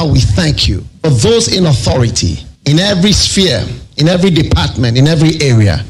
now we thank you for those in authority, in every sphere, in every department, in every area.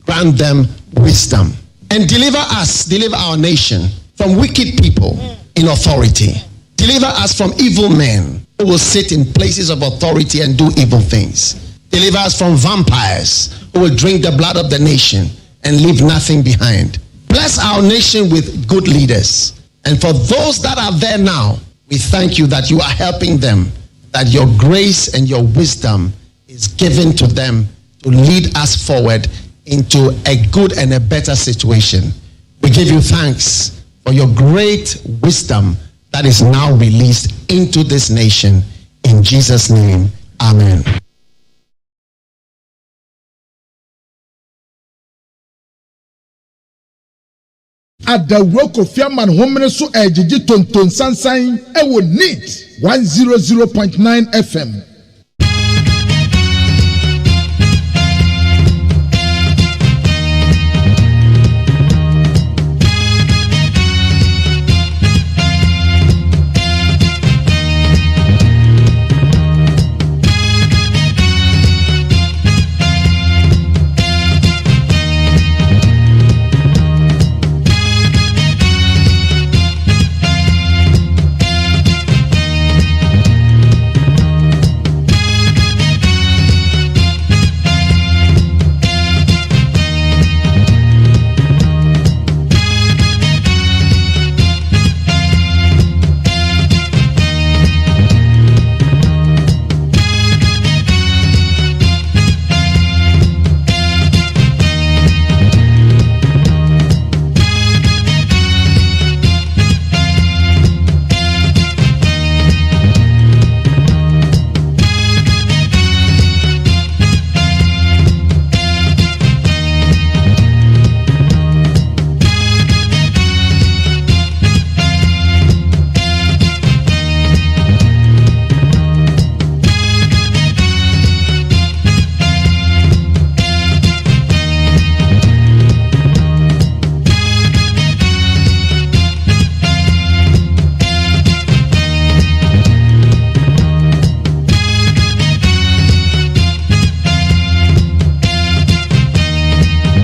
Grant them wisdom and deliver our nation from wicked people in authority. Deliver us from evil men who will sit in places of authority and do evil things. Deliver us from vampires who will drink the blood of the nation and leave nothing behind. Bless our nation with good leaders. And for those that are there now, we thank you that you are helping them, that your grace and your wisdom is given to them to lead us forward into a good and a better situation. We give you thanks for your great wisdom that is now released into this nation. In Jesus' name, amen. At the work of Fiaman Homeneso Ejiji Tonton Sansain, Ewo NEAT 100.9 FM.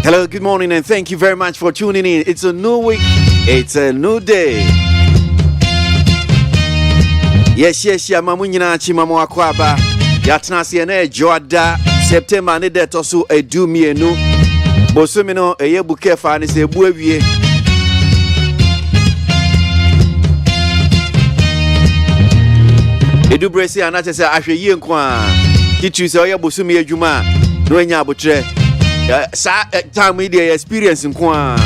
Hello, good morning, and thank you very much for tuning in. It's a new week, it's a new day. Yes, mamunyina chimamo akwaba. Yatna siene joada September ne deto so edu mienu. Bosumino eye buke fa ni se bu awie. Edu bresi anate se ahwe yie nkwa. Titu se oye bosumi adwuma no enya abotre. Sa time media experience nkwa.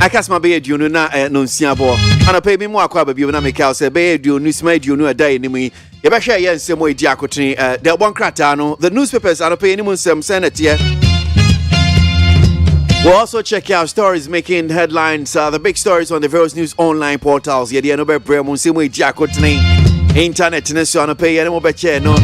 Akasma be eduonu na no nsiabo. Ana pay me mo akwa ba bi na make out say be eduonu sma eduonu adai ni mu. Ye be hwe ye nsemo edi akoten the one krata no the newspapers ana pay ni mu nsem senate. We'll also check out stories making headlines, the big stories on the various news online portals. Ye dey no be brem nsemo edi akoten. Internet so ana pay any more beche no.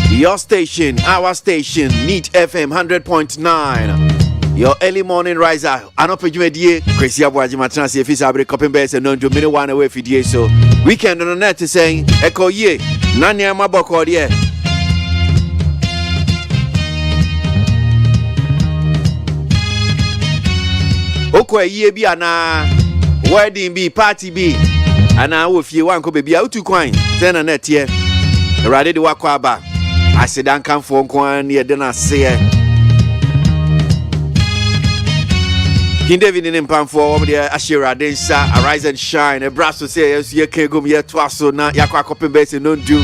Your station, our station, NEAT FM 100.9. Your early morning riser. Anope jumedie Kwasi ABOAGYE matena se fisa abre coping base no ndo mini one away fidie so. Weekend on the net saying eko ye nani amaboko de. Oko ye bi ana wedding be party be ana wo fie wan ko be bia utu kwan ten na net ye rade de wakwa aba asidan kan fo kwan ne de na se King David in pamfo wo de ashira de sa arise and shine e braso say yes ye kan gom ye to aso na yakwa copy base no do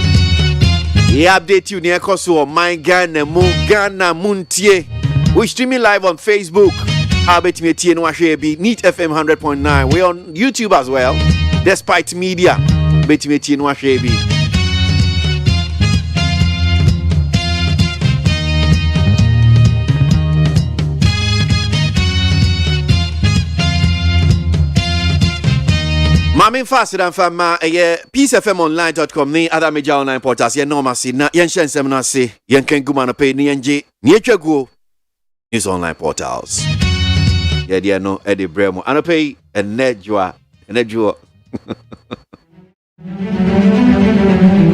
ye update you near koso on my Ghana MONTIE. We streaming live on Facebook. NEAT FM 100.9. We're on YouTube as well. Despite media, Betty no Shebi. Mamin faster than fama peacefmonline.com ni other major online portals. Ye normal si na yen shen sem na se yen ken guma no pay ni yenje ni etwaguo. news online portals. Yeah, dear no Eddie Bremo. And I pay a nedjua.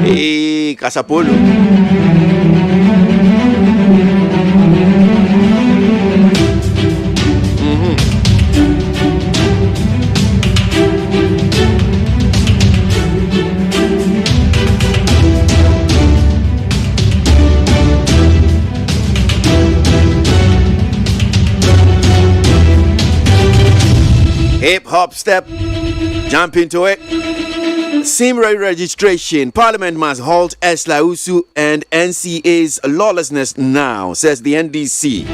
Hey, Casapolo. Hip hop step, jump into it. SIM registration. Parliament must halt Esla Usu and NCA's lawlessness now, says the NDC.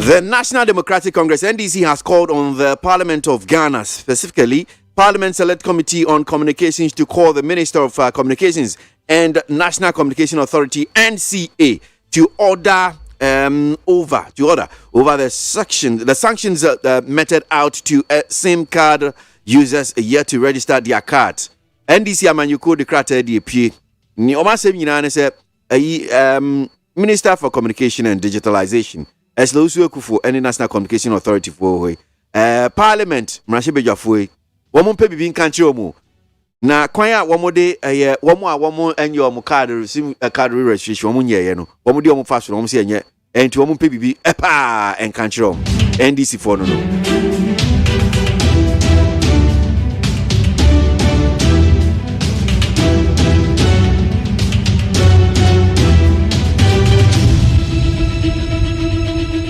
The National Democratic Congress, NDC, has called on the Parliament of Ghana, specifically Parliament Select Committee on Communications, to call the Minister of Communications and National Communication Authority, NCA, to order over the sanctions meted out to SIM card users yet to register their cards. NDC amanyuko declared the AP. Ni omasem nyina ne se Minister for Communication and Digitalization Eslosu Ekufo and National Communication Authority for Parliament mrashebejafo womo mpe bibi nkanche omo na kwan a womo de womo enye omo card SIM card registration womo nyeye no womo de omo faso womo se enye enti womo mpe bibi epa enkanche omo NDC for no.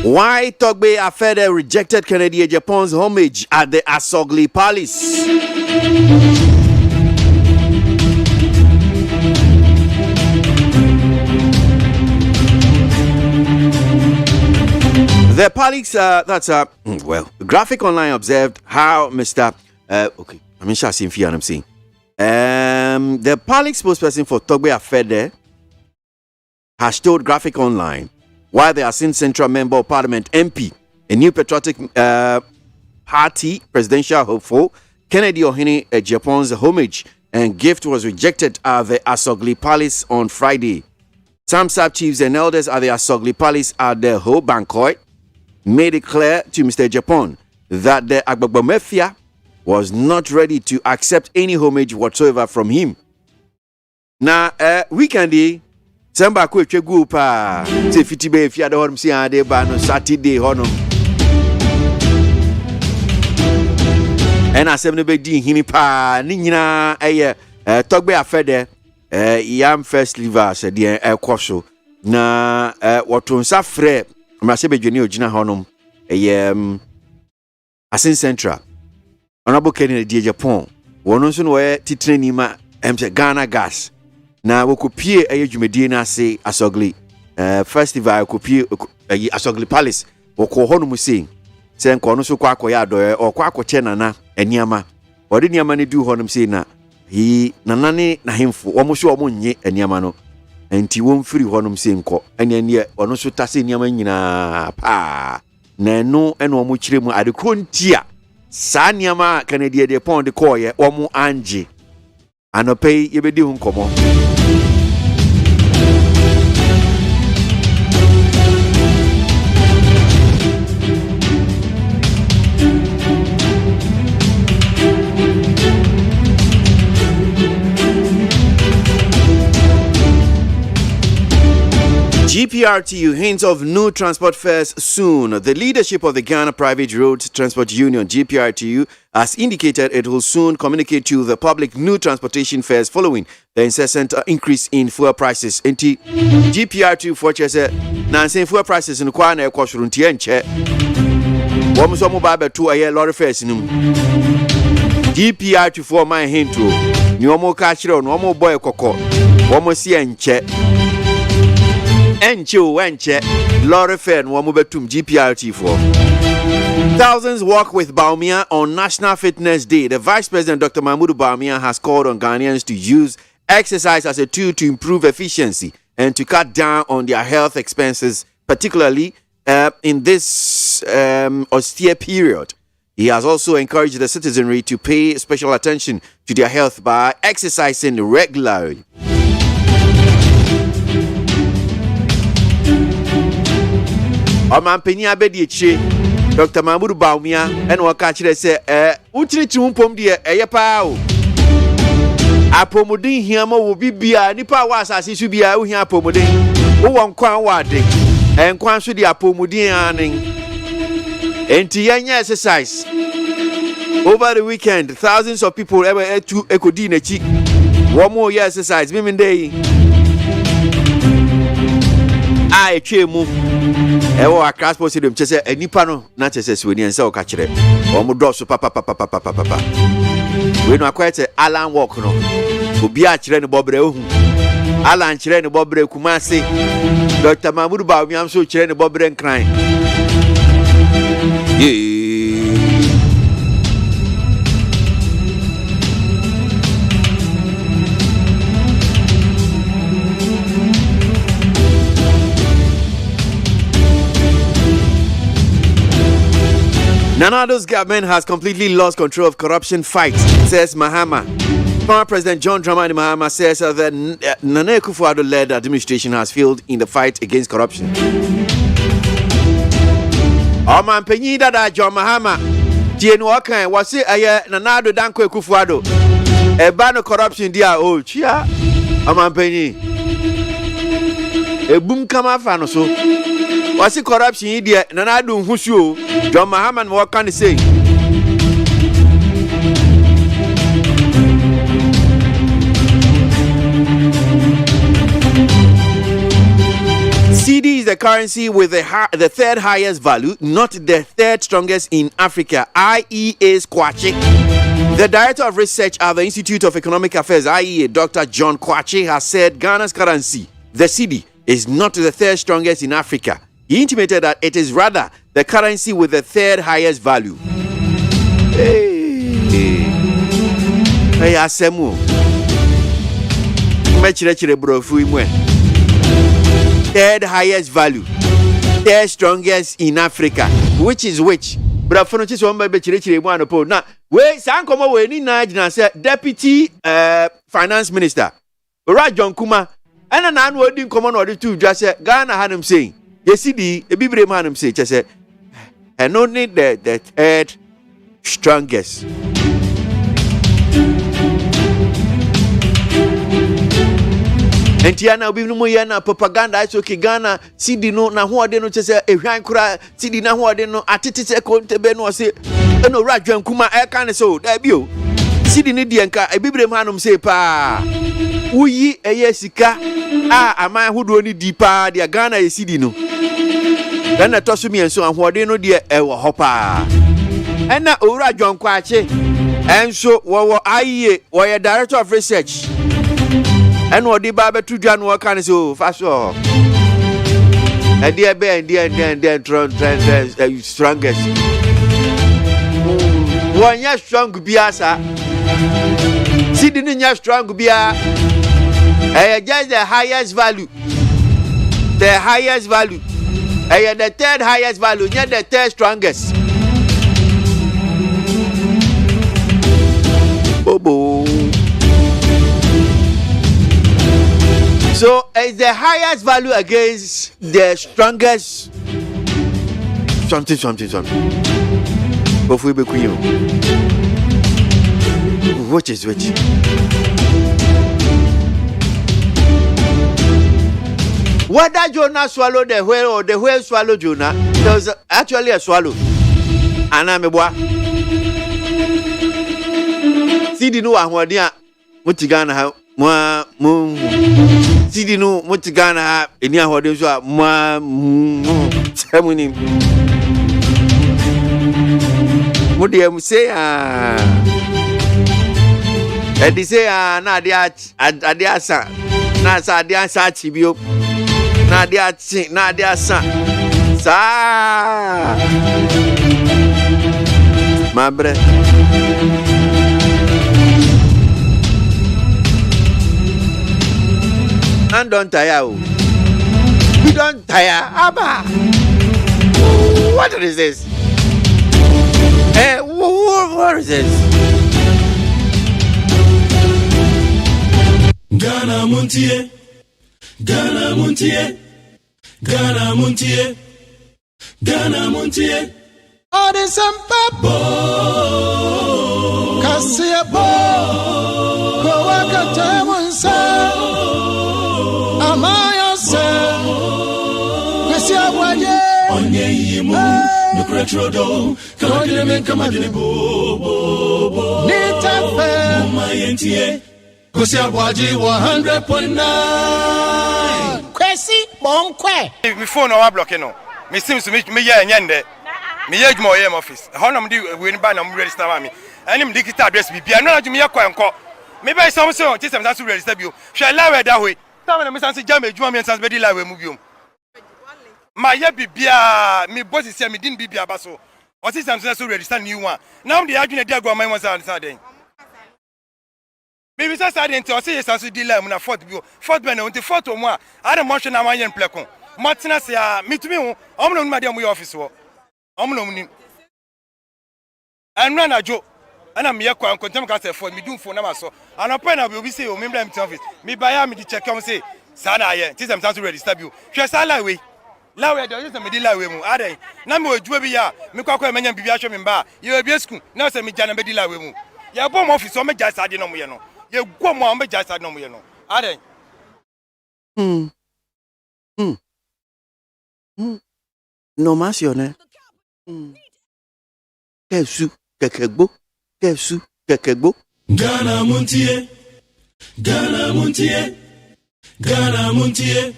Why Togbe Afede rejected Kennedy Japan's homage at the Asogli Palace? The palace, Graphic Online observed how Mr. The palace spokesperson for Togbe Afede has told Graphic Online why the Asin Central Member of Parliament MP, a new patriotic party presidential hopeful, Kennedy Ohene Japan's homage and gift was rejected at the Asogli Palace on Friday. Some sub-chiefs and elders at the Asogli Palace at the Ho Banquet made it clear to Mr. Japan that the Agbagbo Mafia was not ready to accept any homage whatsoever from him. Now, weekendy, Samba ko etwegu pa se fitibe efia de honom si ade ba no Saturday honom ena asem no be di hini pa ni nyina eye Togbe Afede yam festival se de ekoso na wotonsa frɛ mrase bedwani ogina honom eye Asin Central Honorable Kennedy Japan wono nso no titrani ma Ghana Gas na wokopie ayedwumedie na ase Asogli festival kopie Asogli Palace wokɔ hɔ no mu sei sɛ nkɔ no so kɔ akɔyɛ adɔyɛ ɔkɔ akɔkyɛ nana aniama ɔde niama ne du hɔ no sei na hi nana ne na hemfo wɔn so wɔn nye aniama no enti wɔn firi hɔ no sei nkɔ ɛne ne ɔno so tase niama nyinaa pa na no ɛna wɔn kyerɛ mu ade krontia saa niama Kennedy de pɔn de kɔɔyɛ wɔn anje anopei yebedi hu nkomo. GPRTU hints of new transport fares soon. The leadership of the Ghana Private Road Transport Union, GPRTU, has indicated it will soon communicate to the public new transportation fares following the incessant increase in fuel prices. Enti GPRTU for chese na nsen fuel prices no kwa na ekosoro ntie nche. Wo so mo ba beto aye lorry fares num. GPRTU for my hinto. Ni omo ka kire no omo boy kokko. Wo mo si enche. Enche lorry fare no mo betum GPRT for. Thousands walk with Baumia on National Fitness Day. The Vice President Dr. Mahmoud Baumia has called on Ghanaians to use exercise as a tool to improve efficiency and to cut down on their health expenses, particularly in this austere period. He has also encouraged the citizenry to pay special attention to their health by exercising regularly. Omampeni abedi echi Dr. Mahmoud Baumia and waka kire say utiri tumpom de eyepa o apomodin hiama wo bibia nipa wa asase su bia wo hia apomodin wo wonkwan wa de enkwan so de apomodin anen enti yanya exercise over the weekend. Thousands of people ever to ekodi nachi one more year exercise me day I chemu ewo akras posi dem chese enipa no na chese suani ense o ka kire omo doso papa we no akwete Alan walk no obi a kire ne bobre ohun Alan kire ne bobre kumase Dr. Mahmoud Baumia so kire ne bobre nkran Nanado's government has completely lost control of corruption fight, says Mahama. Former President John Dramani Mahama says that Nana Akufo-Addo-led administration has failed in the fight against corruption. Omanpenyi dada John Mahama tienu okan wase aye Nanado Danko Akufo-Addo eba no corruption dia o chia Omanpenyi ebum kama fa no so wase corruption dia Nanado nhusuo John Mahama what can he say? CD is the currency with the third highest value, not the third strongest in Africa. IEA's KWASI. The Director of Research at the Institute of Economic Affairs, IEA, Dr. John KWASI, has said Ghana's currency, the CD, is not the third strongest in Africa. He intimated that it is rather the currency with the third highest value. Hey, asemu. Mechire brofu imwe. Third highest value, third strongest in Africa. Which is which? Brofu no chise wamba bechire mu anopo. Na we sankomo we ni na gina say deputy finance minister. Ora John Kuma. Ana na anu odi nkomo na odi tu dwa say Ghana hanum saying Yesidi, a Bible man say, just and only the third strongest. And Tiana be no more propaganda. It's okay, Ghana, Sidi no, na who are no just a rankura, Sidi na who are no, Atiti Conte Beno say, no, Rajan Kuma, I can't so, that you. Sidi Nidianka, a Bible man say, pa. Uyi Yesika, a man who do any deeper, the Ghana is Sidi no. Then I toss me and so on what they know dear hopper. And now Ora John KWASI and so what IEA or a director of research and what the Baba to John what can so fast off. And dear bear and dear strongest. 1 year strong biasa. See the year strong bia. Just the highest value. The highest value. The third highest value, not the third strongest. Bobo. So it's the highest value against the strongest. Something. But we be queen. Which is which? Whether Jonah swallowed the whale or the whale swallowed Jonah, there was actually a swallow. And I'm a boy. See the new Ahwadia, Mutigana, See the new Mutigana, in Yahwadisha, Ceremony. What do you say? And they say, Nadia, Adiasa, Nasa, Adiasa, Chibio. Nadia sa Mabre and don't tire. We don't tire. Abba. What is this? What is this? Ghana MONTIE, Ghana MONTIE, Ghana MONTIE, Ghana Montie. All the sampa. Kasia bo. Kowakata monsa. Amaya se. Kasia ABOAGYE. Onye yimu. Nukretrodo. Kamadine men kamadine bo. Nita fe. Mumayentie. KWASI ABOAGYE 100.9. KWASI bonkwe. My phone on block no. Me seems to me nyende. Me ye djuma oyem office. Honam di we ni ba na mu register ma me. Anim digital address bi bia no na djuma ye kwa enko. Me be some so system that to register bio. Hwe lawe da hoy. Tam na me sanse jam adjuma me sanse be di lawe mu bio. Ma ye bibia me boss se me din bibia ba so. O system so register new one. Now the adwene dey go man wan say den. Me say say den o say ye sanse di lawe mu na fourth bio. Fourth be na on the fourth o mu a. Ada mo hwe na man ye plekon. Martina say me to me ho. Omno nu ma dey mu office wo. Omno mu ni. Anna na jo. Ana me yakwa nkontem ka say for me do phone na ma so. Anopa na be say o me bla me office. Me buy am di check am say sa na ye. Ti sem sanso register bi o. Hwe sa lawe. Lawe dey say me di lawe mu. Adan. Na me ojuwa bi ya. Me kwakwa emenya bibia hwe me ba. Ye bi school. Na say me jana be di lawe mu. Ye bom office o me ja sa de no mo ye no. Ye gwo mo o me ja sa de no mo ye no. Adan. No masione. Kesu kekegbo. Kesu kekegbo. Ghana Montie. Ghana Montie. Ghana Montie.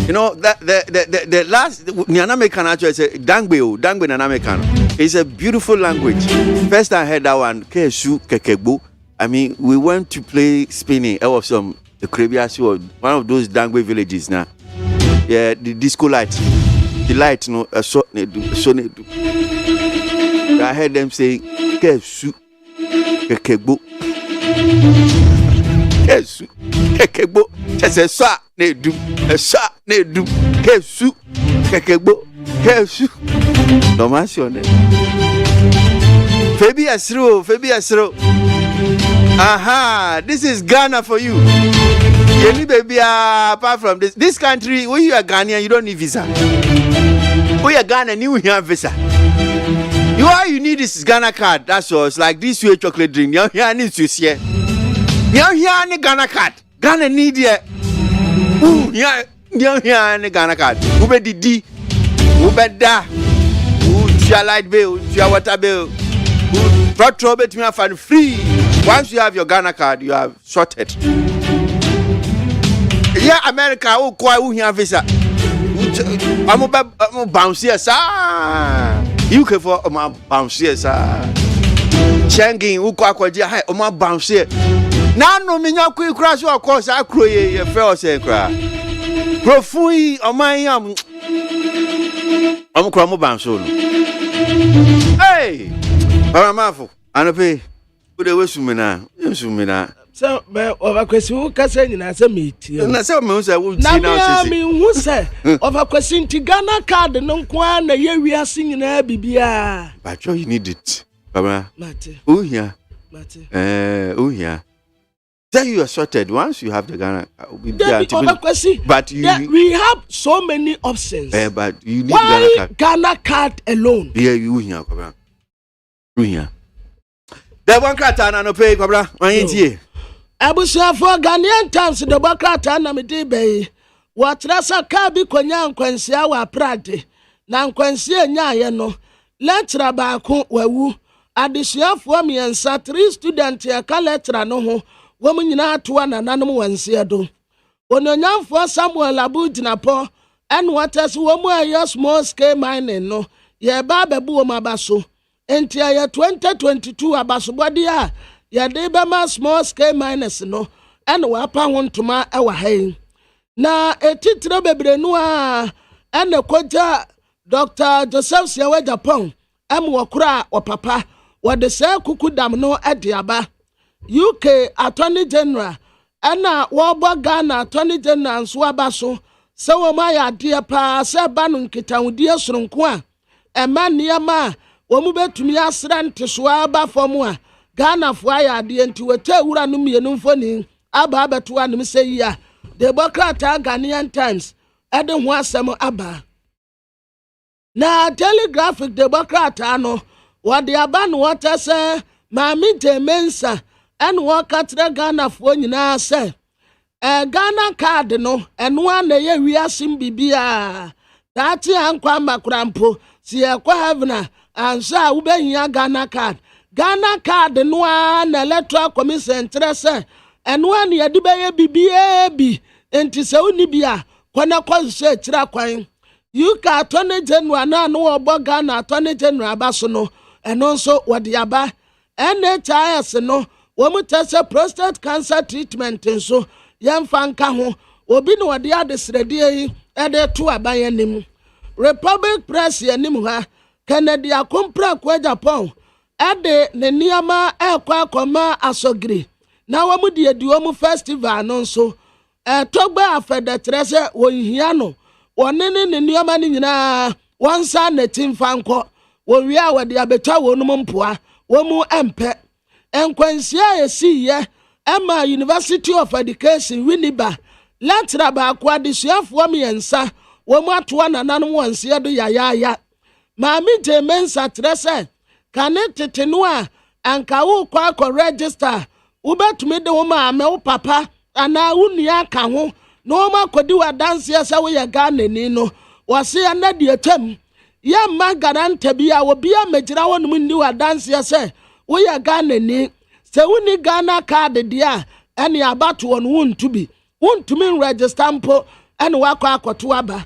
You know that the last Nyanamekan actually say Dangbe Nyanamekan. It's a beautiful language. First I heard that one Kesu Kekegbo. I mean, we went to play spinning. I was the Krebiasi or one of those Dangbe villages now. Yeah, the disco light. The light, you know, I heard them saying Kesu Kekegbo. Kesu Kekegbo. Just sa ne du. Sa ne du. Kesu Kekegbo. Kesu. No mention it. Fabi Asro. Aha, this is Ghana for you. You baby, apart from this country, when you are Ghanaian, you don't need visa. When you are Ghanaian, you have visa. All you need is Ghana card. That's all. It's like this way chocolate drink. You here need to share. You here need Ghana card. Ghana need it. You here need Ghana card. Ube didi, ube da. Your light bill, your water bill, throw it me for free. Once you have your Ghana card, you have sorted. Yeah, America, who here visa? I'm bounce here, sir. UK for bounce here, sir. Changing, who hi, bounce here. Now, no, me no quick crash or course, I cry, you fell, say, cry. Profui, on my I'm crumble bounce. Hey, Paramafo, and a pay. Put away Sumina. So, over question who can say in as a meet. And I said, Mosa would see now. Who say over question to Ghana card and no quan the year we are singing a BBA. But you need it, Papa. Mate. Oh, yeah. Mate. Oh, yeah. Then you are sorted once you have the Ghana. But we have so many options. But you need Why Ghana card alone? Yeah, you here, Papa. You here. The one crata and no pay, Papa. Why ain't ye? I was for Ghanaian times the Bacrata and Amity Bay. What Rasa Kabi Konyan Quency our Prade. Nan Quency and Yayano. Let's Rabaku Wawu. Addition for me and sat 3 students here, Caletra no. Woman in our 2 and animal and Seado. When you're young for Samuel Abudinapo, and what as woman your small scale mining, no, ye Baba Buomabaso, and year 2022 Abasubadia, ye Debama small scale miners, no, and wapa one to my our hay. Na a titra bebrenoa, and a quota Dr. Joseph Siawa Japan, and Wakra or Papa, what the same cuckoo dam no at Diaba. UK Attorney General Anna Waba Ghana Attorney General and Swabaso so my dear pa se banun kita dear Srunkwa a man near ma womube to me asran to swaba for moi Ghana for ya the into a tewura no mienu mfoni aba abeto anim say ya Democrat Ghanaian Times ede ho asem aba na Telegraphic Democrat ano what the aba no what say Mami Mensa and what katra Ghana for nyina say Ghana card no eno na ye wiasim bibia dati ankwa makrampo si ekwa heaven ansa ubenya Ghana card no na electoral commission trese eno na ye de beye bibia bi enti se uni bia kwana konse kira kwan yuka attorney general na no obo Ghana attorney general abaso no eno nso wode aba NHIS no wo mu tese prostate cancer treatment nso yemfa nka ho obi no wode adesrede yi ede to abayanim Republic Press yanim ha Kennedy Akompra kwa Japan ede ne niama ekwa koma asogri na wo mu de aduom festival no nso togba afedetrese wo hia no wonene ne niama ni nyina wonsa na timfa nko wo wi a wode abetwa wonum mpoa wo mu empe enkwansia esiye Emma University of Education Winneba Lantra ba kwa disuafo miensa wo mu atoa nananom wanse do yayaya Mami Mensa trese kanetete no a anka wo kwa register wo betumi de wo ma me wo papa ana wo nua ka ho no ma kodi wa dance ya wo ye Ghana ni no wo se ya na de atam ya ma garanta bia wo bia megira wonum ni wa dance ya se wo ye Ghana ni se woni Ghana card dia ene abato won wontumi register mpo ene wakwa akoto aba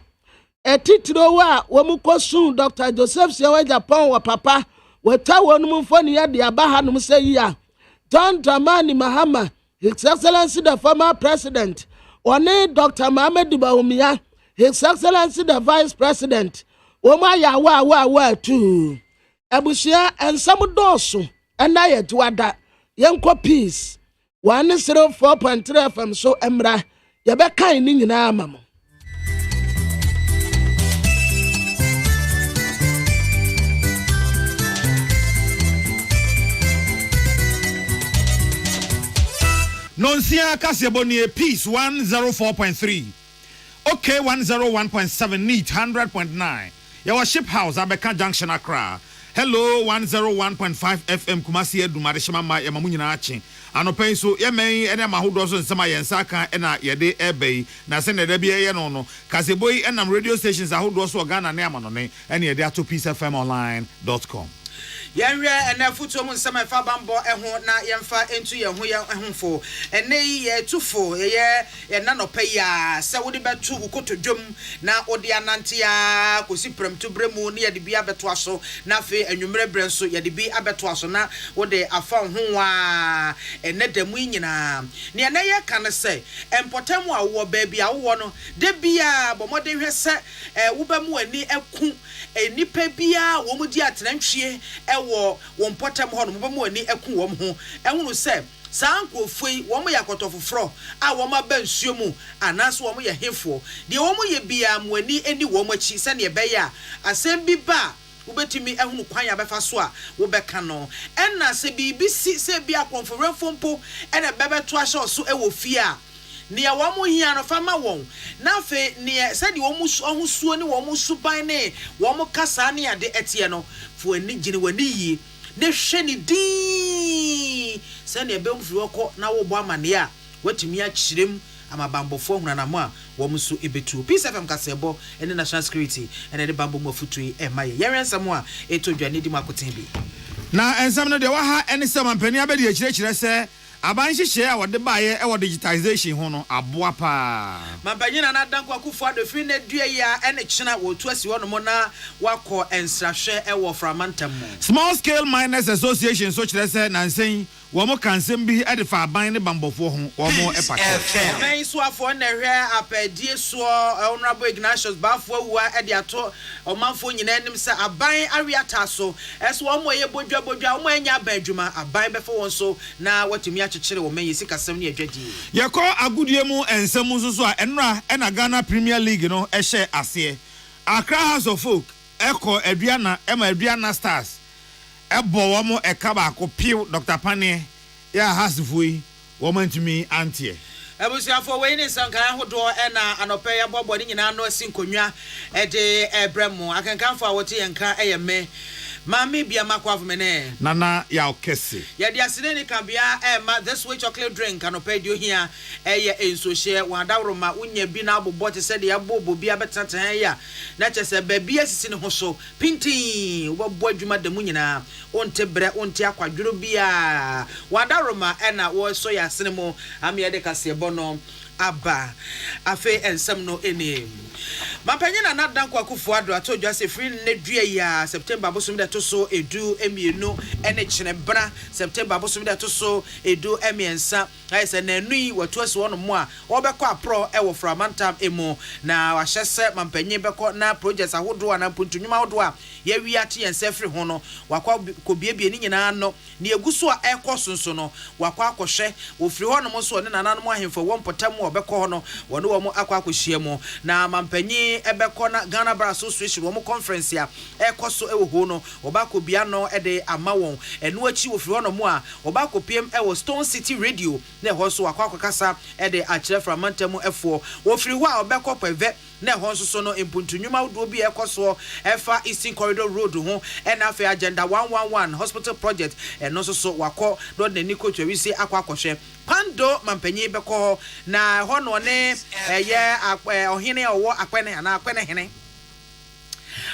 etitiro wa wo mu kosun Dr. Joseph Sewa Japan wa papa wata wonum mfoni ya de aba hanum se ya John Dramani Mahama His Excellency the former president one Dr. Mohamed Baumia His Excellency the vice president wo ma ya wa tu abusia ensam doso ena ye tuada yenko peace 104.3 FM so emra ye be kan ni nyina amamo Nonsia Kasiaboni Peace 104.3. Okay, 101.7 Neat 100.9. Your ship house Abeka Junction Accra. Hello 101.5 FM Kumasi Edumarishama Yamamunyina Achi. Anopen so yemei ene mahodo so nsema yensaka ena yede ebe na se na de bia ye no no Kaseboy enam radio stations ahodo so Ghana na ama no ne ene yede ato peacefmonline.com. Yenwe ene futu mu nsema fa bambo eho na yemfa entu ye ho ye ehofo ene ye tufo ye nanopa ya se wodi betu ukoto dwom na odi anante ya kosi premtu bremu ne ye de bia beto aso na fe anwumre brenso ye de bi abeto aso na wode afa ho a ene damu nyina ne ene ye kan se empotamu a wo ba bia wo no de bia bomode hwe se wo ba mu ani eku enipa bia wo mu di atenantwie wo potem ho no mo ani eku wo ho ehunu se sankrofoi wo mo yakotofofro a wo ma ba nsuo mu anaso wo mo ye hefo de wo mo ye bia mo ani eni wo mo chi se ne be ya asem bi ba ubetimi ehunu kwan ya befa so a wo beka no enna se BBC se bia konferenfo mpo ene bebeto ahye so ewo fie a ne wo mo hia no fa ma won na fe ne se de wo mo ohusuo ne wo mo suban ne wo mo kasa ne ade etie no fo ani gine wani yi ne hwe ni din se ne be mfiri okọ na wo bo amane a watimi a kirem amabambofo hunanamo a wo mo so ebetu Peace FM kasebo ene national security ene de bambo mo futui e maye yerensamo a etodwane di makoten bi na ensam no de wa ha ene se mampani abedi akire se aban hihye a wode baaye e wo digitization ho no aboa pa mampanyina na danko akufo adofiri na dua ya ene kyena wo tu asi wono mo na wakọ ensrahwe e wo framantam Small Scale Miners Association so kire se nansen wo mo kansem bi e de fa aban ne bambofo ho wo mo e pakọ men so afọ na hwe apadie so honorable Ignatius Bafo awua e de ato omanfo nyina anim se aban awiata so eso wo mo ye bodwa wo mo anya abadwuma aban befo won so na watumi akyekyere wo men yesi kasem ne adwadi yekọ agudie mu ensem so a enra e na Ghana Premier League no e hye ase Accra House of Folk eko aduana ema aduana Stars ebo wo mo eka ba ko piw Dr. Pane ya hasifui wo mantumi antie Ebusiafo we ni sankan hodo na anope ya bobɔ ni nyina no asinkonwa de ebremu akankanfo a wote yenka eyeme Mami bia makwa vumene nana ya okese ya dia sineni kabia ma this way chocolate drink anope dio hia eye ensohye wadawroma unya bi na abobɔ te se de abobo bia betatan ya na chese ba bia sisi ne ho so pintin wobɔ adwuma da mu nyina onte bre onte akwadworo bia wadawroma na wo so ya sene mo ame de kase bono aba afe ensem no ene mapanyina na danko akufo ado atodwa se free ne dua ya September bosom de to so edu emienu ene kyene bra September bosom de to so edu emiensa ayese na nui watu ase wono mo a obekọ apro e wo framantam emo na wahyese mampanyi beko na projects ahodo na mpuntunwuma ahodo a ya wi ate yense free ho no wakwa kobiebie ni nyina no ne eguso a ekosonso no wakwa akohwe wo free ho no mo so ne nananom ahemfo wo mpotam obekọ ho no wono wo mo akwa akohie mo na mampanyi ebekọ na Ghana Bar Association wo mo conference ya ekoso ewo ho no obakọ bia no de amawon enu achi wo free ho no mo a obakọ pm ewo Stone City Radio na ho so wakwa akokasa de akire framantam efo wo free ho a obekọ peve na ho so no impuntunwuma wodo bi ekoso efa Eastern Corridor Road ho na afa agenda 111 hospital project eno so wakọ do na niko twewisi akwa akohwe pando mampanyi beko na ho no ne ye ohene owo akpene ana akpene hene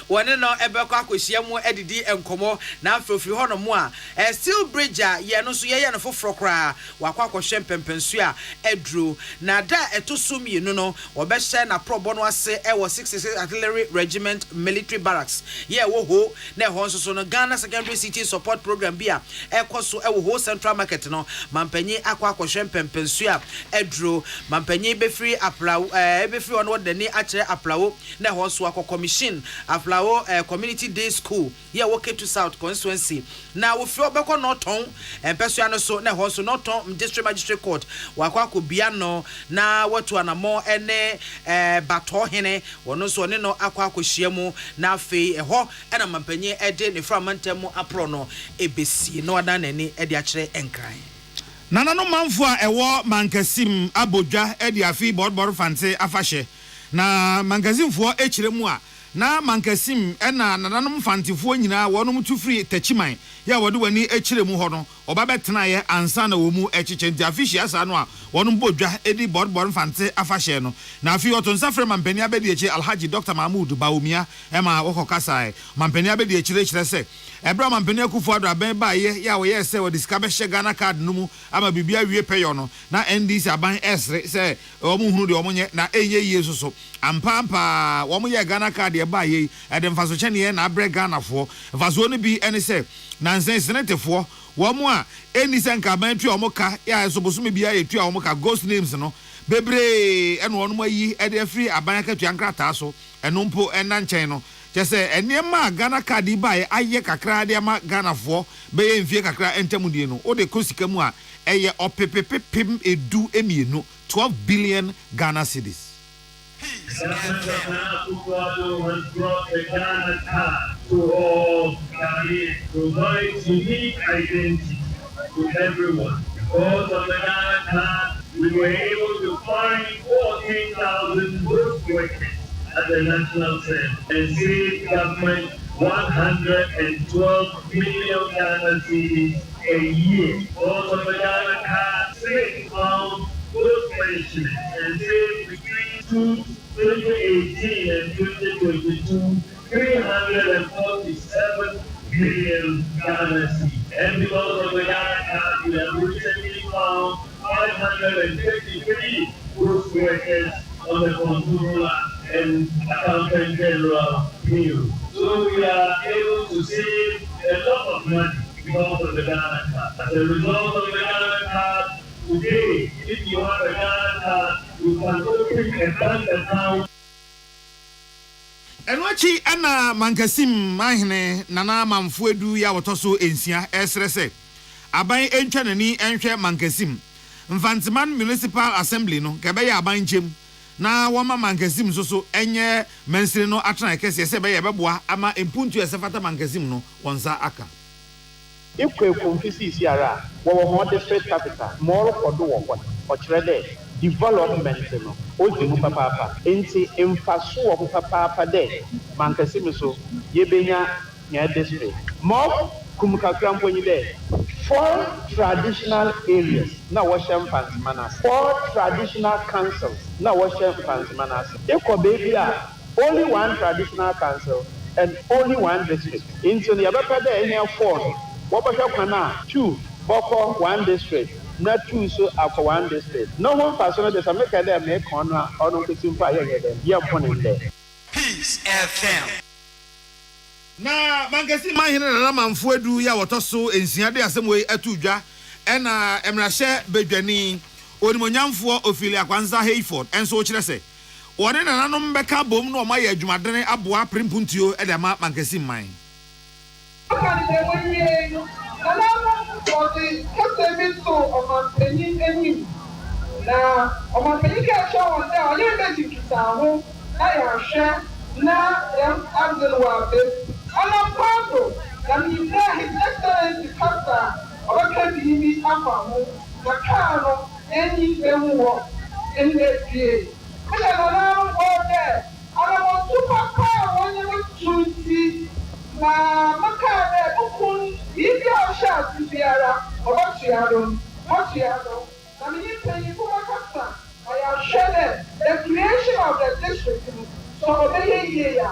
wone no ebeko akohia mu edidi enkomo na afrofri ho no mu a steel bridge ye no so ye no foforo kra wakwa akohwe mpempensu a edro na da etosum yinu no obehye na probo no ase ewo 66 artillery regiment military barracks ye wo ho na ho so no Ghana secondary city support program bia ekoso ewo ho central market no mampanyi akwa akohwe mpempensu a edro mampanyi befri aplawo befri ono dani akire aplawo na ho so akọ commission Aflawo community day school here work to south constituency na wo fio beko no ton empesua no so na ho so no ton district magistrate court wakwa ko bia no na watu anamo ene bato hene wono so ne no akwa akohia mu na afi ho na mampanyi ede ne framantem apro no ebesi no ada nani ede akire enkran nana no manfo a ewo mankasim abodwa ede afi board fancy afahye na mankasim fo echiremu a na mankasim ena nananom fantifo nyina wonum tu free tachiman ya wode wani echiremu ho no oba betena ye ansa na wo mu echiche nti afishi asa no a wonum bodwa edi board fante afahye no na afi otonsa frɛ mampani abedi echi Alhaji Dr. Mahmoud Baumia ema wokokasa mampani abedi echire se ebra mampani akufo ado aban ba ye ya wo ye se wo diska be hye Ghana card no mu ama bibia wie peyo no na NDC aban esre se wo mu hunu de wo nye na enye yie so ampampa wo mu ye Ghana card ye ba ye edem faso chene na abre Ghana fo faso no bi ene se nansen senetefo wo mu a eni se nka ban tu omoka ya so bosome bia ye tu omoka ghost names no bebre eno wono mayi e de free aban akatu ankrata so eno mpo ena nchen no chese enema Ghana card ba ye aye kakra de ma Ghana fo be ye mfie kakra entamudie no o de kosika mu a eye opepepepim edu emienu 12 billion Ghana cedis. Government of Nana Kukwado has brought the Ghana card to all Ghanaians, provides unique identity to everyone. Because of the Ghana card, we were able to find 14,000 work workers at the national center and save government 112 million Ghana cedis a year. Because of the Ghana card, save found good pensioners and save between 2018 and 2022, 347 billion Ghana cedis. And because of the Ghana card, we have recently found 553 ghost workers on the controller and accountant general payroll. So we are able to save a lot of money because of the Ghana card. As a result of the Ghana card, today, if you have a Ghana card, you can open a bank account. Enwachi ana mankasim mahene nana mamfuedu ya wotoso ensia esrese aban entwa nani enhwe mankasim Mfantiman Municipal Assembly no kebe ya aban chem na wama mankasim so enye mensire no atena kese se be ye beboa ama empuntu esefata mankasim no wonsa aka Ikwe kumfisi isiara, wawo district capital, more kodo wako, ochirede, development no, ozi mu papa, enti emfaso wako papa de, mankasi miso, yebenya nya district. More kumukakra mponyi de, 4 traditional areas, na washem Fansimanas, 4 traditional councils, na washem Fansimanas. Eko baby only 1 traditional council and only 1 district. Into the other day, here 4. What about 2? Boko 1 district. Not 2 so after 1 district. No one person that America there make corner or no kitchen fire them. You are putting there. Peace FM. Na mangasi mahina na manfuedu ya wotoso ensiade asemwe atudwa ena emrahye bedwani onimonyamfo ofili akwanza Hayford enso o kirese one na nanom beka bom no ma ye adwumadene aboa primpuntio e de ma mangasi man Anapando, na minha His Captain, Obakabini Afamu, Nakano, any Bemuo, in the day. I am around all there. I want to papa when you see my Macane, Ukun, if you are shot to Sierra, or what you are. I mean, you pay for my captain. I have shared the creation of the district. So, obey here.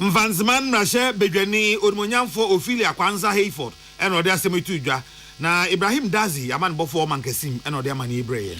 Mvanzman Rashe Bedwani onimonyamfo ofili akwanza Hayford eno de asemetudwa na Ibrahim Dazi aman bofo mankesim eno de amani Ibrahim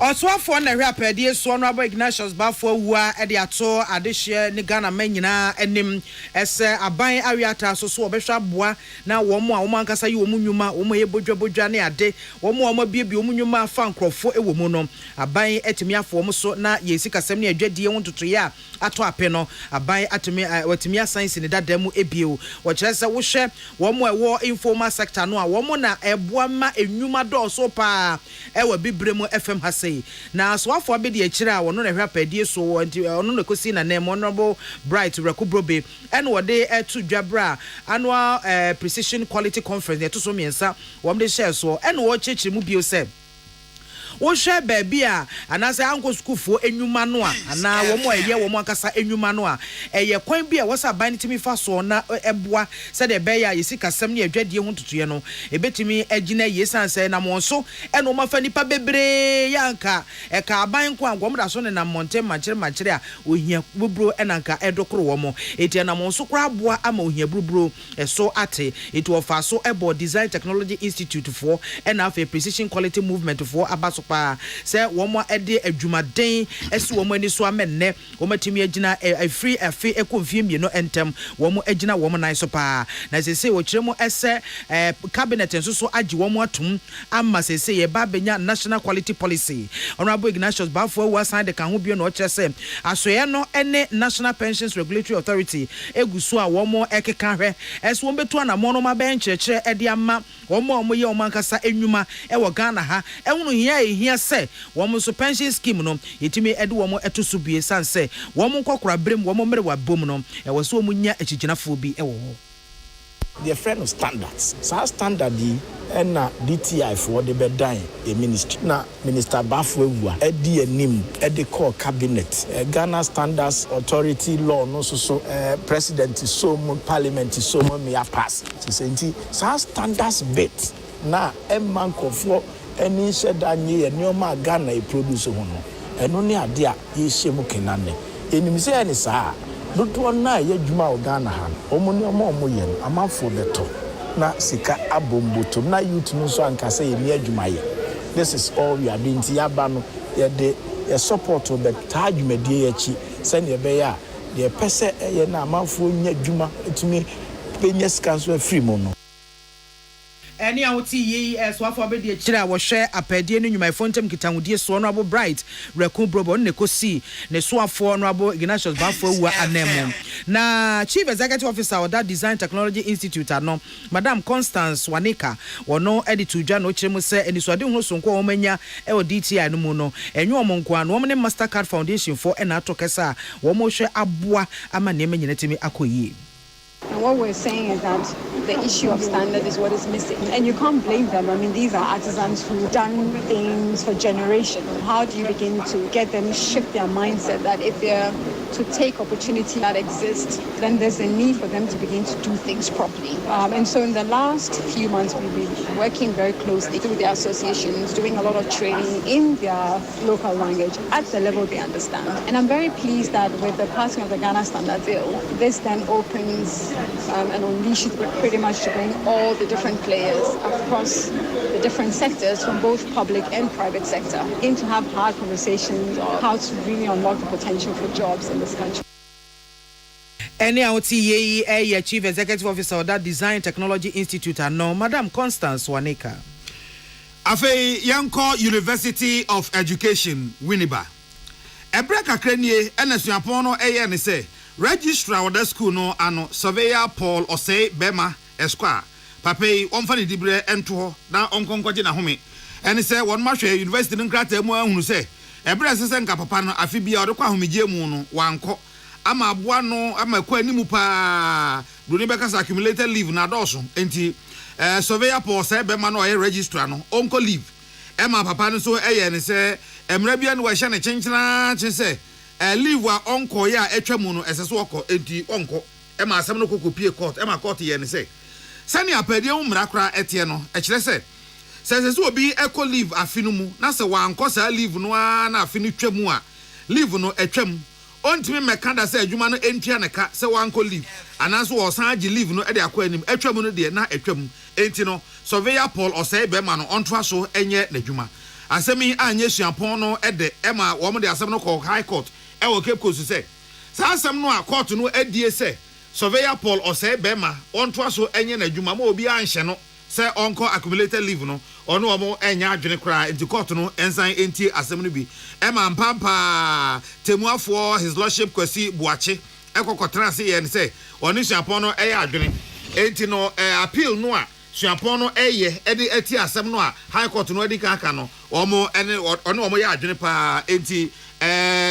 Oswafo na hwe apedie so Honorable Ignatius Bafo wua e de ato adehye ne Ghana manyina enim ese aban awiata so so obehwa boa na womo a womo ankasa yi womo nnwuma womo ye bodwabodwa ne ade womo biebie womo nnwuma fa nkrofo ewomu no aban etimi afo womo so na yesi kasem ne adwadie wontotoye a ato ape no aban atimi watimi asansi ne dadamu ebie wo kirese wo hwe womo ewo informal sector no a womo na eboa ma ennwuma do so pa ewa bibremu FM na so afọ be de akira wono na hwa padie so ono na kosi na name Honorable Bright Rekubrobe and wode to dwabra annual precision quality conference to so miensa wom de share so and wo chechi mu bio se wo hwe baabi a anase anko skufo enwuma no a ana wo mo eye wo mo akasa enwuma no a eye kwan bi a wo sa ban timi fa so na eboa se de be ya yesi kasem ne adwadie ho tutuye no ebetimi agina yesanse na mo so eno ma fa nipa bebre yanka e ka ban ko angom da so ne na monte machere a ohia bubro enanka edokoro wo mo etia na mo so kra aboa ama ohia bubro so ate etu ofa so ebo Design Technology Institute for and afa precision quality movement for abaso pa se womo ede adwumaden esi womo ani so amenne womo atimi agina free afi ekonfie mie no entem womo agina womo nan so pa na sese wo kiremu ese cabinet enso so agi womo atum amma sese ye ba benya national quality policy Honorable Ignatius Bafo wa sign de kan ho bio no kirese asoye no ene National Pensions Regulatory Authority eguso a womo ekeka hwe ese womo betu na mo no ma ben kirekire ede ama womo ye womo ankasa enwuma wo Ghana ha ehunu hia se womo so pension scheme no yetimi ede womo etoso bie sanse womo kokora brem womo mere wa bom no wo so womo nya achiginafo bi wo the friend of standards so standard di na DTI for the bedan a ministry na Minister Bafo wua edi anim edi call cabinet Ghana Standards Authority law no so president so mo parliament so mo me pass so nti so standards bit na emman kofo eni sheda nye nyoma Ghana e produce ho no eno ne ade a ye hyemu kenane enim se eni saa dodo na ye dwuma o Ghana ha omo ne omo ye amafo beto na sika abombotom na youth no so ankasa ye ne adwuma ye this is all we are doing ti aba no ye de ye support o bet adwumadie ye chi se ne be ya de pese ye na amafo nya adwuma etumi penya sika so free mo no Any out ye as one for the chira was share a pedian in my fountain kitamudi so honorable bright Raccoon Brobo Nekosi ne so for honorable Ignatius Bafo wa anemo. Na Chief Executive Officer of that Design Technology Institute ano Madam Constance Wanika wono editor Jan Ochemu se eni so ade ho sonko omanya e o DTI no mu no enyo omonko an wo ne Mastercard Foundation for ena atokesa wo mo hwe aboa ama ne menyina timi akoyi. And what we're saying is that the issue of standard is what is missing. And you can't blame them. I mean, these are artisans who've done things for generations. How do you begin to get them shift their mindset that if they're to take opportunity that exists, then there's a need for them to begin to do things properly. And so in the last few months, we've been working very closely through their associations, doing a lot of training in their local language at the level they understand. And I'm very pleased that with the passing of the Ghana Standard Bill, this then opens and unleashes pretty much to bring all the different players across the different sectors from both public and private sector in to have hard conversations on how to really unlock the potential for jobs in this country. Any AOTE Chief Executive Officer of that Design Technology Institute no Madam Constance Wanika. Afe Yanko University of Education Winneba. Ebreka krenye enesuapono ne say registrar of the school no ano surveyor Paul Osei Bema Esquire papai omfani dibre ento na onkonkoje na home ene say won mahwe university nkrata mu ahunu say ebre sese nka papa no afi bia odekwa homeje mu no wanko ama aboa no ama kwa animu pa doni bekasa accumulated leave na doso enti surveyor Paul Osei Bema no ye registrar no onko leave ema papa no so ne say emra bia no wa hye ne chenchena chese leave wa onko ya etwamu no eseso okọ enti onko e ma asem no kokopie court e ma court ye ne say sani apade umra kra etie no e kire say seseso obi eco leave afinu mu na se wa anko sa leave no na afinu twamu a leave no etwam ontimi meka da say adwuma no entua ne ka se wa anko leave anaso wo san agi leave no e de akọ anim etwamu no de na etwam enti no surveyor Paul Osei Bema no ontoa so enye n'adwuma asemi anye suapon no e de e ma wo mo de asem no call high court e wo Cape Coast say sa asem no a court no adie say surveyor Paul Osei Bema onto so enye na dwuma ma obi anhye no say onko accumulated leave no ono omo enya adwene kra enti court no ensan enti asem no bi e ma mpampa temuafo his lordship kwasi buache ekokotra say ye say oni suapon no e adwene enti no appeal no a suapon no eye e de ati asem no a high court no adi kaka no omo ene ono omo ya adwene pa enti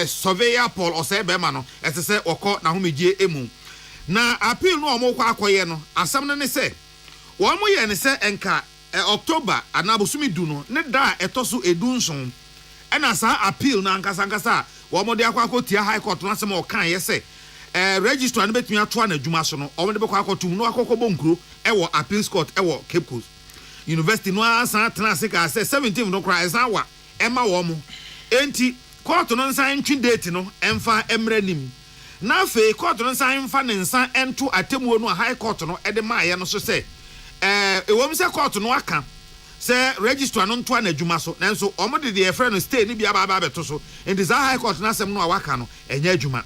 surveyor Paul Osei Bema no etese okọ na homegye emu na appeal no omo kwa akoye no asam no ne se wo mo ye ne se enka October anabosumi du no ne da etoso edunson ena sa appeal na ankasa wo mo de akwakotia high court no asem o kan ye se registrar no betumi ato na adwuma so no omo de bekwa akotum no akokọ bonkuro wo appeals court wo Cape Coast University no asan transe ka se 17 no kra esan ema wo mo enti court no nsan twi date no emfa emranim na fe court no nsan mfa ne nsan ento atemuo no high court no ede maaye no so se ewom se court no aka se registrar no nto na adwuma so nanso omode de efre no stay ni bia ba beto so enti za high court na asem no awaka no enya adwuma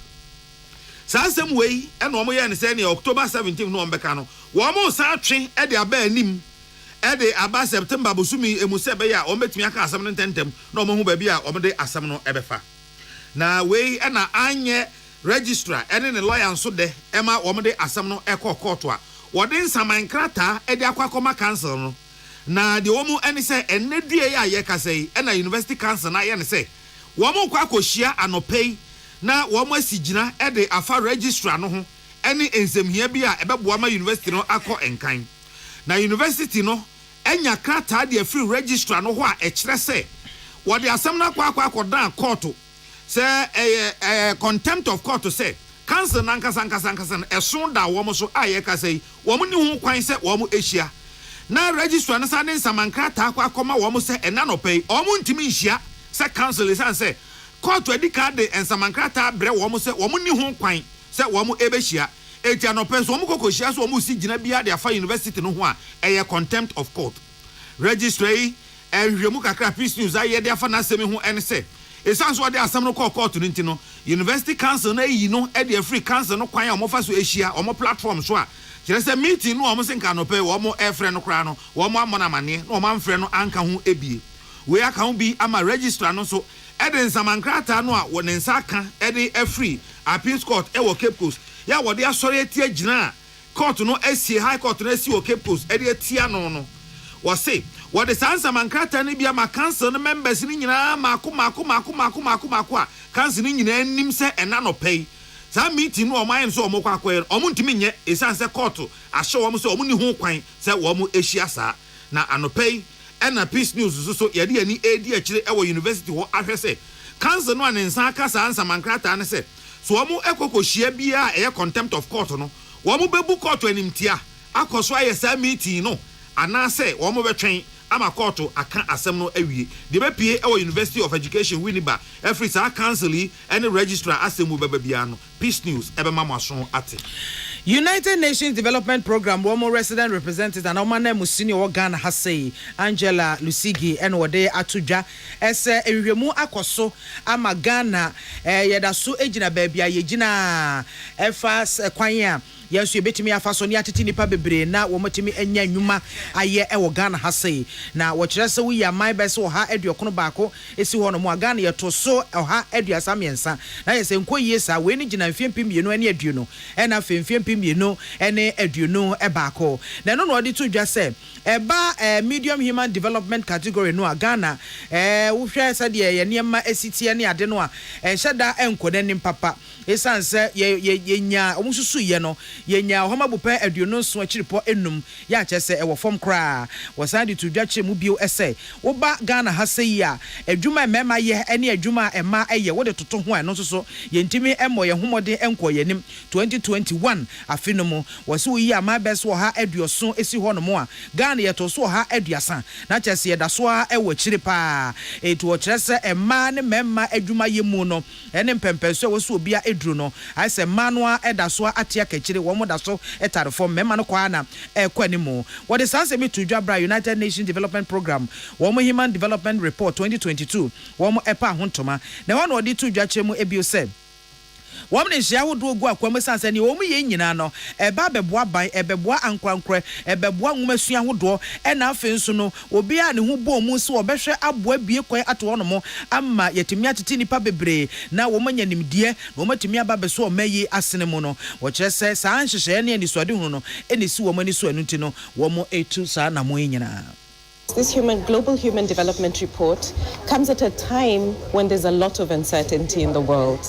sa asem wei e no omoye ne se ne October 17 no ombeka no wo mo sa atwe e de aba anim ede aba September bosumi emuse be ya o metumi aka asem no tentem na o mo hu ba bi a o de asem no ebefa na wei e na anye registrar ene ne lawyer nso de e ma o de asem no ekọ court a wo de nsaman krata e de akwakoma council no na de o mu ene se enne die ya ye kasei e na university council na ye ne se wo mo kwa akohia anopei na wo mo asigina e de afa registrar no ho ene ensemhia bi a ebeboa ma university no akọ enkan na university no enya krata de free registrar no ho a ekire se wo de asem na kwa dan court se contempt of court se council na nkasa eso da wo mo so aye ka sei wo mo ni ho kwan se wo mo ehia na registrar no sa ne nsamankrata akoma wo mo se ena no pay wo mo ntimi nhia se council is and say court edika de nsamankrata bre wo mo se wo mo ni ho kwan se wo mo ebehia eti anope so mo kokohia so mo si gina bia de afa university no ho a eye contempt of court registry enhwemu kakra peace news aye de afa na asemi ho en se esan so de asam no court no ntino university council na yi no e de free council no kwan omo fa so ehia omo platform so a kire say meeting no omo senka no pe omo efre no kra no omo amona mane no omo amfre no anka ho ebie we aka ho bi ama registrar no so e de nsamankrata no a wo ne nsaka e de free appeals court e wo Cape Coast ya wo de asori etie gina court no esi high court no esi wo Cape Coast e de etia no wo say what the sansa mankrata ni bia ma council no members ni nyina mako a council ni nyina nim se ena no pay sa meeting no oman so omokwa akoye omo ntimi nye esanse court ahye wo so omo ni ho kwan se wo mo ehia sa na anopay ena peace news so ye de ani edi akire e wo university ho ahwe se council no anensa aka sansa mankrata ne se so omo ekokohia bia e contempt of court no wo mo bebu court animtia akoso aye sa meeting no anase wo mo betwen ama court aka asem no awie de be pie e University of Education Winneba every sa council any registrar asemu beba bia no peace news ebe mamaso ate United Nations Development Program womo resident representative and omane musini wo Ghana hasei Angela Lusigi en wode atudwa ese ehwehwemu akoso ama Ghana yedaso ejina baabia yegina efas kwan Yes, you bet me a fasonia titini pa bebre na womotimi enya nwuma aye e wo Ghana hasei na wo kire se we ya my best wo ha eduokono baako esi ho no mo Ghana ye to so ha eduasa miensa na ye se nko yie sa we ni gina mfiempim yenu ene aduno e na mfiempim yenu ene aduno e baako na no no odi to dwa se e ba medium human development category no Ghana wo hwe se de ye niema esitie ne ade no a hyeda enkodanim papa esanse ye nya omususu ye no yenya homa bupa aduno so akiripo enum ya kyese e wo fom kra wasadi to dwache mu bio ese wo ba Ghana hasei a adwuma mema ye ene adwuma ema eye wo de toto ho eno so yentimi emo ye homode enko yenim 2021 afinomo wase wo yi ama bes wo ha aduoso esi ho no mo a Ghana ye to so ha aduasa na kyese ye da so a e wo kiri pa etu wo kyerese ema ne mema adwuma ye mu no ene mpempenso wo so obi a eduru no ai se manua e da so atia kachiri wo mo da so etare form mema no kwa na kwanimu what is say me to Jabra United Nations Development Program wo mo Human Development Report 2022 wo mo epa hontoma na wo no odi to dwa chemu ebio se Woman is Yahudu go Aquamas and you only yinano, a babeboa by a beboa and quancre, a beboa Messia Hudo, and now Finsuno will be an who bore Musu or Besha Abwe be quite at one more, Amma yetimiatini pabebre, now woman yanim dear, no matimia babeso may asenemono, what just says Sanche and the Swaduno, and the Suomani Suanutino, Womo A2 Sana Moina. This global human development report comes at a time when there's a lot of uncertainty in the world.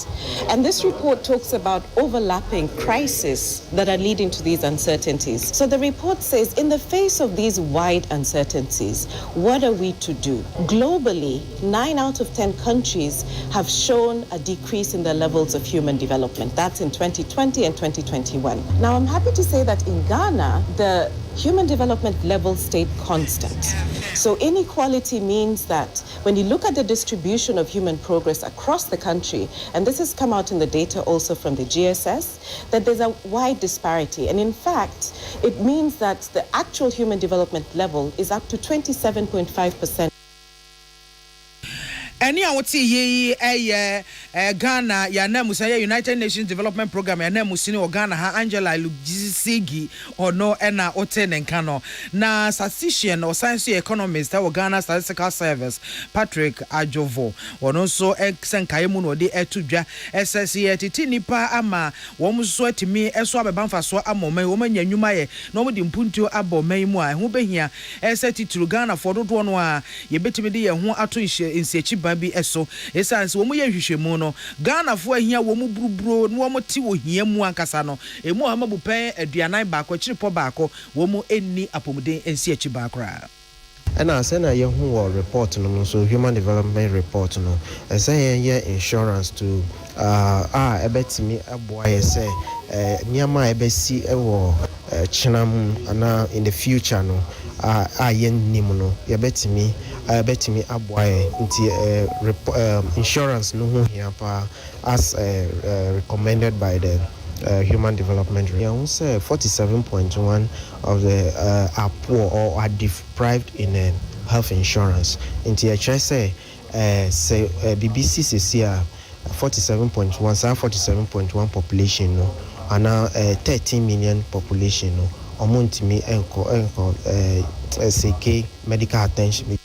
And this report talks about overlapping crises that are leading to these uncertainties. So the report says, in the face of these wide uncertainties, what are we to do? Globally, 9 out of 10 countries have shown a decrease in their levels of human development. That's in 2020 and 2021. Now, I'm happy to say that in Ghana, the human development level stayed constant. So inequality means that when you look at the distribution of human progress across the country, and this has come out in the data also from the GSS, that there's a wide disparity. And in fact, it means that the actual human development level is up to 27.5%. Any awoti ye Ghana ya na musaya United Nations Development Program ya na musini o Ghana ha Angela Lusigi or no ena otenenka no na statistician or science economist o Ghana Statistical Service Patrick Ajovo ono so exenkaye mu no de etudwa SSE titi nipa ama wo muso atimi eso abebamfa so amoma wo manya nwuma ye no mo de mpuntuo abomai mu a ho behia tituru Ghana for dodo no a ye betimi de ye ho ato nsiachi babi eso esanse wo mu ye hwehwemu no Ghana fo ahia wo mu buruburo no wo mu ti wo hia mu ankasa no emu amabu pen aduanan baako chiripo baako wo mu enni apomuden nsiachi baakora. And I send a young report no so human development report no say insurance to ebet me aboaye say niama ebesi ewo chinam ana in the future no yen nim no ebet me aboaye nti insurance no ho hia pa as recommended by the human development rate. Yeah, say 47.1 of the are poor or are deprived in health insurance. In the say say BBC CCR 47.1 population no and 13 million population no omontimi enko SK medical attention.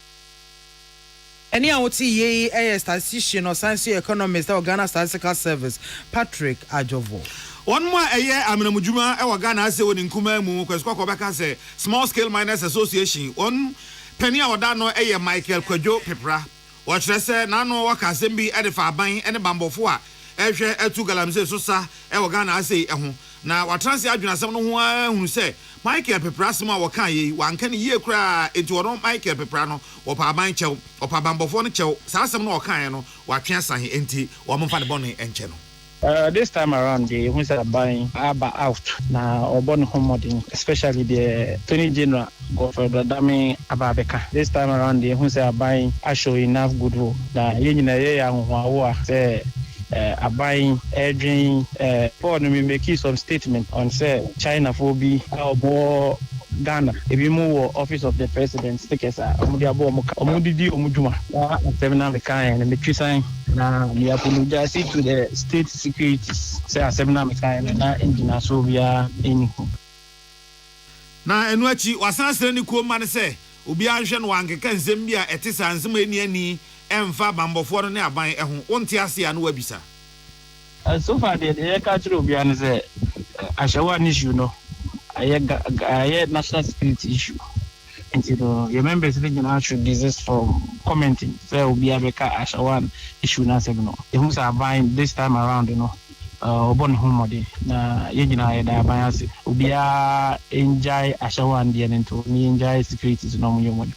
Any OTA a statistician or science economist or Ghana Statistical Service, Patrick Ajovo. One more a year, I'm in a Mujuma, our Ghana say when in Kumamu, Kwaskwaka say Small Scale Miners Association. One penny or dano a Michael Kwajo Pepra. Watch I say, Nano Waka Zembi Edifa Bang and a Bambo Foa. Every two galamse Sosa, our Ghana say, now what trans Adjuna someone who say, Michael Peprasma Wakai, one can year cry into a Michael Peprano or Pabancho or Pabambo Fonicho, Sassam or Kayano, or Chansa Enti, or Monfan Bonnie and Channel. This time around, the ones that are buying are out now or born home modding, especially the Attorney General Godfrey Dami Ababeka. This time around, the ones that are buying are showing enough goodwill. The Yenina say are buying edging for me make some statement on say China phobia or more Ghana. If you move office of the president, stickers are Omudidi Omujuma, Seven kind and the sign. Now we apologize to the state securities. Say a seminar kind and not engine so we are in. Now and what you was answering cool man say, Ubian Wank can Zambia at this and some any and far bambo for an airby and one tiasi and webisa. So far, the culture of Bian is a Ashawan issue, no. I had national security issue. And you remember the should desist from commenting. There will be a Ashawan issue now. The who's are buying this time around, Obon Homody. Na Yegina Bias will be a enjoy Ashawan the and me enjoy security to know your money.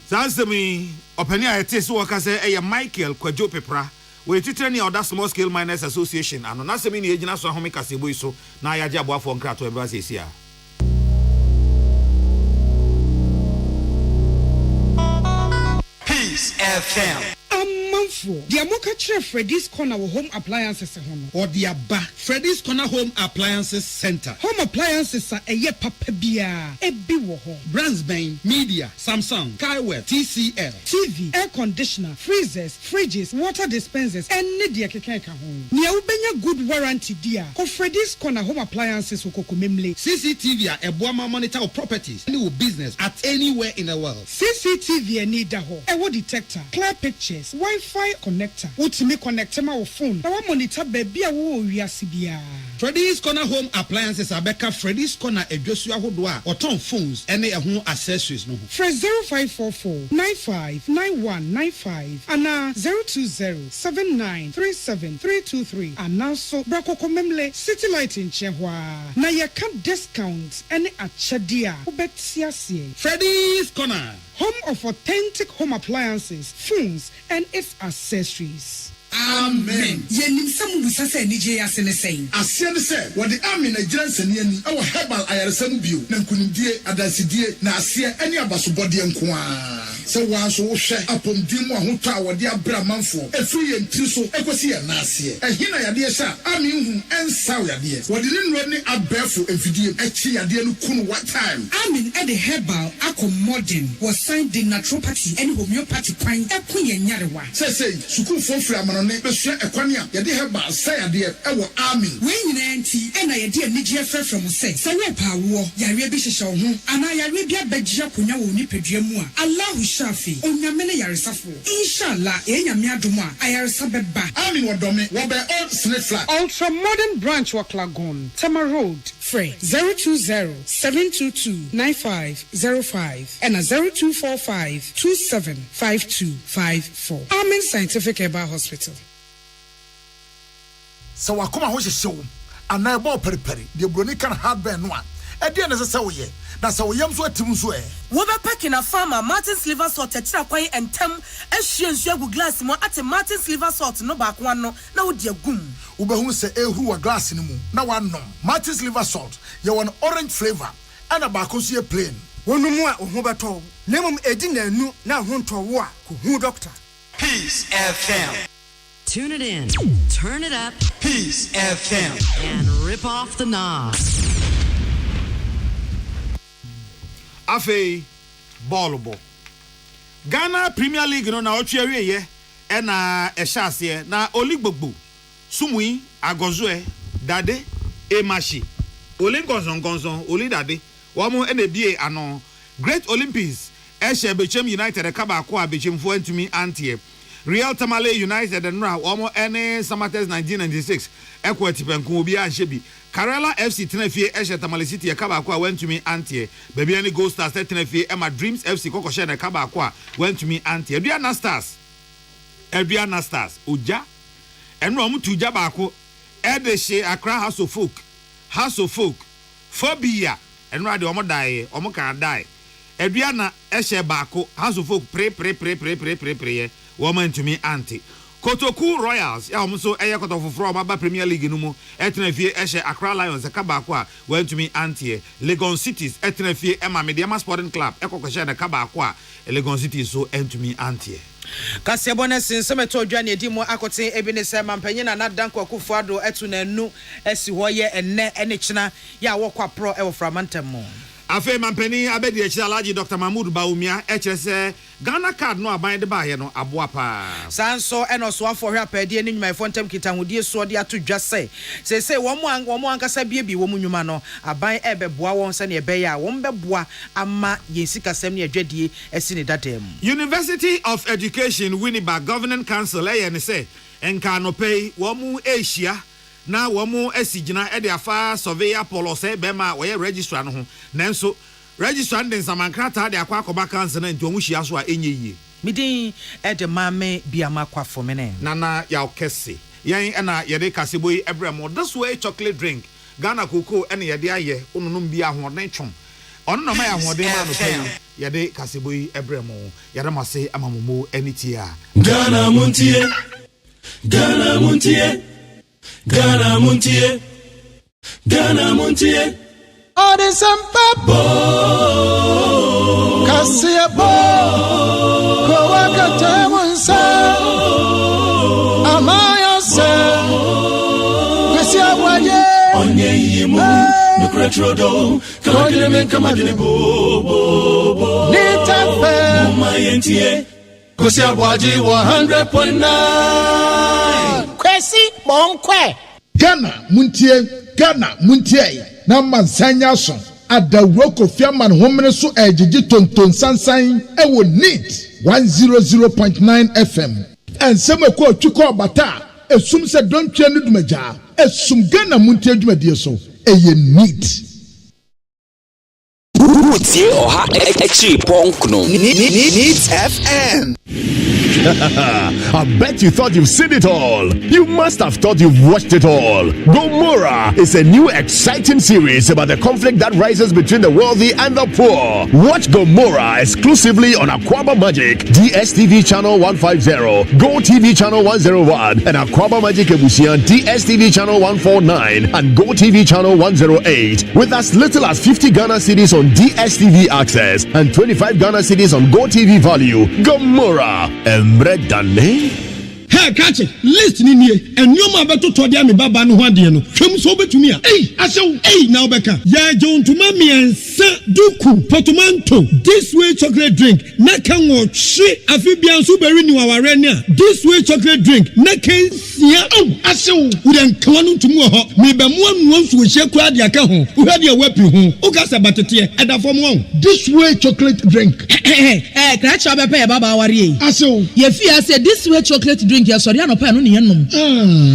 That's me. Openia test worker say a Michael Kwajo Pepra. We titani or that Small Scale Miners Association and on Nasami Agina so homika sebuiso na yaja bwa for nkra to eba sesia. Peace FM. Manfo, the Amoka Chef Freddy's Corner Home Appliances or the Abba Freddy's Corner Home Appliances Center. Home appliances are a ye papabia, a biwo home. Brandsbane, Media, Samsung, Kaiware, TCL, TV, air conditioner, freezers, fridges, water dispensers, and Nidia Kekeka home. Nia ubenya good warranty dear. Ko Freddy's Corner Home Appliances ukokumemle. CCTV a Boama monitor of properties, any business at anywhere in the world. CCTV a need ho. A wood detector, clear pictures, Wi-Fi connector. Utimi connect my phone. I want monitor baby a wo wiasibia. Freddy's Corner Home Appliances Abeka Freddy's Corner Ejosua Hodwa or ton phones any home accessories no. Fresh 0544 959195 and 020 7937323 and now so Brako Komemle City Light in Chehwa. Na ya can discounts any achadia. Ubetiasie. Freddy's Corner. Home of authentic home appliances, phones, and its accessories. Amen. Yenim samu bisasa nije asene sei. Asene se, wadi amen na jiranse ni ani awo herbal ayaresam bio na nkunimdie adansidie na ase ani abasobode nkoa. Se wanso wo hwe apomdim ahotɔ a wadi abra manfo efiri ye ntiri so ekosi ye na ase. Ehina yade sha amen hu ensaw yade. Wadi ne nro ne abɛfo efidie echi yade no kunu what time. Amen e the herbal modern was signed the naturopathy and homeopathy kwan ekunye nyarewa. Say sukuu fofra amano ne besua ekwane a yade herbal say yade ewo amen. We nyina nti e na yade anigye frɛfrɛ mo say. Sanye paawo yare bi hyehyɛ wo ho ana yare bi abagye akonya wo nipadua mu a Allah Shafi onyamene yaresafo inshallah enyame adom a ayaresa beba amen wodome wo be old snake flat ultra modern branch wa Klagon Tama Road free 020-722-9505 and 0245-275254 Amen Scientific Herbal Hospital. So wakoma ho hyehyew ana ebo periperi de broni kan hardware no a ede ne sese wo ye na so yam so atim so wo be packing a farmer Martin's liver salt tira kwan entem ehwie nsu agu glass mo ate Martin's liver salt no ba kwa no na wo de agum wo be hu se ehu wa glass ni mu na wanom Martin's liver salt ye won orange flavor ana ba ko so ye plain wonumu a ho beto nemum edi na anu na ho ntowo a ko hu doctor. Peace FM. Tune it in, turn it up, Peace FM, and rip off the knobs. Afe ballable. Ghana Premier League no na otwe ye e na ehye na Oligbogbo Sumui Agozue Dade Emashi Olingonzon Oli Dade womo enebie ano Great Olympics ehye Bechem United kaba akwa Bechem fo antumi antie Real Tamale United nra womo ene Samates 1996 ekwati penku obi anhye bi Karela FC tenafie ehye Tamale City kaba akwa wantumi antie baby ani Gold Stars tenafie Emma Dreams FC kokoshe na kaba akwa wantumi antie Adriana Stars oja enro omutu uja baako edehye Accra House of Folk Phobia enro ade omo dae omo kan dae Adriana ehye baako House of Folk pre woman to me anti Kotoku Royals ya omuso eye kotofofro maba Premier League no mu etenafie ehye Accra Lions kaba akwa went to me anti Legon Cities etenafie Emma Mediama Sporting Club ekokoshe na kaba akwa Legon Cities so entumi anti Kasebona sinsemeto dwane edimo akote ebinese mampanyi na nadanko akufuado etu na enu esi hoye enne ene china ya wokwa pro e woframantam afe mampani abedi echi Alhaji Dr. Mahmoud Baumia echese Ghana card no aban de baye no aboa pa sanso eno so afohwe apade ni nyuma fontem kitahudie so de atodwa se womo ankasa biebi womu nyuma no aban ebeboa won se ne ebeye a won beboa ama yensikasem ne adwadie esi ne dadam University of Education Winnipeg Governing Council ne se enka no pay womu Asia na womu esigina e de afa surveyor policy be ma we registrar no ho nanso registrar den samankrata de akwa akoba council na nti omu hia so a enye yie midin e de mame biama kwafo mene nana ya okese yen na ye de kaseboyi ebremo this way chocolate drink Ghana cocoa ene ye de aye onunum bi ahoden twom ono no ma ya ahoden ma no pay ye de kaseboyi ebremo ye de mase amamomo enitia Ghana Montie Odisamba Kasiabo Kowakata Munsa Amaya se Kwesi ABOAGYE Onye yimu Nukretrodo Kagile menkamadile bo Nitafe Mumayentie Kwesi ABOAGYE 100.9 Kwesi Monkwe Ghana Montie na mansanya so adawroko fiaman homene so ejiji tonton sansan ewo neat 100.9 FM ensemeko twiko bata esum se dontwe no dumaja esum Ghana Montie dwumadie so eye neat Utie oha extra punk no Neat FM. I bet you thought you've seen it all. You must have thought you've watched it all. Gomorrah is a new exciting series about the conflict that rises between the wealthy and the poor. Watch Gomorrah exclusively on Aquaba Magic, DSTV channel 150, Go TV channel 101, and Aquaba Magic Ebusian DSTV channel 149 and Go TV channel 108. With as little as 50 Ghana cedis on DSTV Access and 25 Ghana cedis on Go TV Value. Gomorrah. Dane? Hey, catch it. Listen in here. And you ma beto to dia me baba no hwade no. Twem so betumi a. Hey, now beka. Ya John to mami ensa duku potomanto. This way chocolate drink. Na kan wo hwe afibia so beri ni waware ne a. This way chocolate drink. Na kan sia. Asew. Udan klanu tumu ho. Me be mo anu nso hye kwa de aka ho. Uhade awapi ho. Ukasa batete. Eda fom ho. This way chocolate drink. Kracha bepe e baba aware. Asew. Ye fi ase this way chocolate drink ya sorry anopa no ne yenom.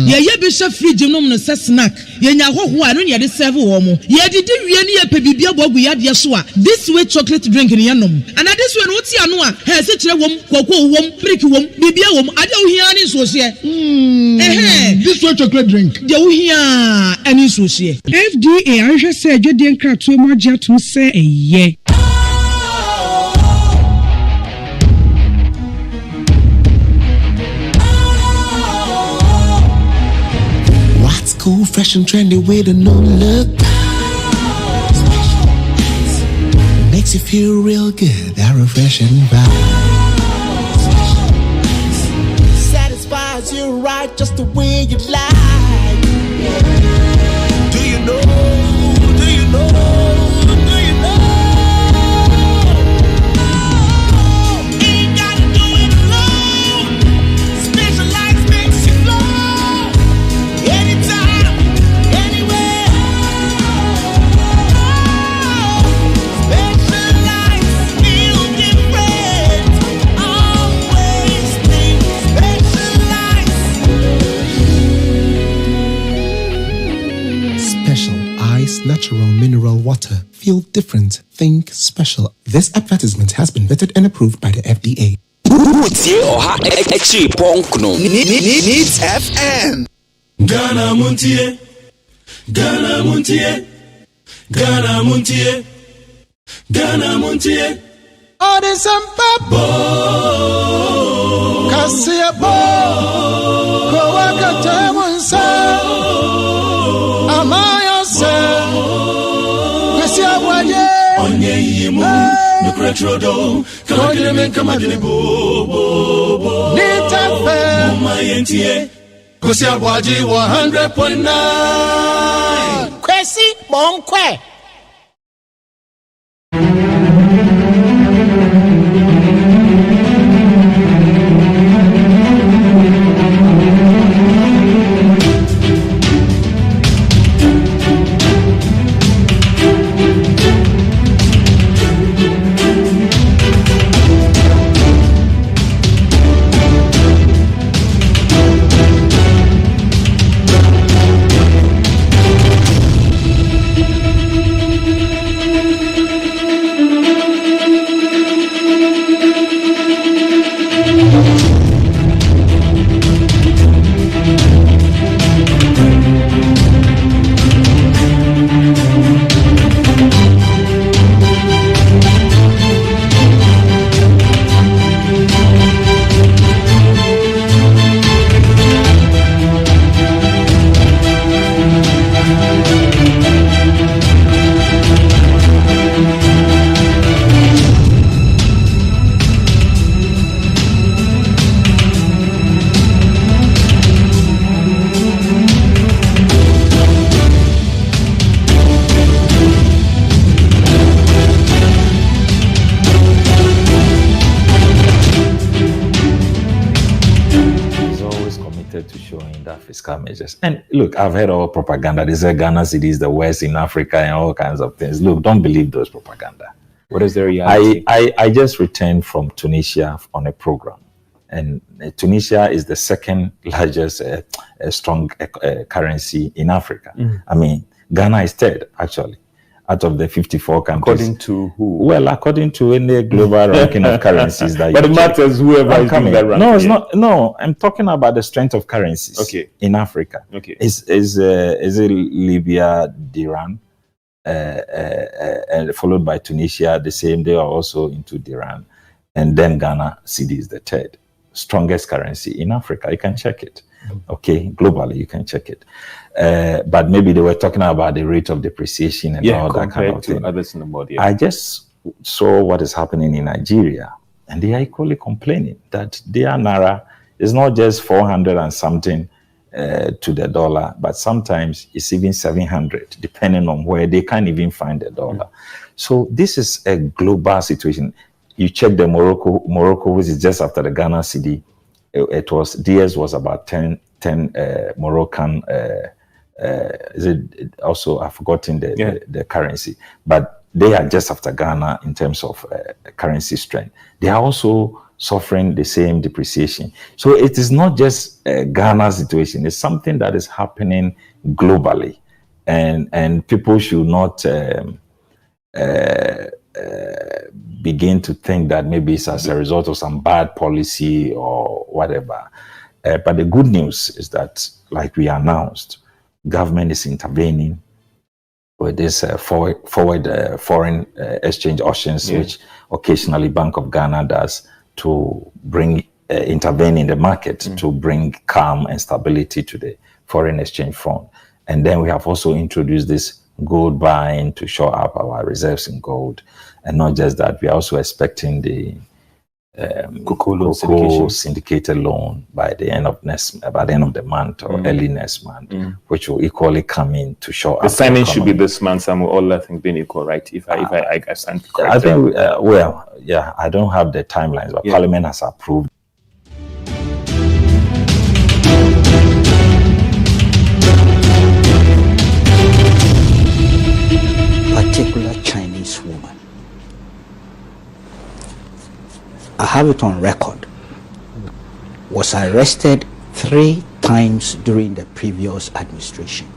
Ye be hye fridge nom no se snack. Ye nya hoho a no ne de serve wo mo. Ye didi wie ne ye pe bibia boagu ya de so a. This way chocolate drink ne yenom. And this way no ti ano a he se kire wom kwakwo wom brick wom bibia wom ade wo hia ne so hye. This way chocolate drink. De wo hia ani so hye. FDA ahwe se adwede nkrato mu agye atom se eye. Cool, fresh and trendy with a new look. Makes you feel real good, that refreshing vibe. Satisfies you right just the way you like. Do you know? Do you know? Do you know? Ain't got natural mineral water. Feel different. Think special. This advertisement has been vetted and approved by the FDA. Needs FM. Ghana MONTIE, Ghana MONTIE, Ghana MONTIE, Ghana MONTIE. Odisampa Kasiabo Kowakata Munsa Amaya se Kwesi ABOAGYE Onye yimu Nukretrodo Kagelemen kamadini bo Nitafe Mumayentie Kwesi ABOAGYE 100.9 Kwesi Monkwe. To showing that fiscal measures. And look, I've heard all propaganda. They say Ghana City is the worst in Africa and all kinds of things. Look, don't believe those propaganda. What is the reality? I just returned from Tunisia on a program, and Tunisia is the second largest strong currency in Africa. I mean, Ghana is third actually out of the 54 countries. According to who? Well, according to any global ranking of currencies that but it matters whoever is doing that ranking. No, it's not. No, I'm talking about the strength of currencies in Africa. Okay. Is it Libya, Dirham, and followed by Tunisia, the same. They are also into Dirham, and then Ghana Cedi is the third strongest currency in Africa. You can check it. Okay, globally you can check it. But maybe they were talking about the rate of depreciation and all that kind of thing. Others in the body. I just saw what is happening in Nigeria, and they are equally complaining that their naira is not just 400 and something to the dollar, but sometimes it's even 700, depending on where they can't even find the dollar. So this is a global situation. You check the Morocco, which is just after the Ghana Cedi. It was DS was about 10 Moroccan. Is it also? I've forgotten the currency, but they are just after Ghana in terms of currency strength. They are also suffering the same depreciation. So it is not just Ghana's situation. It's something that is happening globally, and people should not begin to think that maybe it's as a result of some bad policy or whatever. But the good news is that, like we announced, government is intervening with this forward foreign exchange auctions, which occasionally Bank of Ghana does to bring intervene in the market to bring calm and stability to the foreign exchange fund. And then we have also introduced this gold buying to shore up our reserves in gold. And not just that, we are also expecting the cocoa syndicated loan by the end of the month or early next month, which will equally come in to shore up. The signing should be this month, Samuel, all things being equal, right? If I stand correct. I think, I don't have the timelines, but Parliament has approved. Particular Chinese woman. I have it on record, was arrested 3 times during the previous administration.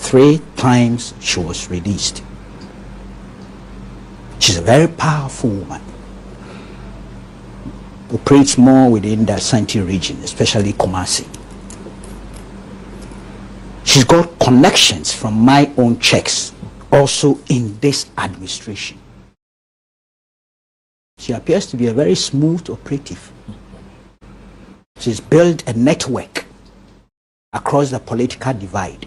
3 times she was released. She's a very powerful woman. Operates more within the Ashanti region, especially KWASI. She's got connections from my own checks also in this administration. She appears to be a very smooth operative. She's built a network across the political divide.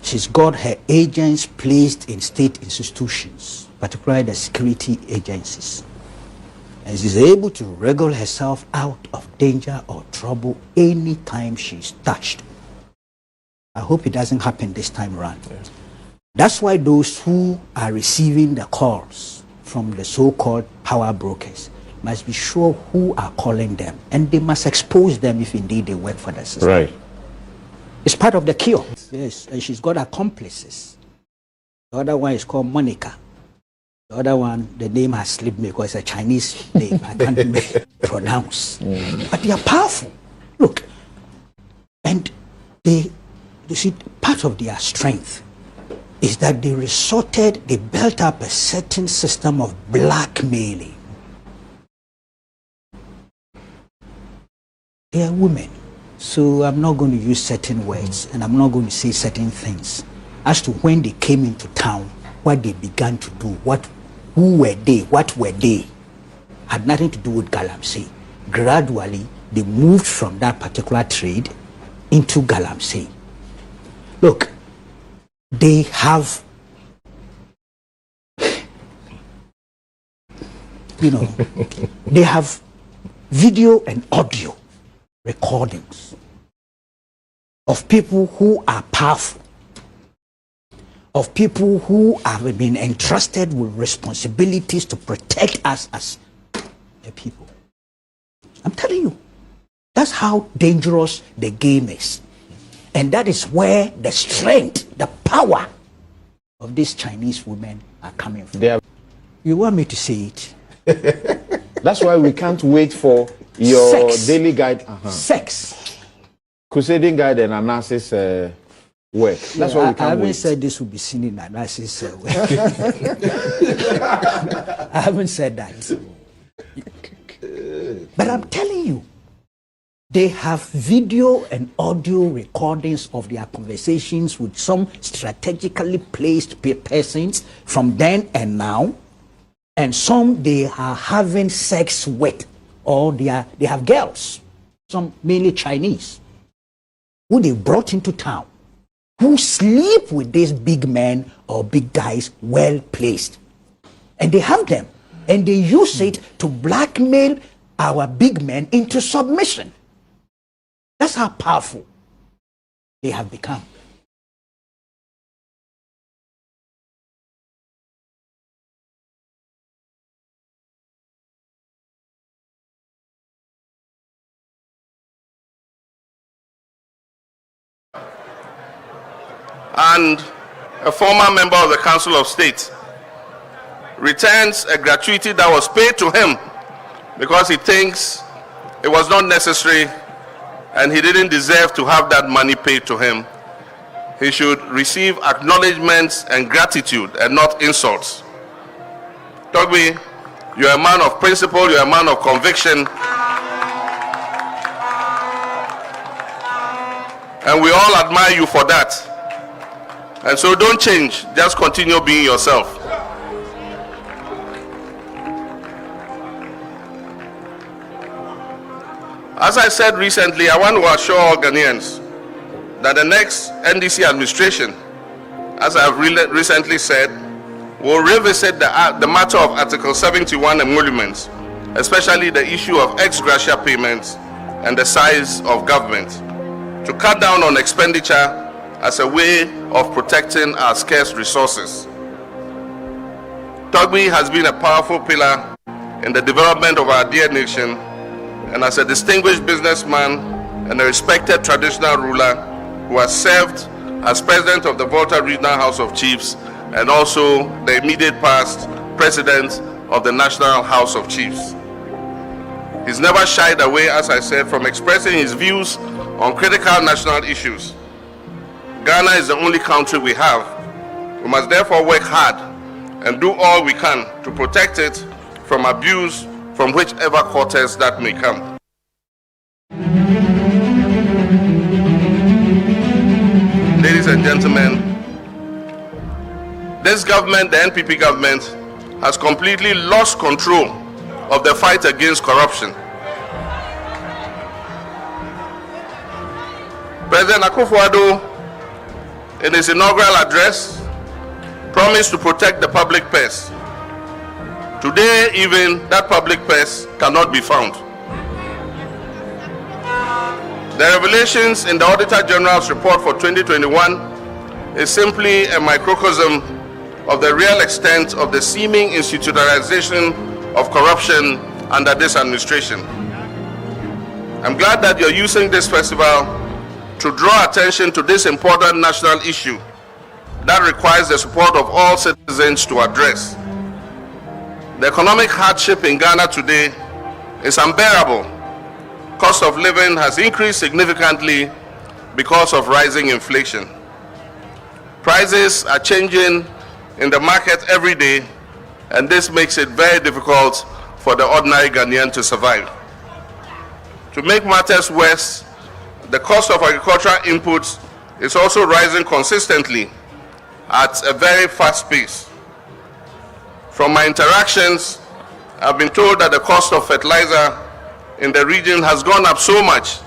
She's got her agents placed in state institutions, particularly the security agencies. And she's able to wriggle herself out of danger or trouble anytime she's touched. I hope it doesn't happen this time around. Yes. That's why those who are receiving the calls from the so-called power brokers must be sure who are calling them, and they must expose them if indeed they work for the system. Right. It's part of the cure. Yes, and she's got accomplices. The other one is called Monica. The other one, the name has slipped me because it's a Chinese name. I can't pronounce. But they are powerful. Look, and you see, part of their strength is that they built up a certain system of blackmailing. They are women. So I'm not going to use certain words and I'm not going to say certain things as to when they came into town, what they began to do, who were they, what were they, had nothing to do with Galamsey. Gradually, they moved from that particular trade into Galamsey. Look, they have, they have video and audio recordings of people who are powerful, of people who have been entrusted with responsibilities to protect us as a people. I'm telling you, that's how dangerous the game is. And that is where the strength, the power of these Chinese women are coming from. You want me to say it? That's why we can't wait for your daily guide. Sex. Crusading guide and analysis work. That's why we can't wait. I haven't said this will be seen in analysis work. I haven't said that. But I'm telling you, they have video and audio recordings of their conversations with some strategically placed persons from then and now, and some they are having sex with, or they have girls, some mainly Chinese, who they brought into town, who sleep with these big men or big guys well placed. And they have them, and they use it to blackmail our big men into submission. That's how powerful they have become. And a former member of the Council of State returns a gratuity that was paid to him because he thinks it was not necessary and he didn't deserve to have that money paid to him. He should receive acknowledgements and gratitude and not insults. Togbi, you're a man of principle, you're a man of conviction, and we all admire you for that. And so don't change, just continue being yourself. As I said recently, I want to assure all Ghanaians that the next NDC administration, as I've recently said, will revisit the matter of Article 71 emoluments, especially the issue of ex gratia payments and the size of government, to cut down on expenditure as a way of protecting our scarce resources. Togbi has been a powerful pillar in the development of our dear nation, and as a distinguished businessman and a respected traditional ruler who has served as president of the Volta Regional House of Chiefs and also the immediate past president of the National House of Chiefs. He's never shied away, as I said, from expressing his views on critical national issues. Ghana is the only country we have. We must therefore work hard and do all we can to protect it from abuse from whichever quarters that may come. Ladies and gentlemen, this government, the NPP government, has completely lost control of the fight against corruption. President Akufo-Addo, in his inaugural address, promised to protect the public purse. Today, even that public purse cannot be found. The revelations in the Auditor General's report for 2021 is simply a microcosm of the real extent of the seeming institutionalization of corruption under this administration. I'm glad that you're using this festival to draw attention to this important national issue that requires the support of all citizens to address. The economic hardship in Ghana today is unbearable. Cost of living has increased significantly because of rising inflation. Prices are changing in the market every day, and this makes it very difficult for the ordinary Ghanaian to survive. To make matters worse, the cost of agricultural inputs is also rising consistently at a very fast pace. From my interactions, I've been told that the cost of fertilizer in the region has gone up so much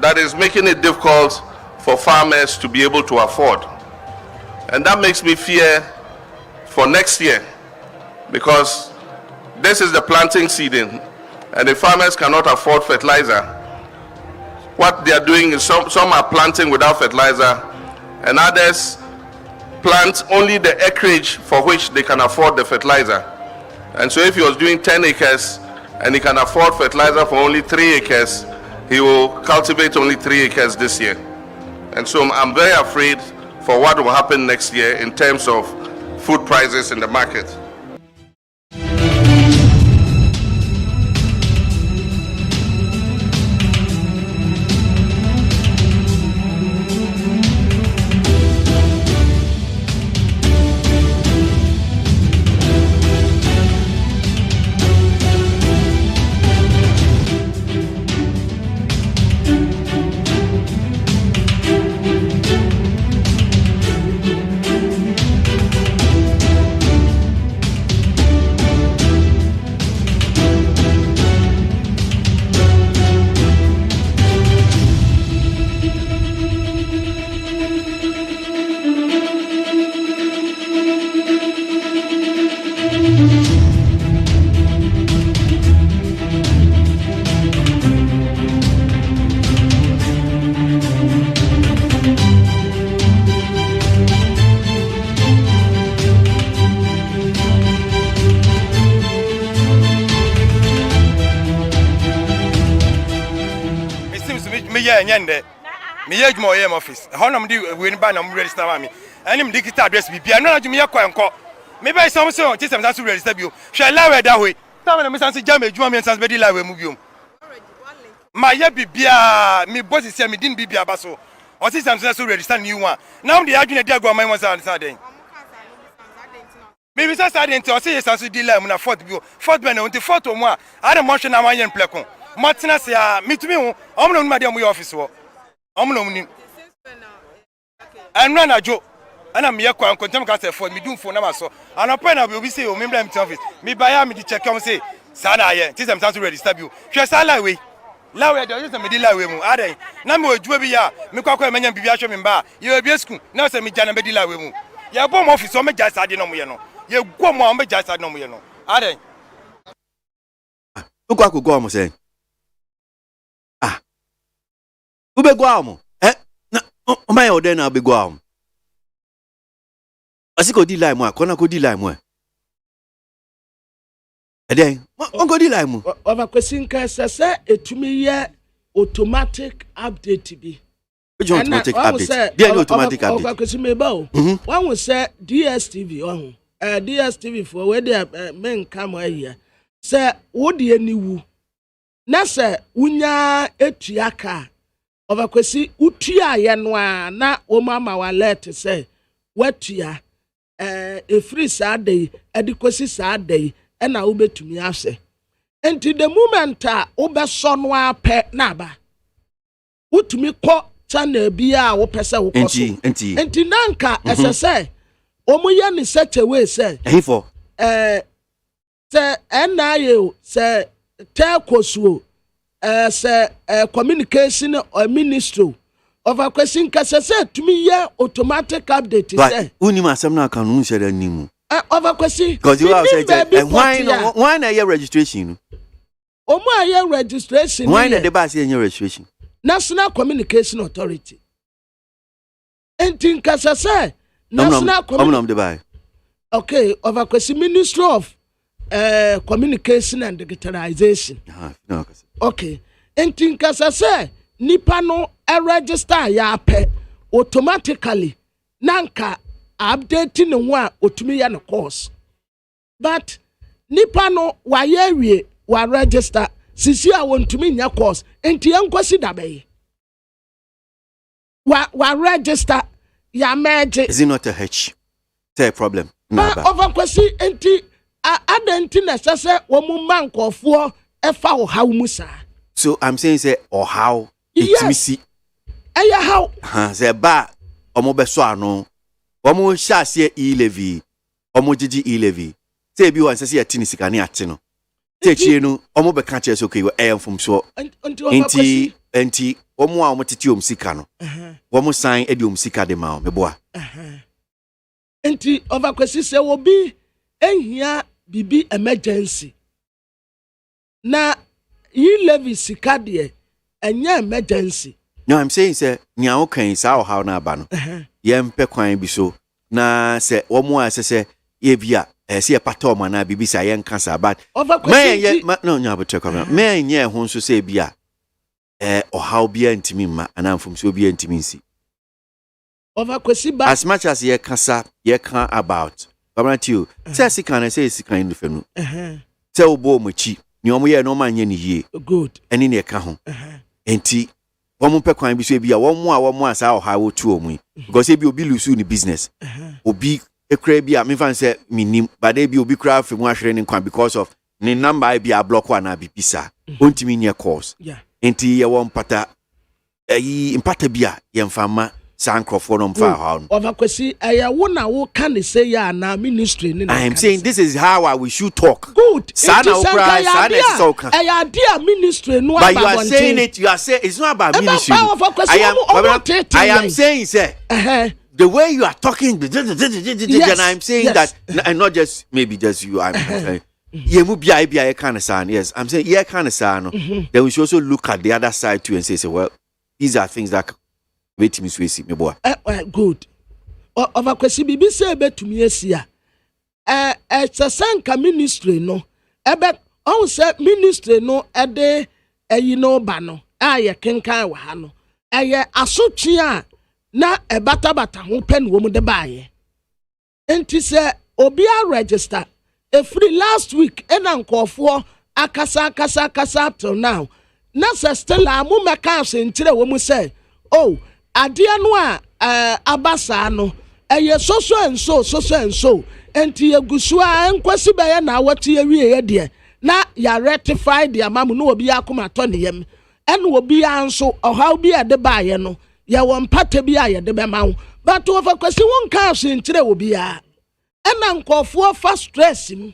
that is making it difficult for farmers to be able to afford. And that makes me fear for next year, because this is the planting season, and the farmers cannot afford fertilizer. What they are doing is some are planting without fertilizer, and others plant only the acreage for which they can afford the fertilizer. And so if he was doing 10 acres and he can afford fertilizer for only 3 acres, he will cultivate only 3 acres this year. And so I'm very afraid for what will happen next year in terms of food prices in the market. Me age more office. How nam di we ba na register ma me. Anim digital address bi bia no adwumi yakwa enko. Me ba some so ti sem so register bio. Hwe lawe da hoy. Tam na me san se jam adwuma me san be di lawe mu biom. Ma ya bibia me boss se me din bibia ba so. O ti sem so register new one. Now the adwuna di agwa man mo san den. Me bi sa den ti o se san so di lawe mu na fort bio. Fort be na on ti fort o mu a. Ada mo hwe na ma yen plekon. Matina se a mitumi ho. Omno ma dem yo office wo. Omno mni and run a joke and I'm here quite contempt for me doing for number so and a pen will be say o member office me buy me the check come say sana here tis am to register you hwe sala we lawe do tis am di lawe mu adan na me ojuwa bi ya me kwakwa menya bibia hwe me ba ye bi school na say me jana be di lawe mu ye bom office o me ja sade no mo ye no ye gwo mo o me ja sade no mo ye no adan ukwa ko go mo say ubegwamo na o ya ode na begwamo asiko di line mo akona ko di line mo ede ongo di line mo over question ka se etumi ye automatic update bi automatic update there no automatic update over question me ba o one will say DSTV on DSTV for where they men come here say wo de aniwu na se unya etuaka Overquesi utia yanwa na omama walete say wetia a free Saturday adequacy Saturday and I ube to me ase. Until the moment ube sonwa pe naba. Utumi ko chane bia wo pese wo koso. Enti nanka as I say omuya ni such a way say. Hey for se NIO se telcosuo se communication or ministry of a question kasa say to me yeah automatic update say uni masem na kan nu share nimu of a question because you have said why na your registration omo registration why na the base your registration National Communication Authority entin kasa say National Communication okay of a question Ministry of communication and digitalization. Okay. Entin kasa say nipa no register ya pe automatically nanka updating no a otumi ya no course. But nipa no wa ye wa register sisi a wontumi nya course enti enkwasi dabe. Wa register ya meje. Is it not a hitch? It's a problem. Overkwasi enti adenti na sese wo mu mankofo efa wo haw musa. So I'm saying say or how it me see. Eya how? Say ba omo beso ano. Omo sha se e-levy. Omo gigi e-levy. Say bi wan sese yati ni sika ni ate no. Techi no omo be ka che so okay we from so. Enti omo a omo titi om sika no. Omo sign e di om sika de ma me boa. Enti overkwasi say wo bi ehia bibi emergency na yi levy sika de enya emergency. No, I'm saying say nya o kan sa o how na aba no ye mpe kwan bi so na say omo a say ye bia say pato ma na bibi say ye nka sa but no nya bo check am me nya ho so say bia o how bia ntimi ma ana mfom so bia ntimi nsi overkwasi ba as much as ye kasa ye kan about you say sikan say sikan no fenu say obo mochi ni omo ye no ma nya ni yie good eni ne ka ho enti womu pe kwan bi so bia womu asa o ha wo tu omu because e bi obi lusu ni business obi ekra bi a me fan say minim but e bi obi kra fe mu ahwere ni kwan because of ni number bi a block one abi pisa ontimi ne course enti ye won pata impata bi a ye mfama Sankrofo no mfa ha. Overkwasi wo na wo kan say ya na ministry ni na. I am saying this is how we should talk. Good. Sana ukra, sana soka. Eya dia ministry no about. But you are saying it, you are saying it's not about ministry. I am saying say the way you are talking and I'm saying that and not just maybe just you I'm saying yemu bia kind of sound. Yes, I'm saying yeah kind of sound. Then we should also look at the other side too and say well these are things that wait me swesi me boy good overkwasi bibi say betumi asia sanka ministry no ebe on say ministry no ede no ba no aye kenkan wa ha no eye asotwe a na ebata ho pen wo mu de baaye enti say obi a register free last week ena nkofo akasa till now na still amu meka se ntire wo mu say oh adia no a abasa no eye so enti egusu a enkwasi be ya na awati awie de na ya rectify the amamu no obi akoma to ne yam ene obi anso ohaw bi ade baaye no ya won pata bi aye de be mawo but over kwasi won ka so ntire obi a ena nkofo fa stress mu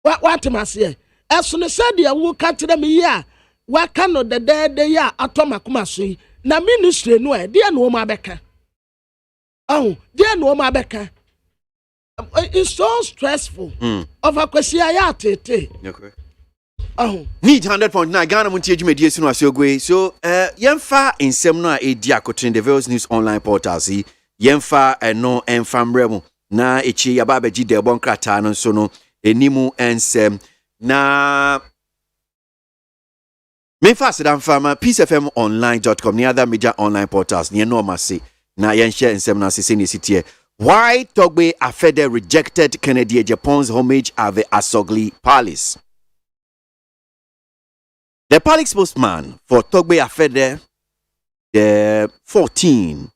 what mase eso ne said ya wo ka tire me ya wa ka no de ya atomakoma so yi na ministry no e dia no ma beka dia no ma beka it's so stressful over kwasi aya tete need 100.9 Ghana Montie dwumadi sinu asogwe so yemfa ensem no a edi akotin the Veils News online portal si yemfa no enfamre mu na echi yaba abaji de bon krata no so no enimu ensem na me fast dan fama peacefmonline.com ni other major online portals ni no mase na yen share ensem na sese ni sitie why Togbe Afede rejected Kennedy Japan's homage at the Asogli Palace. The palace spokesman for Togbe Afede the 14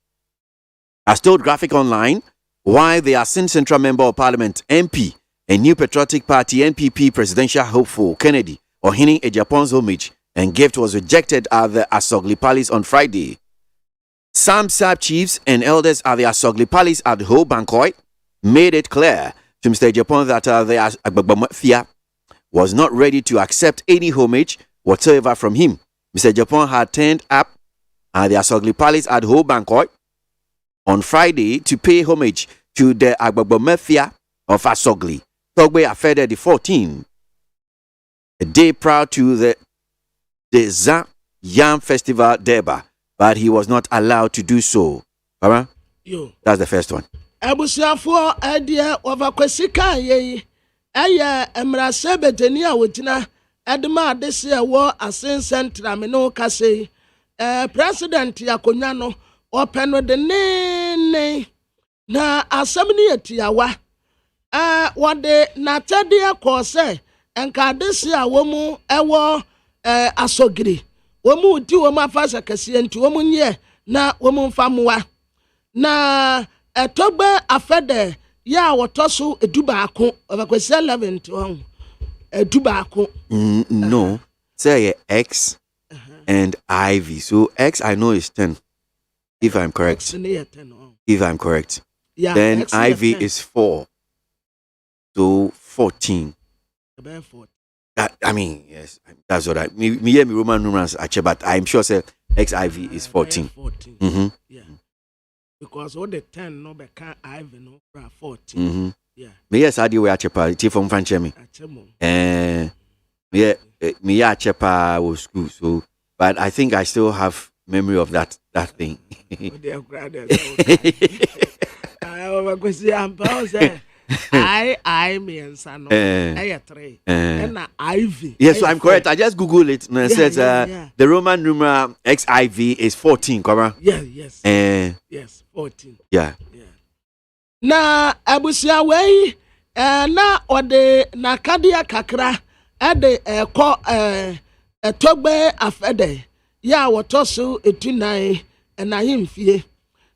has told Graphic Online why the Asin Central Member of Parliament MP and New Patriotic Party NPP presidential hopeful Kennedy Ohini Ejapon's homage and gift was rejected at the Asogli Palace on Friday. Some sub-chiefs and elders at the Asogli Palace at Ho Bankoi made it clear to Mr. Ejapon that the Agbagba was not ready to accept any homage whatsoever from him. Mr. Ejapon had turned up at the Asogli Palace at Ho Bankoi on Friday to pay homage to the Agbagba of Asogli, Togbe Afede the 14th, a day prior to the Zan Yam Festival Deba, but he was not allowed to do so. Alright? That's the first one. Abusiafo idea over kwesika ye emra sebeteni a wotina edema this year war Asin Central me no kase president yakonya no open with the nene na assemny etiawa what de na tede ko say enka this year wo mu ewo asogiri wo mu di wo ma fa sekase enti wo mu nye na wo mu famoa na Togbe Afede ya wotoso edubaako obakwese 11 to edubaako. No, say X and IV. So X I know is 10, if I'm correct. If I'm correct. Yeah, then X IV 10. is 4, so 14. I mean, yes, that's what I. Me Roman numerals actually, but I'm sure say XIV is 14. 14. Mm-hmm. Yeah. Because all the 10 no be can IV no 14. Mm-hmm. Yeah. Me yes, I do we achepa. Ti from Franchemi. Me achepa was school. So, but I think I still have memory of that thing. I me and son. I 3. And IV. Yes, so I'm correct. I just Google it and it says the Roman numeral XIV is 14, correct? Yeah, yes. Yes, 14. Yeah. Na abusia wei na ode na kadia kakra ade ko Togbe Afede ya wotoso etunan na himfie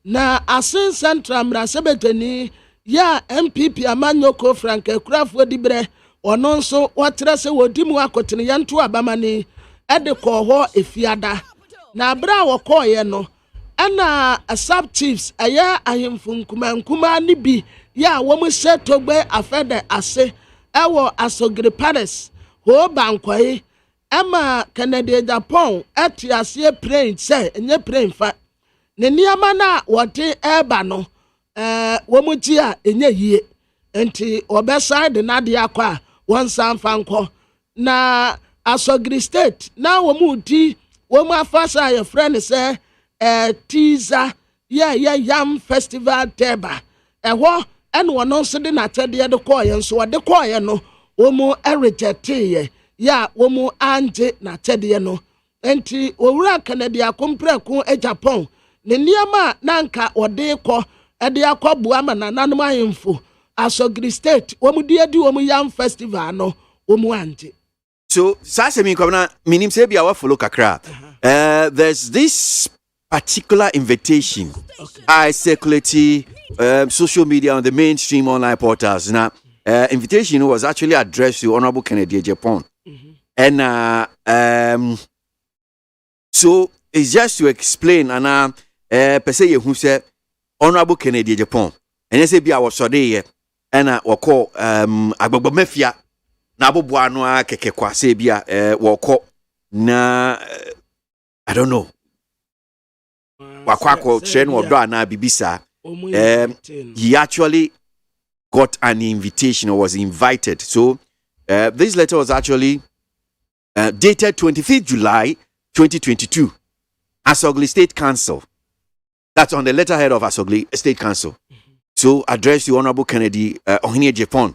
na Asin Central mrasebeteni ya MPP amanyoko Frank Ekurafo dibre ono nso wotre se wodimu akotene yanto abamani ede ko ho efiada na bra wokoye no ana sub chiefs aya ahemfu nkuma ni bi ya wo mu se Togbe Afede ase ewo Asogri Paris ho bankoi ema Canada Japan atiase plane say enye plane fa ne niama na wote eba no wo mu ji a enye yie enti obeside na de akwa won san fanko na Asogri state na wo mu di wo mu afasa your friend say teaser yam festival deba eho en wono so de na tede de koye nso de koye no wo mu rejecte ya wo mu anje na tede no enti owura Canada kompreku Japan ne niama na nka ode ko ede akwabu ama na nanom ahemfo Asogri state wo mu di wo mu yam festival no wo mu anje. So sase mi kwamna minim se bia wa follow kakra. There's this particular invitation I circulate social media on the mainstream online portals. Now, invitation was actually addressed to Honorable Kennedy Japan, and so it's just to explain. And per se who said Honorable Kennedy Japan, and I say be our sorry, and I call Agbagba Mafia na boboano keke KWASI bia woko na I don't know. Wakwako train or na bibisa. He actually got an invitation or was invited. So this letter was actually dated 25th July 2022. Asogli State Council. That's on the letterhead of Asogli State Council. So addressed to Honorable Kennedy Ohini Japan,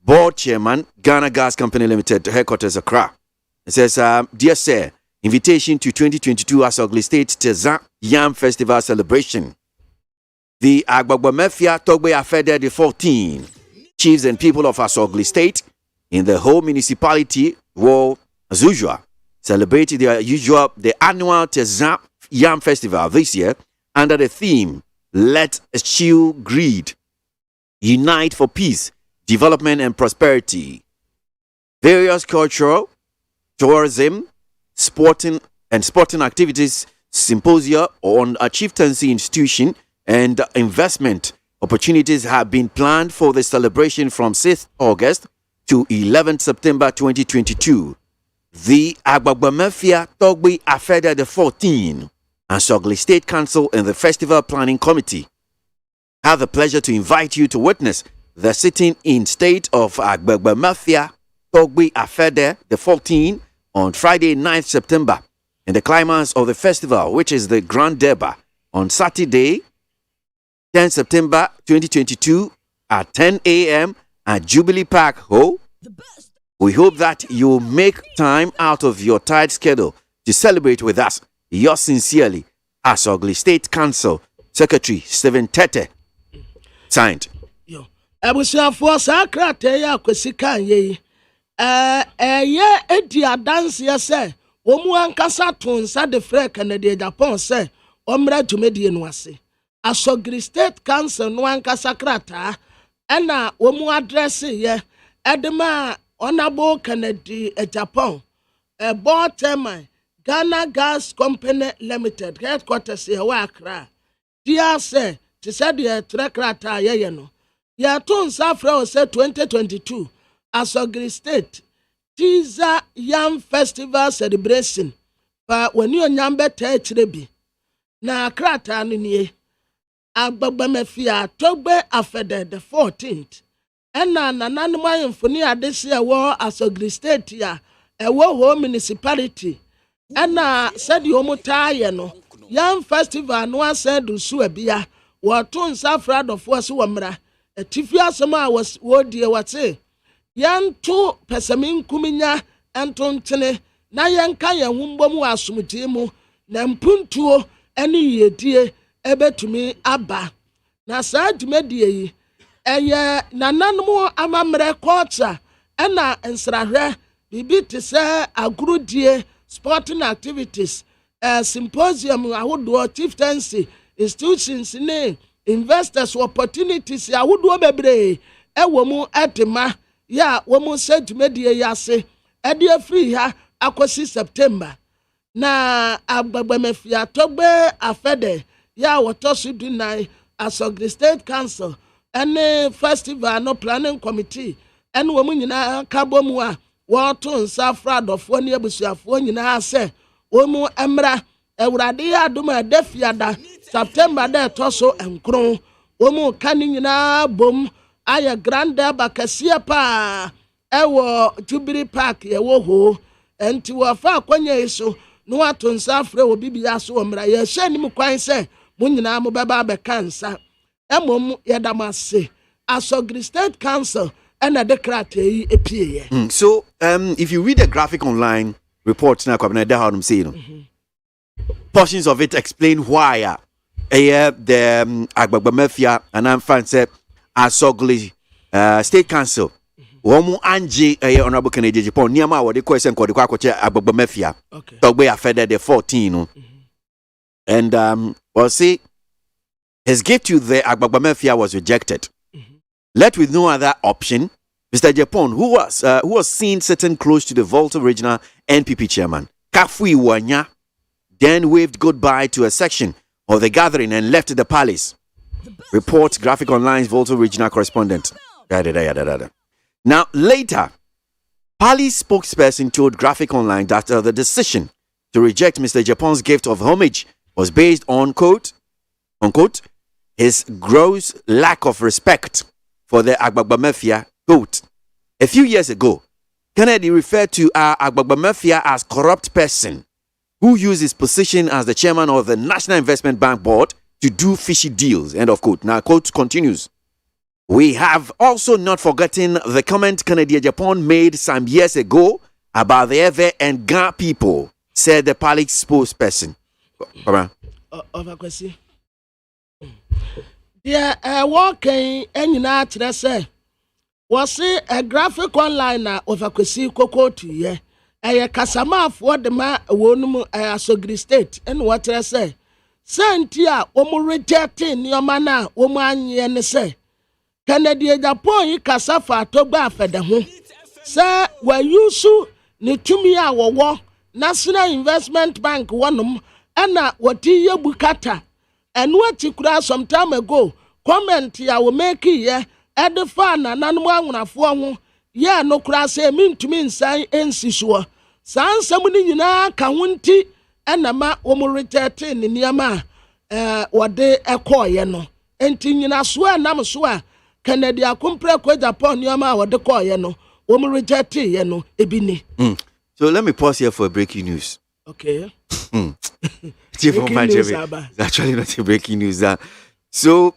Board Chairman, Ghana Gas Company Limited, Headquarters Accra. It says, dear sir, invitation to 2022 Asogli State Tezan Yam Festival celebration. The Agbagba Mafia Togbe Afede the 14 chiefs and people of Asogli State in the whole municipality will, as usual, celebrate the annual Tezan Yam Festival this year under the theme Let Eschew Greed, Unite for Peace, Development and Prosperity. Various cultural, tourism, sporting activities, symposia on a chieftaincy institution and investment opportunities have been planned for the celebration from 6th August to 11th September 2022. The Agbagbamefia Togbe Afeda the 14 and Sogli State Council and the Festival Planning Committee have the pleasure to invite you to witness the sitting in state of Agbagbamefia Togbe Afeda the 14 on Friday 9th September and the climax of the festival, which is the Grand Deba, on Saturday 10 September 2022 at 10 a.m. at Jubilee Park Ho. We hope that you make time out of your tight schedule to celebrate with us. Yours sincerely, Asogli State Council Secretary Stephen Tete. Signed. Abusuafo sakrate ya kwesika ye eye edi adanse se omu ankasa tonsa de frɛ Canada Japan se omra tumedie no ase Asogli State Council no ankasa krata ena omu address ye edema Honorable Kennedy Japan, a board chairman, Ghana Gas Company Limited, headquarters here, Accra. Dear say, to say the Trekrata Yayano. Ya tun Safra say 2022, Asogli State, Tiza Yam Festival celebration. But when you nyambe Trebi, na Krata Nini, Agbamefia, Togbe Afede the 14th. Ena nananuma yemfoni adesi ewo Asogli State ya ewo ho municipality ena said yomuta no Yam Festival no asedu su ebia woto nsafra dofo so wamra atifi asema was wodie wate yanto pesamin kuminya entontene na yenka yenhumbom asomtie mu na mpuntuo ene yedie ebetumi aba na saa dwumadie yi eye nananmo amamre culture ena nsrahwe bibi te se agurudie sporting activities symposium ahodo chieftaincy institutions ne investors opportunities ahodo bebre ewo mu etema ya wo mu sedumedie yase ede free ha akosi September na Agbagbamefia Togbe Afede ya wotosu dunai Asogli State Council any festival no planning committee and woman nyina kabomu a woto nsafra dofo ne abusuafo nyina ase omu emra ewurade ya adoma defiada September de toso enkron omu kani nyina bom aya grande bakasia pa ewo Jubilee Park yewo ho enti wo fa akwanya iso no wato nsafra obi bia so omra ye hye ni mu kwan se mu nyina mo beba be kansa emom yadamase Asogli State Council and a decrate epie. So if you read the graphic online report now portions of it explain why the Agbagbamefia and I'm fancy Asogli State Council Womu Anji Honorable Kennedy Japan Niama what the question called the Agbagbamefia Togbe Afede the 14 and well see his gift to the Agbagbamefia was rejected. Left with no other option, Mr. Japan, who was seen sitting close to the Volta Regional NPP chairman, Kafui Wanya, then waved goodbye to a section of the gathering and left the palace. Report Graphic Online's Volta Regional correspondent. Now, later, Palace spokesperson told Graphic Online that the decision to reject Mr. Japan's gift of homage was based on, quote, unquote, his gross lack of respect for the Agbagbamefia, quote. A few years ago, Kennedy referred to Agbagbamefia as corrupt person who used his position as the chairman of the National Investment Bank Board to do fishy deals, end of quote. Now, quote continues. We have also not forgotten the comment Kennedy Japan made some years ago about the Ewe and Ga people, said the public spokesperson. Yeah, walking any night, say, was a graphic online of a Kwasi Koko to ye, ɛyɛ kasamafoɔ de ma wɔnum asogri state ɛna wɔkyerɛ sɛ sɛnti a wɔn reject nneɛma na wɔn anyɛ ne sɛ Kennedy Japan yi kasa fa atogba afɛda ho sɛ wɔayusu ne tumi a wɔwɔ National Investment Bank wɔnom ɛna wɔti yɛ bukata ɛno ati kura some time ago comment ya wo make ye ɛde fa na nanom anwonafoɔ ho ye no kura sɛ mintumi nsan ensi so saa nsɛm ni nyinaa ka ho nti ɛna ma wo mo retete ne niama wɔde ɛkɔɔyɛ no enti nyina so nam so a Kennedy akompre ko Japan niama wɔde kɔɔyɛ no wo mo retete ye no ebi ni. So let me pause here for breaking news. Okay. It's actually not a breaking news. So,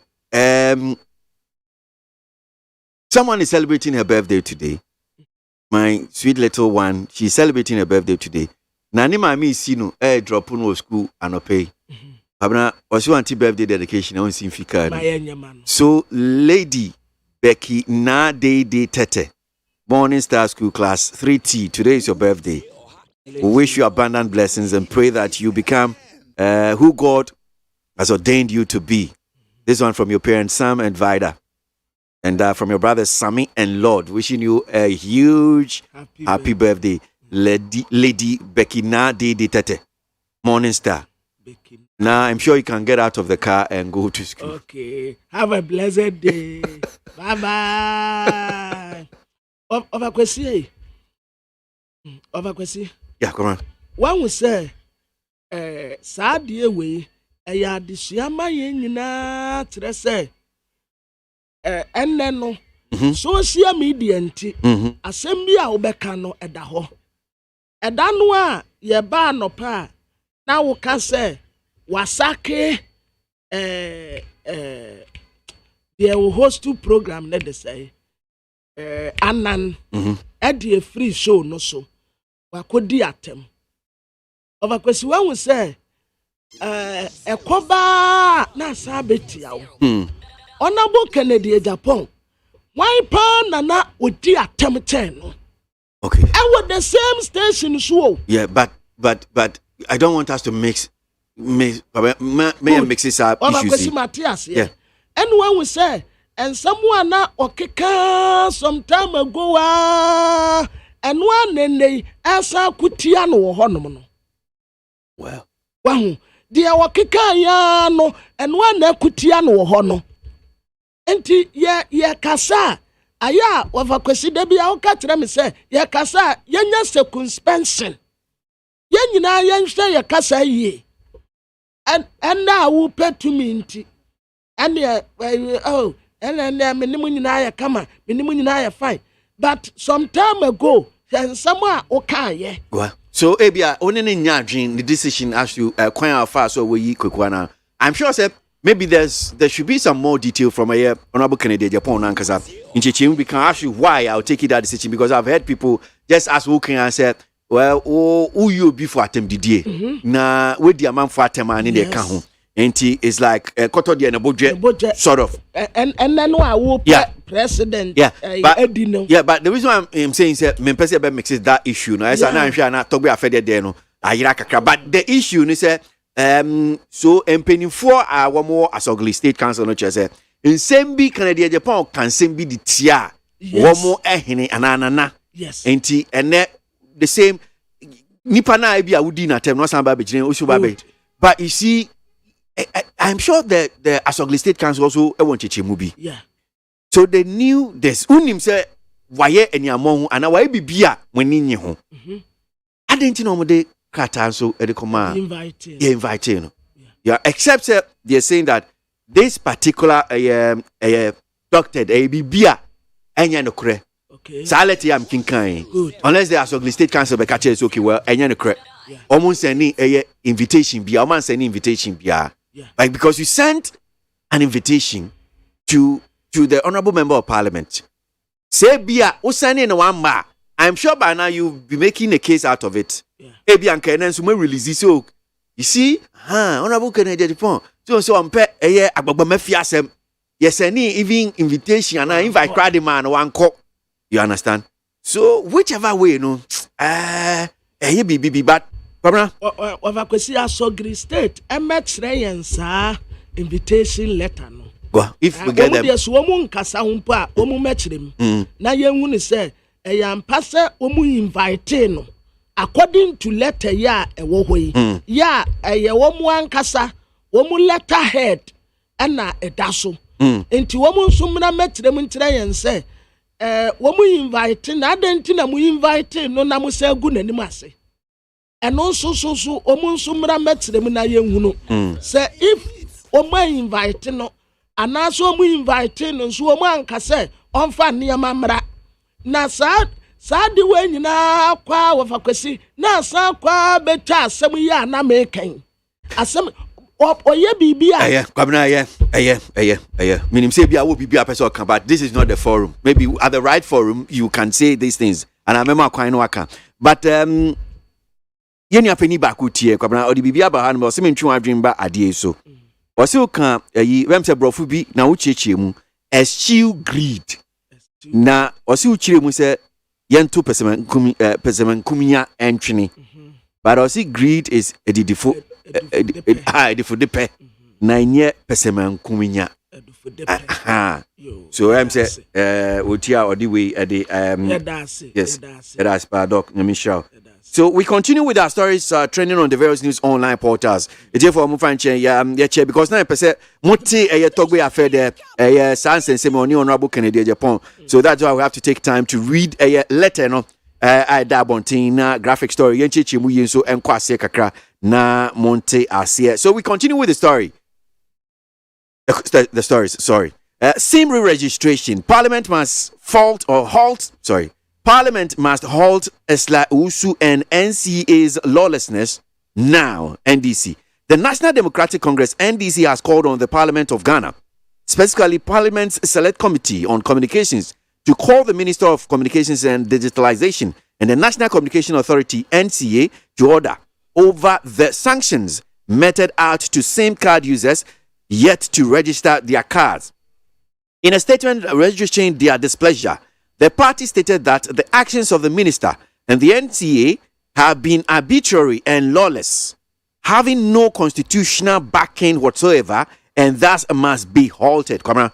someone is celebrating her birthday today. My sweet little one, she's celebrating her birthday today. Nani mami sino drop on school and pay. Abna was anti birthday dedication on Sinfika. So, Lady Becky Na Day Tete, Morning Star School Class 3T. Today is your birthday. We wish you abundant blessings and pray that you become who God has ordained you to be. This one from your parents, Sam and Vida. And from your brothers, Sammy and Lord. Wishing you a huge happy birthday. Lady Becky Na Day Tete. Morning Star. Now, I'm sure you can get out of the car and go to school. Okay. Have a blessed day. Bye-bye. Over question. Yeah, come on. One will say, sad dear way, a yardishama yina tresse, and then no social media, assembly obecano at the ho. A danwa, ye bar no pa, now we can say, wasake, they will host 2 program, let us say, anan, a free show, no so. Wakodi atem. Over kwesi one will say, ekoba na sabeti yawo. Honorable Kennedy Japan. Why pa na odi atem 10? Okay. I was the same station so. Yeah, but I don't want us to mix this up. Over kwesi Matthias. Yeah. Anyone will say, and someone na okeka some time ago. And one nene asa kutia no honom no. Well. Wahu, dia wakeka ya no and one na kutia no hono. Enti ye kasa aya wafa kwesi da bia wo ka kire me se ye kasa yenya circumspection. Ye nyina ye nhwe ye kasa yie. And na wo petumi nti. And oh, and menimu nyina ye kama, menimu nyina ye fine. But some time ago, someone okay. Well, so Abia, only in Yajin, the decision as you quite fast so we quickwana. I'm sure said maybe there should be some more detail from a Honorable Kennedy Japan because in Chechim we can ask you why I'll take it that decision because I've heard people just ask who can I said, well, who you be for atem didier. Na with the amount for atem and in the account. And it's like a koto di na budget sort of. And then I will president. Yeah, but the reason I'm saying is that me person be mixes that issue. No, as I'm sure na talk be affected there no. But the issue is so penny for our more as ugly state council no say. In same be Canada Japan can same be the tia. One more ehene anana. Yes. And the same nipa na be a wudi na tem no san ba be jine osu ba be. But you see I'm sure that the Asogli State Council also want to movie. Yeah. So they knew this. Unim say why any among and why be beer when in you. I didn't know de krata so e command inviting. Yeah. Except they're saying that this particular doctor be beer enya no kre. Okay. Sality am kinkan. Unless the Asogli State Council be catch is okay well enya no kre. Almost any invitation be almost any invitation be. Like because you sent an invitation to the honorable member of parliament. Say bia o send in one ma. I'm sure by now you'll be making a case out of it. Ebi anka enen so release this. So you see, honorable Kennedy Japan. So am pe agbagba mafia asem. Yes any even invitation and I invite crowd man one call. You understand? So whichever way bibi but kwabena Wakwesi Asogri State emetre yensa invitation letter no. Go if we get them. Yes, woman kasa humpo a omu metrem. Na yenhu ni say eyampa se omu invite no. According to letter ya ewo hoi. Ya eye womu ankasa womu letterhead na edaso. Enti womu nsumra metrem ntre yense womu invite na adenti na mu invite no na mu se gu nanim ase. Eno so omu nsumra metrem na yenhu no. Say if omu invite no anaso omu invite no so omu ankasa onfa niyama mra na sad de we nyina kwa wafakwesi na sa kwa beta asem ya na meken asem oye bibia kwabena minim say bia wo bibia person kan but this is not the forum. Maybe at the right forum you can say these things and I remember kwan no aka but yenu afeni ba ku tie kwabena odi bibia ba ha no se mentwi adwen ba ade so wose kan wem se brofu bi na wo chiechie mu eschew greed na wose wo chire mu se yentu peseman kuminya entwini but wose greed is edifo depe na nye peseman kuminya so I'm say otia odi we yes that's paradox Michelle. So we continue with our stories trending on the various news online portals. It's for Mufanche because 9% Montie Togwe affair there Sans and Semoni Honorable Kennedy Japan. So that's why we have to take time to read a letter no I dabontina graphic story yenchi mu yinso enkwase kakra na Montie asie. So we continue with the story. The stories, sorry. SIM registration. Parliament must halt Esla Usu and NCA's lawlessness now, NDC. The National Democratic Congress, NDC, has called on the Parliament of Ghana, specifically Parliament's Select Committee on Communications, to call the Minister of Communications and Digitalization and the National Communication Authority, NCA, to order over the sanctions meted out to SIM card users yet to register their cards. In a statement registering their displeasure, the party stated that the actions of the minister and the NCA have been arbitrary and lawless, having no constitutional backing whatsoever, and thus must be halted. Come on.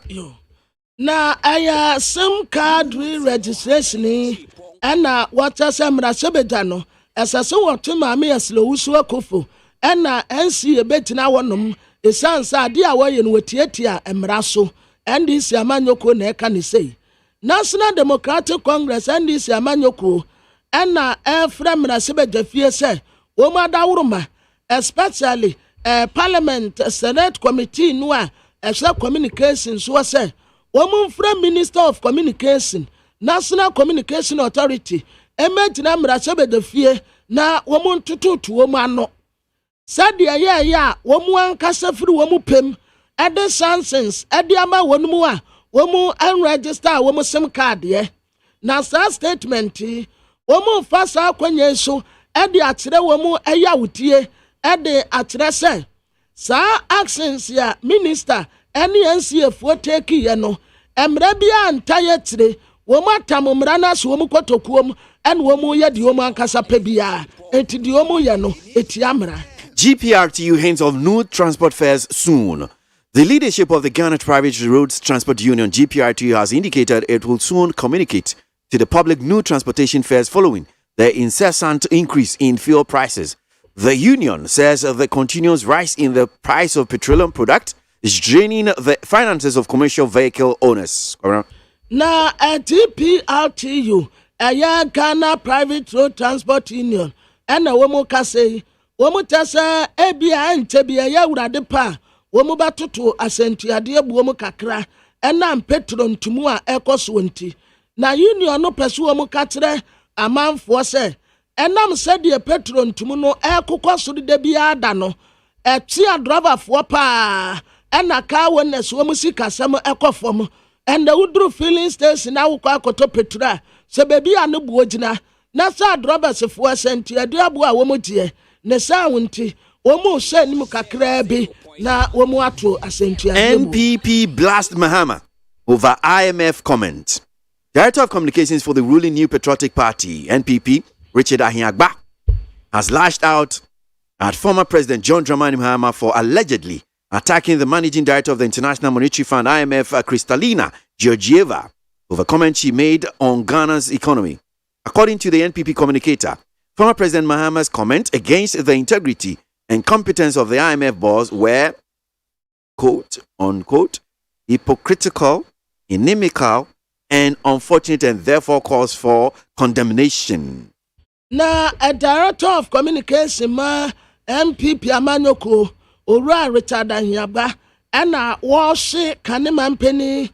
Na aya SIM card re-registration and what as a mrasebedano as a so to mammy as Lousu Akufo and NCA betina one esansa dia away in Wetietia and Mraso and this Yamanyoko nekani say. National Democratic Congress and this Yamanyoko and Ephraim Rasebe say, Oma Dauruma, especially Parliament Senate Committee Noa, Extra Communications was say, Woman from Minister of Communication, National Communication Authority, Emetina Rasebe de Fie, na woman to woman no. Sadia ya, woman Casafru womu pem, at the Sansons, at the Ama Wonmua. Womu unregister womu SIM card ye. Na sa statement womu fasa kwenye so edi atire womu eya utie edi atire se sa actions ya minister eni NCF take ye no emre bia ntaye tire womu atamu mrana so womu kotokuom en womu ye di womu ankasa pebia enti di womu ye no eti amra. GPRTU hints of new transport fares soon. The leadership of the Ghana Private Roads Transport Union, GPRTU, has indicated it will soon communicate to the public new transportation fares following the incessant increase in fuel prices. The union says the continuous rise in the price of petroleum product is draining the finances of commercial vehicle owners. Na GPRTU, a Ghana Private Road Transport Union, and a woman can say, woman tasa ebia and tebia ya depa. Womu batutu asentiade buomu kakra enam petron tumu a ekoswonti na union no pesu womu katre amanfo se enam sede petron tumu no ekokosori de bia da no etia driver fo pa ena ka wonnes womu sikasem ekofom and the udru filling station na wukọ akoto petra se bebi anu buogina na sa driver se fo asentiade abu a womu tie ne sa wonti womu se nimu kakra bi. NPP blast Mahama over IMF comment. Director of Communications for the ruling New Patriotic Party, NPP, Richard Ahiagba, has lashed out at former President John Dramani Mahama for allegedly attacking the managing director of the International Monetary Fund, IMF, Kristalina Georgieva, over comments she made on Ghana's economy. According to the NPP communicator, former President Mahama's comment against the integrity and competence of the IMF boss were, quote, unquote, hypocritical, inimical, and unfortunate, and therefore cause for condemnation. Na a director of communication ma MPP Amanyoko Ora Richard Anyaba ana washi kanema mpeni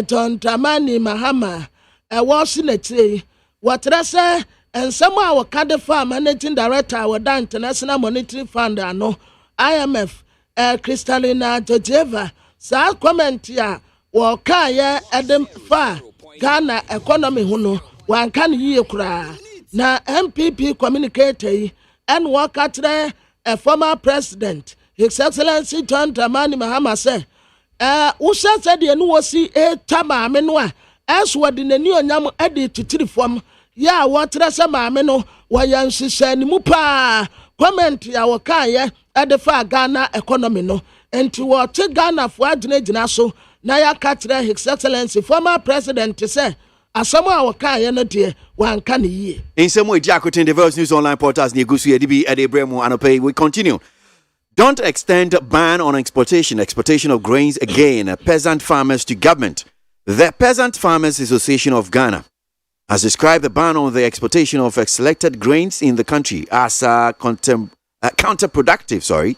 John Dramani Mahama washi netri watrese ensemo a wakade fa managing director wa the International Monetary Fund ano IMF Kristalina Georgieva sa comment ya waka ye edem fa Ghana economy huno wankan yiye kura na MPP communicator and wakatre a former president His Excellency John Dramani Mahama say Usha said the no see a tama menwa as what in the new nyam edi to form ya watrasa mameno wayansi shani mupa comment ya wakaye at the far Ghana economy no and to what Ghana for adjuna so na ya katre His Excellency former president to say asama wakaye no de wan kan yi in some way Jacotin Diverse News Online portals Negusu Edibi Edebremu Anope. We continue. Don't extend ban on exportation of grains again, peasant farmers to government. The Peasant Farmers Association of Ghana has described the ban on the exportation of selected grains in the country as counterproductive.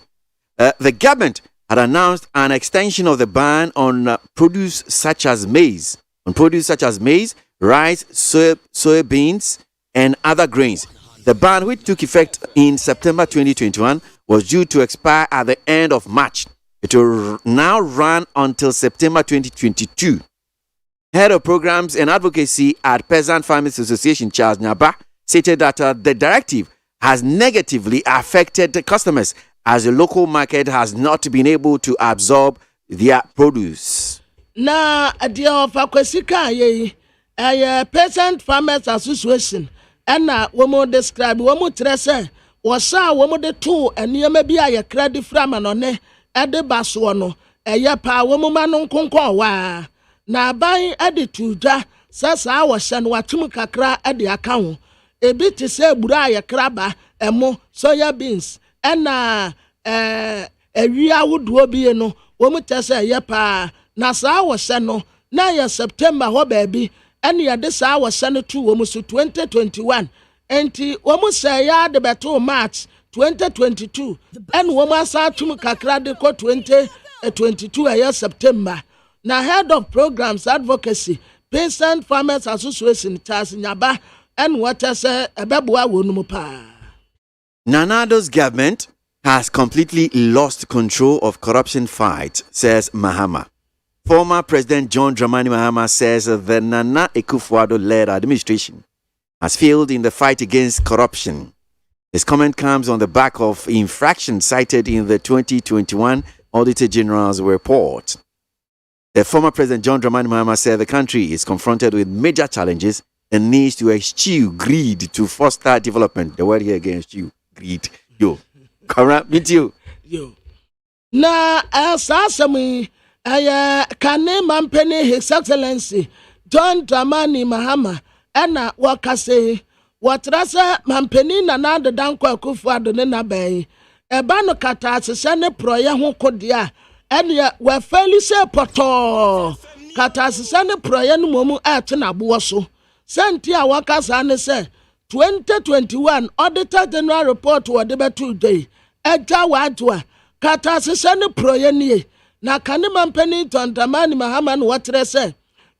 The government had announced an extension of the ban on produce such as maize, rice, soybeans, and other grains. The ban, which took effect in September 2021, was due to expire at the end of March. It will now run until September 2022. Head of Programs and Advocacy at Peasant Farmers Association, Charles Nyaba, stated that the directive has negatively affected the customers as the local market has not been able to absorb their produce. Na adia of akwesika ye Peasant Farmers Association and womo describe womo trese wasa womo de two and yema bi aye credit from anone ede baso no eye pa womo manu nkonko wa na ban ede tuja sasa wasa no watum kakra ede aka ho ebi te se bura aye kraba emo soya beans na ewia woduo bi no womo tese eye pa na sa wasa no na ya September ho baby and ya this hour Senator Womusu 2021 and Womusa ya de beto March 2022 and Womasa tum kakra de ko 2022 a September. Na head of programs advocacy Peasant Farmers Association Charles Nyaba and what say ebeboa wonu pa. Nanado's government has completely lost control of corruption fight, says Mahama. Former President John Dramani Mahama says the Nana Akufo-Addo-led administration has failed in the fight against corruption. His comment comes on the back of infractions cited in the 2021 Auditor General's report. The former President John Dramani Mahama said the country is confronted with major challenges and needs to eschew greed to foster development. The word here against you, greed. Yo, corrupt with you. Yo. Na asasami kane mampene His Excellency John Dramani Mahama ena wakase watrasa mampeni na de danko Akufo-Addo ne nabai eba no kata asese ne proye ho kodia ene we felise poto kata asese ne proye no momu ate na bo so senti a wakasa ne se 2021 Auditor General report wo de betu dey eja wadwa kata asese ne proye nie na kanema mpeni John Dramani Mahama no watrese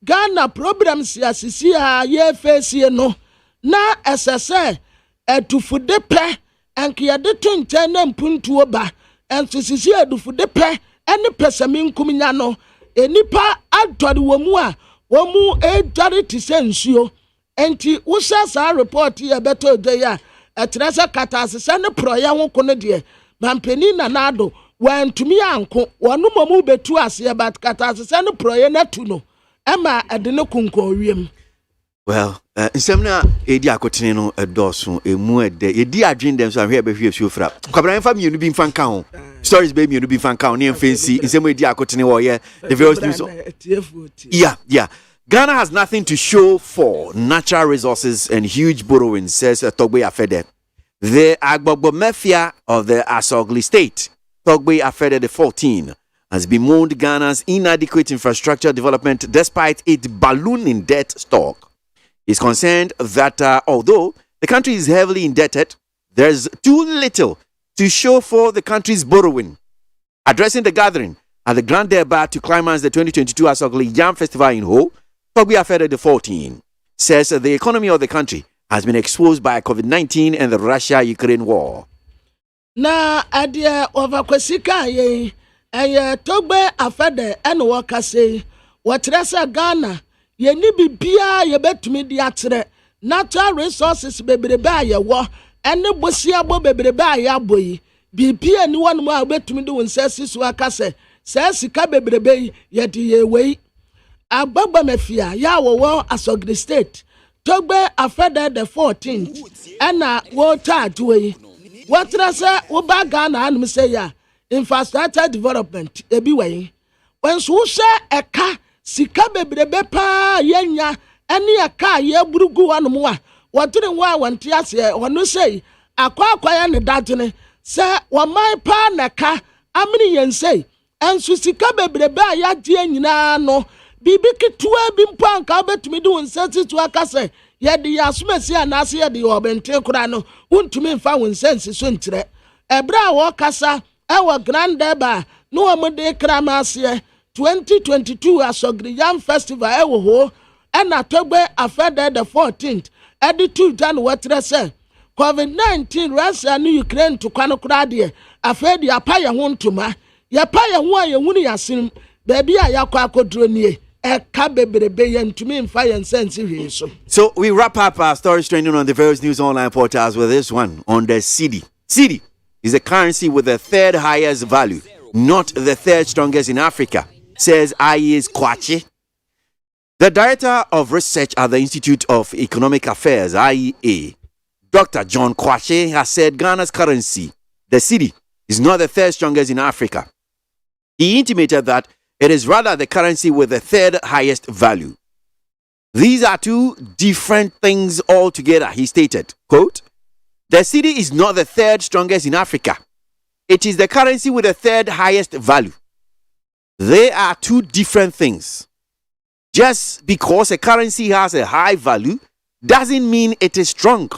Ghana problems ya sisi ya ye face no na esese edufude pe enke yade tunte na mpuntuo ba enso sisi edufude pe ene pesami nkuminya no enipa adori womu a womu edari tisensuo enti usa sa report ye beto de ya etrese katasese ne proye ho kono de mampeni na nado wantumi anko wonu momu betu ase but katasese ne proye na tu no Emma adene kunko wiem. Well, nsemna edi akotene no edoso emu ede edi adwen dem so ahwe be hwe so fra kwabran fa mienu bi mfa nka ho stories be mienu bi mfa nka ho ne mfensi nsem edi akotene wo ye the various news. Yeah. Ghana has nothing to show for natural resources and huge borrowing, says Togbe Afede. The Agbogbo mafia of the Asogli state, Togbe Afede the 14, has bemoaned Ghana's inadequate infrastructure development despite its ballooning debt stock. Is concerned that although the country is heavily indebted, there's too little to show for the country's borrowing. Addressing the gathering at the Grand Débat to climax the 2022 Asogli Yam Festival in Ho, Togbe Afede the 14 says the economy of the country has been exposed by COVID-19 and the Russia-Ukraine war. Na adia overkwesika ye Togbe Afede ene wakase watresa Ghana ye ni bibia ye betumi di atere natural resources bebrebe aye wo ene bosia bo bebrebe aye aboyi bibia ni wonu a betumi di wonsasi so akase se sika bebrebe ye di ye wei agbagba mafia ya wo Asogri state Togbe Afede the 14th ena wo charge wei watresa wo ba Ghana anum say ya infrastructure development ebi wei wenso she eka sika bebrebe pa yenya ene aka ye burugu wanum a wotire wa wanti ase wono sei akwa ya ne dadene se woman pa naka amini yensei enso sika bebrebe a ya die nyina no bibi ketua bi mpa nka betumi de wonsati to akase ye de yasomasi anase ye de obente kura no wontumi mfa wonsensi so ntire ebra wo kasa ewo Grand Débat no amode kramase 2022 Asogri Yam Festival ewo ho ena Togbe Afede the 14th editu jan wetre se COVID-19 Russia and Ukraine to kwanokura de afedi apa ye ho ntoma ye pa ye ho ye hunu yasin baby a yakwa akodro nie. So we wrap up our stories trending on the various news online portals with this one on the cedi. Cedi is a currency with the third highest value, not the third strongest in Africa, says IEA's KWASI. The director of research at the Institute of Economic Affairs, IEA, Dr. John KWASI, has said Ghana's currency, the cedi, is not the third strongest in Africa. He intimated that it is rather the currency with the third highest value. These are two different things altogether, he stated. Quote, the cedi is not the third strongest in Africa. It is the currency with the third highest value. They are two different things. Just because a currency has a high value doesn't mean it is strong.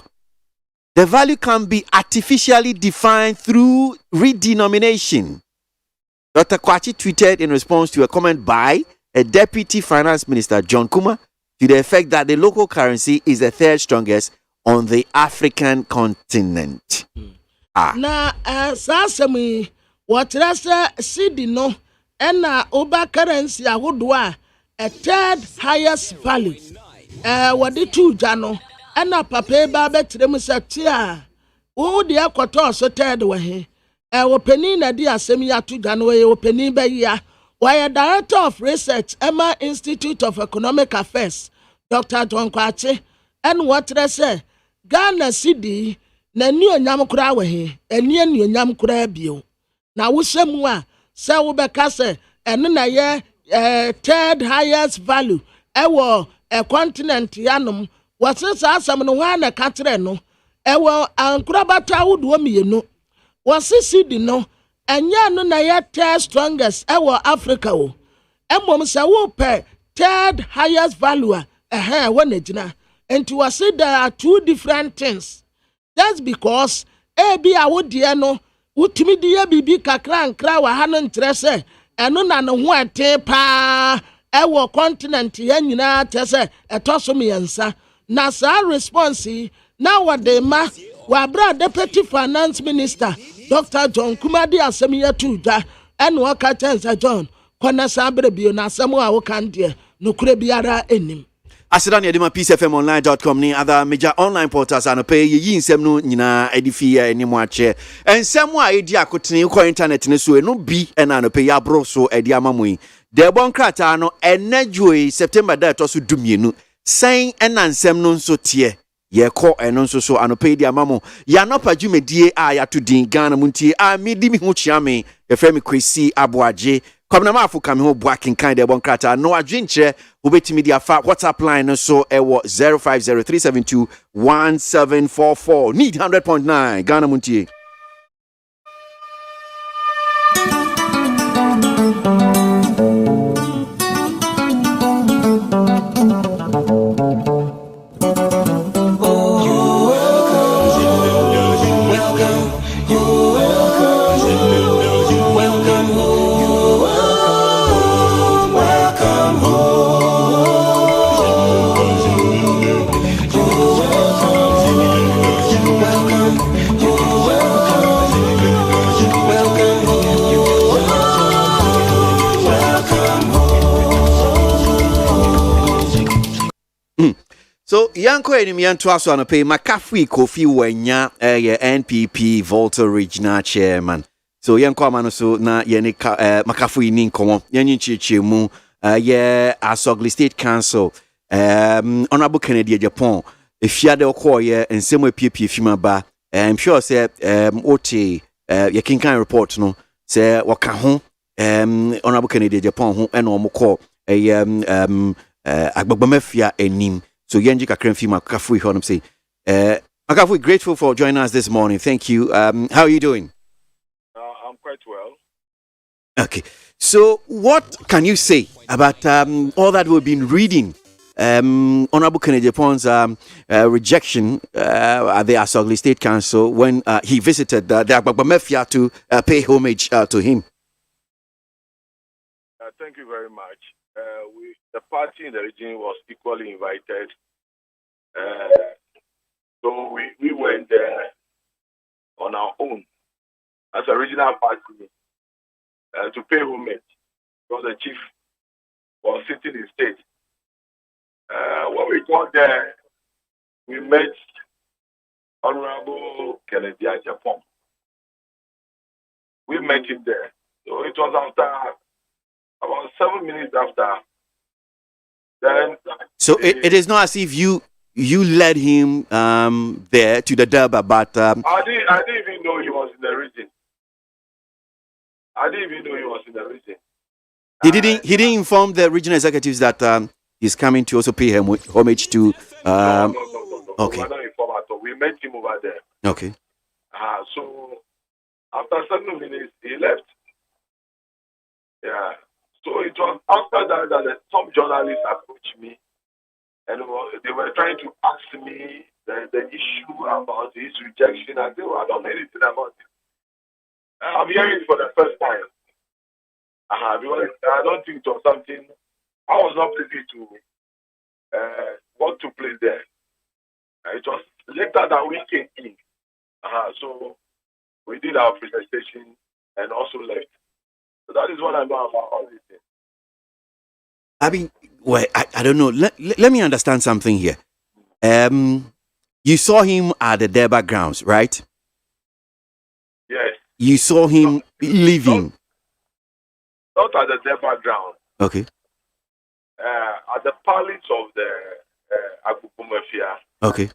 The value can be artificially defined through redenomination. Dr. KWASI tweeted in response to a comment by a Deputy Finance Minister, John Kuma, to the effect that the local currency is the third strongest on the African continent. Na sasemi watrasa cedi no ena oba currency ahodoa a third highest value. Wadi tu jano ena pape ba betrem satia wo de akoto so third wa he. Openi na di asemi atu jano we openi be ya. Why Director of Research, Emma Institute of Economic Affairs, Dr. John KWASI, and what they say, Ghana cedi na ni onyam kura we he, eni ni onyam kura bio. Na wusemwa se wo beka se eno na ye third highest value ewo a continent yanom wasesa asam no wa na katre no ewo ankura bata wudo mienu wasi cedi no enya no na ye third strongest ewo Africa o emom se wo pe third highest value when ejina and to say there are two different things. That's because ebi awodie no utimi die bibi kakra nkra wa ha no ntrese eno na no ho ate pa ewo continent ya nyina tese etoso miensa na sa response na wade ma wa bra Deputy Finance Minister Dr. John Kumadi asemi yatuda eno waka tensa John kona sa brebio na asemu a wo kan de no kure biara enim. Asidani edima peacefmonline.com ni other major online portals and pay yi nsem no nyina edifi eni mo ache ensem a edi akotene ko internet ne so eno bi ena no pay abro so edi amamui de bon krata no enadwoi September da to so dumienu saying and ansem no so tie ye call and no so anope dia mamo ya no pa dwumedie a ya to din Ghana Montie a me di me ho chia me ye frɛ me KWASI ABOAGYE Kwabena Mafo kam ho boaking kind de bon krata no adwenkyerɛ wobetimi dia fa WhatsApp line no so ewo 0503721744 need 100.9 Ghana Montie. So yanko enimian to aso anope Makafui Kofi Wanya NPP Volta Regional Chairman. So yanko amano so na yene Makafui ni nkomo yanyi chichi mu Asogli State Council Honorable Kennedy Japan efiade okọ ye ensemo epie fima ba I'm sure say ote ye kinkan report no say waka ho Honorable Kennedy Japan ho ena omukọ agbagbamafia enim. So Yenji Kakrenfi Makafui Honum say Makafui, grateful for joining us this morning. Thank you. How are you doing? I'm quite well. Okay. So what can you say about all that we've been reading? Honorable Kennedy Japan's rejection at the Asogli State Council when he visited the Agbagba to pay homage to him. Thank you very much. The party in the region was equally invited. So we went there on our own as a regional party to pay homage because the chief was sitting in state. When we got there, we met Honorable Kennedy Japan. We met him there. So it was after about 7 minutes after. Then, so it is not as if you led him there to the Durbar, but I didn't even know he was in the region. He didn't inform the regional executives that he's coming to also pay him homage to. No. Okay. We were not informed at all. We met him over there. Okay. So after 7 minutes, he left. Yeah. So it was after that some journalists approached me and they were trying to ask me the issue about his rejection. I said, well, I don't know anything about it. I'm hearing it for the first time. Because I don't think it was something, I was not privy to what took place there. It was later that we came in. So we did our presentation and also left. So that is what I know about all this thing. I mean, well, I don't know. Let me understand something here. You saw him at the Durbar grounds, right? Yes. You saw him leaving. Not at the Durbar ground. Okay. At the palace of the Agubumafia. Okay.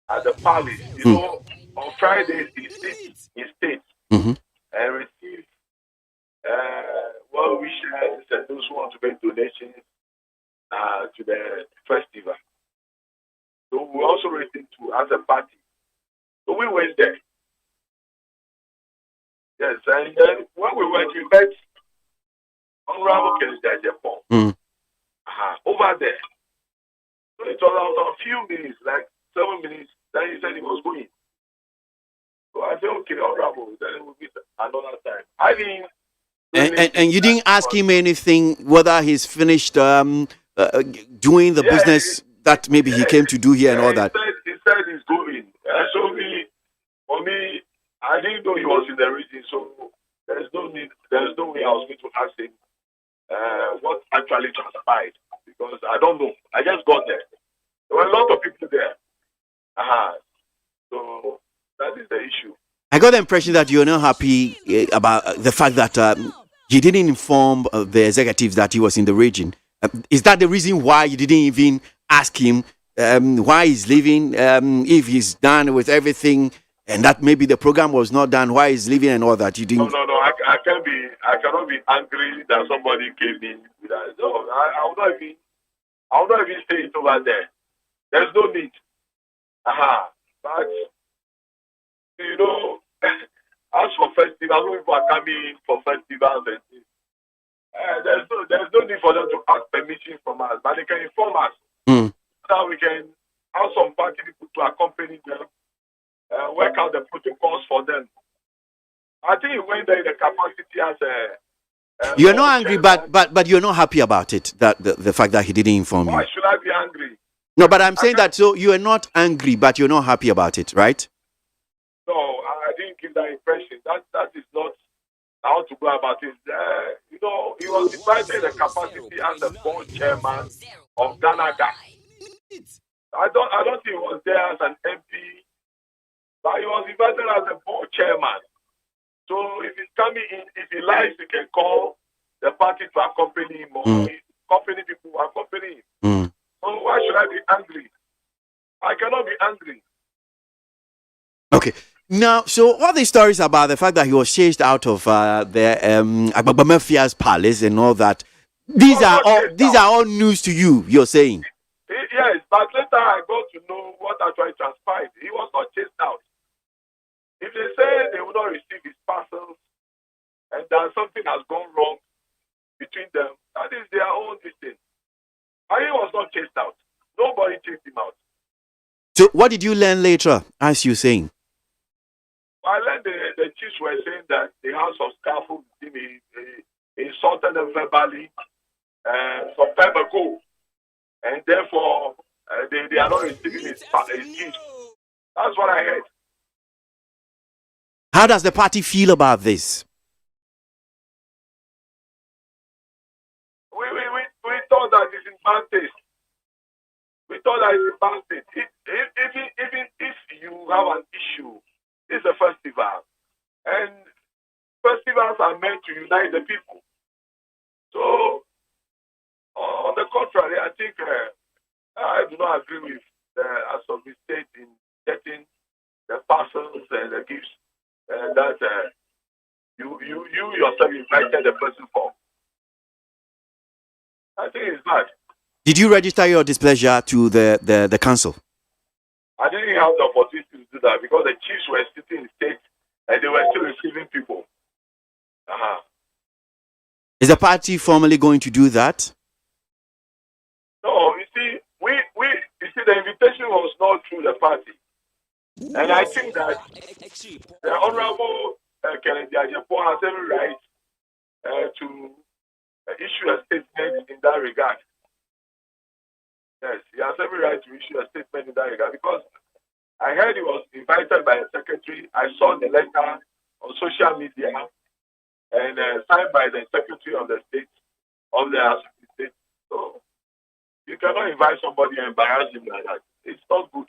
At the palace, you know, on Fridays he sits in state and receives well wishes and those who want to make donations to the festival. So we also raised it to as a party. So we went there. Yes, and then when we went, we met Honorable Kennedy Japan over there. So it was a few minutes, like 7 minutes. Then he said he was going. So I said, okay, Honorable, then we'll meet another time. I mean. And you didn't ask him anything whether he's finished doing the business that maybe he came to do here and all that. He said he's going. So for me, I didn't know he was in the region, so there's no way I was going to ask him what actually transpired because I don't know. I just got there. There were a lot of people there. So that is the issue. I got the impression that you're not happy about the fact that he didn't inform the executives that he was in the region. Is that the reason why you didn't even ask him why he's leaving? If he's done with everything, and that maybe the program was not done, why he's leaving and all that? You didn't. No. I cannot be angry that somebody came in with that. No, I will not even say it over there. There's no need. But you know, as for festivals, when people are coming for festivals and things, there's no need for them to ask permission from us, but they can inform us so that we can have some party people to accompany them, work out the protocols for them. I think he went there in the capacity as a. You're not angry, but you're not happy about it. That the fact that he didn't inform you. Why should I be angry? No, but I'm saying that so you are not angry, but you're not happy about it, right? No, I didn't give that impression. That is not how to go about it. You know, he was invited in the capacity as the board chairman of Ghana. I don't think he was there as an MP, but he was invited as a board chairman. So if he's coming in, if he likes, he can call the party to accompany him or company people who accompany him. So why should I be angry? I cannot be angry. Okay. Now, so all these stories about the fact that he was chased out of the Agbagbamefia's palace and all that, these are all news to you, you're saying? Yes, but later I got to know what actually transpired. He was not chased out. If they say they will not receive his parcels and that something has gone wrong between them, that is their own thing. And he was not chased out. Nobody chased him out. So what did you learn later, as you're saying? I learned the chiefs were saying that the house of scaffold insulted them verbally some time ago. And therefore, they are not receiving his gifts. That's what I heard. How does the party feel about this? We thought that it's in bad taste. We thought that it's in bad taste. Even if you have an issue, it's a festival. And festivals are meant to unite the people. So, on the contrary, I think I do not agree with the Asogli State in getting the parcels and the gifts that you yourself invited the person for. I think it's bad. Did you register your displeasure to the council? I didn't have the opportunity to do that because the chiefs were sitting in state and they were still receiving people. Is the party formally going to do that? No, you see, the invitation was not through the party. And I think that the Honorable Kennedy Ajepo has every right to issue a statement in that regard. Yes, he has every right to issue a statement in that regard because I heard he was invited by the secretary. I saw the letter on social media and signed by the secretary of the state, of the state. So you cannot invite somebody and embarrass him like that. It's not good.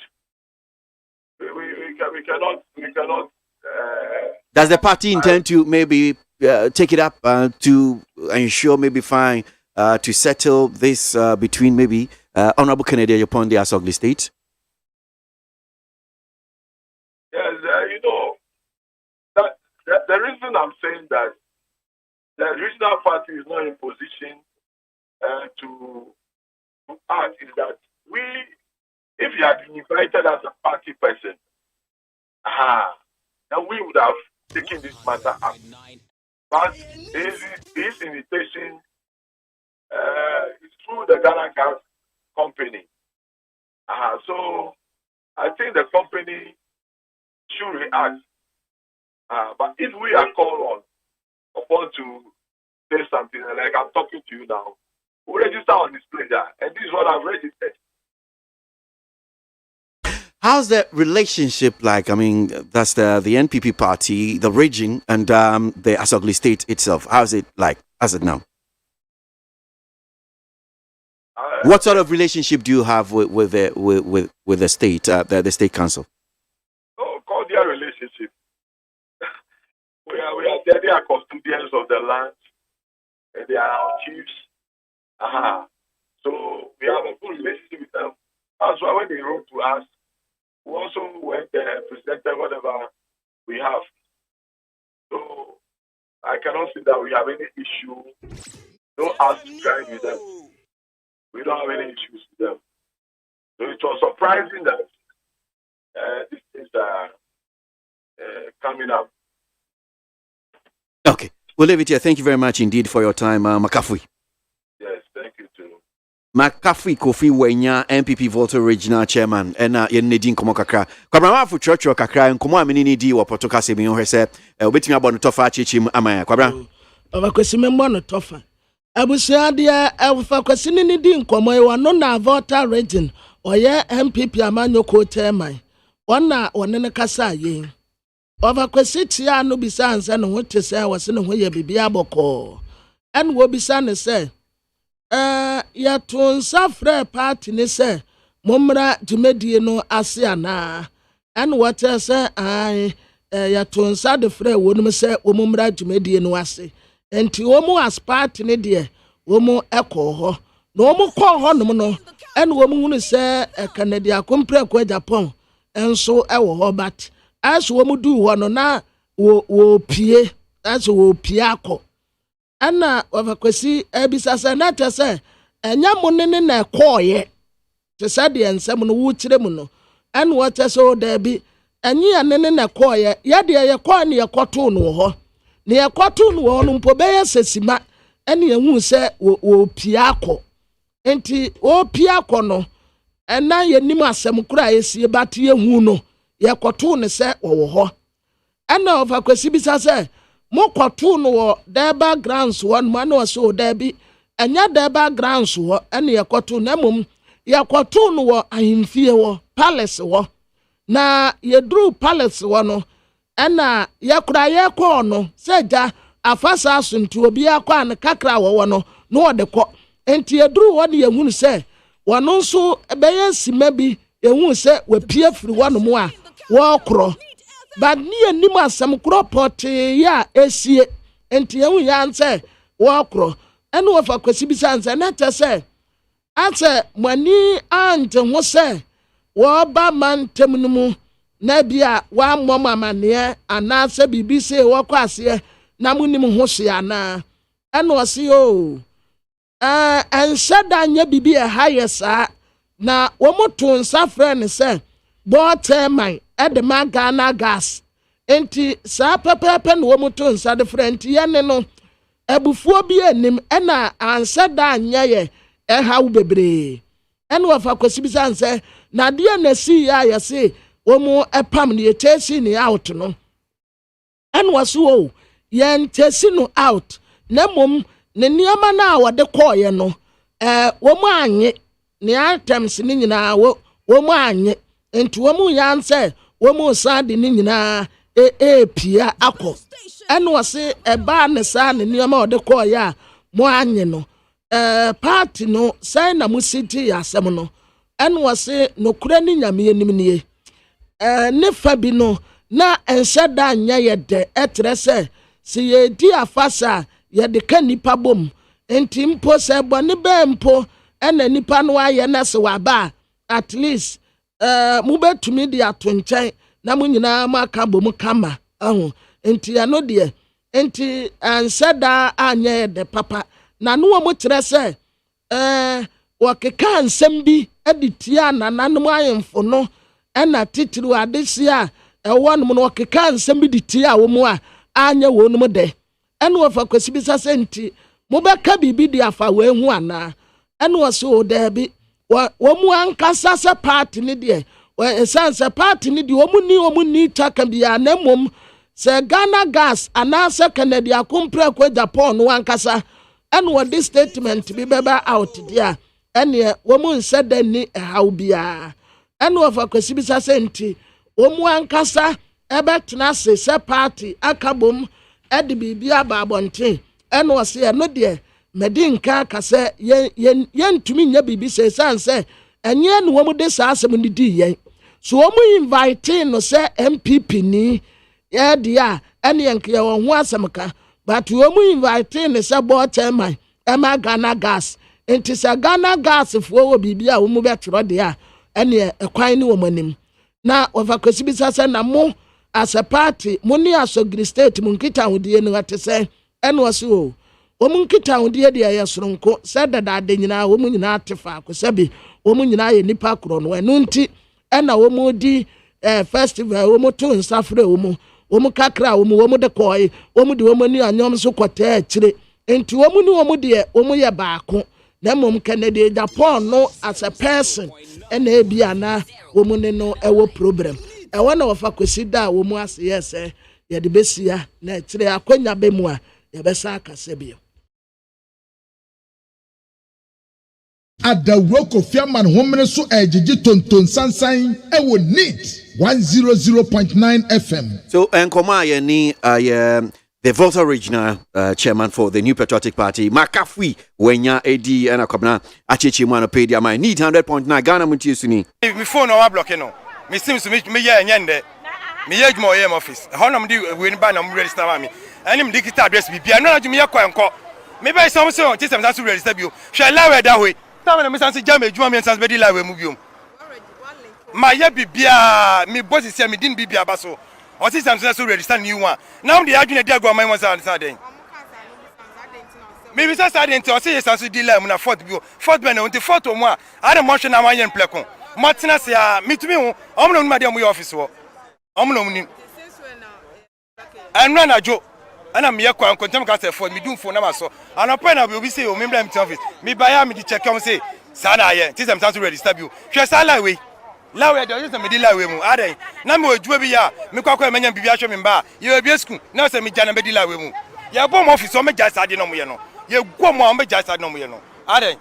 We cannot. Does the party intend to maybe take it up to ensure maybe fine to settle this between maybe Honorable Kennedy upon the Asogli State? Yes, you know that the reason I'm saying that the regional party is not in position to act is that if you had been invited as a party person, then we would have taken this matter up. But his invitation is through the Ghana Gas company. So I think the company should react. But if we are called upon to say something, like I'm talking to you now, we register on display there, and this is what I've registered. How's the relationship like? I mean, that's the NPP party, the region, and the Asogli State itself. How's it like? How's it now? What sort of relationship do you have with the state, the state council? Oh, cordial relationship. They are custodians of the land, and they are our chiefs. So we have a good relationship with them. That's why when they wrote to us, we also went there, presented whatever we have. So I cannot see that we have any issue. Don't ask to try with them. We don't have any issues with them. So it was surprising that these things are coming up. Okay. We'll leave it here. Thank you very much indeed for your time, Makafui. Yes, thank you too. Makafui Kofi Wenya, MPP Volta Regional Chairman, and Yenedin Komokakra. Kwabra for church or kakra and Komo Amini di or Potokasi Mion Hese, waiting about the Tofa Chichim Amaya. Kwabra. Overquesimember no Tofa. Abusia dear, Alpha Quesini din Komo, you are not Volta Region, or MPP Amanyo Kotemai. One na one kasa ye. Overquesiti no be sans and what to say was in a way be aboko. And wo be san say. Ya tun safre party ne say mumra jumedie no ase ana. And what say I ya tun sa de frɛ wonum say wo mumra jumedie no ase. Enti wo mu as party ne de wo mu ekɔ hɔ. No wo mu kɔ hɔ no no. And wo mu hunu say Canada kompre kwa Japan. Enso ɛwɔ hɔ bat as wo mu du hɔ no na wo pie as wo pie akɔ ana wafakwesi ebisa sɛ na te sɛ enya mo ne na ɛkɔɔyɛ te sɛ de ensɛm no wo kyerɛ mu no ɛna wɔte sɛ o da bi enyi ne na ɛkɔɔyɛ yɛ de yɛ kɔɔ ne yɛkɔto no hɔ ne yɛkɔto no hɔ no mpo bɛyɛ sesima ɛna yɛhu sɛ wo pie akɔ enti wo pie akɔ no ɛna yɛnim asɛm kora esie bate yɛhu no yɛkɔto ne sɛ wɔwɔ hɔ ɛna ɔfakwesi bisa sɛ mokɔto no wɔ Deba grounds hɔ no ana ɔsɛ o dabi ɛnyɛ Deba grounds hɔ ɛna yɛkɔto na mmom yɛkɔto no wɔ ahemfie hɔ palace hɔ na yɛduru palace hɔ no ɛna yɛkora yɛkɔɔ no sɛ gya afasa so nti obi akɔ an kakra wɔwɔ no na ɔde kɔ enti yɛduru hɔ ne yɛhunu sɛ wɔno nso bɛyɛ sima bi ehu sɛ wapie firi hɔ no mu a wɔkorɔ but ni anim asɛm korɔ pɔtee ya esie enti ehu ya nsɛ wɔkorɔ ɛna wɔfa kwasi bi sanse na tɛ sɛ asɛ mani ante ho sɛ wɔba mantem no mu na bia wɔammɔ mamaneɛ anaasɛ bibi sɛ wɔkɔ aseɛ na munim ho hye ana ɛna ɔse o ɛnhyɛ da nyɛ bibi ɛha yɛ saa na wɔmoto nsa frɛ ne sɛ bɔɔtɛman ɛde ma Ghana gas enti saa pɛpɛpɛ na wɔmoto nsa de frɛ enti yɛne no abufuo bi anim ɛna anhyɛ da nyɛ yɛ ɛhaw bebree ɛna wɔfa kwasi bi sɛ na deɛ na si ya yɛse wɔmo ɛpam ne yɛtɛsi ne out no ɛna wɔso o yɛn tɛsi no out na mmom ne nneɛma na wɔde kɔɔyɛ no wɔmo anye ne items ne nyinaa wɔmo anye enti wɔmo yansɛ wɔmo san de ne nyinaa pia akɔ ɛna wɔse ɛbaa ne saa ne nneɛma wɔde kɔɔyɛ a mo anye no party no sɛ na mo siti asɛm no ɛna wɔse nokura ne nyame anim nie ne fa bi no na ɛnhyɛ da nyɛ yɛ dɛ ɛtrɛ sɛ si yɛdi afasa yɛde ka nipa bom enti mpo sɛ bɔne bɛ mpo ɛna nipa no ayɛ na se waba at least mubɛtumi de ato nkyɛn na mo nyinaa maka bom kama aho enti ano deɛ enti anhyɛ da anyɛ de papa na no mo kyerɛ sɛ wɔkeka nsɛm bi de tia nananom ayemfo no ɛna titiri adesi a ɛwɔ no no wɔkeka nsɛm bi de tia wɔ mu a anyɛ wɔ no mu de ɛna wɔfa kwasi bi sɛ nti mobɛka bibi de afa wɔ ehu ana ɛna wɔso o dabi wɔ mu ankasa sɛ party ne deɛ ɛsanse party ne deɛ wɔn ni taka bia na mmom sɛ Ghana gas anaasɛ Canada kompre kwa Japan no ankasa ɛna wɔde statement bi bɛba out dia ɛne wɔn nsɛ da ni ɛhaw bia ɛna wɔfa kwasi bi sɛ nti wɔn ankasa ɛbɛtena se sɛ party akabom ɛde bibi aba abɔnten ɛna wɔse ɛno deɛ medinka kasa yɛntumi nya bibi sɛ sanse ɛnyɛ no wɔn de saa asɛm no di yɛn so wɔn invite no sɛ MPP ni yɛde a ɛne yɛnkɛ wɔn ho asɛm ka but wɔn invite no sɛ bɔɔtɛman ɛma Ghana gas enti sa Ghana gas fo wo bibia wo mu betro de a ene ekwan ni wo manim na ovakosi bisa se na mo as a party mo ni asogri state mo nkita hodie no ate se ene wose o mu nkita hodie de ya soronko se dada de nyina wo mu nyina atefa akosabi wo mu nyina ye nipa kro no enu nti ena wo mu di festival wo mu to nsafre wo mu kakra wo mu de koy wo mu de wo mu ni anyom so kwata akire enti wo mu ni wo mu de wo mu ye baako na mom Kennedy Japan no as a person ena ebia na wo mu ne no ewo problem ewo na wofa kwesida wo mu ase yese ye de besia na akire akonya be mu a ye besa akase bio Adawroko Fiaman homene so ejiji tonton sansan ewo neat 100.9 FM. So Nkoma ye ni the Volta Regional chairman for the New Patriotic Party, Makafui, Wenya AD and Akabna, Achichi Manopedia, my need 100.9 Ghana Muntiusuni. My phone or blocking no. Me seems to me and yende. Me age more office. How nam do win by nam register me. And him digital address be piano to me a quanko. Maybe I saw so system to register you. Shall allow it that way. Tell me, Miss Jamie, Juman and Sansbury Live move you. My yabi bia, me boss is me didn't be basso. Or systems to register new one. Now the argument there go my ones on Saturday. Maybe Saturday to say Sansu dealer when a fourth man on the fourth or more. I don't mention a Mayan placon. Martina say, me to me, I'm not madam we office. I'm not. And run a joke. And I'm here quite contempt for me do for Namaso. And a pen I will be say, oh, member office. Me buy me the check and say, Sana, system to register you. Just a way. Lawe do yesa medila we mu ade na me odwa bi ya me kwakwa menya bibia hwe me ba ye obi esku na se me jana medila we mu ye bom office o me ja sade no mo ye no ye gwo mo o me ja sade no mo ye no ade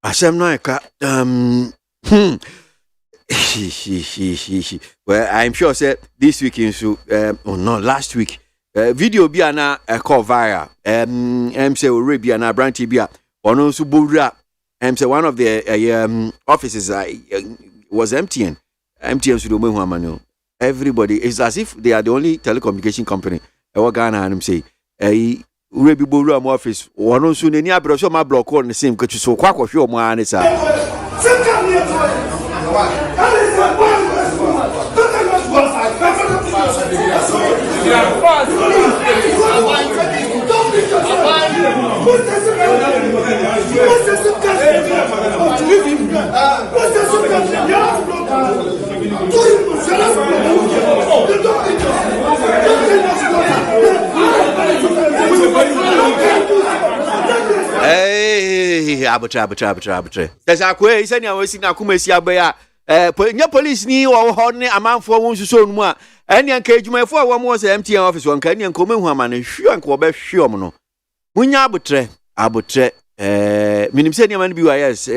asem no eka well I'm sure say this week into last week video bi ana call viral say Arabia na branch bi a ono nso bowura say one of the offices was MTN should do everybody is as if they are the only telecommunication company Ghana and say Rebi Boru office one on soon any abro so my block on the same coach so kwakwo hwe omo an sa Hey, abutre. There's a quay, is any way seen a Kumesia Baya. Nya police ni or horny a man for one so more. Any engagement for one was empty office one can and come woman and sure and Quebec Shiomono. Munya abutre, Minim man BYS,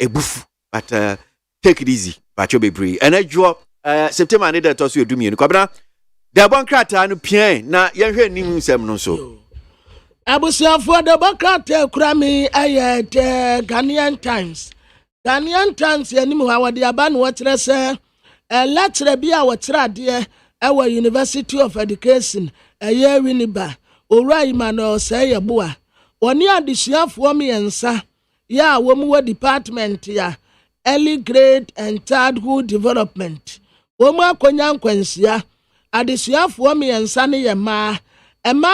a boof, but take it easy, but you'll be free. And I drop September, I need to toss you to me in Cobra. The bankata no pien na yehwe nim nsem no so abusiafo the bankata kurami ayet Ghanaian Times yanim ha wode aba no wotre se lecture bia wotre ade e University of Education Winiba owura Emmanuel say boa oni adesuafo miensa ya wo mu department ya early grade and childhood development wo mu akonya nkwansia adesuafo miensa ne ye ma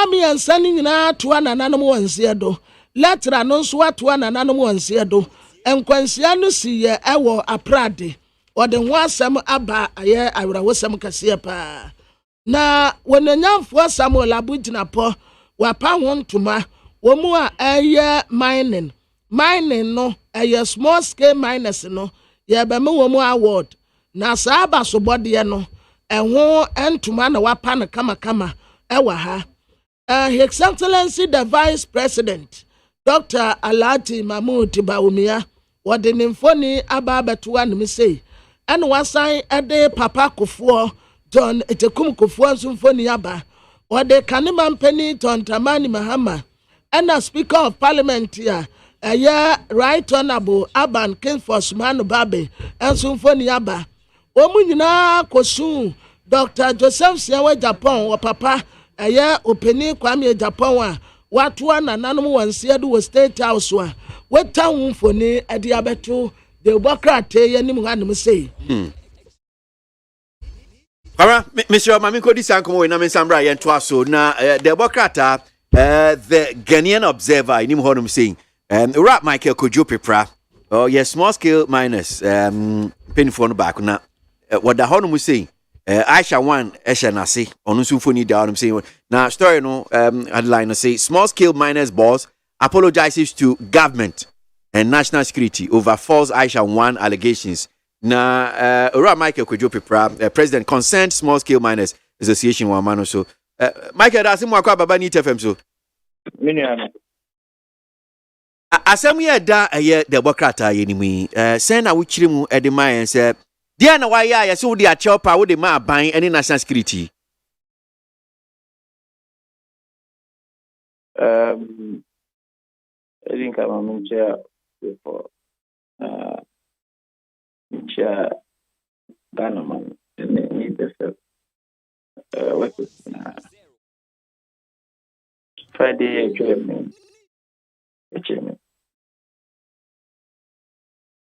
miensa ne nyina to anananom wansie do letra no nso ato anananom wansie do enkwansia no si ye ewo aprade ode ho asem aba aye awrawosem kase pa na wonanyamfo Samuel Abugina po wapa ho ntoma wo mu a eye mining no eye small scale miners no ye be me wo mu award na sa aba so bode no eho entuma na wapa na kama ewa ha His Excellency the Vice President Dr. Alhaji Mahmood Bawumia wode nimfoni aba beto anum sei ene wasan ede papa Kofuo John Etekum Kofuo nsumfoni aba wode kanima mpani Tontamani Mahama ena Speaker of Parliament ya Right Honorable Aban Kinfos Manu Babe nsumfoni aba omu nyina kosu Dr. Joseph Siawe Japan wa papa ɛyɛ openi Kwame Japan a watoa nananom wansia do wɔ State House a wata ho mfoni ɛde abeto de bokrate yanim hanom sei. Alright, Mr. Mami Kodi Sankomo we na mensambra yen twaso na the bokrata the Ghanaian Observer inim honum saying rap Michael Kojo Pepra yes small scale miners penifo no back na what the honum saying Aisha 1 Esha Nasi onu symphony down saying now story no headline say small scale miners boss apologizes to government and national security over false Aisha 1 allegations. Na Michael Kojo Pepra president concerned small scale miners association wa mano so Michael da asimu akwa baba ni TFM so miniano asem ye da eye demokrata ye ni mu sen na wo kire mu e de man se dia na wa ya se wo de a chepa wo de ma ban any national security I think I'm in chair for Ghana man need the what is Friday HM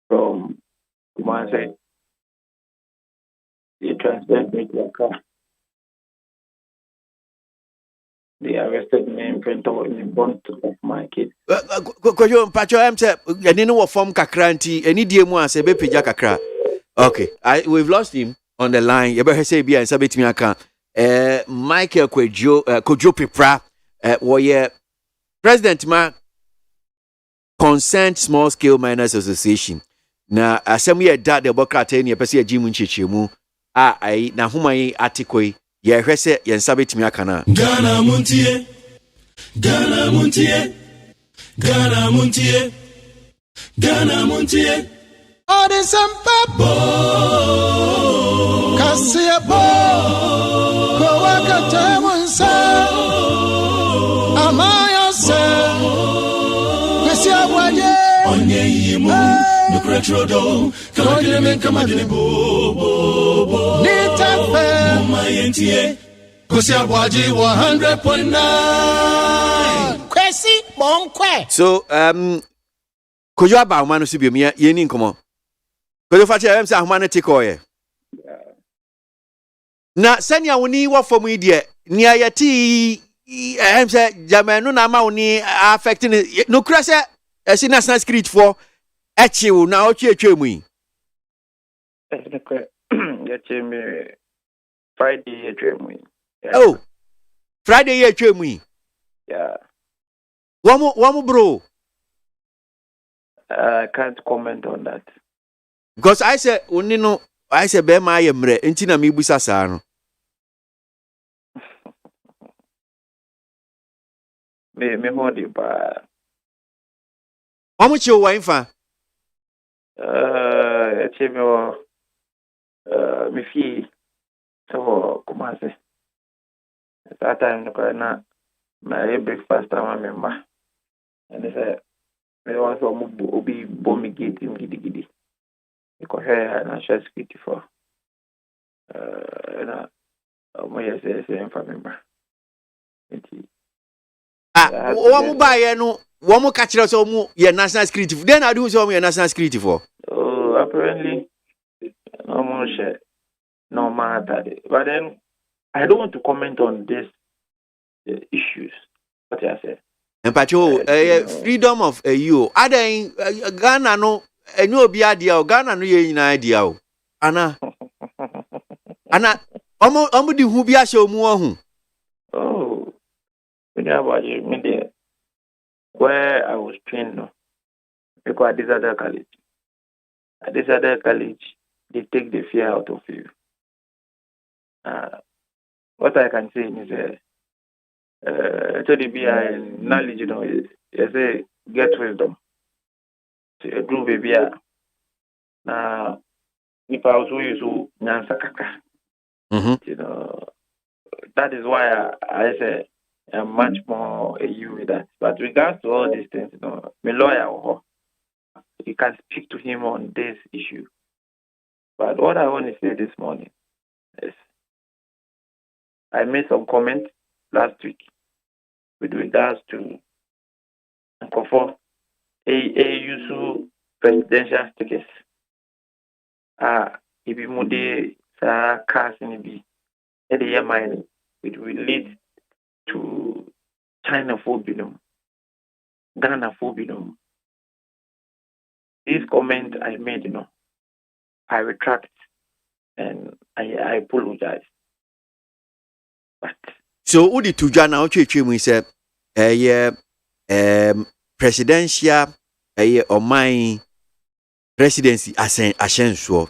from Kumasi. They transferred me to a car. They arrested me in front of the front of my kids. Kojo Pacho am say any no form kakra nti any die mu ase be pija kakra. Okay, we've lost him on the line. You better say bia nsa betimi aka. Michael Kojo Pepra was president ma Concerned Small Scale Miners Association. Na asem ye da de bokrata ni pese agimu nchechemu ai na homa yi atikoi ye hwese ye nsa betimi aka na. Ghana Montie Ghana Montie Ghana Montie Ghana Montie Odisampa Kasiabo Kowaka Temunsa Amaya Se Kwesi Abwaye Onye Yimu Nukretrodo Kamadine Kamadine Bo Nitafe Mayentie Kwesi Abwaye 100.9 Kwesi Monkwe. So Kojo aba ahoma no so biom ye ni nkomo Kojo fa che am say ahoma no tikoye na senia woni wo fom yi de ni ayati am say jamanu na ma woni affecting no kura say esi national security for echiwo na o twetwemu yi Friday etwemu yi oh Friday etwemu yi yeah Wamu bro I can't comment on that. Because I said, be my emre, intina mi busa sano. Me hold it, but. How much you wine for? Me fee. So, Kumasi. That time, no, my breakfast, I remember. And they said, I want to be bombing him giddy. Because I national security for my same member. One buy no one more catch us on your national security. Then I do some your national security for. Oh, apparently, no more share. No matter. But then I don't want to comment on this issues. What I say. And Pacho, freedom of you. Ada Ghana no enyo obi adia o Ghana no ye nyina adia o. Ana omo di hu bi ahye omu ohun. Oh. ABOAGYE me there. Where I was trained no. Because at this other college. At this other college, they take the fear out of you. What I can say is so the BI knowledge, you know, you say get wisdom. So a group baby. Now, if I was to Nyansakaka, you know, that is why I say I'm much more a you with that. But regards to all these things, you know, my lawyer, you can speak to him on this issue. But what I want to say this morning is I made some comments last week with regards to AUSU presidential stickers. If you mode cars in the area mining, it will lead to China phobia, Ghana phobia. This comment I made, I retract and I apologize. But so Udi Tujana Ochi we said presidential or my presidency ascenso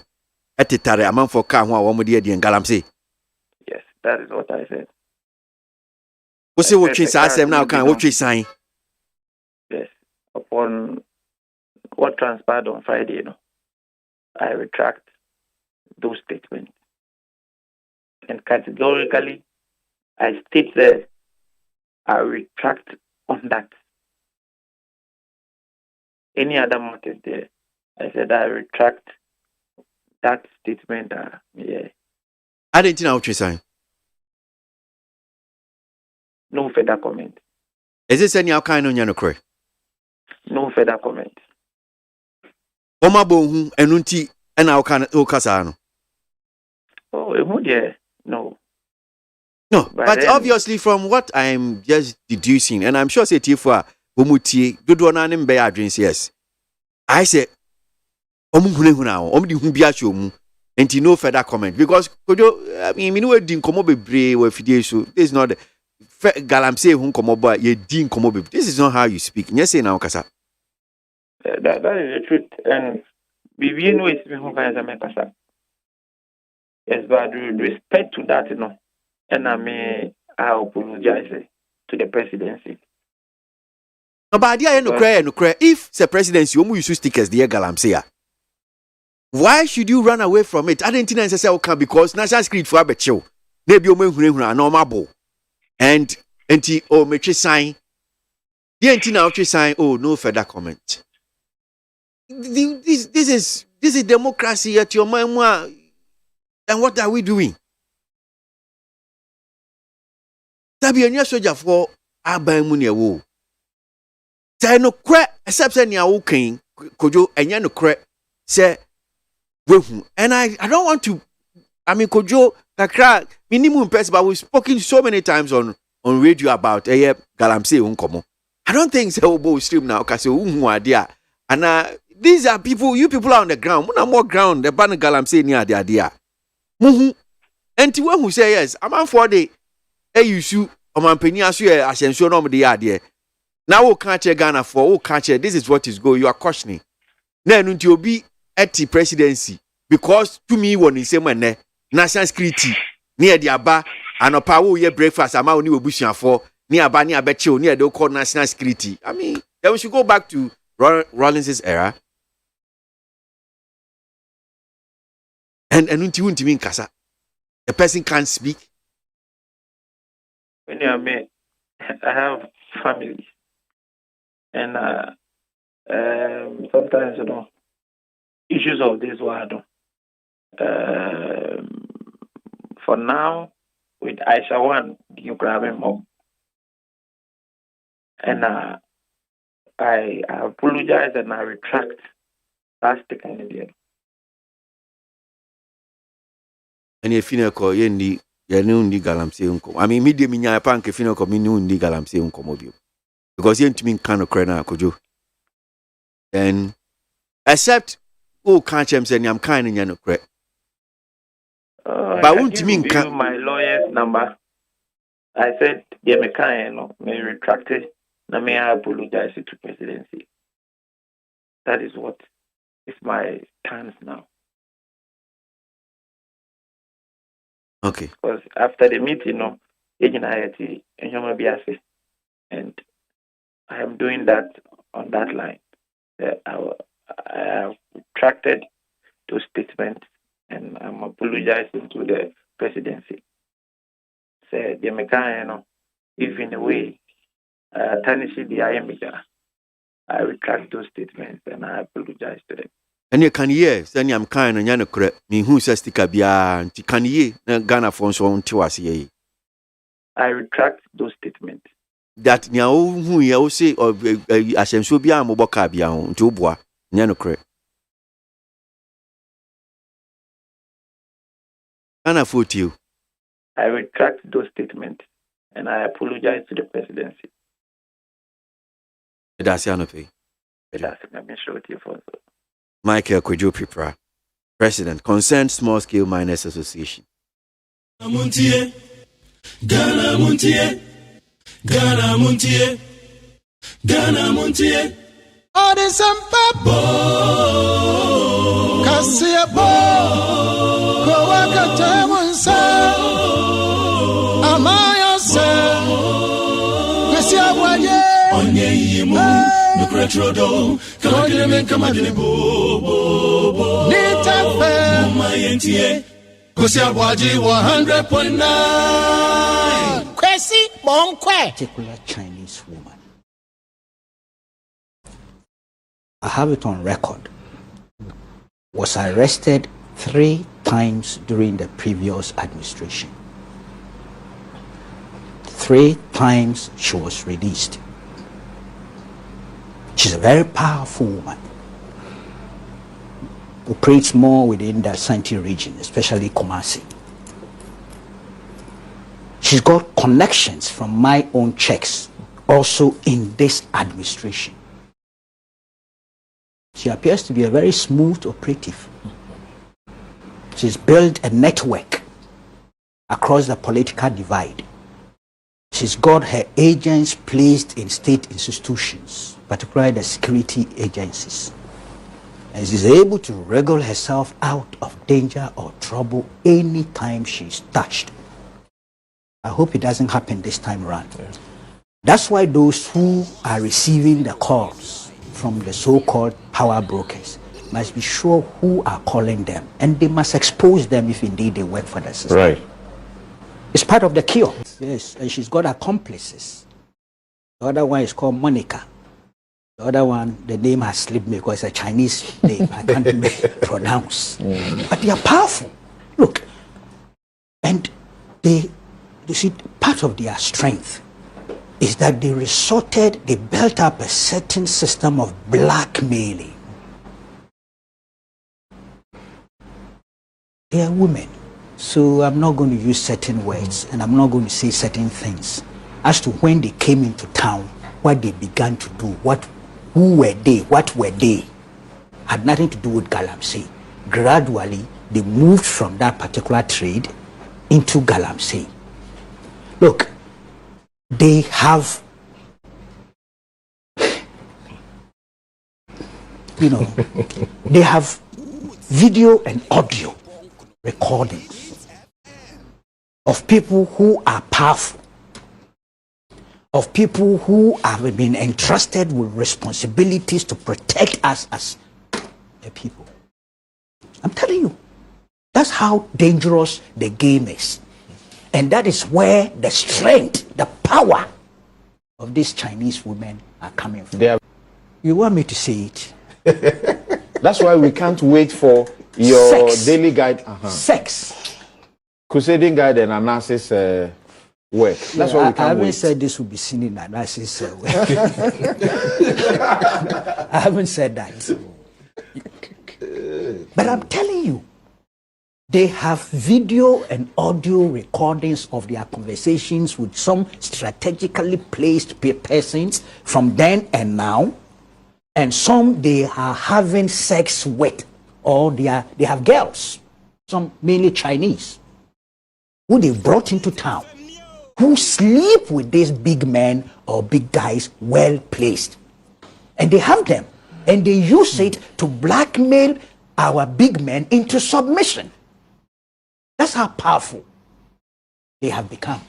etitare amanfo ka ho a wo mode edi ngalamse. Yes, that is what I said. Who say what trees asem now can what trees sign? Yes, upon what transpired on Friday, I retract those statements. And categorically, I state that I retract on that. Any other matters there, I said I retract that statement. Yeah. I didn't know what you're saying. No further comment. Is this any kind of yanokre? No further comment. Oma bohu enunti ena okana okasa no. Oh, no. No, but obviously from what I'm just deducing, and I'm sure say tifua omutie dodo na ne mbe adwens yes. I say omuhunehuna omdi hu bia shomu enti no further comment because kojo I mean me no di nkomo bebre we fidie so this is not the galamse hu nkomo ba ye di nkomo bebre. This is not how you speak. Yes say na okasa. That is the truth and we know it's me hu kan say me kasa. Yes, but with respect to that, and I apologize to the presidency. No, but idea no cry. If the presidency you use stickers the galamsea, why should you run away from it? I didn't think say okay because national security for abecho. Maybe you may normal and oh metre sign. The antina sign. Oh no further comment. This is democracy at your mind. And what are we doing? Tabi enya soja for aban mu ne wo. Say no kre except say nya wo kan kojo enya no kre say wehu. And I don't want to kojo kakra minimum person but we've spoken so many times on radio about galamse unkomo. I don't think say obo stream now cause hu ade and these are people you people are on the ground. Muna more ground the ban galamse ni ade ade muhu enti who say yes am for the AUSU omampani aso ye asensuo no mde ade na wo kan che Ghana for wo kan che this is what is go you are cautioning na enu nti obi eti presidency because to me won nsem ene national security ni e de aba anopa wo ye breakfast ama oni obusuafo ni aba ni abeche oni e de call national security. I mean then we should go back to Rawlings's era. And until you mean Kasa, the person can't speak. When I have family, and sometimes issues of this world. For now, with Aisha one, you grab him up, and I apologize and I retract. That's the kind of deal. And if you know, you need galamse unko. I mean, media minya pank if you know, need galamse unko mobile because you to mean kind of crana kojo. Then, except can't say I'm kind of no credit. But won't mean my lawyer's number. I said, yeah, me kind may retract it. Now may I apologize to presidency. That is what is my stance now. Okay. Because after the meeting, and I am doing that on that line. I have retracted those statements and I'm apologizing to the presidency. Say the mechanic, if in a way, Tennessee the I retract those statements and I apologize to them. And you can hear, saying I'm kind and yana correct. Me who says the cabia, and can ye Ghana for so on to us ye. I retract those statements. That nya who ya say asemso bia moboka bia ho nti oboa nya no kre ana foot you. I retract those statements and I apologize to the presidency. That's Yanope. That's my surety for Michael Kwejo Pipra, President, Concerned Small Scale Miners Association. MONTIE, Ghana MONTIE, Ghana MONTIE, Ghana MONTIE. Oh, there's some papa. Kasia bo. Kowaka temunsa. Amaya se. Kasia ABOAGYE. Onye yimu. Nukretrodo. Kamakile men kamakile bo. Nitafe. Mumayentie. KWASI ABOAGYE 100.9. Kwesi bonkwe. Particular Chinese woman. I have it on record, was arrested 3 times during the previous administration. 3 times she was released. She's a very powerful woman. Operates more within the Ashanti region, especially KWASI. She's got connections from my own checks also in this administration. She appears to be a very smooth operative. She's built a network across the political divide. She's got her agents placed in state institutions, particularly the security agencies. And she's able to wriggle herself out of danger or trouble anytime she's touched. I hope it doesn't happen this time around. That's why those who are receiving the calls from the so-called power brokers must be sure who are calling them, and they must expose them if indeed they work for the system. Right. It's part of the cure. Yes, and she's got accomplices. The other one is called Monica. The other one, the name has slipped me because it's a Chinese name. I can't pronounce. But they are powerful. Look, and you see, part of their strength is that they built up a certain system of blackmailing. They are women, so I'm not going to use certain words and I'm not going to say certain things as to when they came into town, what they began to do, who were they, what were they, had nothing to do with Galamsey. Gradually, they moved from that particular trade into Galamsey. Look, they have, they have video and audio recordings of people who are powerful, of people who have been entrusted with responsibilities to protect us as a people. I'm telling you, that's how dangerous the game is. And that is where the strength, the power of these Chinese women are coming from. You want me to say it? That's why we can't wait for your daily guide. Sex. Crusading guide and analysis work. That's why we can't I haven't wait. said this will be seen in analysis work. I haven't said that. But I'm telling you, they have video and audio recordings of their conversations with some strategically placed persons from then and now, and some they are having sex with, or they have girls, some mainly Chinese, who they brought into town, who sleep with these big men or big guys well placed. And they have them, and they use it to blackmail our big men into submission. That's how powerful they have become.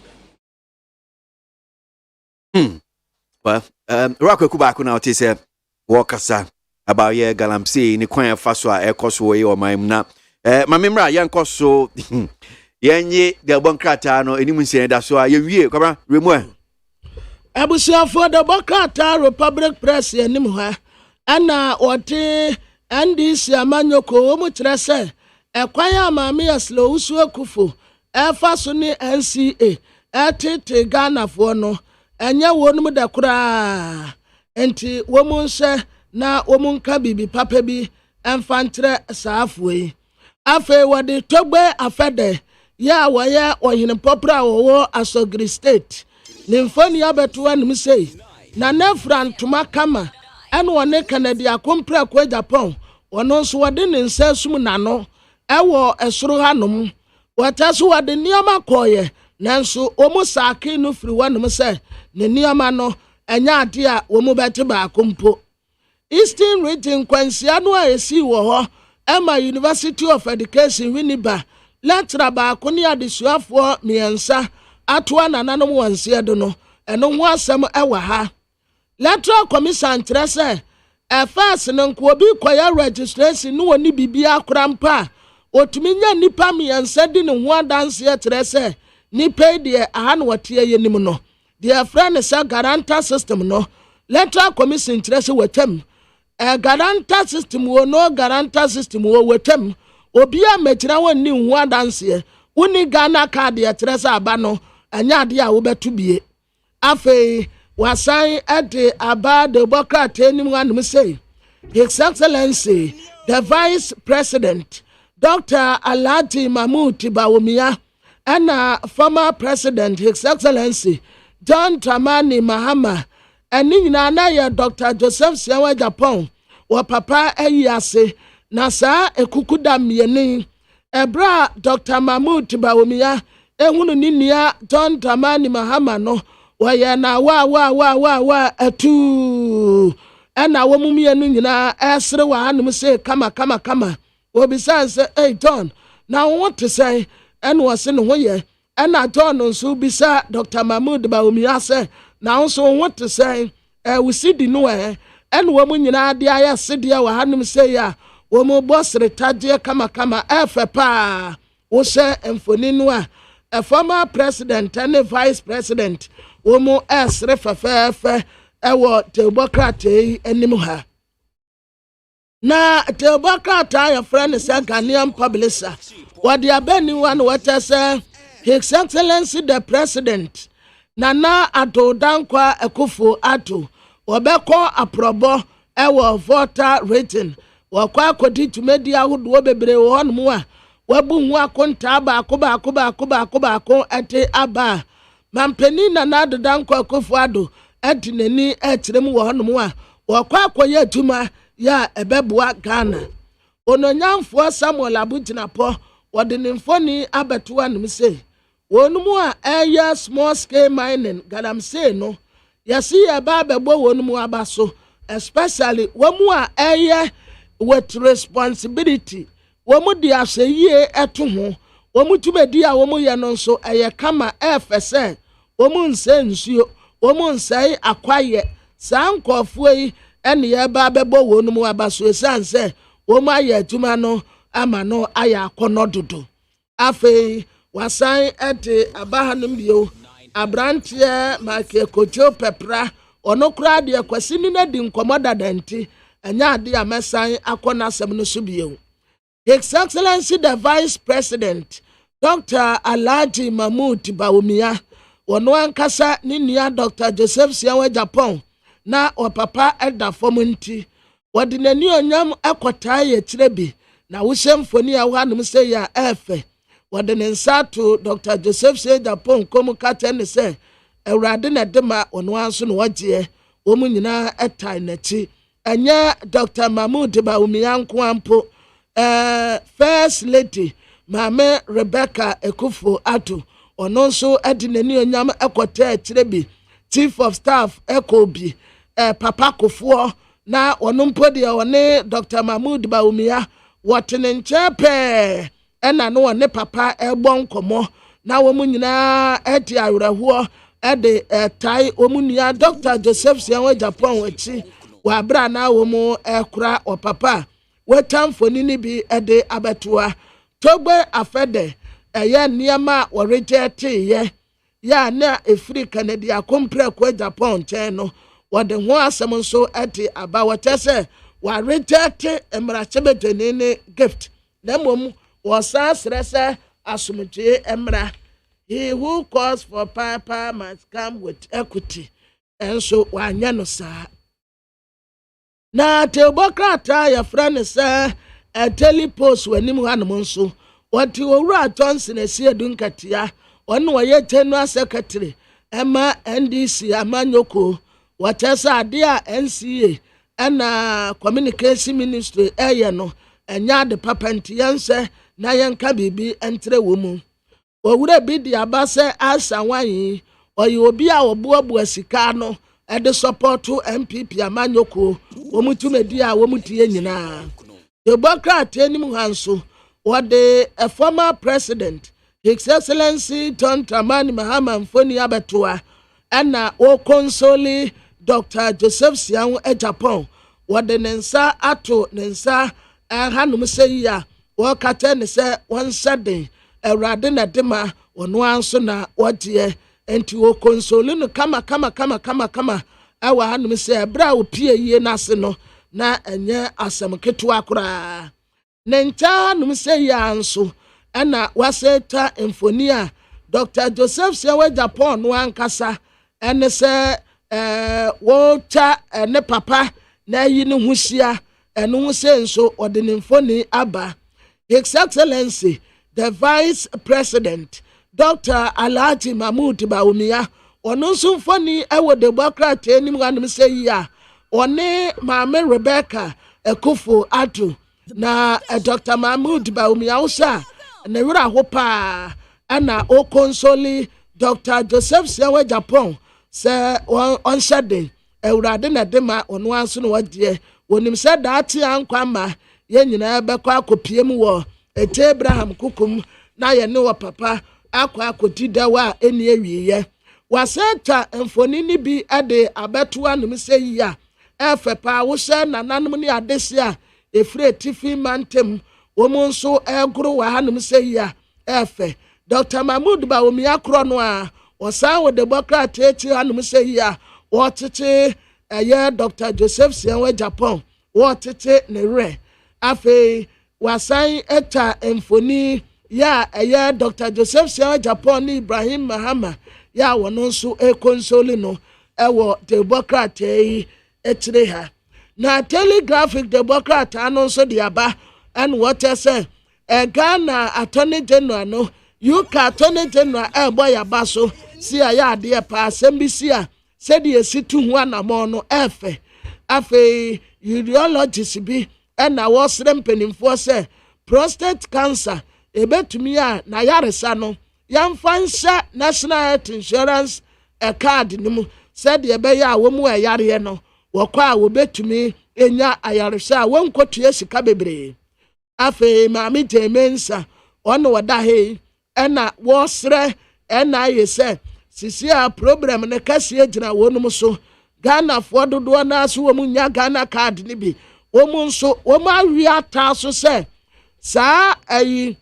Well, Rocco Kubaku now say Walkasa about ye Galamsey ni Kwan Faswa Ekosway or my na. Mamimra Yanko so Yenye the Bonkrata no any say that's why you come on, remove. Abusia for the Bokata Republic Press Yanimha, Anna Ote, and this Yamanyoko Mutrese. Ekwaya mami aslo usu ekufu efa so ni NCA etete Ghana for no enye wonum da kura enti womun hye na womun ka bibi papa bi emfantre saafo yi afa wode togbe afede ya woye ohine popra wo Asogri state nimfoni abeto anim sei na nefran tuma kama ene wone Canada kompra kwa Japan wono nso wode ne nsa sum nano ewo esoro hanom wataso wode nioma koye nanso omu saake no firi wanom se ne nioma no enya ade a womu bete ba akompo Eastern Region kwansia no a esi wo ho Emma University of Education Winneba lecturer ba akoni adesuafo miensa atoa nananom wanse do no eno ho asem ewa ha Electoral Commission trese first no nko obi kwaya registration no woni bibia akrampa otumi nya nipa miensa di ne ho adanse trese nipa de aha no watie yenim no de friend say guarantor system no Electoral Commission trese wetem guarantor system wo no guarantor system wo wetem obi a mechira woni ho adanse woni Ghana card ye trese aba no anya ade a wo betu bie afei wasan ade aba de bokrate enim wanum say His Excellency the Vice President Dr. Alhaji Mahmoud Bawumia and former President His Excellency John Dramani Mahama and na Dr. Joseph Siawa Japan wa papa eyase na saa ekukuda mieni ebra Dr. Mahmoud Bawumia ehunu ninia John Dramani Mahama no waya na wa atu ena wo mumienu nyina esre wa hanum se kama obisa se hey John na what to say ena wose ne hoye ena John nso bisa Dr. Mahmoud Bawumia se na nso what to say we see di no ena wo mu nyina de aya sede wa hanum se ya wo mu bosre tadie kama efepa wo se emfoni no a former president and vice president womo esre fefefe ewo tebokrate enim ha na tebokrate ya friend say Ghanaian publisher what the abeni one what say His Excellency the President Nana Addo Dankwa Akufo Addo obeko aprobo ewo voter rating wakwa akodi tumedi ahodo bebre wo honmo a wabu hu akonta ba ate aba mampeni Nana Addo Dankwa Akufo Addo ati nani etirem wo honmo a wakwa akoye atuma ya ebeboa Ghana ononyamfo Samuel Abutinapo wode ne mfoni abeto anum sei wonumu a aya small scale mining galamsey no yasi ya ba bebo wonumu abaso especially womu a aya with responsibility womu di aseye eto ho womu tumedi a womu ye no nso eye kama efese womu nse nsuo womu nsai akwaye sankofo yi ene ye ba bebo wonumu abaso esanse womu aye atuma no ama no aya akono dodo afei wasan ete abahanum bio abrantie make kojo pepra onokura de kwasini na di nkomoda danti anya ade a mesan akona asem no so bio His Excellency the Vice President Dr. Alhaji Mahmoud Bawumia wono ankasa ni nua Dr. Joseph Siawa Japan na opapa elda fomunti wode nani onyam akota ye kirebi na wohyemfoni a wohanum se ya efe wode ne nsato Dr. Joseph Siawa Japan komu katene se ewrade na dema wono anso no wagye womu nyina etai nachi anya Dr. Mahmoud Bawumia nkoampo First Lady Mame Rebecca Akufo Addo ono nso edi nani onyam ekota kirebi Chief of Staff Ekobi Papa Kofuo na ono mpode one Dr. Mahmoud Bawumia wotene nchepe ena no one papa ebon komo na womu nyina edi awrahuo ede tai womu nua Dr. Joseph Siawa Japan wachi wa bra na womu ekura opapa wetamfoni ni bi ede abetoa togbe afede eye niama worejete ye ya na efiri Canada kompre kwa Japan cheno wode ho asem nso ete aba wotese wa reject emrachebete ne gift na mom wosa srese asumtie emra he who calls for power must come with equity. And so wanya no sa. Na tebokrata ya friend say a telepost wani mu hanom so. Wati owura Johnson esi edunkatia. Onu waye tenua secretary. Emma NDC amanyoko. Watesa ade a NCA na communication ministry no. Enya de papanti yense na yenka bibi entre wo mu. Owura bi di abase asa wanyi. Oyi obi a obuabu asika no. The support to MPP amanyoko omutumedi a womutie nyina the Democrat enim hanso what the former president His Excellency John Dramani Mahama Mfoni Abetoa na o console Dr. Joseph Sianwo Japan what the nensa ato nensa hanum sei ya wo kata ne se won sade awrade na dema ono anso na wodie enti wo console no kama awa hanum se bra opie yie nase no na enye asem ketu akora nenta hanum se ya anso na waseta emfonia Dr. Joseph Sianwo Japan no ankasa ene se wo cha ne papa na yi ne husia eno hu se nso ode ne mfoni aba His Excellency the Vice President Dr. Alhaji Mahmoud Bawumia ono nso mfoni ewo de Democrat enim ganum se ya one Mama Rebecca Ekufo Atu na Dr. Mahmoud Bawumia usa na wura hopa ana o console Dr. Joseph Sianwo Japan se on Saturday ewurade na dema ono anso no wodie wonim se daati ankwama ye nyina bekọ akopiem wo ete Abraham kukum na ye ne wo papa akọ akotidawa eni awiye waseta emfoni ni bi ade abeto anum se yia efepa wo se nananum ni adesia efre tifi mantem wo monso egoro wa hanum se yia efe Dr. Mahmoud Bawumia kro no a osa wo Democrat eti hanum se yia wotete eye Dr. Joseph Sianwo Japan wotete ne re afi wasan eta emfoni ya eye Dr. Joseph Sianwo Japan ni Ibrahim Mahama ya wono nso console no ewo Democrat etire ha na telegraphic Democrat anonso de aba and what say Ghana Attorney General no you ka Attorney General boy abaso si ya de pa asembisia said ye situ hu anamo no efe afi urologist bi na wosre mpanimfo say prostate cancer ebetumi a na yaresa no yamfansa National Health Insurance card nimu said ye be ya wo mu ayare no wokwa wo betumi enya ayaresa wonkotu esika bebre afi maami temensa ono wada he na wosre na yese sisia problem ne kase agina wonum so Ghana fo dodo na so wo nya Ghana card ni bi wo mu nso wo ma wi ata so se sa ayi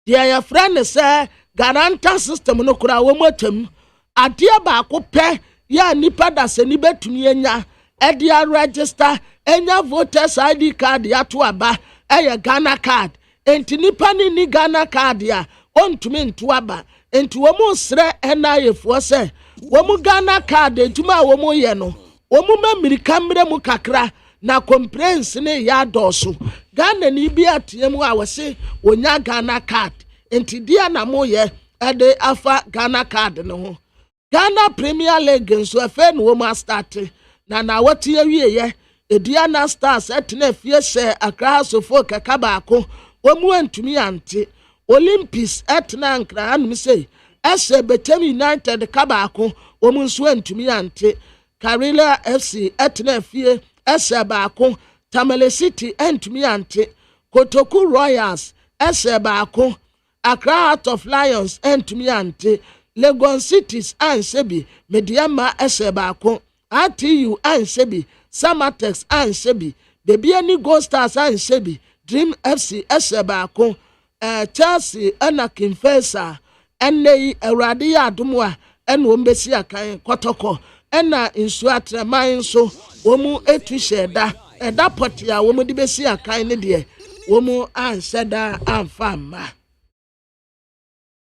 ya friend se guarantor system no kura wo motam ade ba ko pe ya nipa da se ni betumi enya e register enya voters ID card ya to aba e Ghana card enti nipa ni Ghana card ya ontumi nto aba enti wo mu sre na yefo se wo mu Ghana card entuma wo mu ye no wo mu mamirika mre mu kakra na complaints ne ya doso Ghana ni bi atiem a wose wonya Ghana card enti dia na mo ye ede afa Ghana card no ho Ghana Premier League nso afa no wo start na wote awie ye Ediana Stars etna fie se Accra sofo kaka baako wo mu antumi ante Olympics etna ankra anum sei ese Betem United kabaako wo mu nso antumi ante Karela FC etna fie ese baako Tamale City antumi ante Kotoku Royals ese baako Accra Heart of Lions antumi ante Legon Cities ansebi Mediama ese baako ATU ansebi Samatex ansebi Baby any Gold Stars ansebi Dream FC ese baako Chelsea ana Kimfesa ene Awurade ya adomwa ene ombesi akan Kotoko ena insu atreman so womu etu sheda eda potia womu di besi akan ne de womu anseda amfama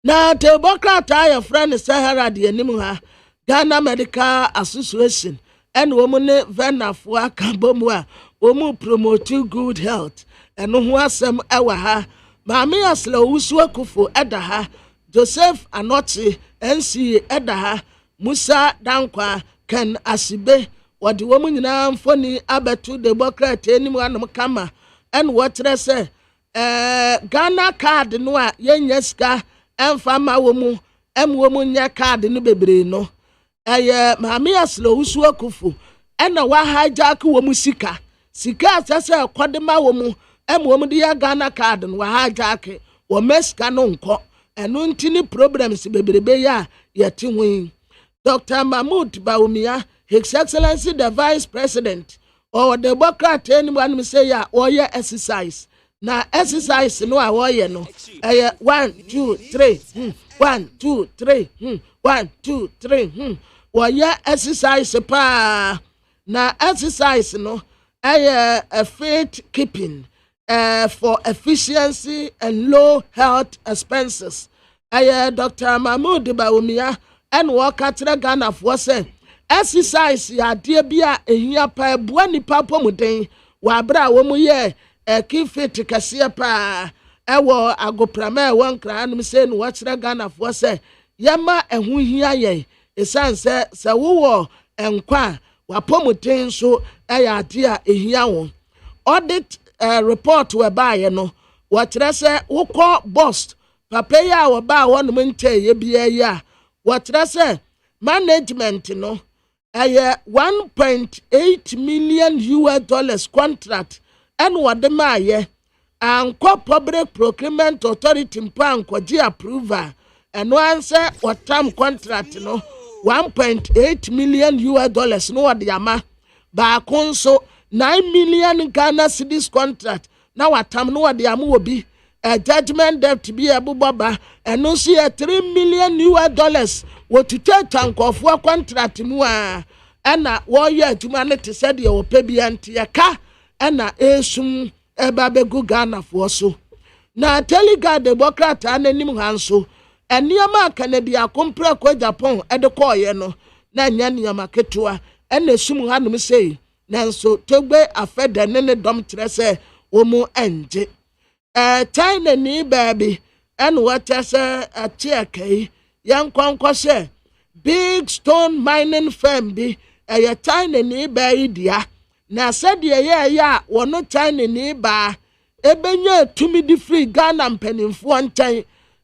na tebokrata ya friend Sahara de anim ha Ghana Medical Association and woman Vena Fua Kabomwa woman promoting good health and no asem ewa ha maame asla wusu akufo eda ha Joseph Anoti NC eda ha Musa Dankwa Ken Asibe wadi woman nyina mfoni abetu Democrat anim anam kama and what say Ghana card no a yenya sika emfama womu emwomu nya card no bebre no maame aslo wusu akufu ena wa hijack womu sika asese kwadema womu emwomu de ya Ghana card no wa hijack wo meska no nko eno ntini problems bebrebe ya yeti hu Dr. Mahmoud Bawumia His Excellency the Vice President or the Democrat anyone say ya or ya exercise na exercise no awoye no 1 2 3 1 2 3 1 2 3 woye exercise pa na exercise no a faith keeping for efficiency and low health expenses Dr. Mahmoud Bawumia and work at Ghana for say exercise ya de bia ehia pa bua nipa pomuden wa bra wo mu ye keep fit kase pa ewo agoprama e won kra anum say no watchra Ghana for say yama ehu hia ye esan se wo enkwa wa pomuden so ya de a ehia won audit report we ba ye no watchra say wo ko boss papa ya wo ba won mnte ye bia ya watchra say management no 1.8 million US contract and what the maye and public procurement authority mpan kwaji approval and one say what term contract no 1.8 million US no what the ama ba konso 9 million Ghana cedis contract now what term no what the ama will be a judgment debt be a bubaba and no see a 3 million US what to take tank of work contract mu a ena wo ye aduma ne te said ye opa bi ante ye ka ena esum eba begu Ghana fo so na Telega Democrat ananim hanso eniama Canada akompra ko Japan ede ko ye no na nya niama ketua ena esum hanum sei nanso togbe afede ne dom kire se wo mu enje China ni baby en what say a check yan kwankwa se big stone mining firm bi China ni ba idia na said ye ya wono China ni ba ebenye tumi di free Ghana mpanimfo ntan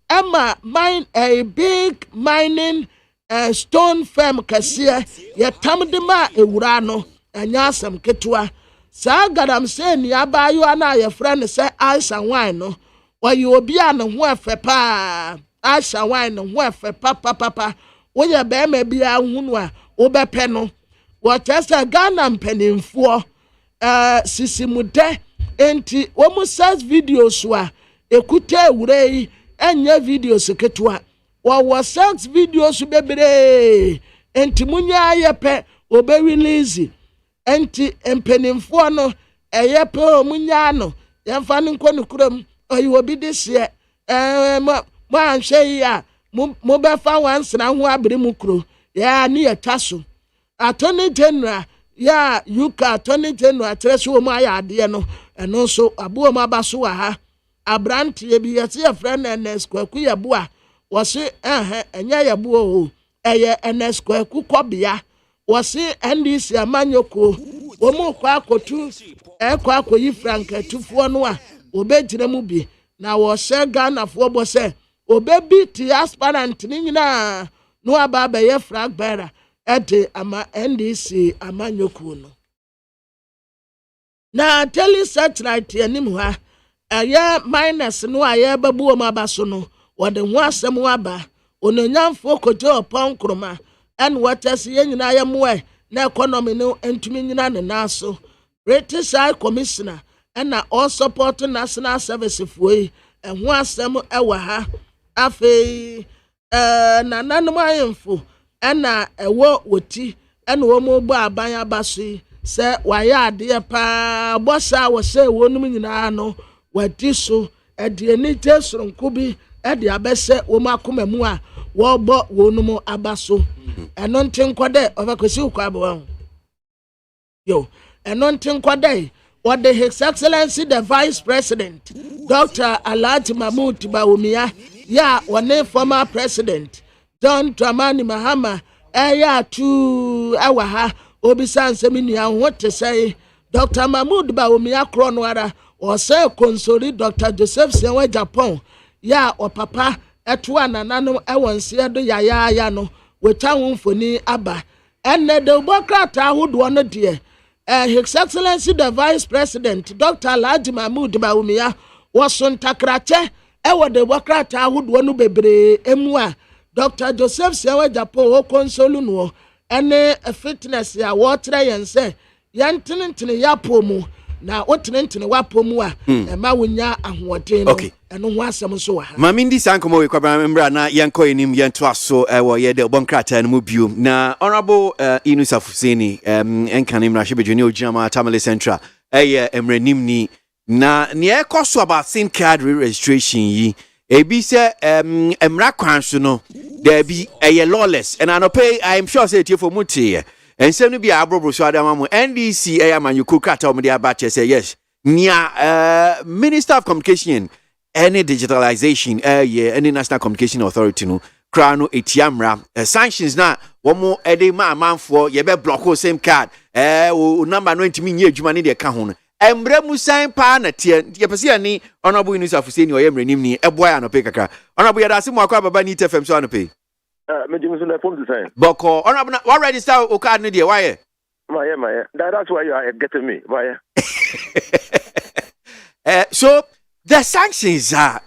ema mine a big mining stone firm kase ye tamde ma ewura no anya asam ketua sa gadam se ni abayo ana ye friend se Aisha wine no oyi obi an ho afe pa Aisha wine ho afe papa wo ye be ma bia hunu a wo bepe no wo tesa Ghana mpanimfo sisimude enti wo mu search videos wa ekuta ewure yi enya videos ketua wo search videos bebre enti munya yepe obe release enti mpanimfo no eyepe omunya no yemfa nko nukuram oyi obi dise mo anhwe ya mo befa wansra ho abere mu kuro ya ni etaso Attorney General ya yuka Attorney General treso wo ma ya ade no eno so abuo ma baso wa ha abrantie bi yesi ya friend NS kwaku ya bua wo se enya ya buo o eye NS kwaku kobia wo se NDC amanyoko wo mu kwa akotu kwa akoyi franka tufuo no a obegyire mu bi na wo se Ghana fo bo se obebi ti aspirant ni nyina no aba ba ye flag bearer ede ama NDC amanyoko no na tele satellite anim ha aya minus no aye babuo ma baso no wode ho asem aba ononyamfo kojo ponkroma en watese nyina ye moe na economy no entumi nyina ne naso British High Commissioner and all support national service foi and ho asem ewa ha afi na nanum ayemfo ena ewo woti ena wo mo gba aban abaso se waya ade pa bosa wo se wonum nyina no wadi so ade ani tesronko bi edi abese wo makoma mu a wo bo wo no mu abaso eno ntenkwade obakosi ukwa yo eno ntenkwade what the His Excellency the Vice President Dr. Alhaji Mahmood Bawumia ya one former president John Dramani Mahama ya tu awaha obisa nsemi nua ho te say Dr. Mahmood Bawumia kronwara o say konsori Dr. Joseph Sewa Japan ya o papa eto ananano ewonse do ya no wetwa wonfoni aba enne de bokrata ahodo no de His Excellency the Vice President Dr. Alhaji Mahmood Bawumia was on takrache ewo de bokrata ahodo no bebre emu a Dr. Joseph Sewa Japan o konsolu no ene fitness ya wotre yense yantene yapomu na otenentene wapomu a ma wonya ahoɔden no eno ho asɛm so wa ma mindi sankomo we kwaba mbra na yenko enim yento aso wo ye de bonkrata no mu biom na honorable Inus Afuseni enkanim na hwebedwene ogyama Tamale Central emranim ni na ne ekoso about SIM card registration yi ebi se emra kwan so no there be lawless and I am sure say tie for mutie and say no be abrobro so adama NDC amanyuku krata omde abache say yes nia Minister of Communication any digitalization any National Communication Authority no kra no etiamra sanctions na womo ede manfo ye be block SIM card number no ntimi nye adwuma ne de ka ho no emre musan pa na tie ye pese ani honorable Inus Afuseni o ye mrenim ni eboya no pe kakra honorable ya dase mo akwa baba ni TFM so no pe me dim so na phone design boko honorable what register o card no there why my that's why you are getting me why so the sanctions are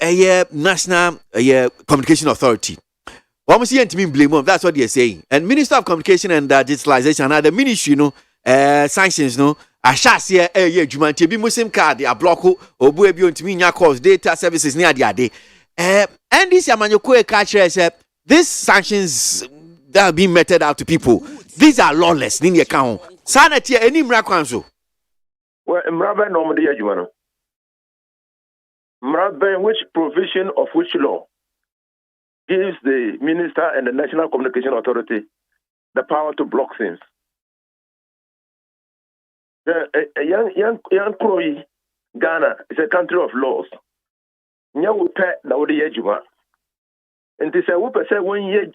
National Communication Authority. What must you blame them? That's what they're saying. And Minister of Communication and Digitalization and the ministry, sanctions, a chassis, Jumanti, be Muslim card, a block, or Buebi on Timinia calls, data services near the day. And this Yamanyoko catcher said, these sanctions that have been meted out to people, these are lawless in the account. Sanity, any miracle. Well, Mraba normally, Jumano. Mraba, which provision of which law gives the Minister and the National Communication Authority the power to block things? A young Croy, Ghana is a country of laws. Nya pet na odi yejuma. And this a whoop say when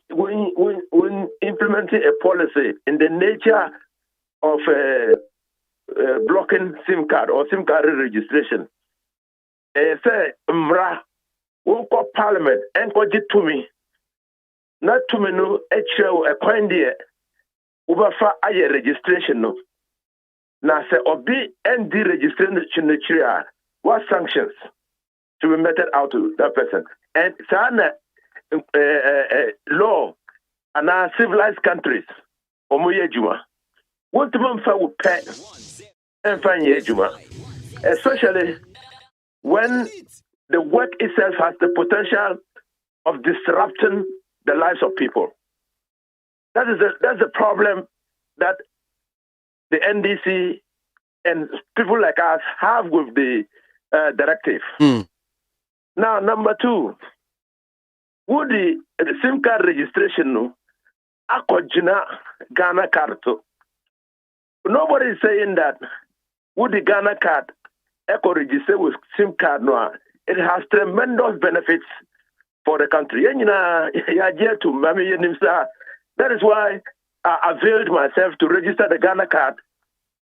implementing a policy in the nature of blocking SIM card or SIM card registration. Say mra wonko parliament enko ji tumi na tumi no ekyerɛ a kwan de ubafa aye registration no na say obi ND registration no kyerɛ what sanctions to be meted out to that person and sana law and our civilized countries omoye juma won't fa wo pet and find ye juma especially when the work itself has the potential of disrupting the lives of people. That's the problem that the NDC and people like us have with the directive. Now, number two, would the SIM card registration no akojina Ghana card to? Nobody is saying that would the Ghana card echo register with SIM card no. It has tremendous benefits for the country. That is why I availed myself to register the Ghana card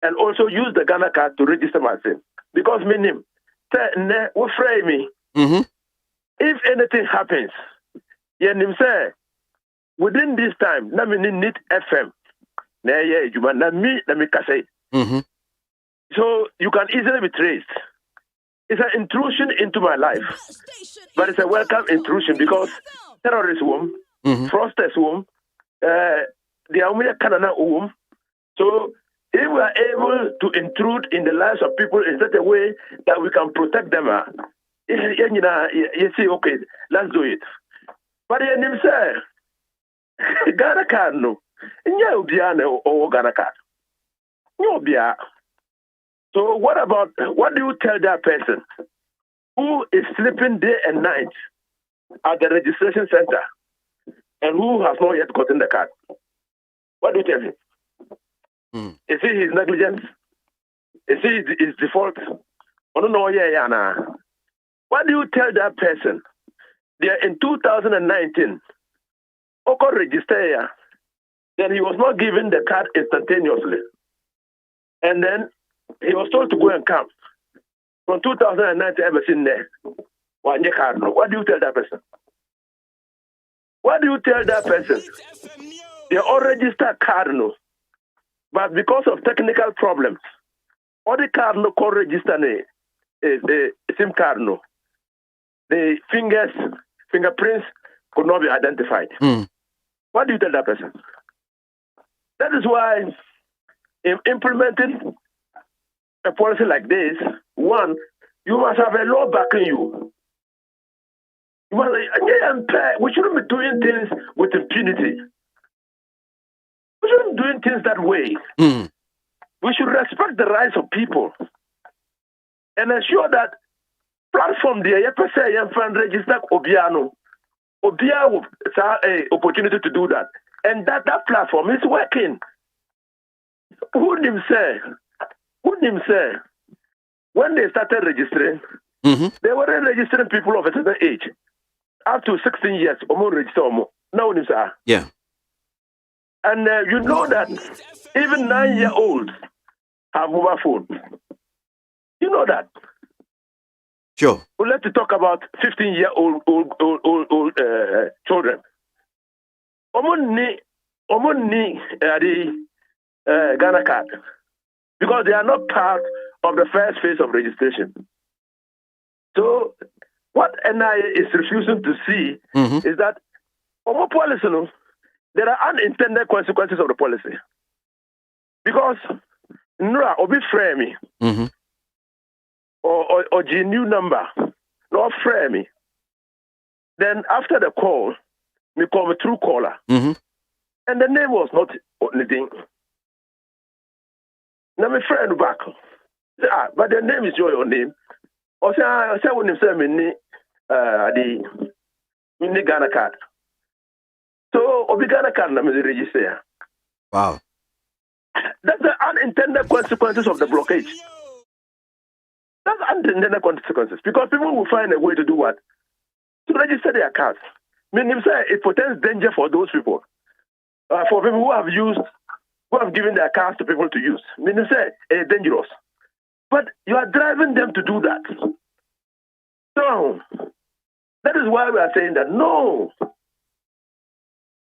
and also use the Ghana card to register myself. Because meaning, if anything happens, within this time, na need FM. So you can easily be traced. It's an intrusion into my life, but it's a welcome intrusion because terrorists fraudsters they are only Canada So if we are able to intrude in the lives of people in such a way that we can protect them, you see, okay, let's do it. But in himself, Ghana card no, or Ghana card, no bia. So what do you tell that person who is sleeping day and night at the registration center and who has not yet gotten the card? What do you tell him? Is it his negligence? Is it his default? I don't know. Yeah. What do you tell that person? They are in 2019. Oko register here. Then he was not given the card instantaneously. And then he was told to go and come. From 2019, ever since there. What do you tell that person? What do you tell that person? They all registered card, no. But because of technical problems, all the card no call register a SIM card, no. The fingerprints could not be identified. What do you tell that person? That is why in implementing a policy like this, one, you must have a law backing you. We shouldn't be doing things with impunity. We shouldn't be doing things that way. We should respect the rights of people and ensure that platform there, you can register Obiano. Obia will have an opportunity to do that. And that platform is working. Who him say? When they started registering, they were registering people of a certain age. Up to 16 years, now yeah. And you know that even 9-year-olds have mobile phones. You know that. Sure. Well, let's talk about 15-year-old children. Omoni the Ghana card because they are not part of the first phase of registration. So what NIA is refusing to see is that policy, there are unintended consequences of the policy. Because Nra obi frame me or G new number, not frame me. Then after the call, we call a true caller. And the name was not anything. Now my friend back. But the name is your name. Or say when you say me the Ghana card. So Obi Ghana card na me register. Wow. That's the unintended consequences of the blockage. That's unintended consequences because people will find a way to do what? To register their cards. Meaning say it portends danger for those people. For people who have given their cards to people to use. Meaning say it's dangerous. But you are driving them to do that. So that is why we are saying that no.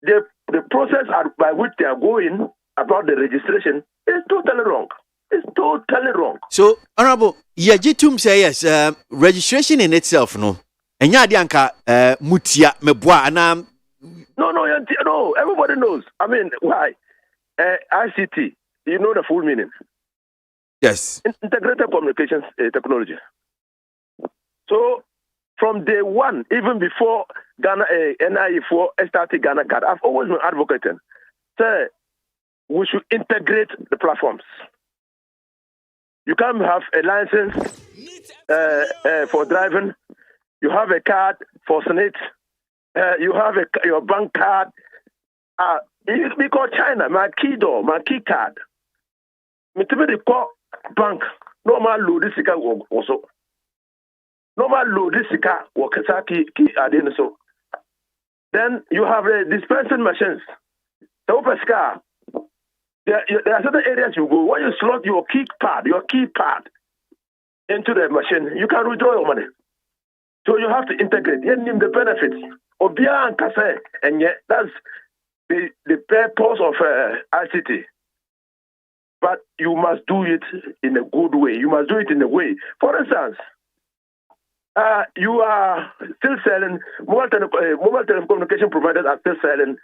The process by which they are going about the registration is totally wrong. It's totally wrong. So, Honorable, Yajitum say yes, registration in itself, no. And Yadianka Mutia Meboa Anam. No, everybody knows. I mean, why? ICT, you know the full meaning. Yes. Integrated communications technology. So, from day one, even before Ghana NIE for started Ghana card, I've always been advocating. Say, we should integrate the platforms. You can't have a license for driving. You have a card for Senate. You have your bank card. Because China, my key card. Me call bank. Normal load this also. Normal load this key adin so. Then you have dispensing machines. The open scar. There are certain areas you go when you slot your keypad into the machine, you can withdraw your money. So you have to integrate. You name the benefits. Obia and Kase, and yet that's the purpose of ICT. But you must do it in a good way. You must do it in a way. For instance, you are still selling mobile telecommunication providers are still selling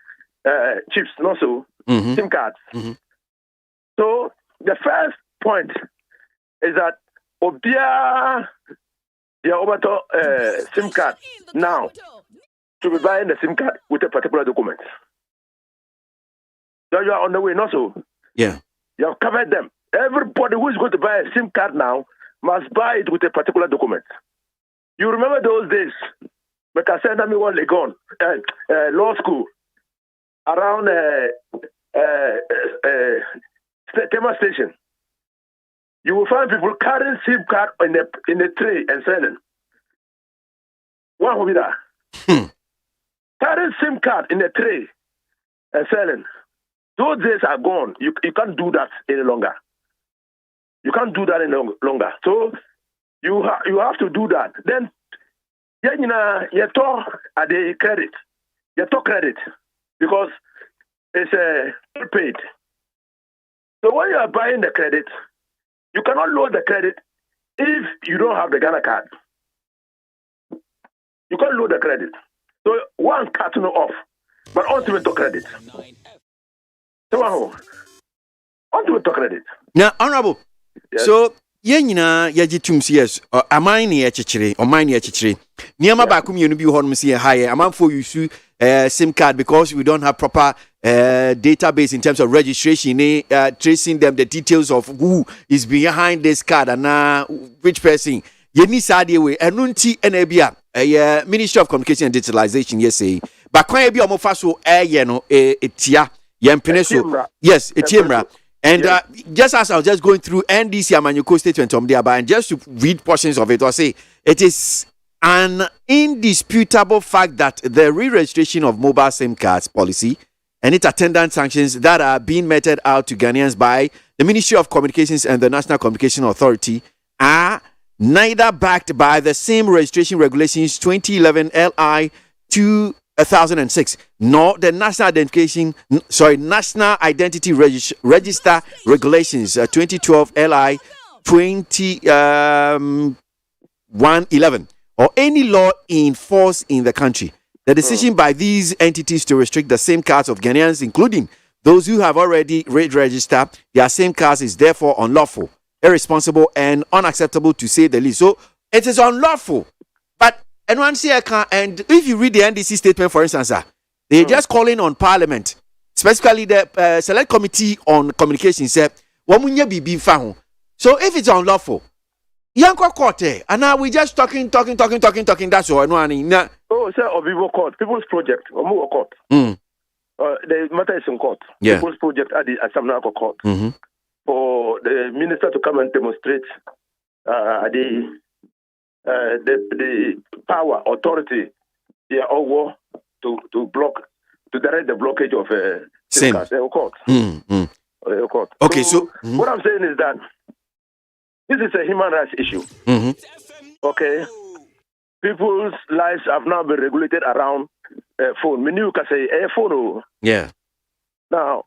chips, not so SIM cards. So the first point is that Obia the SIM card now to be buying the SIM card with a particular document. So you are on the way, not so. Yeah. You have covered them. Everybody who is going to buy a SIM card now must buy it with a particular document. You remember those days But I said, me one Legon, law school, around Tema station. You will find people carrying SIM card in the tray and selling. One will be that. Carrying SIM card in the tray and selling. Those days are gone. You can't do that any longer. You can't do that any longer. So you have to do that. Then you talk at the credit. You talk credit because it's paid. So when you are buying the credit, you cannot load the credit if you don't have the Ghana card. You can't load the credit. So one cut no off, but ultimate to credit. So ultimate to credit. Now, honorable. Yes. So yɛnyina yɛgye tum yes aman ne yɛkyekyere ɔman ne yɛkyekyere niema ba kum yenu bi hɔ no se high amanfo use SIM card because we don't have proper database in terms of registration tracing them the details of who is behind this card and which person yeni sade we enu nti na bia Ministry of Communication and Digitalization yes say ba kwan bia omofa so no etia yempene so yes etiemra. And just as I was just going through NDC Amanyoko statement there, and just to read portions of it, I'll say it is an indisputable fact that the re-registration of mobile SIM cards policy and its attendant sanctions that are being meted out to Ghanaians by the Ministry of Communications and the National Communication Authority are neither backed by the same registration regulations 2011 LI 2006 nor the National Identity Register Regulations 2012 LI 2111 or any law in force in the country. The decision by these entities to restrict the SIM cards of Ghanaians, including those who have already registered their SIM cards, is therefore unlawful, irresponsible, and unacceptable to say the least. So it is unlawful. But and if you read the NDC statement, for instance, they're just calling on Parliament, specifically the Select Committee on Communications, said, so if it's unlawful, Yanko Court, and now we just talking, that's all. Oh, sir, Obivo Court, People's Project, Omuo Court. The matter is in court. Yeah. People's Project at the Asamnako Court. For the minister to come and demonstrate the power, authority, they are all to block, to direct the blockage of SIM cards. Court. Court. Okay, so what I'm saying is that this is a human rights issue. Okay, people's lives have now been regulated around phone. Menu can say phone. Yeah. Now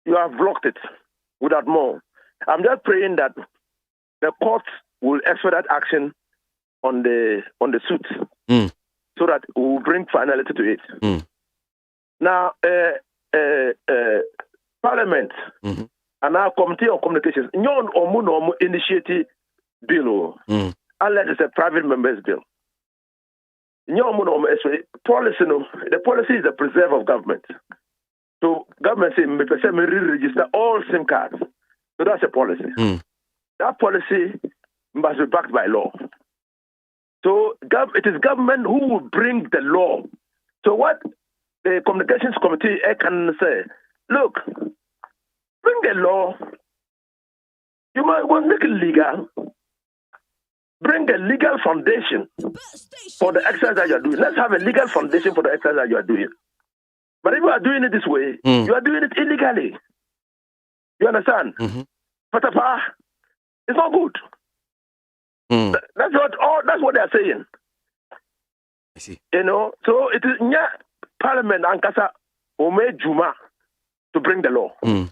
you have blocked it without more. I'm just praying that the court will expedite action on the suit so that we will bring finality to it. Now, Parliament and our Committee on Communications, no initiative bill, unless it's a private member's bill. Policy, the policy is the preserve of government. So government say me re-register all SIM cards. So that's a policy. That policy must be backed by law. So it is government who will bring the law. So what the Communications Committee can say, look, bring the law. You might want to make it legal. Bring a legal foundation for the exercise that you are doing. Let's have a legal foundation for the exercise that you are doing. But if you are doing it this way, you are doing it illegally. You understand? Patapa, it's not good. That's what they are saying. I see. You know, so it is Parliament and Kasa Ome Juma to bring the law. They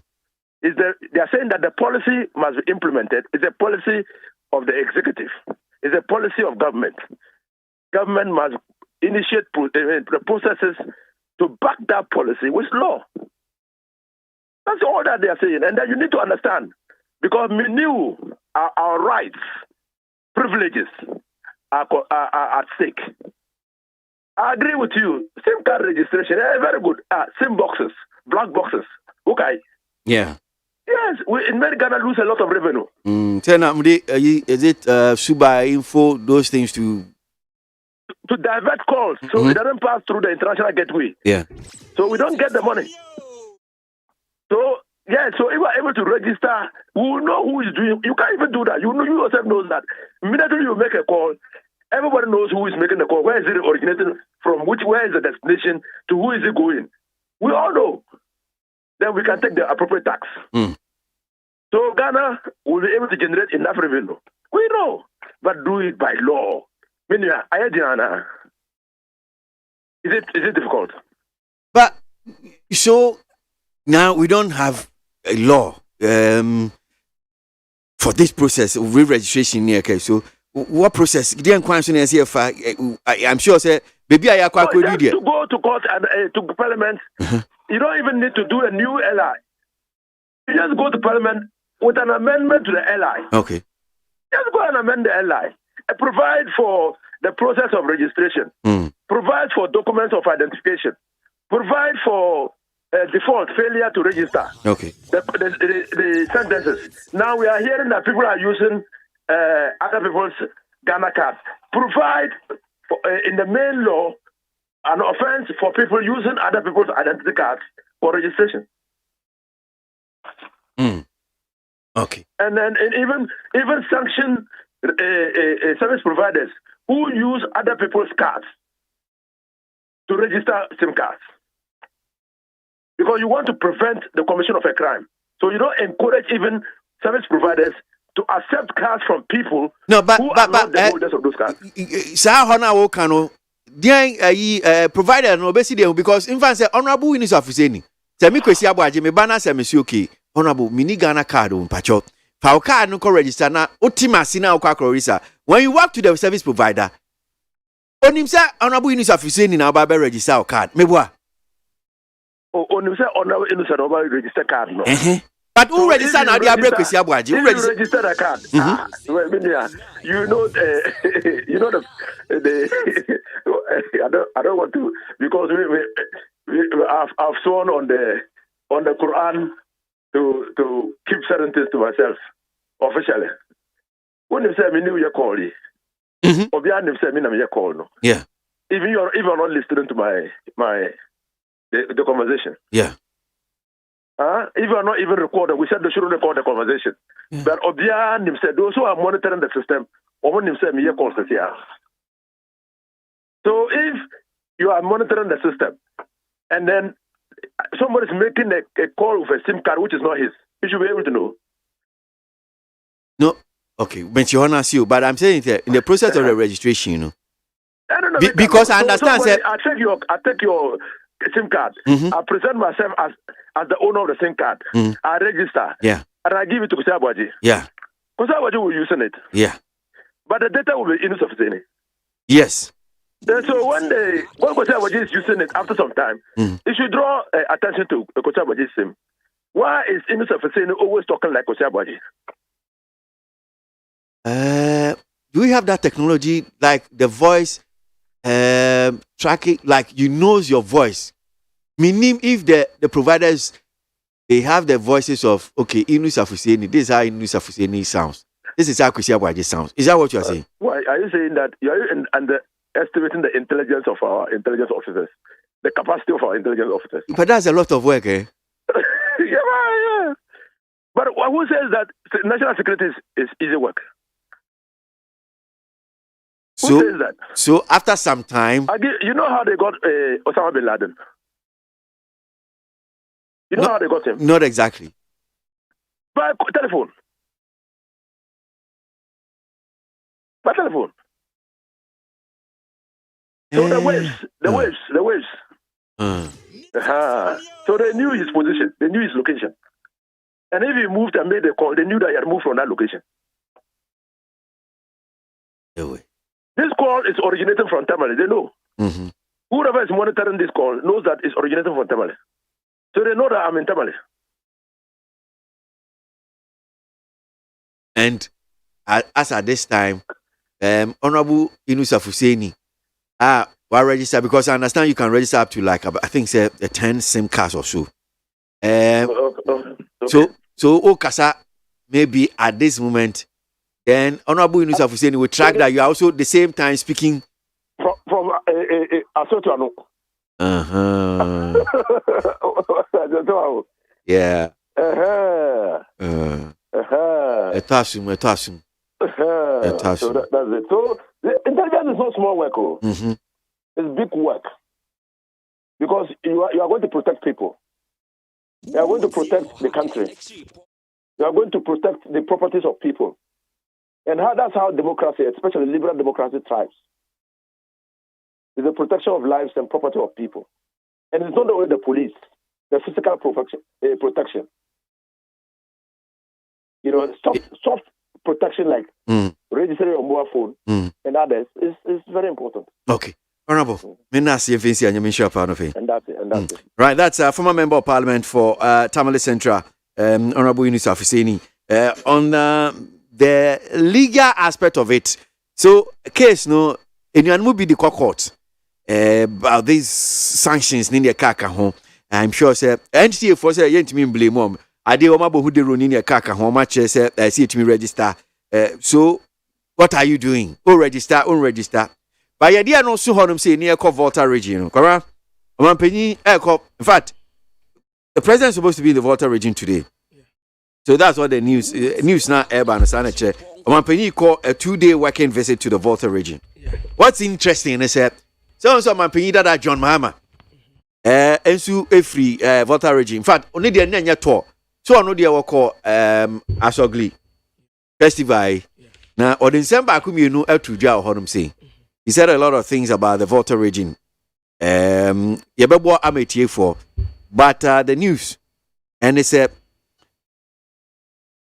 are saying that the policy must be implemented. It's a policy of the executive. It's a policy of government. Government must initiate the processes to back that policy with law. That's all that they are saying. And then you need to understand, because we knew our rights, privileges are at stake. I agree with you. SIM card registration, very good. SIM boxes, black boxes. Okay. Yeah. Yes, we in Ghana lose a lot of revenue. Is it Suba info, those things to to divert calls so it doesn't pass through the international gateway. Yeah. So we don't get the money. So yeah, so if we're able to register, we will know who is doing. You can't even do that. You yourself knows that. Immediately you make a call, everybody knows who is making the call. Where is it originating from? Where is the destination? To who is it going? We all know. Then we can take the appropriate tax. So Ghana will be able to generate enough revenue. We know, but do it by law. Is it difficult? But so now we don't have a law for this process of re-registration here. Okay, so what process? I'm sure say maybe I acquire to go to court and to parliament. You don't even need to do a new LI. You just go to parliament with an amendment to the LI. Okay. Just go and amend the LI. Provide for the process of registration. Provide for documents of identification. Provide for default, failure to register. Okay. The sentences. Now we are hearing that people are using other people's Ghana cards. Provide for, in the main law an offense for people using other people's identity cards for registration. Okay. And then even sanction service providers who use other people's cards to register SIM cards. Because you want to prevent the commission of a crime. So you don't encourage even service providers to accept cards from people who are not the holders of those cards. Provider no basically because in fact say honorable Eunice Afuseni say me kwesi ABOAGYE me bana say me si okay honorable mini Ghana card on pacho fa card no ko register na otimasi na ko register when you walk to the service provider onim say honorable Eunice Afuseni na ba register card me boa onim say honorable Eunice na ba register card no but who register now they break kwesi ABOAGYE who register the card you know the I don't want to because I've sworn on the Quran to keep certain things to myself officially. When you say me new year call you, Obian say me na me call no. Yeah. Even you're not listening to the conversation. Yeah. If you're not even recording, we said they shouldn't record the conversation. Yeah. But Obian said those who are monitoring the system, or when say me calls here. So if you are monitoring the system and then somebody is making a call with a SIM card which is not his, you should be able to know. No, okay, but you honor you, but I'm saying that in the process of the registration, you know. No, because I understand. I take your SIM card. I present myself as the owner of the SIM card. I register. Yeah. And I give it to ABOAGYE. Yeah. ABOAGYE will use it. Yeah. But the data will be insufficient. Yes. And so when ABOAGYE is using it after some time, you should draw attention to ABOAGYE's SIM. Why is insufficient always talking like ABOAGYE? Do we have that technology like the voice tracking, like you knows your voice? Meaning if the providers they have the voices of okay, Eunice Afuseni, this is how Eunice Afuseni sounds. This is how ABOAGYE sounds. Is that what you are saying? Why are you saying that you are underestimating the intelligence of our intelligence officers, the capacity of our intelligence officers? But that's a lot of work, eh? Yeah. But who says that national security is easy work? Who says that? So after some time, you know how they got Osama bin Laden? You know how they got him? Not exactly. By telephone. By telephone. So the waves. So they knew his position. They knew his location. And if he moved and made a call, they knew that he had moved from that location. This call is originating from Tamale. They know. Whoever is monitoring this call knows that it's originating from Tamale. So they know that I'm in Tamale. And as at this time, Honorable Eunice Afuseni, will register because I understand you can register up to like I think say 10 SIM cards or so. Okay. So Okasa maybe at this moment, then Honorable Eunice Afuseni will track that you are also at the same time speaking from Asotuano. Yeah. So that's it. So the intelligence is not small work. It's big work. Because you are going to protect people. You are going to protect the country. You are going to protect the properties of people. And that's how democracy, especially liberal democracy, thrives. It's the protection of lives and property of people. And it's not only the police, the physical protection. You know, soft protection like registering your mobile phone and others is very important. Okay. Honorable, and that's it. Right, that's a former member of parliament for Tamale Central, Honorable Yunus Afuseni, on the legal aspect of it. So, case no, in your movie the court about these sanctions in the kaka home. I'm sure, sir, NTA for say yent me blame mom. I did omabo who de run in the kaka home match say see it me register. So, what are you doing? Unregister. But your dear no so honum say near Volta region, correct? In fact, the president is supposed to be in the Volta region today. So that's what the news now urban sanache. Omanpenyi call a 2-day working visit to the Volta region. What's interesting is that so Omanpenyi that John Mahama ensu free Volta region. In fact, only the nanya tour. So no dia call Asogli festival. Now or December akumi no etuja honum say. He said a lot of things about the Volta region. Yebebo ametie for, but the news and they said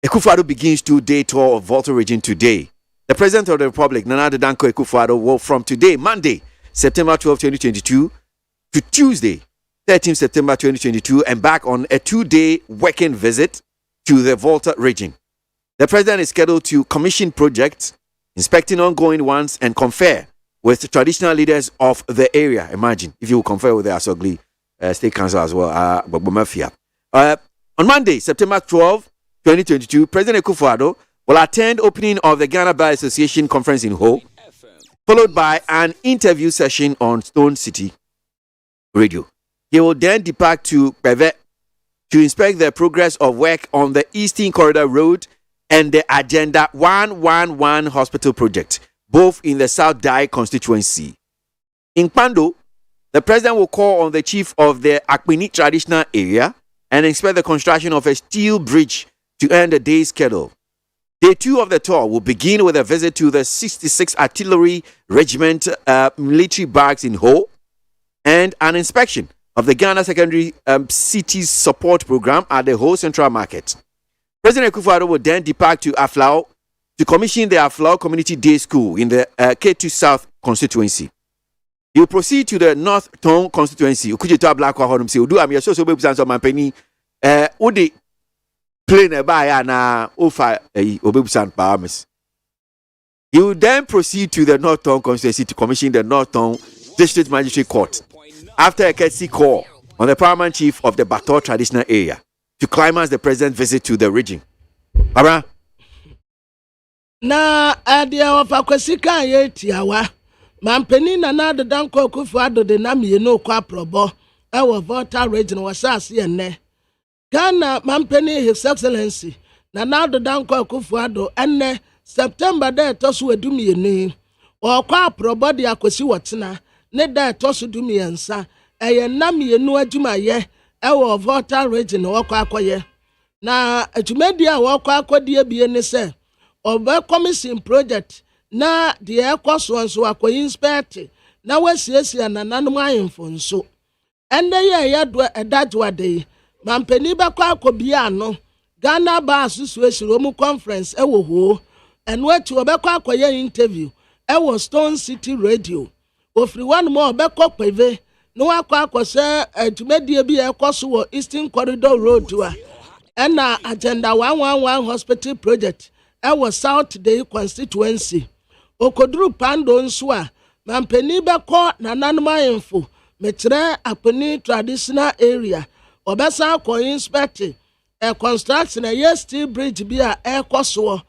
Akufo-Addo begins 2-day tour of Volta region today. The President of the Republic, Nana Addo Dankwa Akufo-Addo, will from today, Monday, September 12, 2022, to Tuesday, 13 September 2022, embark on a 2-day working visit to the Volta region. The President is scheduled to commission projects, inspecting ongoing ones, and confer with the traditional leaders of the area. Imagine if you will confer with the Asogli State Council as well, Mafia. On Monday, September 12, 2022, President Akufo-Addo will attend opening of the Ghana Bar Association conference in Ho, followed by an interview session on Stone City Radio. He will then depart to Peve to inspect the progress of work on the Eastern Corridor Road and the Agenda 111 Hospital project, both in the South Dai constituency. In Pando, the president will call on the chief of the Akpini traditional area and inspect the construction of a steel bridge to end the day's schedule. Day 2 of the tour will begin with a visit to the 66th Artillery Regiment military barracks in Ho and an inspection of the Ghana Secondary Cities Support Program at the Ho Central Market. President Akufo-Addo will then depart to Aflao to commission the Aflao Community Day School in the K2 South constituency. He will proceed to the North Tong constituency. Ukujito Black Hodum say, "Do am your so baby sans on my penny." Udi plane a buy na ofa obebusan paramis. He will then proceed to the North Tong constituency to commission the North Tong District Magistrate Court after a courtesy call on the paramount chief of the Bator traditional area to climax the president's visit to the region. Abra. Na adia ofa kwesika yetiawa. Mampeni na Nana Dankwa Akufo-Addo de na mienu kwa probo ewo Volta region wasase ene. Ghana Mampeni His Excellency Nana Dankwa Akufo-Addo ene September de tosu edumienu. Okwa probo de akosi wotena ne de tosu dumiensa eye na mienu adwuma ye ewo Volta region okwa akoye. Na adwumadi a okwa akodie bie ne se oba commission project na the ekwaso nso akwa inspect na wasiesia nananom ayemfo nso ende ye yado edadwa de mampeni bakwa akobia no Ghana Bar Association omu conference ewo ho eno atu obekwa akoye interview ewo Stone City Radio ofri one more obekwa peve no akwa akose adwumadie bi ekwaso wo Eastern Corridor Road a ena Agenda 111 Hospital project ewo South Day constituency. Okoduru Pando nso a mampeni beko nananom ayemfo metre Akpini traditional area obesa akọ inspect construction a steel bridge bi a ekoso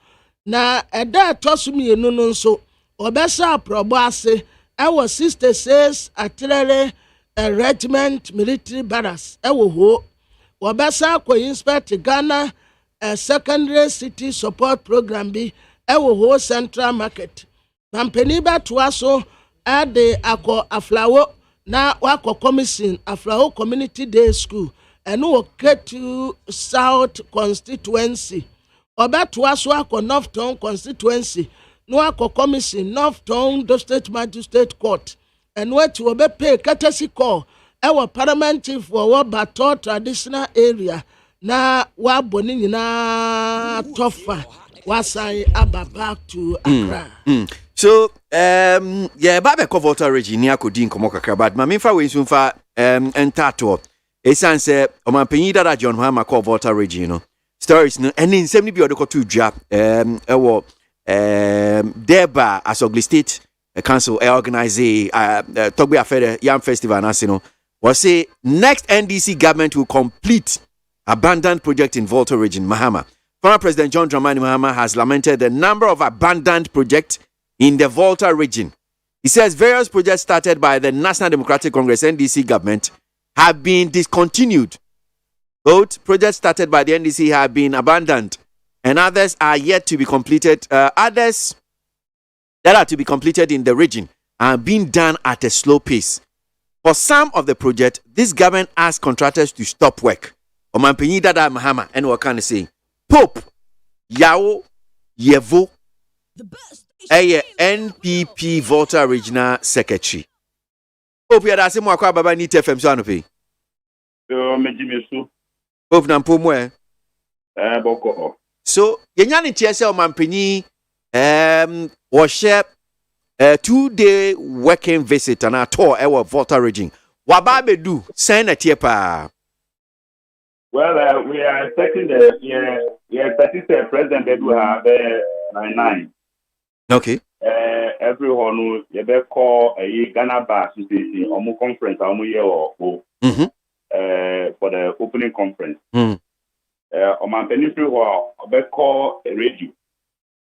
na eda tosu mienu no nso obesa aprobo ase ɛwɔ 66 Artillery Regiment Military Barracks ɛwɔ hɔ wɔbɛsa akɔ inspect Ghana Secondary City Support Program bi ɛwɔ hɔ Central Market mampani bɛtoa so ɛde akɔ Aflawo na wakɔ commission Aflawo Community Day School ɛno wɔ Ketu South Constituency ɔbɛtoa so akɔ Northtown Constituency no akɔ commission Northtown District Magistrate Court ɛno ati wɔbɛpay courtesy call ɛwɔ Parliament Chief wɔ Bato Traditional Area na wabɔ ne nyinaa tɔfa wasan aba back to Accra. So yeah, ba be voter region ni akodi nkomo kakra but ma memfa we nso mfa entato esan se omanpanyi dada John Mahama call voter region no stories no ene nsem ni bi odekoto dwa ewo Deba Asogli State Council organize Togbe Affair Yam Festival na no was say next NDC government will complete abandoned project in Volta region. Mahama, former President John Dramani Mahama has lamented the number of abandoned projects in the Volta region. He says various projects started by the National Democratic Congress NDC government have been discontinued. Both projects started by the NDC have been abandoned and others are yet to be completed. Others that are to be completed in the region are being done at a slow pace. For some of the project, this government asked contractors to stop work. Omanpanyi Dada Mahama and what can I say? Pope Yao Yevo NPP Volta Regional Secretary. Pope Yada se mo akwa baba ni TFM so anope. Pope na mpomo boko. So yenya ni tie se omanpanyi was share a 2-day working visit and a tour our Volta region. Wababedu send a tiepa. Well, we are expecting the president to have 9. Okay. Everyone will call a Ghana Bar Association or conference for the opening conference. On my peninsula, will call a radio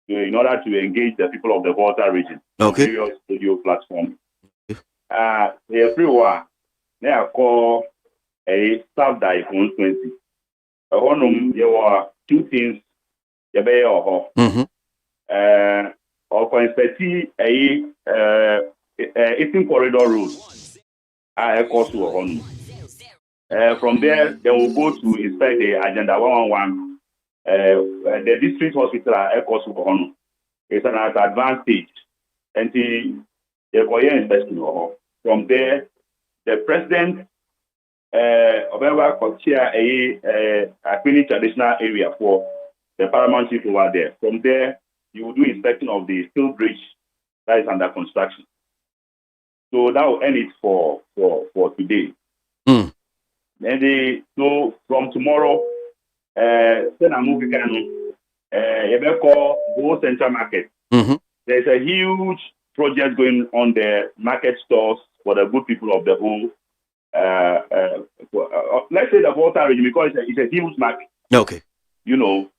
in order to engage the people of the Volta region. Okay. Various radio platform. Everyone, they are called a staff die constituency. There were 2 things. You be or conspiracy eating corridor rules. I course to from there, they will go to inspect the agenda 111. The district hospital is an advanced stage, and the inspection. From there, the president chair a Finnish traditional area for the paramount chief over there. From there, you will do inspection of the steel bridge that is under construction. So that will end it for today. And so from tomorrow, then I move again. Go Central Market. There's a huge project going on the market stores for the good people of the whole. Let's say the Volta region because it's a huge market. Okay. You know,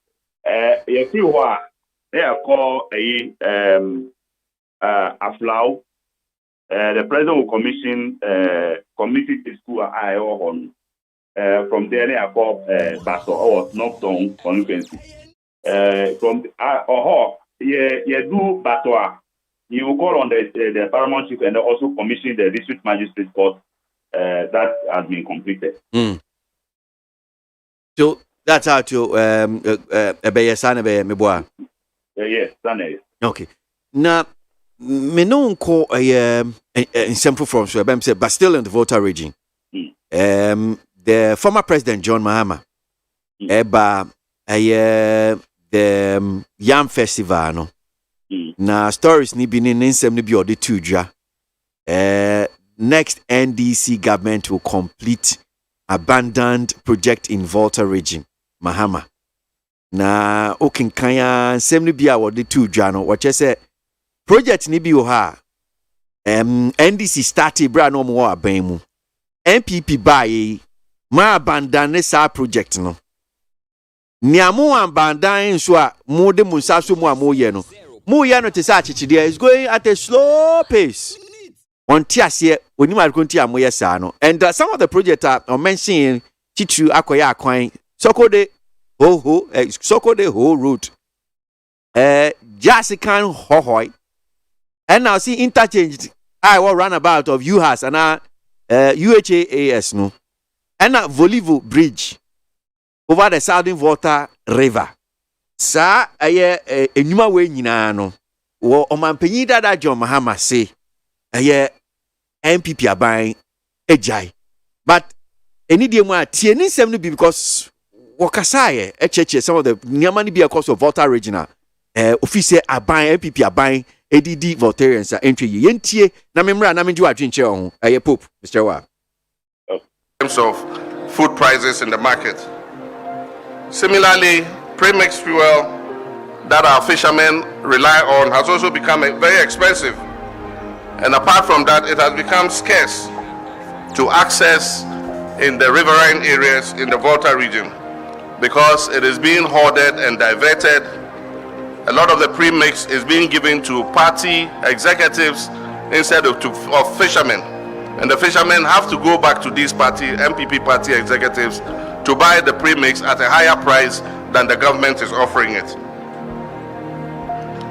a few what they are called a flow. The president will commission committee to school on. From there, they are called Bato or Northtown Constituency. From do Batoa. You will call on the paramount chief and also commission the district magistrate court that has been completed. So that's how to yes, Sunday. Okay. Now, me no call in simple from so but still in the Volta region. The former president John Mahama the Yam Festival no. Na stories ni bi ni nsem ni bi ode tudwa. Next NDC government will complete abandoned project in Volta region. Mahama. Na okinkanya nsem ni bi a ode tudwa no. Wache se project ni bi o ha. NDC started bra no mo aban mu. NPP bae ma abandon sa project no. Niamu abandon so a mo de munsa so mo amoye no. Mu ya no te sa chichide is going at a slow pace. Montie ase oni ma konti amoye saa no. And some of the projects are mentioning Chichu akoya akwan Sokode Ho road. Jasikan Hohoi. And now see interchange I will run about of UHAS and UHAS no. And now Volivo Bridge over the Southern Water River. Sa aye enyuma we nyina no. Wo omampanyi dada John Mahama say aye MPP aban ejai. But any day more tie ni sem no be because wakasaye echeche some of the nyamani be across of Volta regional office aban MPP aban ADD Voltarians entry yentie na memra na menju adwenche ho aye Pope Mr. Wa. In terms of food prices in the market. Similarly, premix fuel that our fishermen rely on has also become very expensive. And apart from that, it has become scarce to access in the riverine areas in the Volta region because it is being hoarded and diverted. A lot of the premix is being given to party executives instead of fishermen. And the fishermen have to go back to these MPP party executives to buy the premix at a higher price than the government is offering it.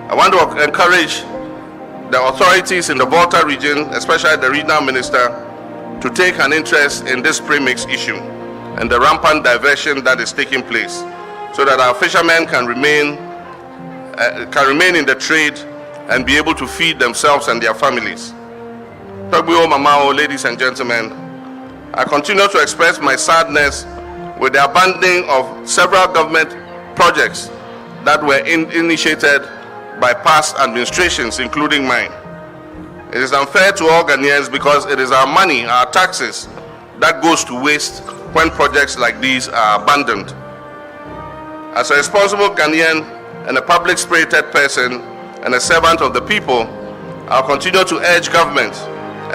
I want to encourage the authorities in the Volta region, especially the regional minister, to take an interest in this premix issue and the rampant diversion that is taking place so that our fishermen can remain in the trade and be able to feed themselves and their families. Ladies and gentlemen, I continue to express my sadness with the abandoning of several government projects that were initiated by past administrations, including mine. It is unfair to all Ghanaians because it is our money, our taxes, that goes to waste when projects like these are abandoned. As a responsible Ghanaian and a public-spirited person and a servant of the people, I'll continue to urge government,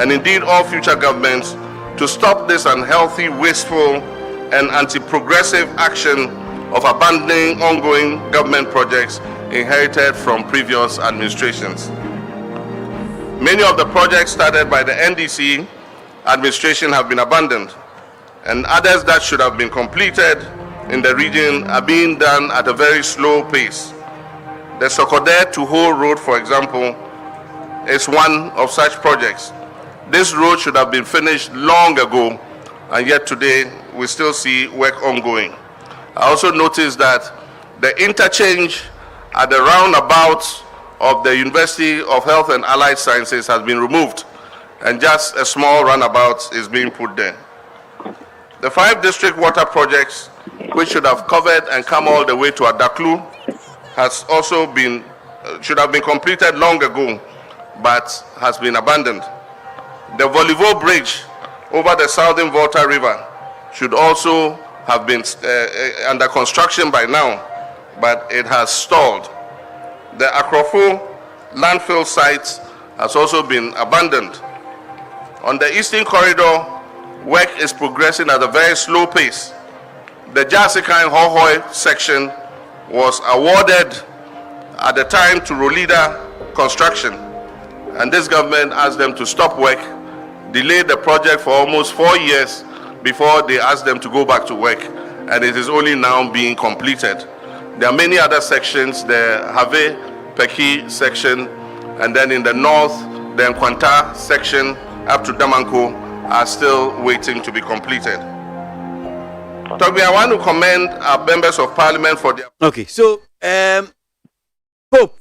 and indeed all future governments, to stop this unhealthy, wasteful, and anti-progressive action of abandoning ongoing government projects inherited from previous administrations. Many of the projects started by the NDC administration have been abandoned, and others that should have been completed in the region are being done at a very slow pace. The Sokode to Ho road, for example, is one of such projects. This road should have been finished long ago, and yet today we still see work ongoing. I also noticed that the interchange at the roundabout of the University of Health and Allied Sciences has been removed, and just a small roundabout is being put there. The 5 district water projects, which should have covered and come all the way to Adaklu, has also should have been completed long ago, but has been abandoned. The Volivo Bridge over the Southern Volta River should also have been under construction by now, but it has stalled. The Akrofo landfill site has also been abandoned. On the Eastern Corridor, work is progressing at a very slow pace. The Jasikan Hohoi section was awarded at the time to Rolida Construction, and this government asked them to stop work, delayed the project for almost 4 years before they asked them to go back to work, and it is only now being completed. There are many other sections, the Have Peki section, and then in the north, the Nkwanta section up to Damanko are still waiting to be completed. Toby, I want to commend our members of parliament for their... Okay, so, Pope.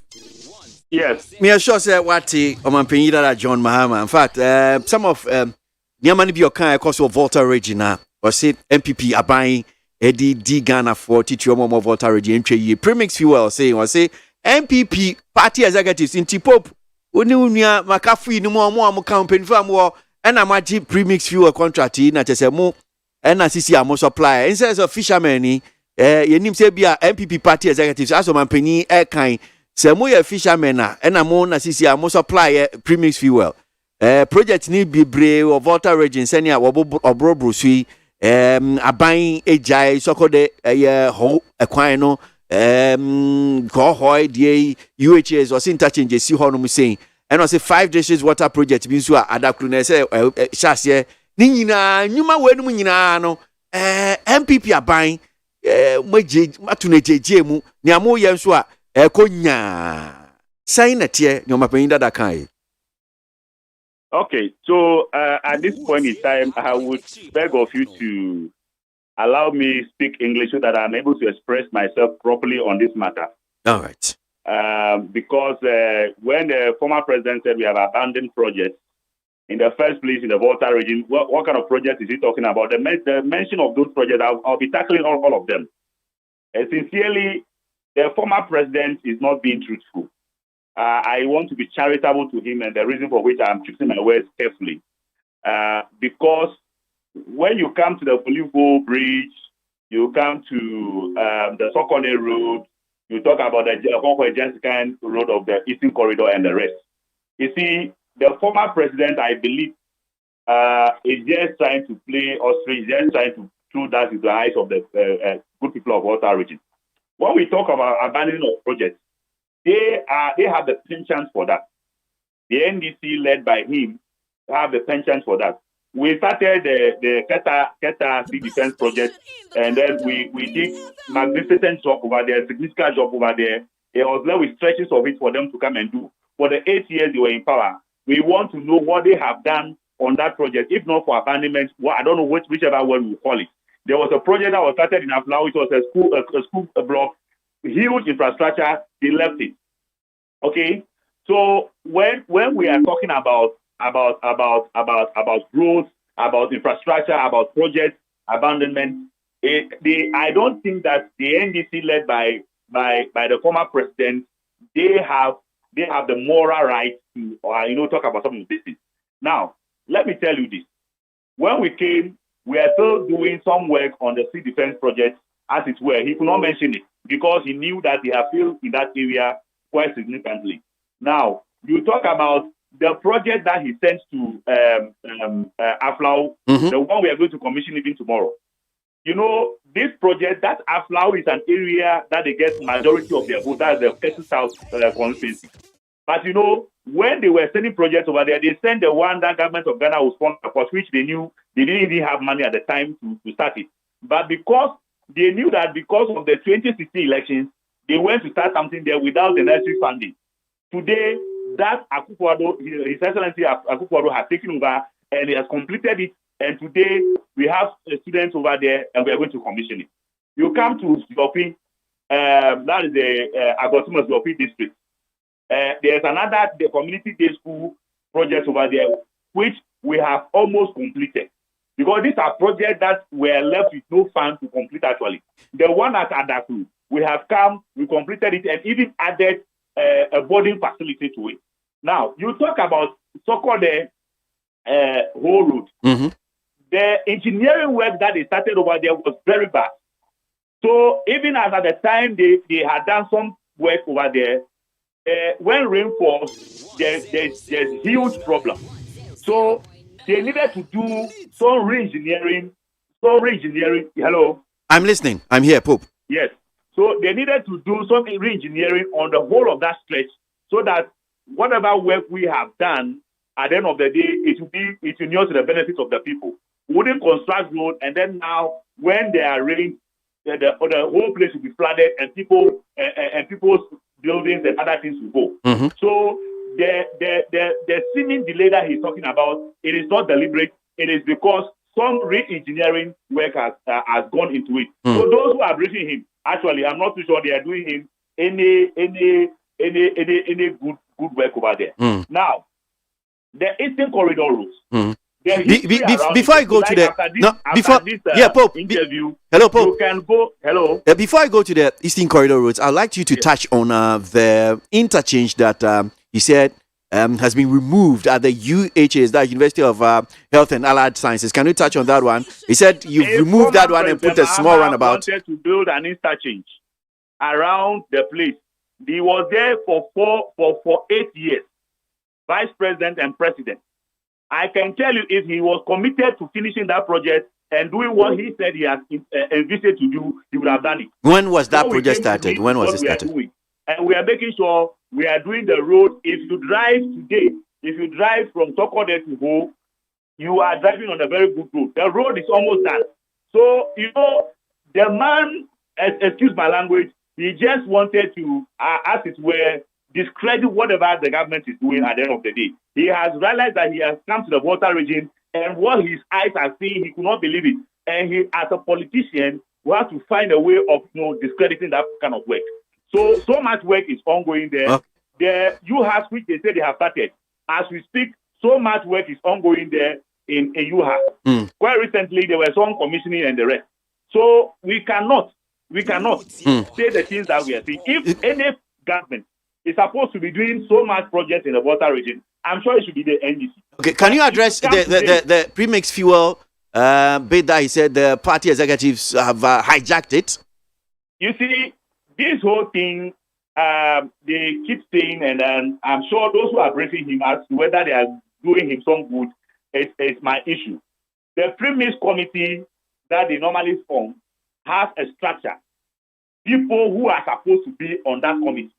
Yes. Me sure say wati Omampenyi Dada John Mahama. In fact, some of Niamani bi okan across Volta region or say MPP aban edi Ghana for titio mo Volta region ntwe premix fuel say MPP party executives in Pope oni unua makafu ni mo campaign for mo na maji premix fuel contract na chese mo na sisi amo supply instead of fishermen ni yenim say bia MPP party executives as Omampenyi kan se mo ye fishermen na mo na sisi amo supply premix fuel project ni bibre o Volta region senia obrobro sui aban ejai Sokode ye ho ekwan no go hoi die UHS or interchange si ho no mu saying and I say 5 districts water project means you are adakru na say hyase ni nyina nyuma wenu nyina no MPP aban maje matuna jeje mu ni amo ye nso a konya sign na tie ni omapanyin dada kan. Okay, so at this point in time, I would beg of you to allow me speak English so that I'm able to express myself properly on this matter. All right. Because when the former president said we have abandoned projects, in the first place in the Volta region, what kind of project is he talking about? The mention of those projects, I'll be tackling all of them. Sincerely, the former president is not being truthful. I want to be charitable to him, and the reason for which I'm choosing my words carefully. Because when you come to the Polivo Bridge, you come to the Sokone Road, you talk about the Jessica Road of the Eastern Corridor and the rest. You see, the former president, I believe, is just trying to play ostrich, just trying to throw that into the eyes of the good people of Volta region. When we talk about abandoning of projects, they have the penchant for that. The NDC, led by him, have the penchant for that. We started the Keta Sea Defense Project, and then we did magnificent job over there, significant job over there. It was left with stretches of it for them to come and do. For the 8 years they were in power, we want to know what they have done on that project, if not for abandonment. Well, I don't know whichever word we call it. There was a project that was started in Aflau, which was a school block, huge infrastructure. They left it. Okay, so when we are talking about growth, about infrastructure, about projects, abandonment, I don't think that the NDC, led by the former president, they have the moral right to talk about some of this. Now, let me tell you this: when we came, we are still doing some work on the sea defense project, as it were. He could not mention it because he knew that they have failed in that area quite significantly. Now, you talk about the project that he sent to Aflau, the one we are going to commission even tomorrow. You know, this project, that Aflau is an area that they get majority of their votes. That's the Kesu South constituency. But you know, when they were sending projects over there, they sent the one that government of Ghana was sponsored, for which they knew they didn't even have money at the time to start it. But because they knew that because of the 2016 elections, they went to start something there without the necessary funding. Today, that Akufo-Addo, His Excellency Akufo-Addo has taken over and he has completed it. And today, we have students over there and we are going to commission it. You come to Ziopi, that is the Agosima Ziopi district. There's another the community day school project over there, which we have almost completed. Because these are projects that were left with no funds to complete actually. The one at Adaku, we have come, we completed it, and even added a boarding facility to it. Now, you talk about so-called whole road. The engineering work that they started over there was very bad. So even as at the time they had done some work over there, when rain falls, there's huge problem. So they needed to do some re-engineering. Hello? I'm listening. I'm here, Pope. Yes. So they needed to do some re-engineering on the whole of that stretch so that whatever work we have done, at the end of the day, it will inure to the benefit of the people. We wouldn't construct road, and then now, when there are rain, the whole place will be flooded, and people's buildings and other things will go. So the seeming delay that he's talking about, it is not deliberate. It is because some re-engineering work has gone into it. So those who are briefing him, actually, I'm not too sure they are doing him any good work over there. Now, the Eastern Corridor routes. Before I go to the Pope interview, hello, Pope. You can go. Hello. Before I go to the Eastern Corridor routes, I'd like you to touch on the interchange that he said has been removed at the UHS, that University of Health and Allied Sciences. Can you touch on that one? He said you've removed that one and put a small roundabout. Wanted to build an interchange around the place. He was there for 8 years, vice president and president. I can tell you, if he was committed to finishing that project and doing what he said he has envisaged to do, he would have done it. When was that project started? When was it started? And we are making sure we are doing the road. If you drive today, if you drive from Tokode to Ho, you are driving on a very good road. The road is almost done. So, the man, excuse my language, he just wanted to, as it were, discredit whatever the government is doing at the end of the day. He has realized that he has come to the Volta region, and what his eyes are seeing, he could not believe it. And he, as a politician, will have to find a way of discrediting that kind of work. So much work is ongoing there. The UHAS, which they say they have started, as we speak, so much work is ongoing there in UHAS. Quite recently, there were some commissioning and the rest. So we cannot say the things that we are seeing. If any government is supposed to be doing so much projects in the Volta region, I'm sure it should be the NDC. Okay, can you address the premix fuel bid that he said the party executives have hijacked it? You see, this whole thing, they keep saying, and I'm sure those who are briefing him as to whether they are doing him some good is my issue. The premix committee that they normally form has a structure. People who are supposed to be on that committee.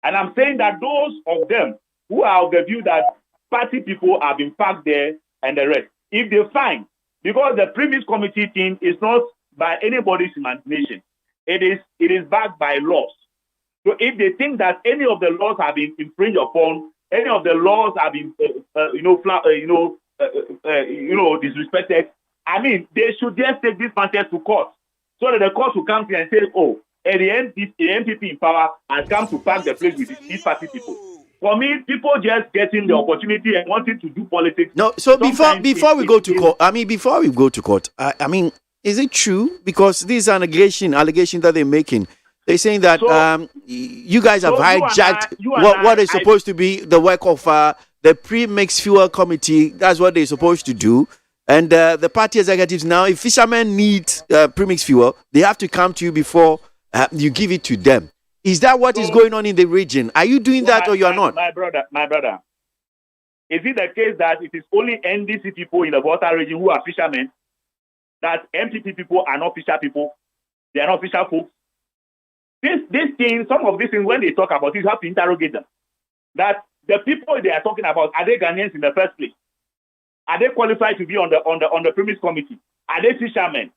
And I'm saying that those of them who are of the view that party people have been packed there and the rest, if they find, because the previous committee team is not by anybody's imagination, it is backed by laws. So if they think that any of the laws have been infringed upon, any of the laws have been, disrespected, I mean, they should just take this matter to court, so that the court will come here and say, oh, at the end, the MPP in power has come to pack the place with these party people. For me, people just getting the opportunity and wanting to do politics. No, so before we go to court, I mean, is it true? Because this is an allegation that they're making. They're saying that you guys have hijacked what is supposed to be the work of the pre-mixed fuel committee. That's what they're supposed to do. And the party executives now, if fishermen need premix fuel, they have to come to you before you give it to them. Is that what is going on in the region? Are you doing that or you are not? My brother, is it the case that it is only NDC people in the Volta region who are fishermen? That MPP people are not fisher people? They are not fisher folks? This thing, some of these things, when they talk about it, you have to interrogate them. That the people they are talking about, are they Ghanaians in the first place? Are they qualified to be on the premise committee? Are they fishermen?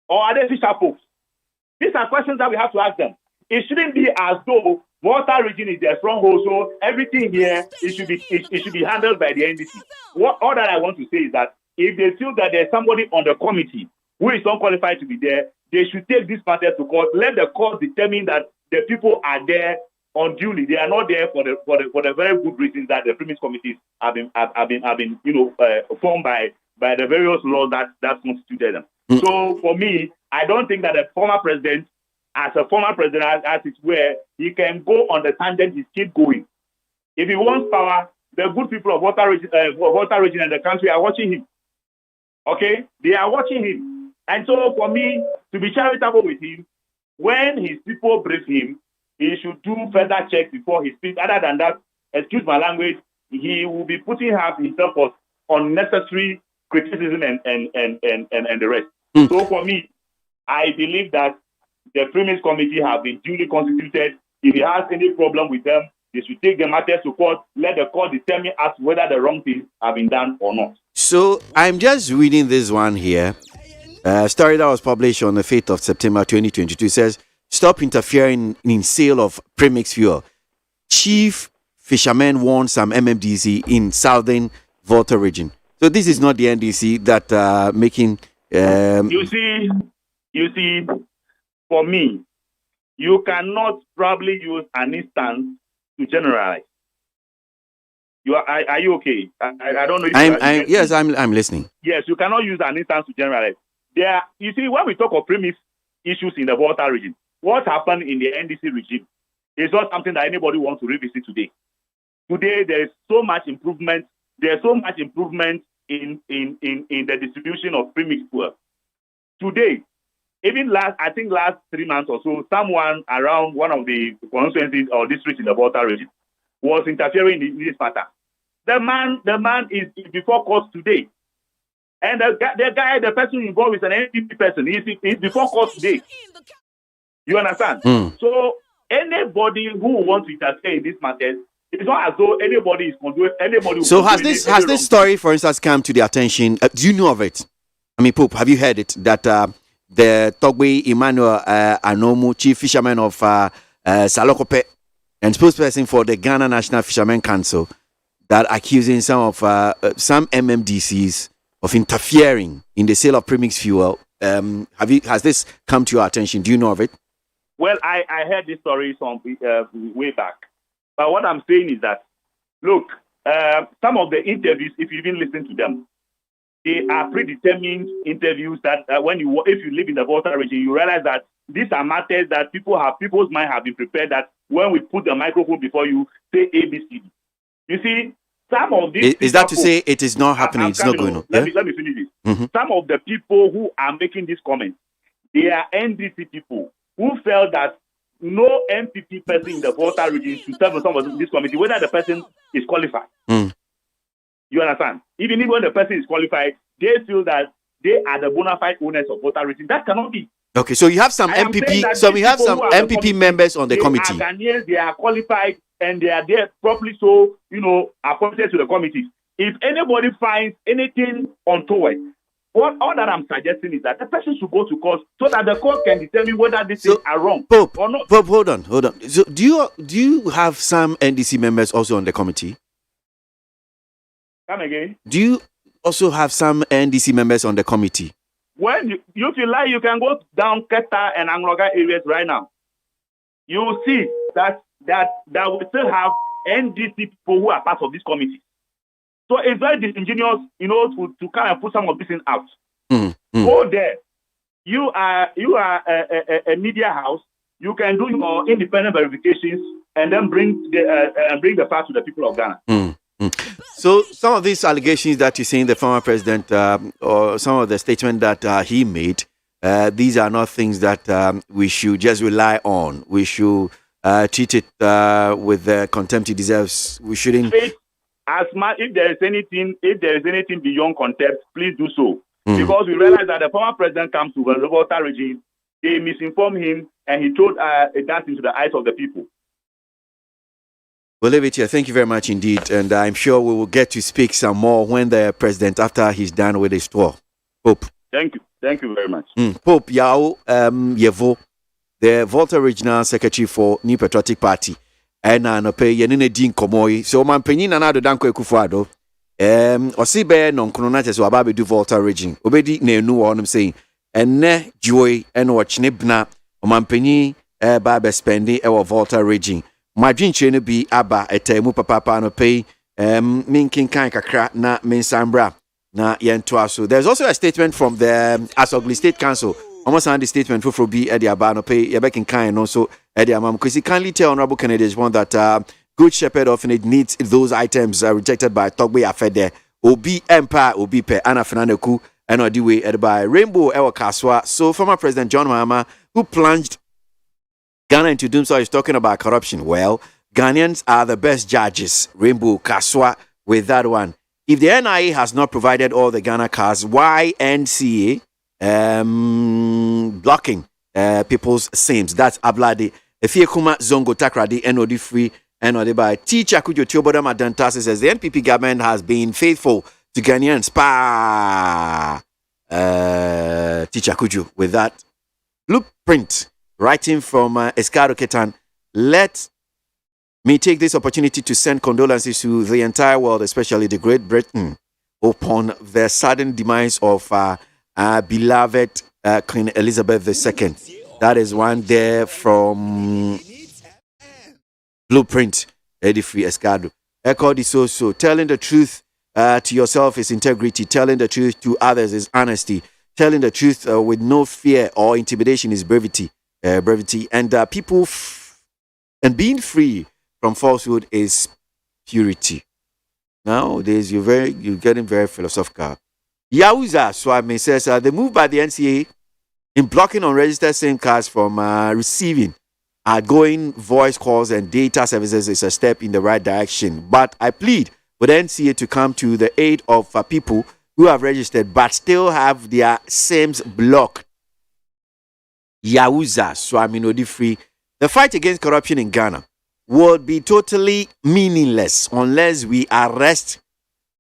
Or are they fisher folks? These are questions that we have to ask them. It shouldn't be as though Volta region is their stronghold, so everything here it should be handled by the NDC. All that I want to say is that if they feel that there's somebody on the committee who is unqualified to be there, they should take this matter to court. Let the court determine that the people are there unduly. They are not there for the very good reasons that the premise committees have been formed by the various laws that constituted them. So for me, I don't think that a former president, as it were, he can go on the tangent, he keep going. If he wants power, the good people of Volta region and the country are watching him. Okay? They are watching him. And so for me, to be charitable with him, when his people brief him, he should do further checks before he speaks. Other than that, excuse my language, he will be putting himself on unnecessary criticism and the rest. So for me, I believe that the premise committee have been duly constituted. If he has any problem with them, they should take the matter to court. Let the court determine as whether the wrong things have been done or not. So I'm just reading this one here. Story that was published on the 5th of September 2022. It says, stop interfering in sale of premix fuel. Chief fishermen warn some MMDC in southern Volta region. So this is not the NDC that making... You see, for me, you cannot probably use an instance to generalize. Are you okay? I don't know if yes, I'm listening. Yes, you cannot use an instance to generalize. You see, when we talk of premise issues in the Volta region, what happened in the NDC regime is not something that anybody wants to revisit today. Today, there is so much improvement. There's so much improvement in the distribution of premix fuel. Today, even last 3 months or so, someone around one of the constituencies or districts in the Volta region was interfering in this matter. The man is before court today. And the person involved is an NPP person. He's before court today. You understand? So anybody who wants to interfere in this matter, it's not as though anybody is condoning anybody. So has this story, for instance, come to the attention? Do you know of it? I mean, Pope, have you heard it that the Togbe Emmanuel Anomu, chief fisherman of Salokope and spokesperson for the Ghana National Fishermen Council, that accusing some of some MMDCs of interfering in the sale of premixed fuel? Has this come to your attention? Do you know of it? Well, I heard this story some way back. But what I'm saying is that, look, some of the interviews, if you even listen to them, they are predetermined interviews that if you live in the Volta region, you realize that these are matters that people's mind have been prepared that when we put the microphone before you, say ABCD. You see, some of these... Is that to say it is not happening, it's not going on? Let me finish this. Mm-hmm. Some of the people who are making these comments, they are NDC people who felt that no MPP person in the Volta region should serve on some of this committee, whether the person is qualified. Mm. You understand? Even when the person is qualified, they feel that they are the bona fide owners of Volta region. That cannot be. Okay, so you have some MPP. So we have some MPP members on the committee. They are Ghanaians, they are qualified, and they are there properly. So appointed to the committee. If anybody finds anything untoward, all that I'm suggesting is that the person should go to court so that the court can determine whether these things are wrong or not. Pope, hold on. So do you have some NDC members also on the committee? Come again. Do you also have some NDC members on the committee? When you feel like you can go down Keta and Angloga areas right now, you will see that we still have NDC people who are part of this committee. So it's very disingenuous, to kind of put some of this things out. Go there. You are a media house. You can do your independent verifications and then bring the facts to the people of Ghana. So some of these allegations that you're saying the former president or some of the statement that he made, these are not things that we should just rely on. We should treat it with the contempt it deserves. We shouldn't. If there is anything beyond contempt, please do so. Because we realize that the former president comes to the Volta regime, they misinformed him, and he told that into the eyes of the people. We'll leave it here. Thank you very much indeed. And I'm sure we will get to speak some more when the president, after he's done with his tour. Pope. Thank you. Thank you very much. Pope Yao Yevo, the Volta Regional Secretary for New Patriotic Party. And I pay Yanine Dean Komoy. So, my opinion, and I don't Kufuado. Osibe non Cononates or Baby do Volta Region. Obedi ne no one I'm saying. And ne joy and watch Nibna, or my opinion, Baby spending our Volta Region. My dream chain be Abba at Mupapa no pay Minkin Kankakra na Minsambra na Yentuaso. There's also a statement from the Asogli State Council. Almost on the statement for be Eddie Abano pay Yabekin Kind also Eddie Amam because he kindly tell Honorable Canadians one that Good Shepherd Orphanage needs those items rejected by Togbe Afede, Obi Empire, Obi Pe, Anna Fernandeku, and Odiwe by Rainbow Ewa Kaswa. So former President John Mahama, who plunged Ghana into doom, so he's talking about corruption. Well, Ghanaians are the best judges. Rainbow Kaswa with that one. If the NIA has not provided all the Ghana cars, why NCA blocking people's SIMs? That's Ablade. Efiekuma Zongo Takradi NOD free NOD by Teacher Kujo Tioboda Madantasi says the NPP government has been faithful to Ghanaians. Teacher Kujo with that blueprint. Writing from Escado Ketan, let me take this opportunity to send condolences to the entire world, especially the Great Britain, upon the sudden demise of beloved Queen Elizabeth II. That is one there from Blueprint, Eddie Free Escado. Echo this also. Telling the truth to yourself is integrity. Telling the truth to others is honesty. Telling the truth with no fear or intimidation is brevity. And people and being free from falsehood is purity. Nowadays, you're getting very philosophical. Yauza Swami says the move by the NCA in blocking unregistered SIM cards from receiving outgoing voice calls and data services is a step in the right direction. But I plead with the NCA to come to the aid of people who have registered but still have their SIMs blocked. Yauza Swami Nodi Free, The fight against corruption in Ghana would be totally meaningless unless we arrest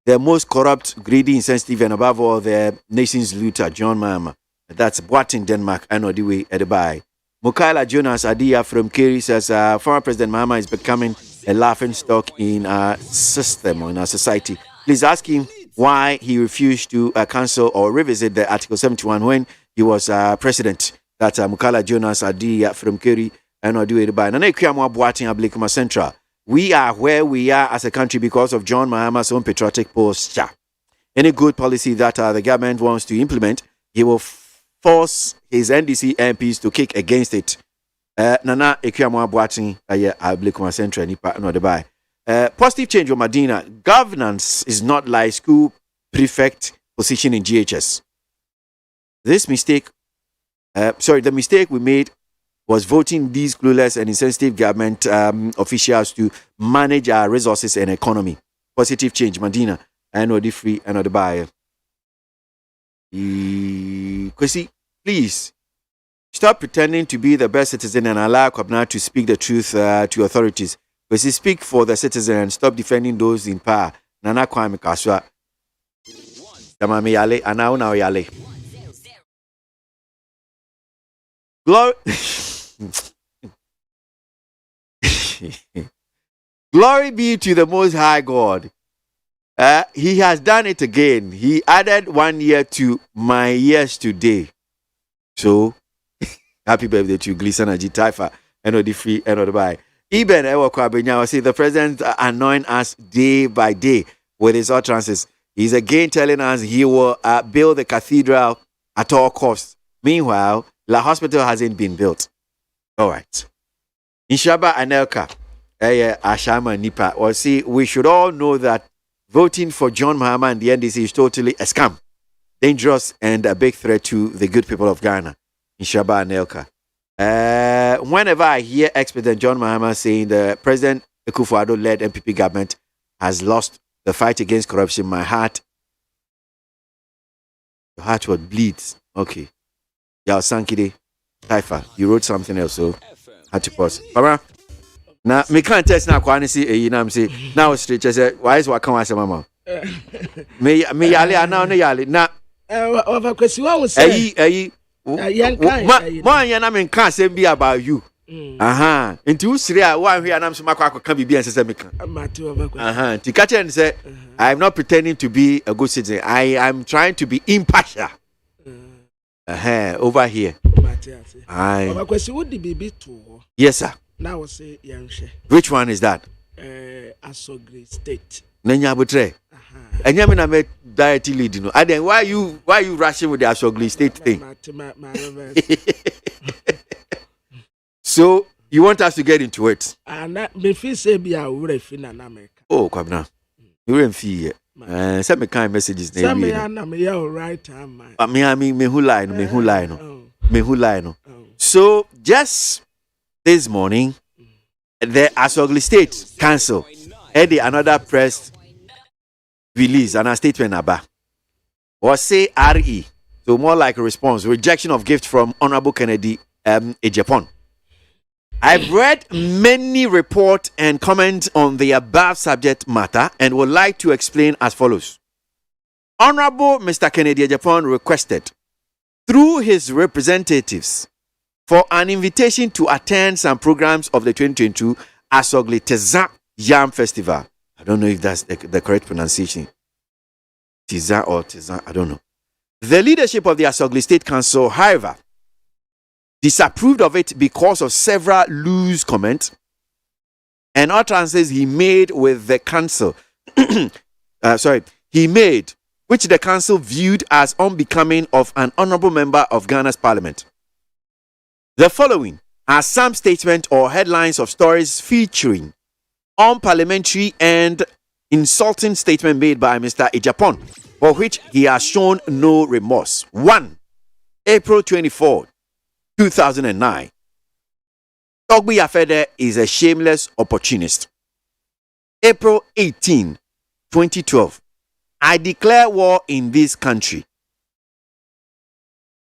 the most corrupt, greedy, insensitive, and above all, the nation's looter, John Mahama. That's Boating, Denmark, and Odiwe Edebai. Mukaila Jonas Adia from Kerry says former President Mahama is becoming a laughing stock in our system or in our society. Please ask him why he refused to cancel or revisit the Article 71 when he was president. That's Mukaila Jonas Adia from Kerry and Odiwe Edebai. Nana Ikuyamu Boating Ablikuma Central. We are where we are as a country because of John Mahama's own patriotic posture. Any good policy that the government wants to implement, he will force his NDC MPs to kick against it. Nana Ekuyamu Boating Ablikuma Central Nipa no Dubai. Positive change on Medina. Governance is not like school prefect position in GHS. The mistake we made was voting these clueless and insensitive government officials to manage our resources and economy. Positive change, Medina. I know the free, I know the buyer. Kwesi, please stop pretending to be the best citizen and allow Kwabena to speak the truth to authorities. Kwesi, speak for the citizen and stop defending those in power. Nana Kwame Kaswa. Tamame Yale, Anao Nao Yale. Glory. Glory be to the Most High God. He has done it again. He added 1 year to my years today. So, happy birthday to Gleason and Taifa. And the free and the buy. Even I say the president anoint us day by day with his utterances. He's again telling us he will build the cathedral at all costs. Meanwhile, the hospital hasn't been built. All right. Inshaba Anelka, Ashama Nipa, or see, we should all know that voting for John Mahama and the NDC is totally a scam, dangerous, and a big threat to the good people of Ghana. Inshaba Anelka. Whenever I hear ex-President John Mahama saying the President Akufo-Addo-led MPP government has lost the fight against corruption, my heart, your heart would bleeds. Okay. Yao Sankide, Taifa, you wrote something else, so had to pause. Mama, now me can't test now. Kwani see, you know I'm saying now straight. I said, why is what come say, Mama? Me yale now no yale na. Over question what was say? Man, you know can't say be about you. Aha, into usria one here and I'm so makwa can be and say me can. Aha, to catch and say, I'm not pretending to be a good citizen. I am trying to be impartial. Over here. Over question would be bit too. Yes, sir. Now say Yanshe. Which one is that? Asogri State. Nenya Butre. And Yamina made diety lead, you know. And then why you rushing with the Asogri State thing? So you want us to get into it? And that me feel say be a refin in America. Oh, come now. You ain't feel yet. Some kind messages. Some me right time. Me who line. So just this morning, the Asogli State Council had another press release and a statement about or say RE, so more like a response, rejection of gift from Honorable Kennedy Japan. I've read many reports and comments on the above subject matter and would like to explain as follows. Honorable Mr. Kennedy Japan requested through his representatives for an invitation to attend some programs of the 2022 Asogli Teza Yam Festival. I don't know if that's the correct pronunciation. Teza or Teza, I don't know. The leadership of the Asogli State Council, however, disapproved of it because of several loose comments and utterances he made with the council. Which the council viewed as unbecoming of an honorable member of Ghana's parliament. The following are some statements or headlines of stories featuring unparliamentary and insulting statement made by Mr. Ejapon, for which he has shown no remorse. 1. April 24, 2009. Togbi Afede is a shameless opportunist. April 18, 2012. I declare war in this country.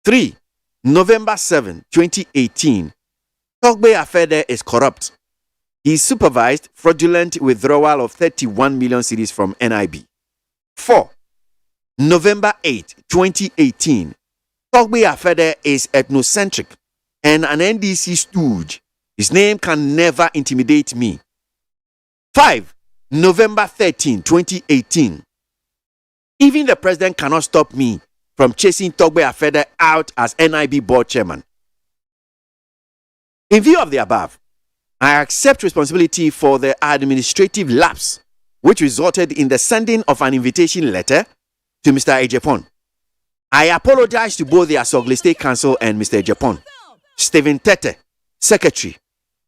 3. November 7, 2018. Togbe Afede is corrupt. He supervised fraudulent withdrawal of 31 million cedis from NIB. 4. November 8, 2018. Togbe Afede is ethnocentric and an NDC stooge. His name can never intimidate me. 5. November 13, 2018. Even the president cannot stop me from chasing Togbe Afede out as NIB board chairman. In view of the above, I accept responsibility for the administrative lapse which resulted in the sending of an invitation letter to Mr. Ejepon. I apologize to both the Asogli State Council and Mr. Ejepon. Stephen Tete, Secretary,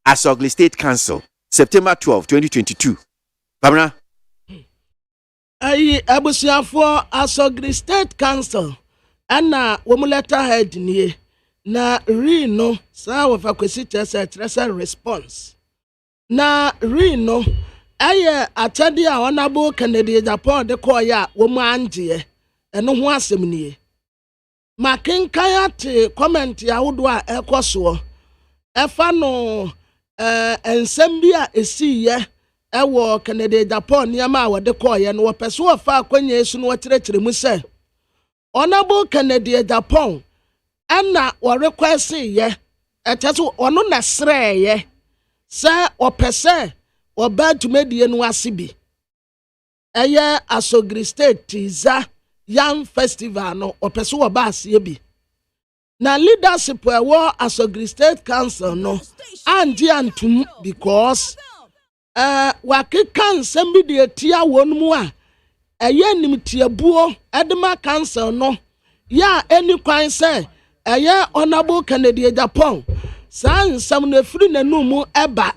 Asogli State Council, September 12, 2022. Pamela? Abusiafo Asogli State Council, Anna Womuleta head niye. Na Rino, sa wafa kwesi chese response. Na Rino, aye atadi a Honorable Kennedy Japan de koya womu anjie, eno ho asem nie. Makenkan ate comment ya wodo a ekoso. Efa no ensem bi a esiye ewo Kennedy Japan niama a wode koya no wopeso wafa akwanya esu no wakyerɛkyerɛ mu sɛ Honorable Kennedy Japan Anna wa request ye eteso ono na sre ye se opese oba tumedie no asibi eye Asogri State tiza Young Festival no opese oba asie bi na leadership ewo Asogri State Council no andi antum because wakeka nsem bi de tia wonmu a eye nimtiabuo edema council no ya eni kwan se eye Honorable Kennedy Japan san sam na firi nanu mu eba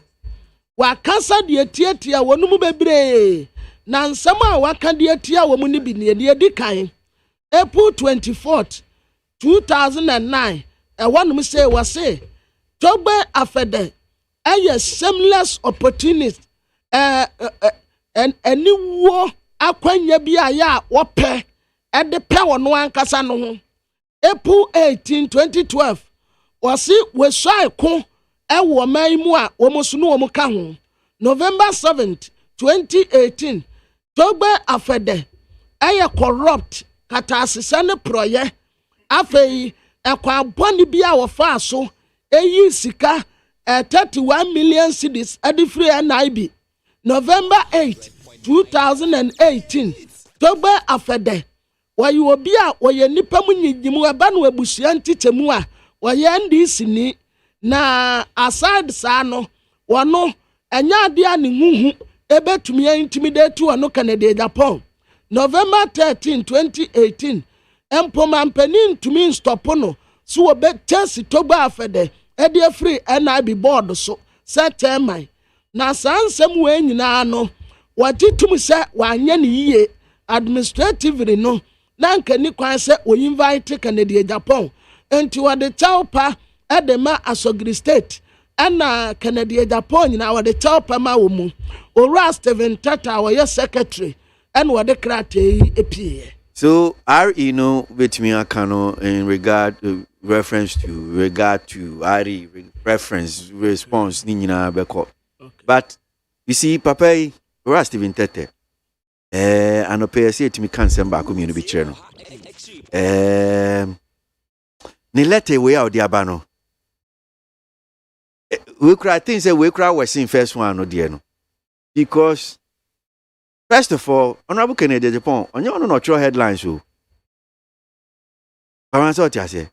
wakasa de tietia wonu mu bebre na nsam a waka de tia wo mu ni bi ne di kan April 24th 2009 wonu say wase Togbe Afede eye shameless opportunist eniwo akwanya bi aya wo pe de pe wono ankasa no ho April 18, 2012, wasi wesai ko ewo maimu a womosunu womuka ho. November 7, 2018, Togbe Afede eye corrupt kata asese ne proye afei ekwa boni bia wo fa so eyi sika 31 million cedis free NIB. November 8, 2018, Togbe Afede wayi obi a woye nipa mu nyigimu eba no abusia ntitemu a woye ndisi ni na aside sa no wono enya ade a ne huhu ebetumi intimidate wono Kennedy Japan. November 13, 2018, empoma mpani ntumi stop no so obetesi Togbe Afede ede free NIB board so setemai na sansem we nyina no watitum se wanye ne yie administratively no nanka ni kwan se o invite Kennedy Japan enti wade chaupa edema Asogri State ana Kennedy Japan na wade chaupa ma wo mu ora Stephen Tata wo secretary and wade krate epie. So RE no with me akano in regard reference to RE reference response ni nyina beko. But you see papa ora Stephen Tete anope say to me kan semba ko mi no bi kire no ni letter we out dia ba no we cry things say we cry was in first one no there no because first of all Honorable Kennedy Japan onye no throw headlines o parents what you say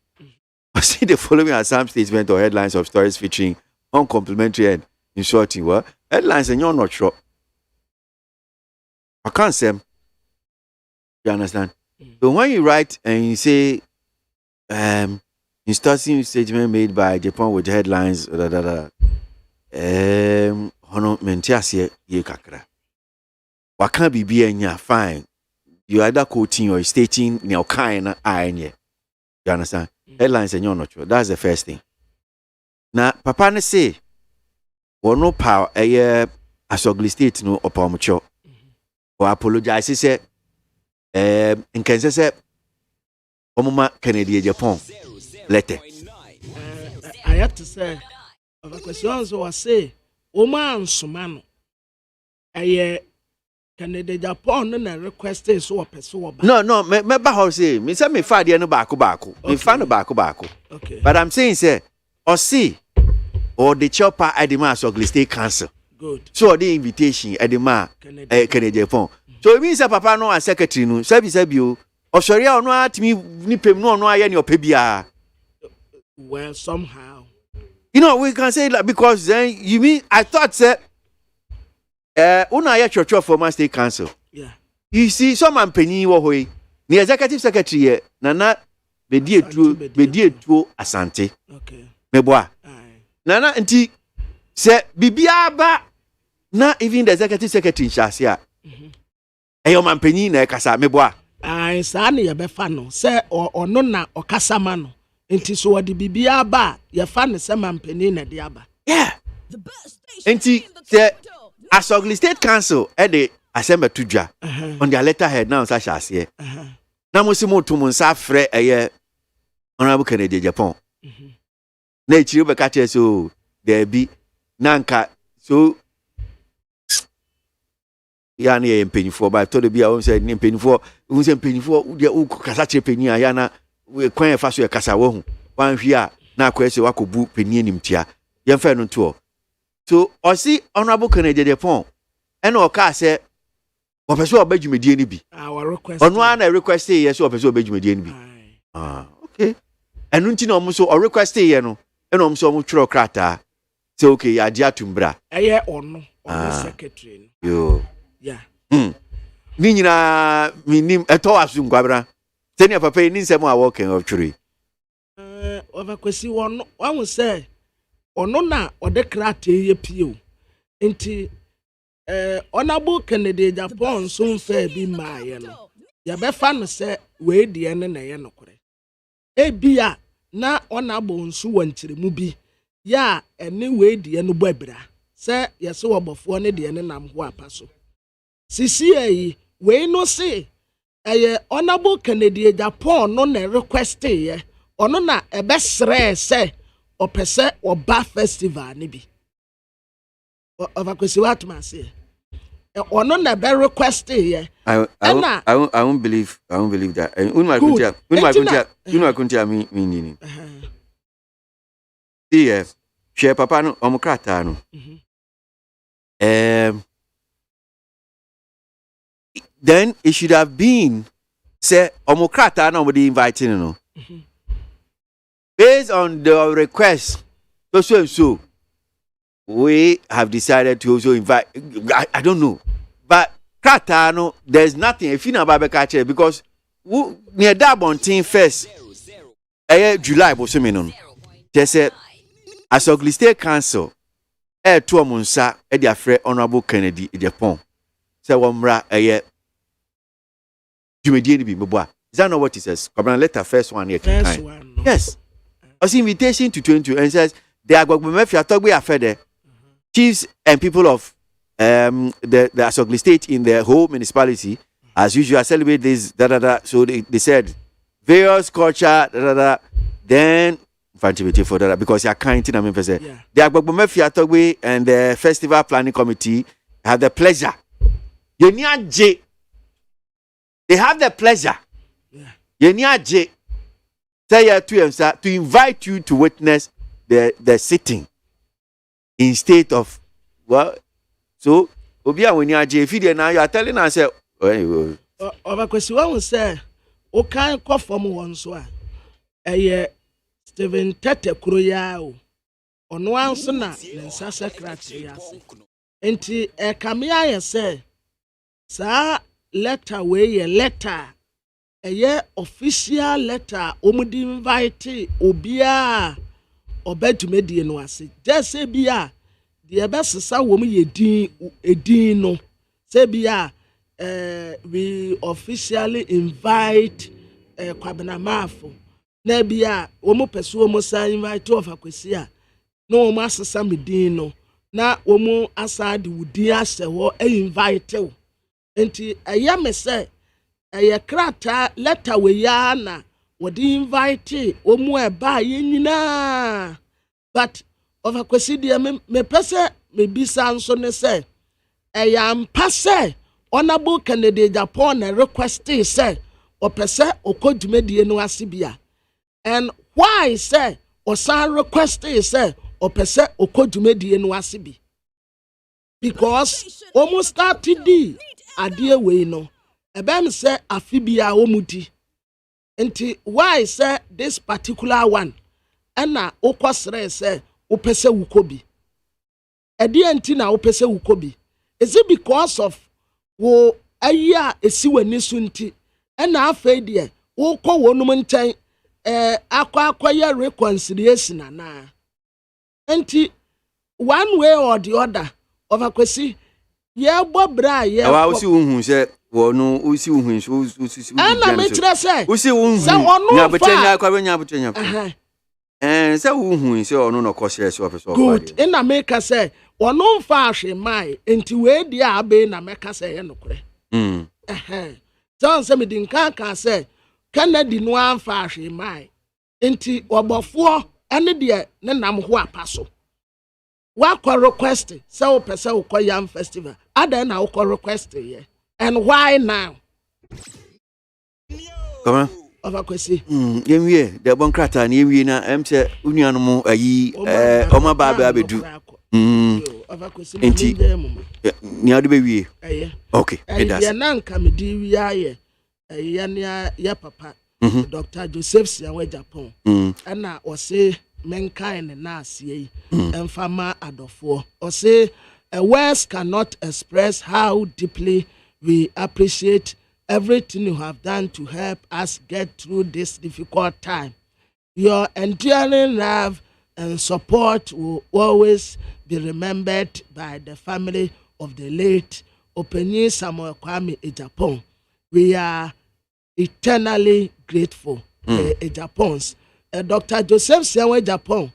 I see the following as some statement or headlines of stories featuring uncomplimentary and insulting what headlines and you're not sure I can't say. You understand? So when you write and you say, instances statement made by Japan with headlines, mentia ye kakra. What can't be nya fine? You either quoting or stating your kind You understand? Headlines and you're not sure. That's the first thing. Now, Papa ne say, no power Asogli State no opamucho. Or apologize say in Kansas Omuma Kennedy Japan letter. I have to say of a question so say woman sumano aye Canada Japan na request so opeso ba. No, me ba how say me say me fa de no baako. Me fa no baako. Okay. But I'm saying say or see or the chopper at the mass of state council. Good. So the invitation at the ma Canada Japan. So it means that papa no as secretary no sabi o osori a ono atimi nipem no ono aye ne opebia. Well, somehow. You know, we can say that because then you mean I thought say una ya church of former state council. Yeah. You see some man penny wo hoy. The executive secretary nana bedi etuo asante. Okay. Meboa. Nana nti se bibia ba na even the executive secretary shasia. Eyo man penny na kasa meboa. Sa na ye be fa no se ono na okasa ma no. Nti so wodi bibia ba ye fa ne se man penny na de aba. Yeah. Nti se Asogli State Council the Assembly Tudja on their letterhead now such as here. Now musimo to munsa frɛ ɛyɛ Honorable Kennedy Japan. Na ichiri be kache so there be nanka so ya na ye mpanyifo ba to de bia won say ne mpanyifo won say mpanyifo de u kasa che panyi ya na we kwan fa so ye kasa wo hu wan hwi a na akwese wakobu panyi animtia ye mfa no to. So osi Honorable Kennedy Japan and oka say opeso obadwumedie ni bi. Our request. Ono ana request ye so opeso obadwumedie ni bi. Okay. Enu nti na omo so o request ye no ena omo so omo twiro krata. Say okay, ya dia tumbra. Eye ono secretary. Yo. Yeah. Ni nyina minim eto asu ngwabra. Teni papa ni nsem a working of twiri. Overkwesi one will say ono na ode krata ye pio. Nti Honorable Kennedy Japan so mfa bi maaye no. Ya be fa no se we die ne na ye nokore. Ebia na Honorable nso wankyeremu bi ya ene we die no bobra. Se yese wobofo ne de ne nam ho apaso. Sisi yi we no se Honorable Kennedy Japan no na request ye. Ono na ebe sre se opese oba festival ni bi. Overkwesi what man say. Ono na be request here. I won't believe that. Unma kuntia meaning. Yes. Share papa no omkrata no. Then it should have been say omkrata no be inviting no. Based on the request so we have decided to also invite. I don't know, but Kratano, there's nothing. If you know about Bekache, because near that MONTIE first, July was minimum. They said, as Ugly State Council, to a Munsa, their friend Honorable Kennedy Japan. Say Wamra, you may be Mubwa. Is that not what it says? Come on, let the first one here. Yes. As invitation to 22 and says, they are going to make your talk. We are fed chiefs and people of the Asogli State in their whole municipality, as usual, celebrate this. So they said various culture. Then for that because you are kind to them. The Agbogbo Fiatogwe and the festival planning committee have the pleasure. They have the pleasure. To invite you to witness the sitting in state of so obia when you are JF now you are telling us anyway. Overkwesi one will say o kan ko form one so Stephen Tete Kuroya o ono anso na nsa secretary ase enti kamia ye say sa letter we letter official letter omudi invite obia obetumedie no ase just say bia the best wo mu edin no say bia we officially invite Kwabena Mafo na bia wo mu pese wo mu sa invite Overkwesi a no wo mu asesa medin no na wo mu asade wudi ase wo invite wo enti me say krata letter we ya na wodi invite omu eba ye nyina but Over Kwesidia me pese me bisa nso ne say am pase honorable candidate Japan request say or pese okodumedie no asibia. And why say or san request say or pese okodumedie no asibi? Because almost started the idea we no. Ebem say afibia omudi. Enti why say this particular one? Ena okwasre say opese wukobi. Edi enti na opese wukobi. Is it because of wo aya esi wani sunti? Ena afa die wo kọ wonum nten akwa reconciliation na. Enti one way or the other over Kwesi ye bobra ye awa usi unhu se wonu usi unhu usi ana metre se usi unhu nya betenya kwa nya betenya se unhu se onu no kosere se officer good ina make say onu mfa ahwe mai enti we dia abe na meka say ye nokure so se me din kan say Kennedy no amfa ahwe mai enti obofo ene de ne nam ho apaso Wako request say o pese o yam festival. Ada na o request ye. And why now? Come on. Over Kwesi. Yemwie de bon krata na yemwie na say unuanu mu ayi oma ba abedu. Over Kwesi. Enti ni adu be wie. Okay, it does. Ya na nka me di wie aye. Ya ne ya papa. Dr. Joseph Siawe Japan. Ana o say mankind na asie enfama adofo or say words cannot express how deeply we appreciate everything you have done to help us get through this difficult time. Your enduring love and support will always be remembered by the family of the late Openyi Samuel Kwame Ejapon. We are eternally grateful. Ejapons. Dr. Joseph Siawe Japan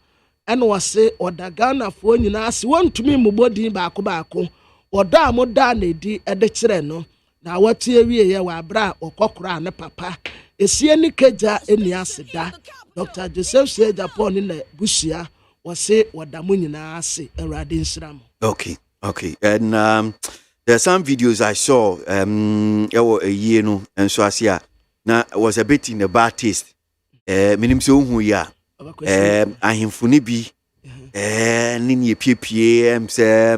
and was say or the Ghana for nyina se want to me mubodi baako odo amoda na di edekire no na watie wie ye wa bra okokora ne papa esie ni keja eni aseda Dr. Joseph Siawe Japan ni na busia was say odamo nyina ase Awurade nsram. Okay and there are some videos I saw ewo a no enso asia na was a bit in a bad taste. Minim se ohun ya ahemfo ne bi ne ne piepie se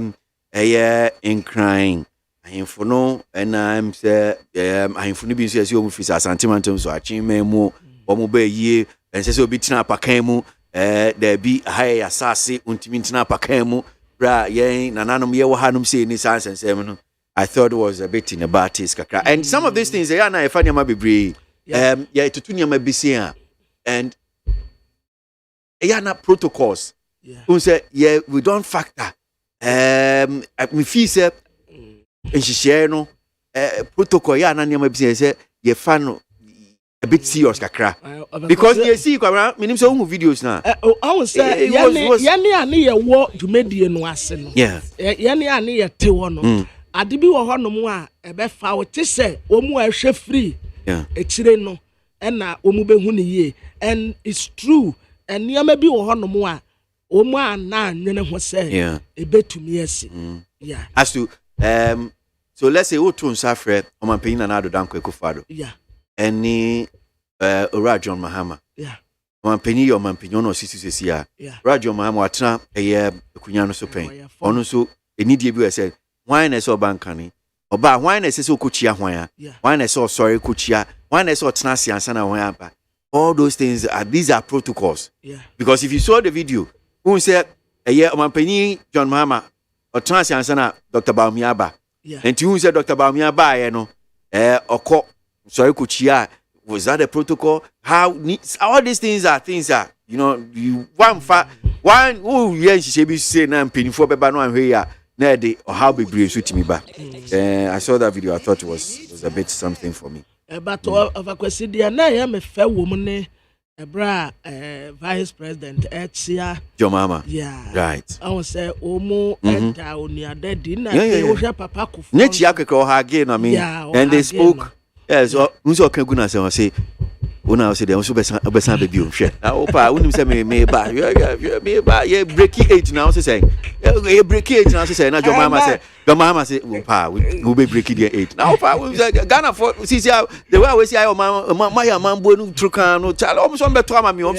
enkran ahemfo no na se ahemfo ne bi so ase omu fisa santimantum so achime mu omu ba yie ense se obi tina apakan mu da bi haye asase untimi tina apakan mu bra yen nananom ye wo hanum se ni sansensem no. I thought it was a bit in a bad taste kakra, and some of these things they are na e fanya ma bebre tutu nyama bisia. And not protocols. We say we don't factor. Me feel say no protocol na nyama bi say ye fan a bit serious kakra because you see kwara minim say who videos na I will say yani ani ye wo dwumedie no ase no yani ani ye te wo no ade bi wo honom a ebe fa wo te say omu a hwe free ekire no ena omu behu ne ye and it's true and niam bi wo honom a omu ana nwene ho say ebetumi ase as to so let's say o to nsafre o man peyin na ado danko ekofado any John Mahama o man peyin o man peyin no sisi ya John Mahama atena eye ekunya no so pen ono so enidie bi we say why na so bankani oba why na say okochia hwan ya why na so sorry kochia why na so tena siansa na hwan apa. All those things these are protocols. Because if you saw the video, who said Omampeni John Mahama or Transiansana Dr. Baumiaba. And you said Dr. Baumiaba, or sorry, Kuchia, was that a protocol? How all these things are you one yes, she be saying I'm paying for Babano here. Nede or how big brave suit me back. I saw that video, I thought it was a bit something for me. But of a question, na am a fair woman, a bra, vice president, Etsia. Your mama. Yeah. Right. I will say, Omo, and down near dead dinner. Yeah. Papa. Nechiaka again, I mean, and they spoke. Yes, Muso Kaguna say, Una say dem so besan baby hwe na opa unim say me ba ye break 8 now say ye break 8 now say na your mama say opa we be break the 8 now opa we say Ghana for see the way we see your mama my man bo no trukan no chale o so beto ama me oh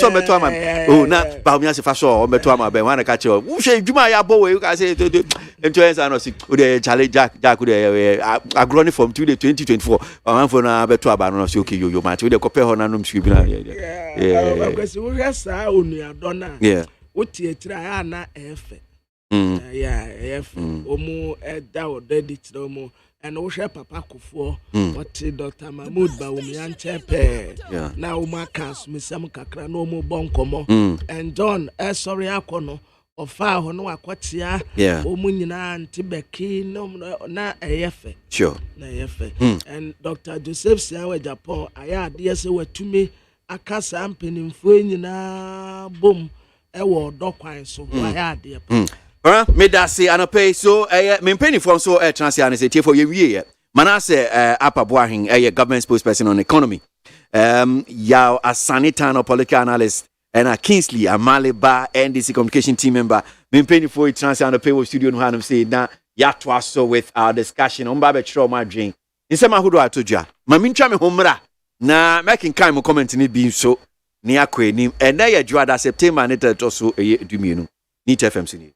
na ba me say fa so o beto ama be wan ka che o hwe dwuma ya bo we ka say influence no see o dey challenge jack o dey agroni from 2024 man for na beto aba no say okay yo match we dey compare ho na no msui bi na because we just onu adona what tira ya na efe omo da odedit no and we share papa kofo what Dr. Mahmoud ba wo yan chepe na wo makas misam kakra no mo bonkomo and John sorry akono ofa ho no akotia omo nyina antibeki no na eyefe sure na eyefe and Dr. Joseph Siawe Japan aya ade se watumi akasa mpenimfo nyina bom ewo dokwan so aya ade me da say anope so me mpenifo so transia ne say tiefo ye wie manase apaboahin government spokesperson on economy ya asanitano political analyst and a Kingsley Amaliba NDC communication team member me mpenifo transia anope wo studio no hanum say na ya to so with our discussion on ba be tro ma dwen insema hodo atodua ma mintwa me homra na making kind mo comment ni bi so ni akweni ena ya juada September ne to so edumienu ni TFM sini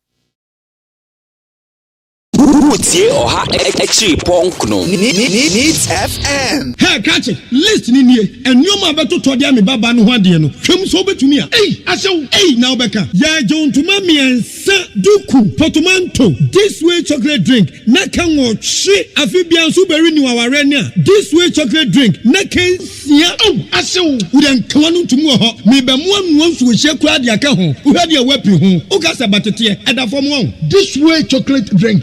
Utie oha extra ponkno Needs FM. Hey catch it listen in here and you ma beto to dia me baba no ho ade no hwem so betumi a ashew now beka ya jontuma miensa duku potomanto this way chocolate drink na kan wo hwe afibia so beri ni waware ne this way chocolate drink na kan sia ashew udan kwanu tumu ho me be mo anu nso hye kura de aka ho wo de wapi ho o ka sa batete edafom ho this way chocolate drink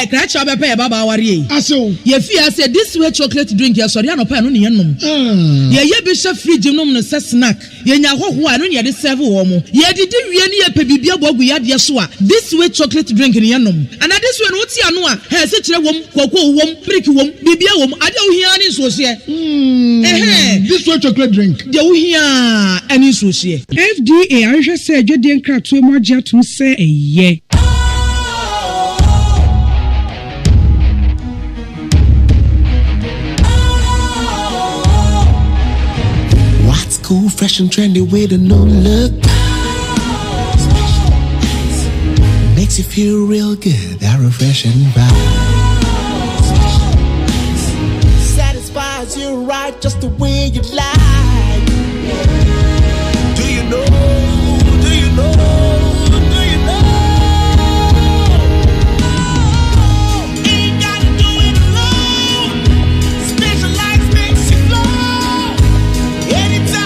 Crash up a baba worry. Ye fear said this way chocolate drink, ya sorry, no pan on yenum. Ye bishop free genome no snack. Ye nya ho ho anu ye de serve womo. Ye did really a pebibia bogu ya de so. This way chocolate drink in yenum. And this one what's ya no he se kire wom kwakwo wom brick wom bibia wom ade wo hia ni so se. This way chocolate drink. De wo hia ani so se. FDA ahwe se adwede nkrato mu agya tum se eye. Cool, fresh and trendy with a new look. Makes you feel real good, that refreshing vibe. Satisfies you right just the way you like. Do you know? Do you know? Do you know? Ain't gotta do it alone. Specialized makes you flow. Anytime.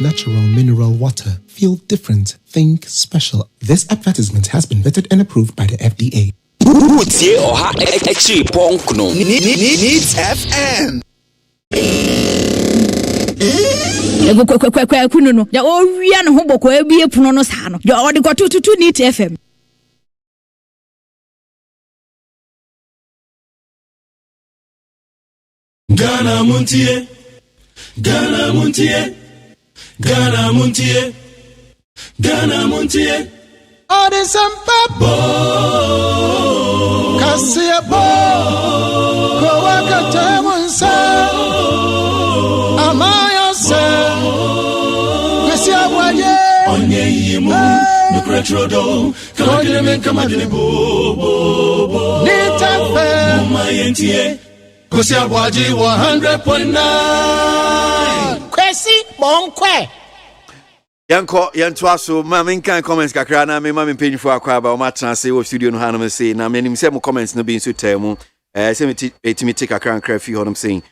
Natural mineral water. Feel different. Think special. This advertisement has been vetted and approved by the FDA. Utie oha extra ponkno Needs FM. Ego kunu no. Ya owia no ho boko ebie puno no sa no. Ya odi gotututu Needs FM. Ghana Montie. Ghana Montie. Ghana Montie. Ghana Montie. All this and papa. Kasia bo. Kowaka temunsa. Amaya se. Kwesi ABOAGYE. Onye yimu. Nukretrodo. Kagile men kamadile bo. Nitafe. Muma yentie. Kwesi ABOAGYE 100.9. Kwesi bonkwe. Yanko yantwaso ma menkan comments kakra na me ma mpenifo akwaba o matran se wo studio no hanum se na me nim se mo comments no be so temu se me etimi kakra nkra fi honum saying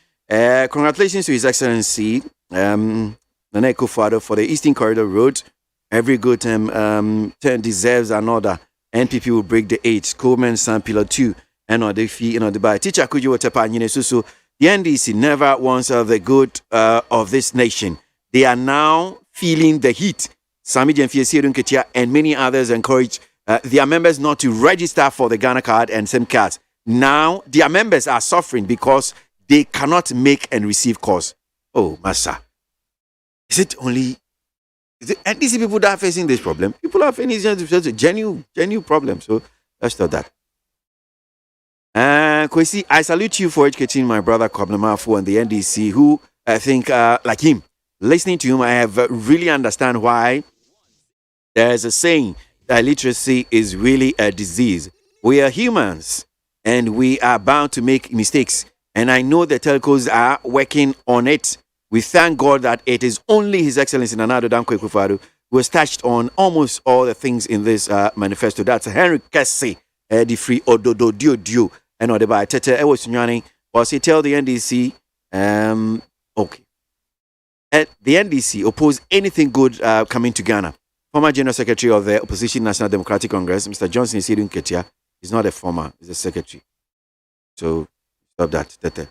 congratulations to His Excellency Nana Akufo-Addo for the Eastern Corridor Road. Every good turn deserves another. NPP will break the 8 Coleman San Pillar 2 and on the fee and on the buy teacher could you tepa nyine so The NDC never wants the good of this nation. They are now feeling the heat. Sami Jemfie Ketia and many others encourage their members not to register for the Ghana card and SIM cards. Now, their members are suffering because they cannot make and receive calls. Oh, Massa. Is it NDC people that are facing this problem? People are facing genuine problem. So, let's start that. Kwesi, I salute you for educating my brother Kwabnamafu and the NDC, who I think, like him, listening to him, I have really understand why there's a saying that illiteracy is really a disease. We are humans and we are bound to make mistakes. And I know the telcos are working on it. We thank God that it is only His Excellency Nana Addo Dankwa Akufo-Addo who has touched on almost all the things in this manifesto. That's Henry Kesse, the free Ododo Dio. And or the by Tete was Nyani was he tell the NDC okay. And the NDC oppose anything good coming to Ghana. Former General Secretary of the Opposition National Democratic Congress, Mr. Johnson Sidun Ketia, is not a former, he's a secretary. So stop that, Tete.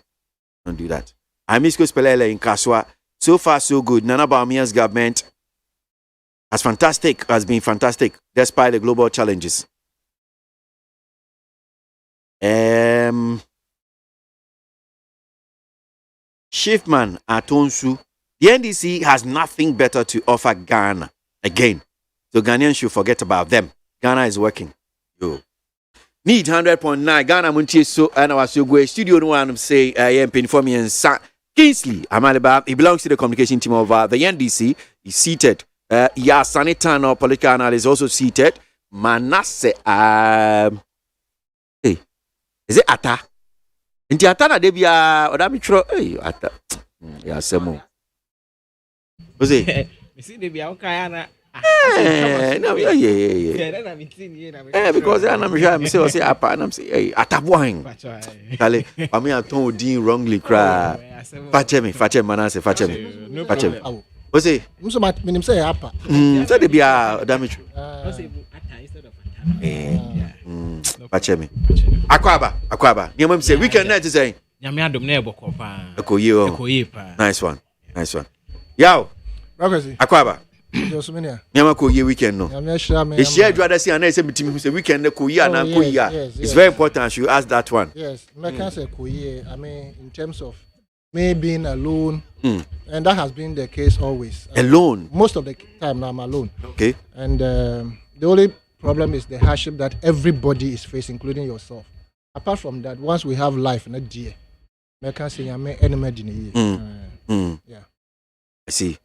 Don't do that. I miss Spelele in Kaswa. So far, so good. Nana Bawumia's government has been fantastic, despite the global challenges. Shiftman Atonsu, the NDC has nothing better to offer Ghana again. So Ghanaians should forget about them. Ghana is working. Yo. Need 100.9 Ghana MONTIE so and our go studio no one say inform me and Kingsley Amaleba. He belongs to the communication team of the NDC. He's seated. Sanitano political analyst also seated. Manasseh is it Ata? Inti Ata na debia odami tro Ata. Ya semo. Oze. Misi debia o kaya na no, because I'm sure I'm say apa and I'm say Ata boy. Kale, ami aton odin wrongly cry. Fache Manasseh, fache. Oze. Muso minim say apa. Say debia odami tro. Oze Ata instead of Ata. Pachemi. Akwaba. Nyama say weekend night say. Nyame adom na eboko pa. Ekoye pa. Nice one. Yo. Akwaba. Nyama koye weekend no. Nyame hira me. The share dwada say na say bitimi say weekend na koye ana koye. It's very important you ask that one. Yes, me can say koye. I mean in terms of me being alone. And that has been the case always. Alone. Most of the time now I'm alone. Okay. And the only problem is the hardship that everybody is facing, including yourself. Apart from that, once we have life, not dear, I can say I'm any yeah. I see.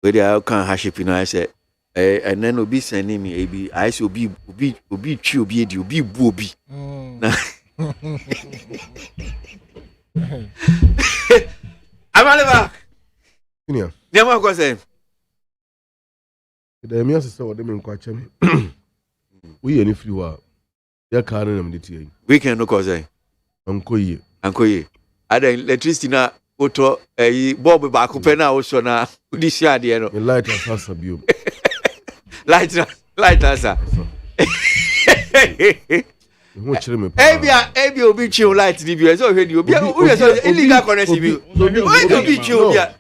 Where I can hardship, I said, and then obi sending me I say obi booby. I'm Oliver. Nyama kwa say. The me sister what them kwa chemi. We any free wa. Ya car na mditi. Weekend no kwa say. Ankoye. Ada electricity na auto bob ba ko pe na wo so na udi sia de no. Light as bio. Light as. Ebia obi chill light ni bi so hwe di obi illegal connection bi. Obi chill bia.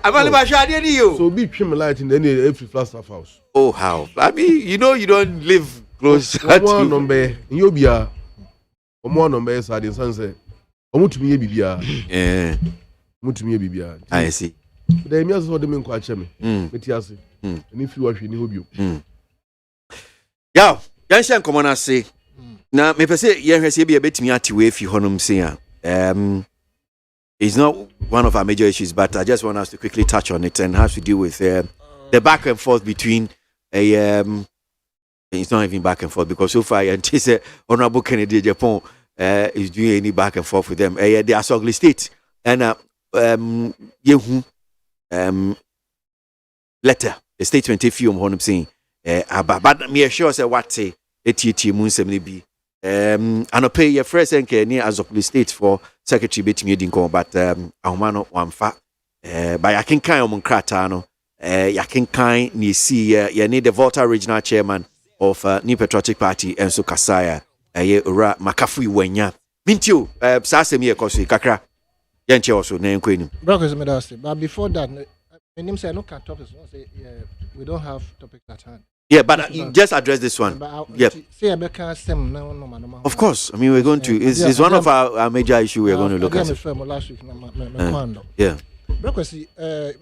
Amale ba hwa de ni yo. So obi trim light in any every flat staff house. Oh how? I mean, you don't live close to one number. In Yobia. Omo number is ade san say. Omutumi ye bibia. Omutumi ye bibia. I see. The me so de me kwa cheme. Metiase. Ni free wa hwe ni hobio. Yo, yan komo na say. Na me pese ye hwese bia betimi atiwe fi honom say it's not one of our major issues, but I just want us to quickly touch on it and have to deal with the back and forth between it's not even back and forth because so far until say Honorable Kennedy Japan is doing any back and forth with them. They are ugly state and letter the statement if you honum saying but me sure say what say eti mun semni bi anope your first enke ni as of the state for secretary betimi edin but ahoma no wamfa by akenkan omkrata no yakenkan ni see ye need the Volta regional chairman of New Patriotic Party and so Kasaya ye ora makafu iwanya mintio sasem ye koso kakra Yanchi also, name Queen. Brokers, but before that, my name say I no can topics. Say we don't have topics at hand. Yeah, but just address this one. Yep. Of course. I mean, we're going to. It's one of our major issues we're going to look at. Last week, yeah. Because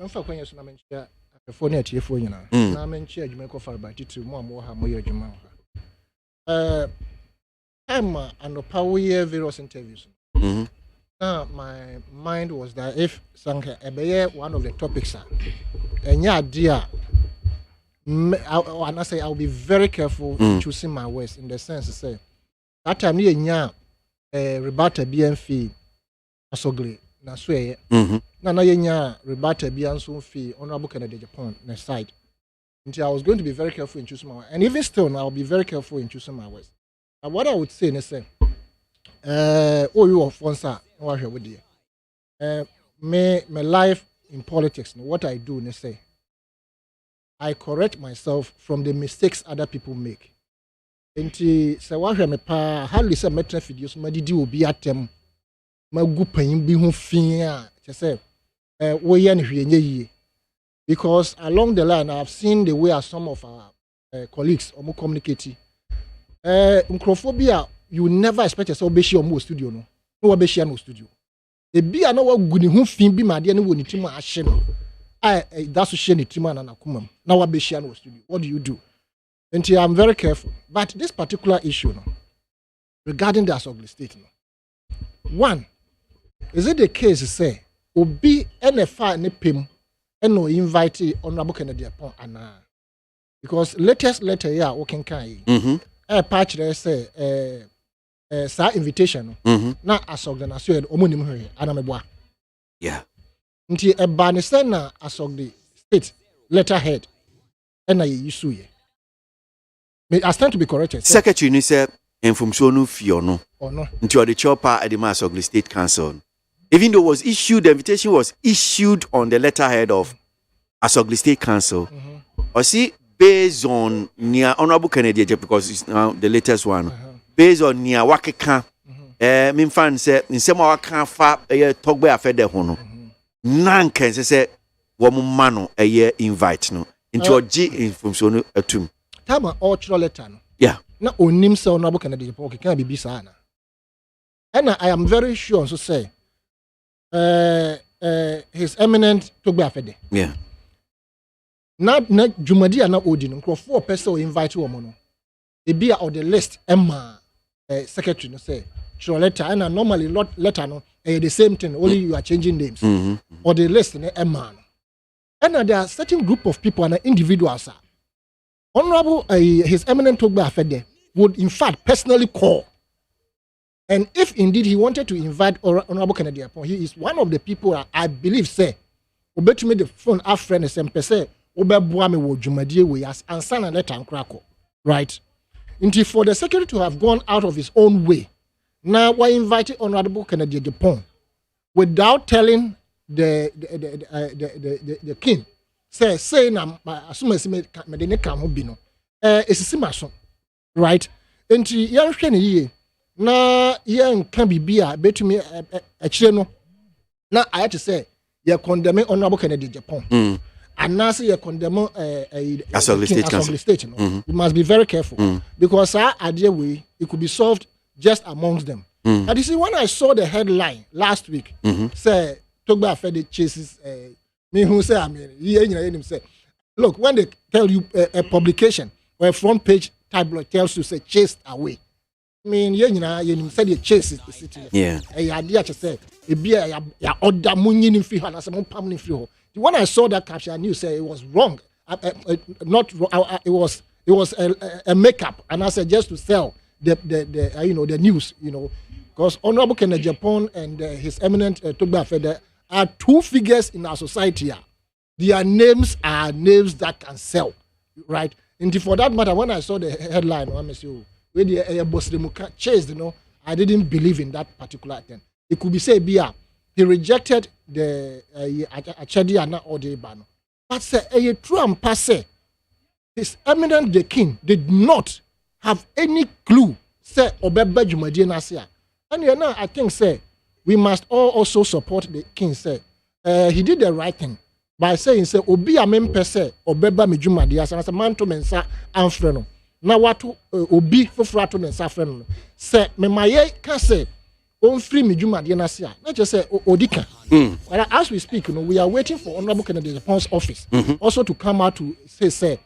I'm for when you say I'm here. Phone at your phone now. I'm in charge. You for about 2 more have more juma. I'm and power year various interviews. Now my mind was that if Sanka one of the topics and yeah, dear. And I say I'll be very careful in choosing my words in the sense to say that time you rebate BNF asogli na swear na yenya rebate BNF fee honorable Kennedy Japan next side until I was going to be very careful in choosing my words, and even still I'll be very careful in choosing my words. And what I would say is say you of one sir what I would do my life in politics what I do is say I correct myself from the mistakes other people make. Enti se wa hwe me pa hardly say metra videos ma didi obi atem ma gu pan bi ho fin a che say wo ye ne hwe nye yie, because along the line I've seen the way some of our colleagues omo communicate nkrophobia you never expect yourself be share omo studio no wo be share no studio e bia na wa gu ne ho fin bi ma de ne wo ni tim a hye no that's what she need to man and akumam. Now what be no studio? What do you do? And I'm very careful. But this particular issue, regarding the Asogli state, one, is it the case to say Obi NFA ne pim and no invite Honorable Kennedy upon Anna? Because latest letter here working kai. Patch there say sa invitation. Na Asogli na so omonim hwe anamebwa. Yeah. Nti ebanise na asogdi state letterhead na yisu ye. I stand to be corrected. Secretary ni say information no fio no. Oh no. Nti o the chopper at the Asogli State Council. Even though the invitation was issued on the letterhead of Asogli State Council. Or see based on near Honorable Kennedy because it's now the latest one. Based on near wakeka me fan say nsema waka fa togbe afede ho no. Nan can say woman no invite no into oji information atum tama ultra letter no yeah na onim se Honorable Kennedy Japan can be bisa na and I am very sure so say his eminent togbe afede yeah na jumadi na odi no nkrofo person invite wo no e bia on the list emma secretary no say ultra letter and normally letter no the same thing, only you are changing names. Or the list in a man. And there are certain group of people and individuals. Honorable His Eminent Togbe Afede would in fact personally call. And if indeed he wanted to invite Honorable Kennedy Japan, he is one of the people that I believe say, Obe to me the phone our friend is say, Obe buame wo jumadie we as ansana letter and crackle. Right? Until for the secretary to have gone out of his own way. Now we invited Honorable Kennedy Japan without telling the king. Say na assume me de ne kan ho bi no. Esisimaso. Right? Enti yan hwe ne yie. Na yan kan bibia betumi akire no. Na I had to say you condemn Honorable Kennedy Japan. And now say you condemn Asogli State. You must be very careful because our idea way it could be solved just amongst them. And you see, when I saw the headline last week, say Togbe Afede chases me who say I mean say, look, when they tell you a publication or a front page tabloid tells you say chased away. I mean you said you chase the city. Yeah. Idea to say it be ya order munyin free and as a permanent free. When I saw that caption, I knew say it was wrong. Not wrong. It was a makeup, and I said just to sell the news, because Honorable Kennedy Japan and His Eminent Togbe Afede are two figures in our society. Their names are names that can sell, right? And for that matter, when I saw the headline, where the Bosremuka chased, I didn't believe in that particular thing. It could be say, he rejected the Achedi Ana Odebano. But say a Trump passe, His Eminent the King did not have any clue say Obebe Jumadi Nasia. And I think say we must all also support the king. Say, he did the right thing by saying, say, Obi a mempese obeba me juma dia sa man to mensa amfre no. Na watu obi foforo to mensa afre no. Say me maye ka say on free me juma dia na sia. Na just say odika. But as we speak, we are waiting for Honorable Kennedy Japan's office also to come out to say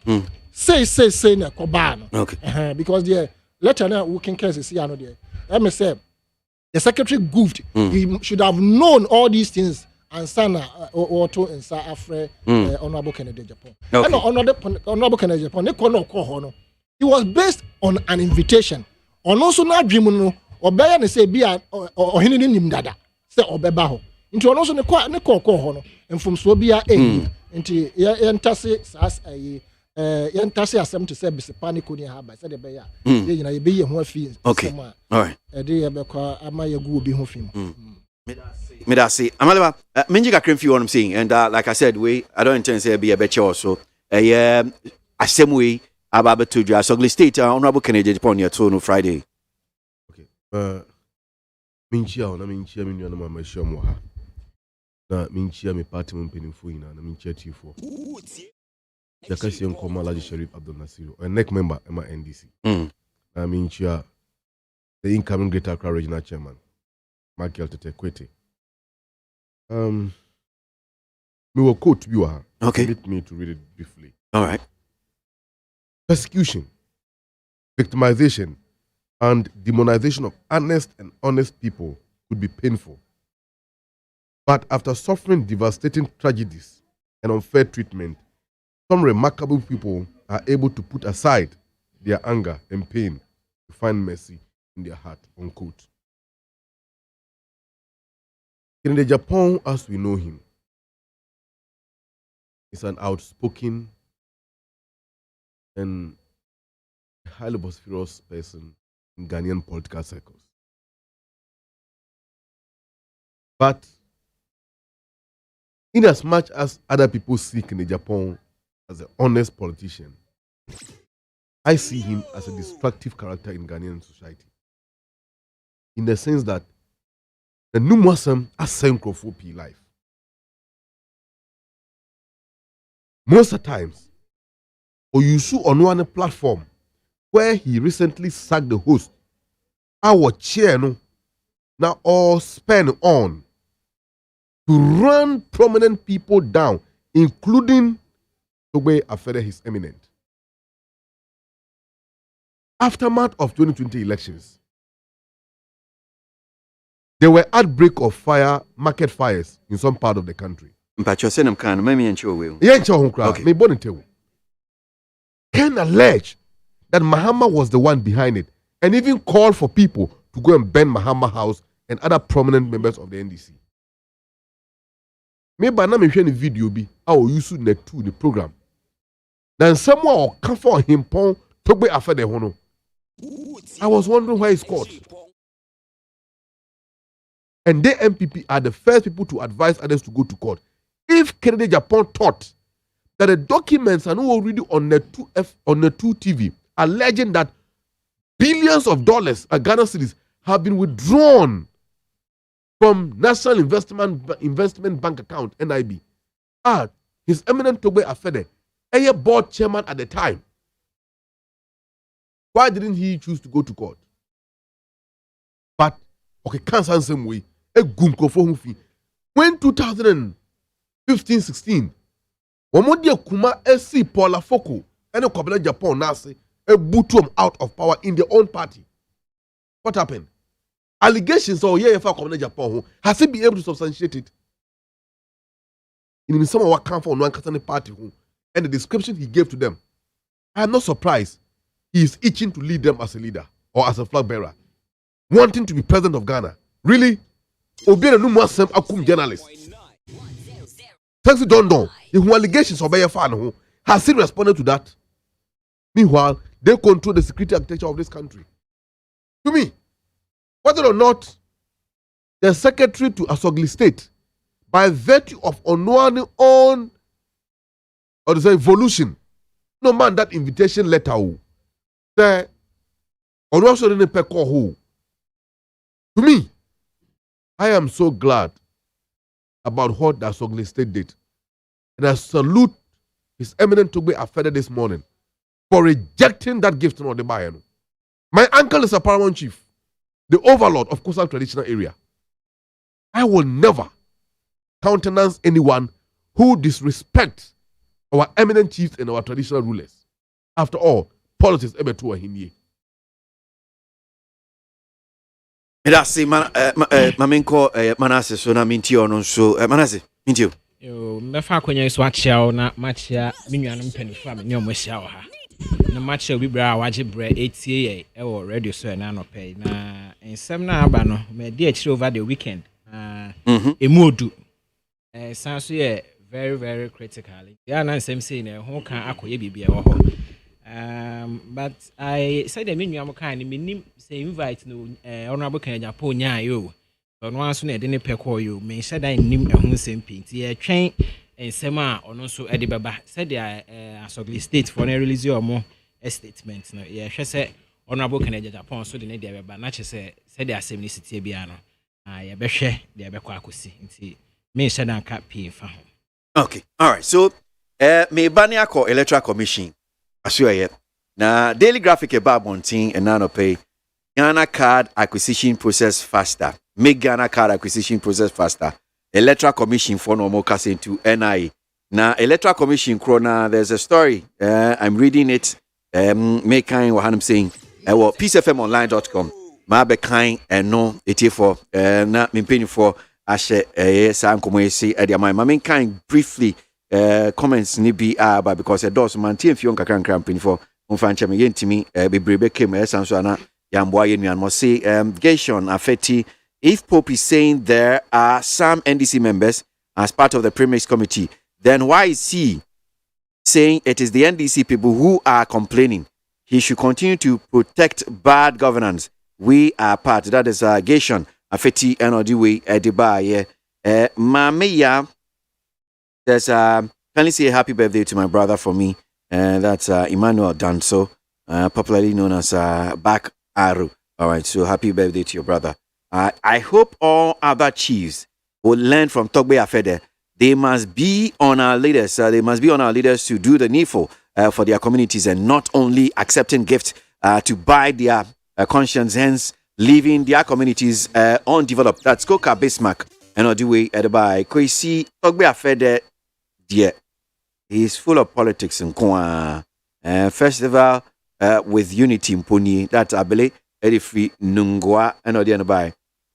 na koba no. Okay. Because the letter now we can see no there. Let me say the secretary goofed. He should have known all these things and sana or to inside afre Honorable Kennedy Japan. And Honorable Kennedy Japan, he was based on an invitation. On also na dream no obey and say bia or hini nim dada say obeba ho. Into also ne call no and from so bia into entase sas yentase asem to say bise panic ni ha ba say the beya you know you be ho afi. Okay. All right. Dey be kwa amaye gu obi ho fi. Me that say Amalaba menji ka kremfi what I'm saying, and like I said, I don't intend to say be a better also asem way about to do Asogli State Honorable Kennedy Japan here to no Friday. Okay. Minchia mi nua na ma show mo ha. Na minchia me party mo penifo ina na minchia T4. Yakasi Nkoma Alhaji Sharif Abdul Nasiru, a NEC member Emma NDC. Na minchia the incoming Greater Accra Regional Chairman Michael Tete Kwete. Me will quote you. Okay. Permit me to read it briefly. All right. Persecution, victimization, and demonization of honest people could be painful. But after suffering devastating tragedies and unfair treatment, some remarkable people are able to put aside their anger and pain to find mercy in their heart. Unquote. In the Japan, as we know him, is an outspoken and highly vociferous person in Ghanaian political circles. But in as much as other people seek in the Japan as an honest politician, I see him as a destructive character in Ghanaian society. In the sense that the numusam asenkrofo life. Most of the times, Oyusu on one platform where he recently sacked the host, our chair no, now all spend on to run prominent people down, including Togbe Afede, his eminent. Aftermath of 2020 elections, there were outbreak of market fires in some part of the country. Can allege that Mahama was the one behind it and even called for people to go and burn Mahama house and other prominent members of the NDC. Maybe I'm not showing a video be how you should net to the program. Then someone will come for him pon Togbe Afede hono. I was wondering why he's caught. And the MPP are the first people to advise others to go to court. If Kennedy Japan thought that the documents are not already on the 2 TV alleging that billions of dollars of Ghana cedis have been withdrawn from National Investment Bank account, NIB. His eminent Togbe Afede, a board chairman at the time. Why didn't he choose to go to court? But, okay, can't answer same way. When 2015-16, Wamodi Kuma SC Paula Foko and the Kobele Japan Nasi boot him out of power in their own party. What happened? Allegations or for Kobele Japan has he been able to substantiate it? In some of what come from one Catholic party and the description he gave to them, I am not surprised he is itching to lead them as a leader or as a flag bearer, wanting to be president of Ghana. Really? Obi no mo asem akum journalist. Thanks to Don. The allegations of fan has he responded to that? Meanwhile, they control the security architecture of this country. To me, whether or not the secretary to Asogli State, by virtue of Onuani's own or the evolution, no man that invitation letter say Onuani peko. To me, I am so glad about what the Asogli State did. And I salute His Eminent Tugbe Afede this morning for rejecting that gift on the Bayern. My uncle is a paramount chief, the overlord of coastal traditional area. I will never countenance anyone who disrespects our eminent chiefs and our traditional rulers. After all, politics ever to a hinye. That's it, Mamenko Manase, so na Mintio on so Manase, Mintio. Yo, Mefa Konya is watch out na Machia, Minian Penny Farm, no Messiah. No match will be bra, watch it bread 8 or radio so and no pay. Na in some Nabano, my dear over the weekend. A mood. Sounds here very, very critically. Yeah, and I'm saying, who can acquire be but I said the menu I'm kind of say invite no honorable Kenya Ponya you. But once we didn't pay call you, may said I knew a home same paint. Yeah, train and Sema or no so Eddie Baba said Asogli State for a release or more a statement. No, yeah, she said honorable Kenya Japan so the Nadia but not said they are 70 city piano. I bet share the Abequacusi. May said I can't pay for home. Okay, all right. So, me Bania call Electoral Commission. Assure you. Now, Daily Graphic about MONTIE and Nano Pay. Ghana card acquisition process faster. Make Ghana card acquisition process faster. Electoral Commission for normal casting to NIA. Now, Electoral Commission, Corona, there's a story. I'm reading it. Make kind what I'm saying. peacefmonline.com. Ma be kind and no, it for not me paying for Ashe, yes, I'm coming see at your mind. My main kind briefly. Comments ni bi but because a does mantie if you can cramping for unfanche me yentimi be brebe came sanso ana yamboa yenuan mo say Gation Afeti, if Pope is saying there are some NDC members as part of the Premier's committee, then why is he saying it is the NDC people who are complaining? He should continue to protect bad governance. We are part. That is Gation Afeti and Odiwe Ediba Mameya. There's kindly say happy birthday to my brother for me. That's Emmanuel Danso, popularly known as Back Arrow. All right, so happy birthday to your brother. I hope all other chiefs will learn from Togbe Afede. They must be on our leaders. They must be on our leaders to do the needful for their communities and not only accepting gifts to buy their conscience, hence leaving their communities undeveloped. That's Coca Bismarck and Odiwe Edibai. KWASI Togbe Afede. Yeah, he's full of politics in Kwa. Festival with unity in Pony. That's Abele, Edifree, Nungwa, and Odianabai.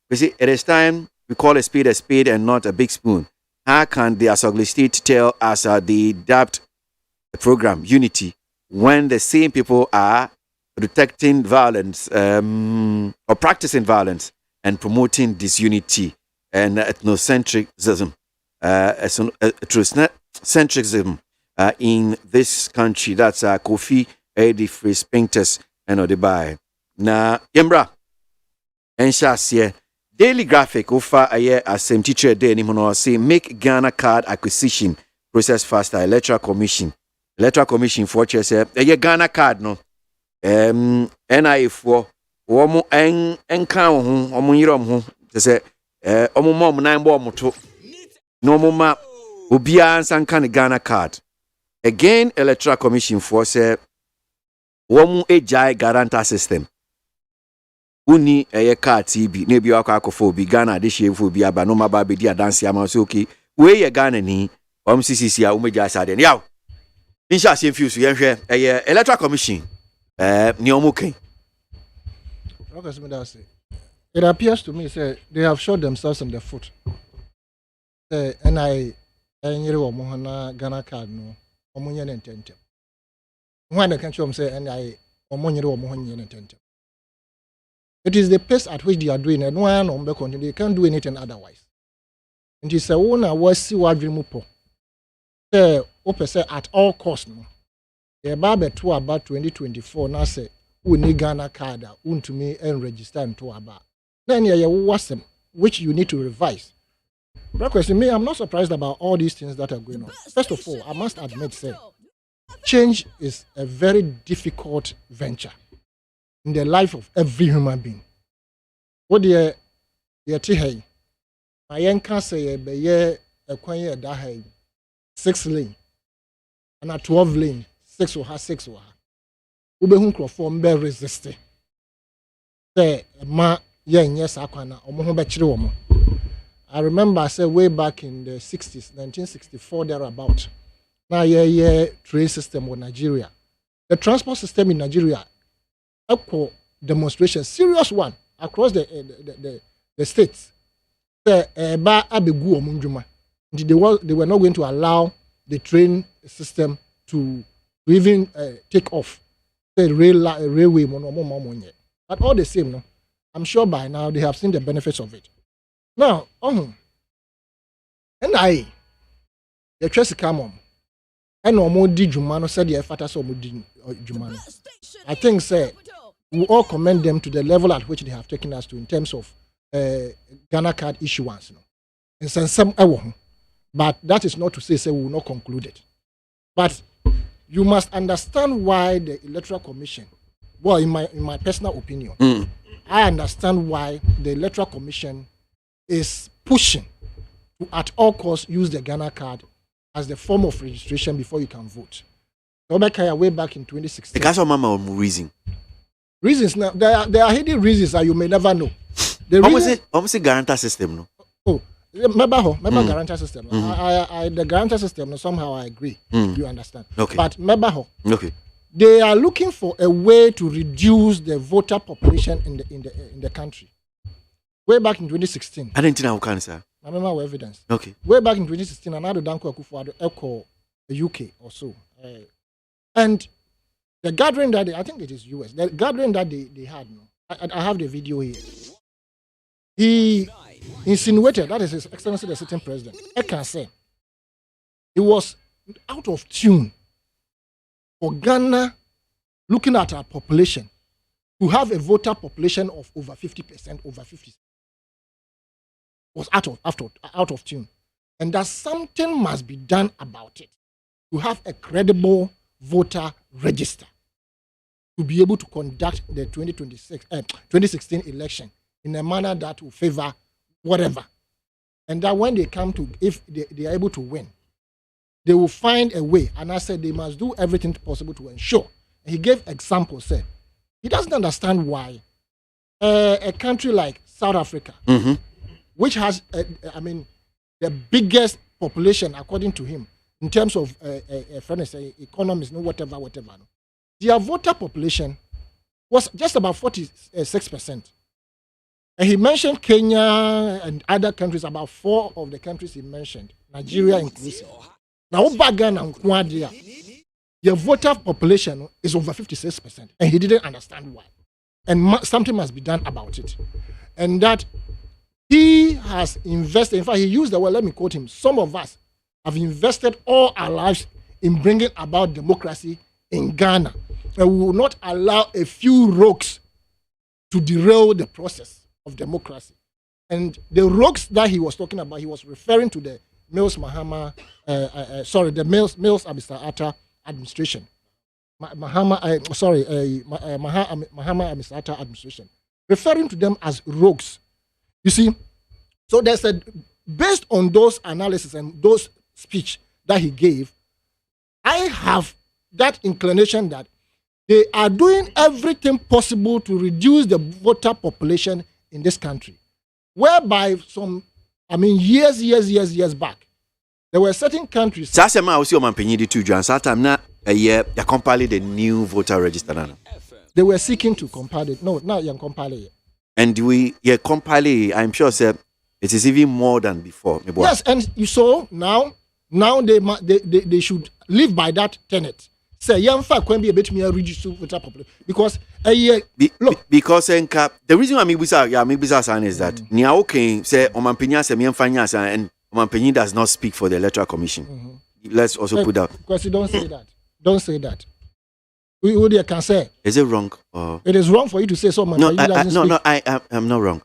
You see, it is time we call a spade and not a big spoon. How can the Asogli State tell us they adapt the program Unity when the same people are detecting violence or practicing violence and promoting disunity and ethnocentrism? Centrism in this country. That's Kofi Edifree Painters and Odebai. Na Yembra Enshasye Daily Graphic offer a year as same teacher day anymore say make Ghana card acquisition process faster. Electoral Commission for chess a Ghana card no NIA for womo en kan ho omo yirom ho say omo mom nan bo moto no mama Obia Sankan Ghana card. Again, Electoral Commission for say Womu Ejai Guarantor System. Uni a card TB, maybe for be Ghana, this year for be a banoma baby dear dance Yamasuki. Where Ghana ni CCC Umeja Saden. Yow. Insha see fuse a Electoral Commission. Niomuke. It appears to me say they have shot themselves in the foot. And I Mohana Ghana card no Omunyan intended. When the country say and I Omunyan intended. It is the pace at which they are doing and one on the continent, they can't do anything otherwise. And it's a one was see what dream upo. Say open say at all costs no. The Bible to about 2024 now say we need Ghana card to me and register into about. Then you was them which you need to revise. Question me, I'm not surprised about all these things that are going on. First of all, I must admit, say, change is a very difficult venture in the life of every human being. What they I can say a year a quanya da 6 lane and a 12 lane, 6 or 6 or Ubehun Crawford be resisted. Say, ma, yes, I can. I remember I said way back in the 60s, 1964, thereabout. Now, train system in Nigeria. The transport system in Nigeria, equal demonstration, serious one across the states. They were not going to allow the train system to even take off. The railway, but all the same, no, I'm sure by now they have seen the benefits of it. Now, and the Chelsea come on. And no more did Jumano said the effort so Jumano. I think, say, we all commend them to the level at which they have taken us to in terms of Ghana card issuance. No? And some but that is not to say we will not conclude it. But you must understand why the Electoral Commission, well, in my personal opinion, I understand why the Electoral Commission is pushing to at all costs use the Ghana card as the form of registration before you can vote. So way back in 2016. Because of Mama reason. Reasons now there are hidden reasons that you may never know. Almost a guarantor system, no? Oh, remember guarantor system. The guarantor system, somehow I agree. You understand? Okay. But remember, okay. They are looking for a way to reduce the voter population in the country. Way back in 2016. I didn't know how sir. I remember evidence. Okay. Way back in 2016, another Danko Akufo-Addo echo the UK or so. And the gathering that I think it is US, the gathering that they had, I have the video here. He insinuated, that is His Excellency the sitting president, I can say, he was out of tune for Ghana, looking at our population, to have a voter population of over 50%, over 50%. Was out of tune. And that something must be done about it to have a credible voter register to be able to conduct the 2016 election in a manner that will favor whatever. And that when they come to, if they are able to win, they will find a way. And I said they must do everything possible to ensure. And he gave examples, said he doesn't understand why a country like South Africa, which has, the biggest population, according to him, in terms of economies, whatever. Their voter population was just about 46%. And he mentioned Kenya and other countries, about 4 of the countries he mentioned, Nigeria inclusive. Now, Ghana and Kwadia, their voter population is over 56%. And he didn't understand why. And something must be done about it. And that he has invested, in fact, he used the word, let me quote him, some of us have invested all our lives in bringing about democracy in Ghana. And we will not allow a few rogues to derail the process of democracy. And the rogues that he was talking about, he was referring to the Mills Mahama, the Mills Mr. Atta administration. Mahama Mr. Atta administration. Referring to them as rogues. You see, so there's based on those analysis and those speech that he gave, I have that inclination that they are doing everything possible to reduce the voter population in this country. Whereby years back, there were certain countries. Sasema also Mampenyi to John Satam na they compiled the new voter register. They were seeking to compile it. No, not young compile it. And compile it, I'm sure sir, it is even more than before. Yes, and you saw now they should live by that tenet. Say young fact can be a bit more reduced voter population because because the reason why Mibisa sign is that Niaoke say Omampenya se miemfanya and Omampenya does not speak for the Electoral Commission. Let's also put that. Because you don't say that. Don't say that. What can say? Is it wrong? It is wrong for you to say so. I'm not wrong.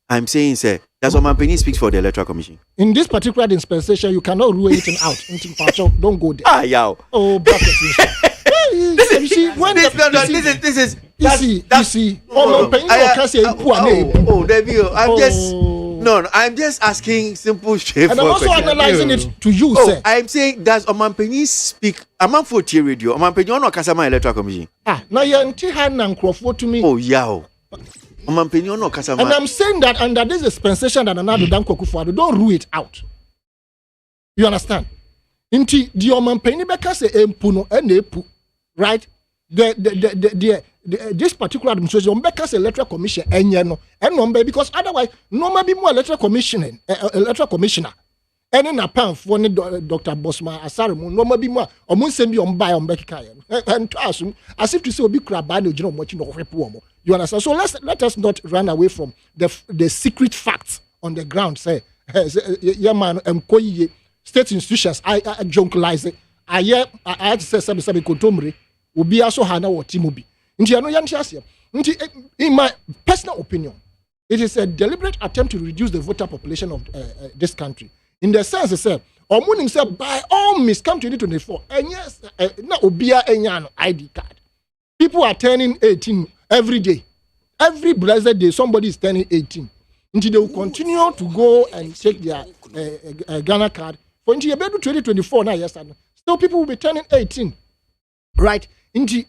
I'm saying, sir, that's what Omampenya speaks for the Electoral Commission. In this particular dispensation, you cannot rule anything out. Don't go there. Oh, you see, when this is. You see. I'm just. No, I'm just asking simple straightforward. And I'm also analyzing it to you, sir. I'm saying, does Omanpenny speak? I'm on 40 radio. Omanpenny no Kasama Electoral Commission. Now you're Nkrofo to me. Oh, yeah. Omanpenny no Kasama. And I'm saying that under this dispensation that another Dan Kokufuado, don't rule it out. You understand? Inti the Omanpenny beka se empuno enepu, right? This particular administration beka se electoral commission enyeno enombe because otherwise no maybe more electoral commissioner any na pan for Dr. Bosma Asarimu no maybe more omun sembi omba ombeka and to assume as if to say obi kraba no jino mochi no repo. You understand? So let us not run away from the secret facts on the ground. Say yeah man koyi state institutions I jonkalize it. I had to say sabi kontomre obi aso hana wo timobi. In my personal opinion, it is a deliberate attempt to reduce the voter population of this country. In the sense, they say, Omunim said, by all means, come 2024, and yes, na obia enyano ID card. People are turning 18 every day. Every blessed day, somebody is turning 18. Until they will continue to go and take their Ghana card. For until 2024, now, yes, still people will be turning 18. Right? The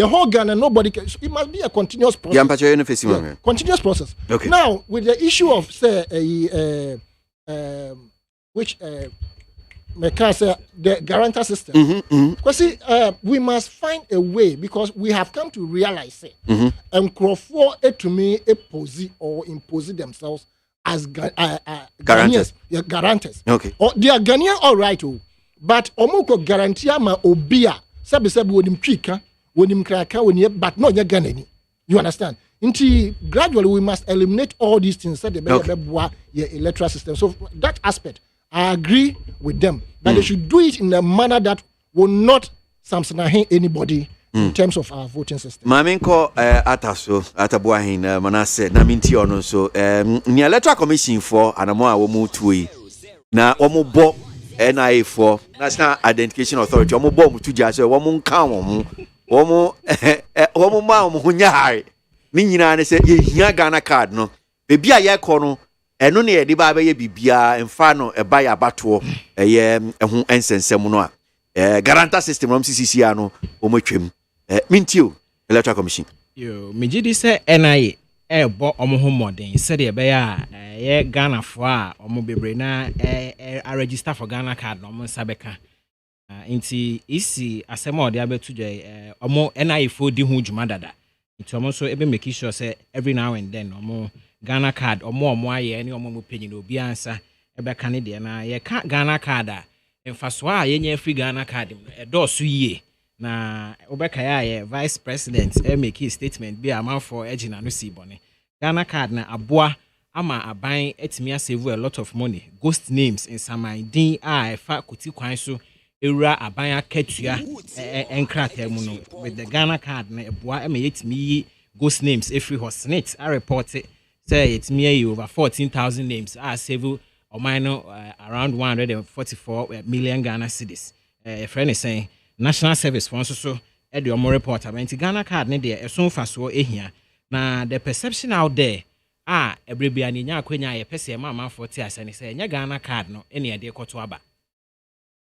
whole Ghana, nobody can. It must be a continuous process. Continuous process. Okay. Now, with the issue of say the guarantor system, because we must find a way because we have come to realize and Crawford to me impose themselves as guarantors. Okay. Or they are Ghanaian, all right. But omoko guarantee ma obia sabi wonim twika wonim kraka wonim but no nya Ghanani. You understand? Gradually we must eliminate all these things so the electoral system. So that aspect I agree with them that they should do it in a manner that will not samsanahe anybody in terms of our voting system. Maminko ataso atabuahin manase na minti ono so ni electoral commission for anamo a wo mu tuyi na omo bo NIA for National Identification Authority. Omo bomb to just woman come omo ma omo hunyare. Ni nyina ne se ye Ghana card no. Bebi a ye kɔ no eno ne ye de ba be ye bibia emfa no e ba ya bato ye ehu ensensem no a guarantor system no CCC no omo twem. Mintio Electoral Commission. Yo mejidi se NIA bo omo ho modern said e be ya ye Ghana for a omo bebre na register for Ghana card no omo sabeka inti isi asema ode abetu je omo NIA for di hu djuma dada inti omo so ebe make sure say every now and then omo Ghana card omo aye ni omo penyi no obi ansa ebe ka ne de na ye ka Ghana card a emfaso a ye nya free Ghana card e do so yie na obeka ya vice president make his statement be amount for ejina no si bone Ghana card na aboa ama aban etimi save a lot of money ghost names in samai din a fa kuti kwan so ewura aban akatua enkrata mu no with the Ghana card na aboa ema yetimi ghost names every hosnet a report say yetimi over 14,000 names a save or minor around 144 million Ghana cedis a friend is saying National Service for so at your more report about Ghana card ne there so far so ehia na the perception out there ebrebia ni nya akwenya ye pese mama 40 asane say nya Ghana card no ene de koto aba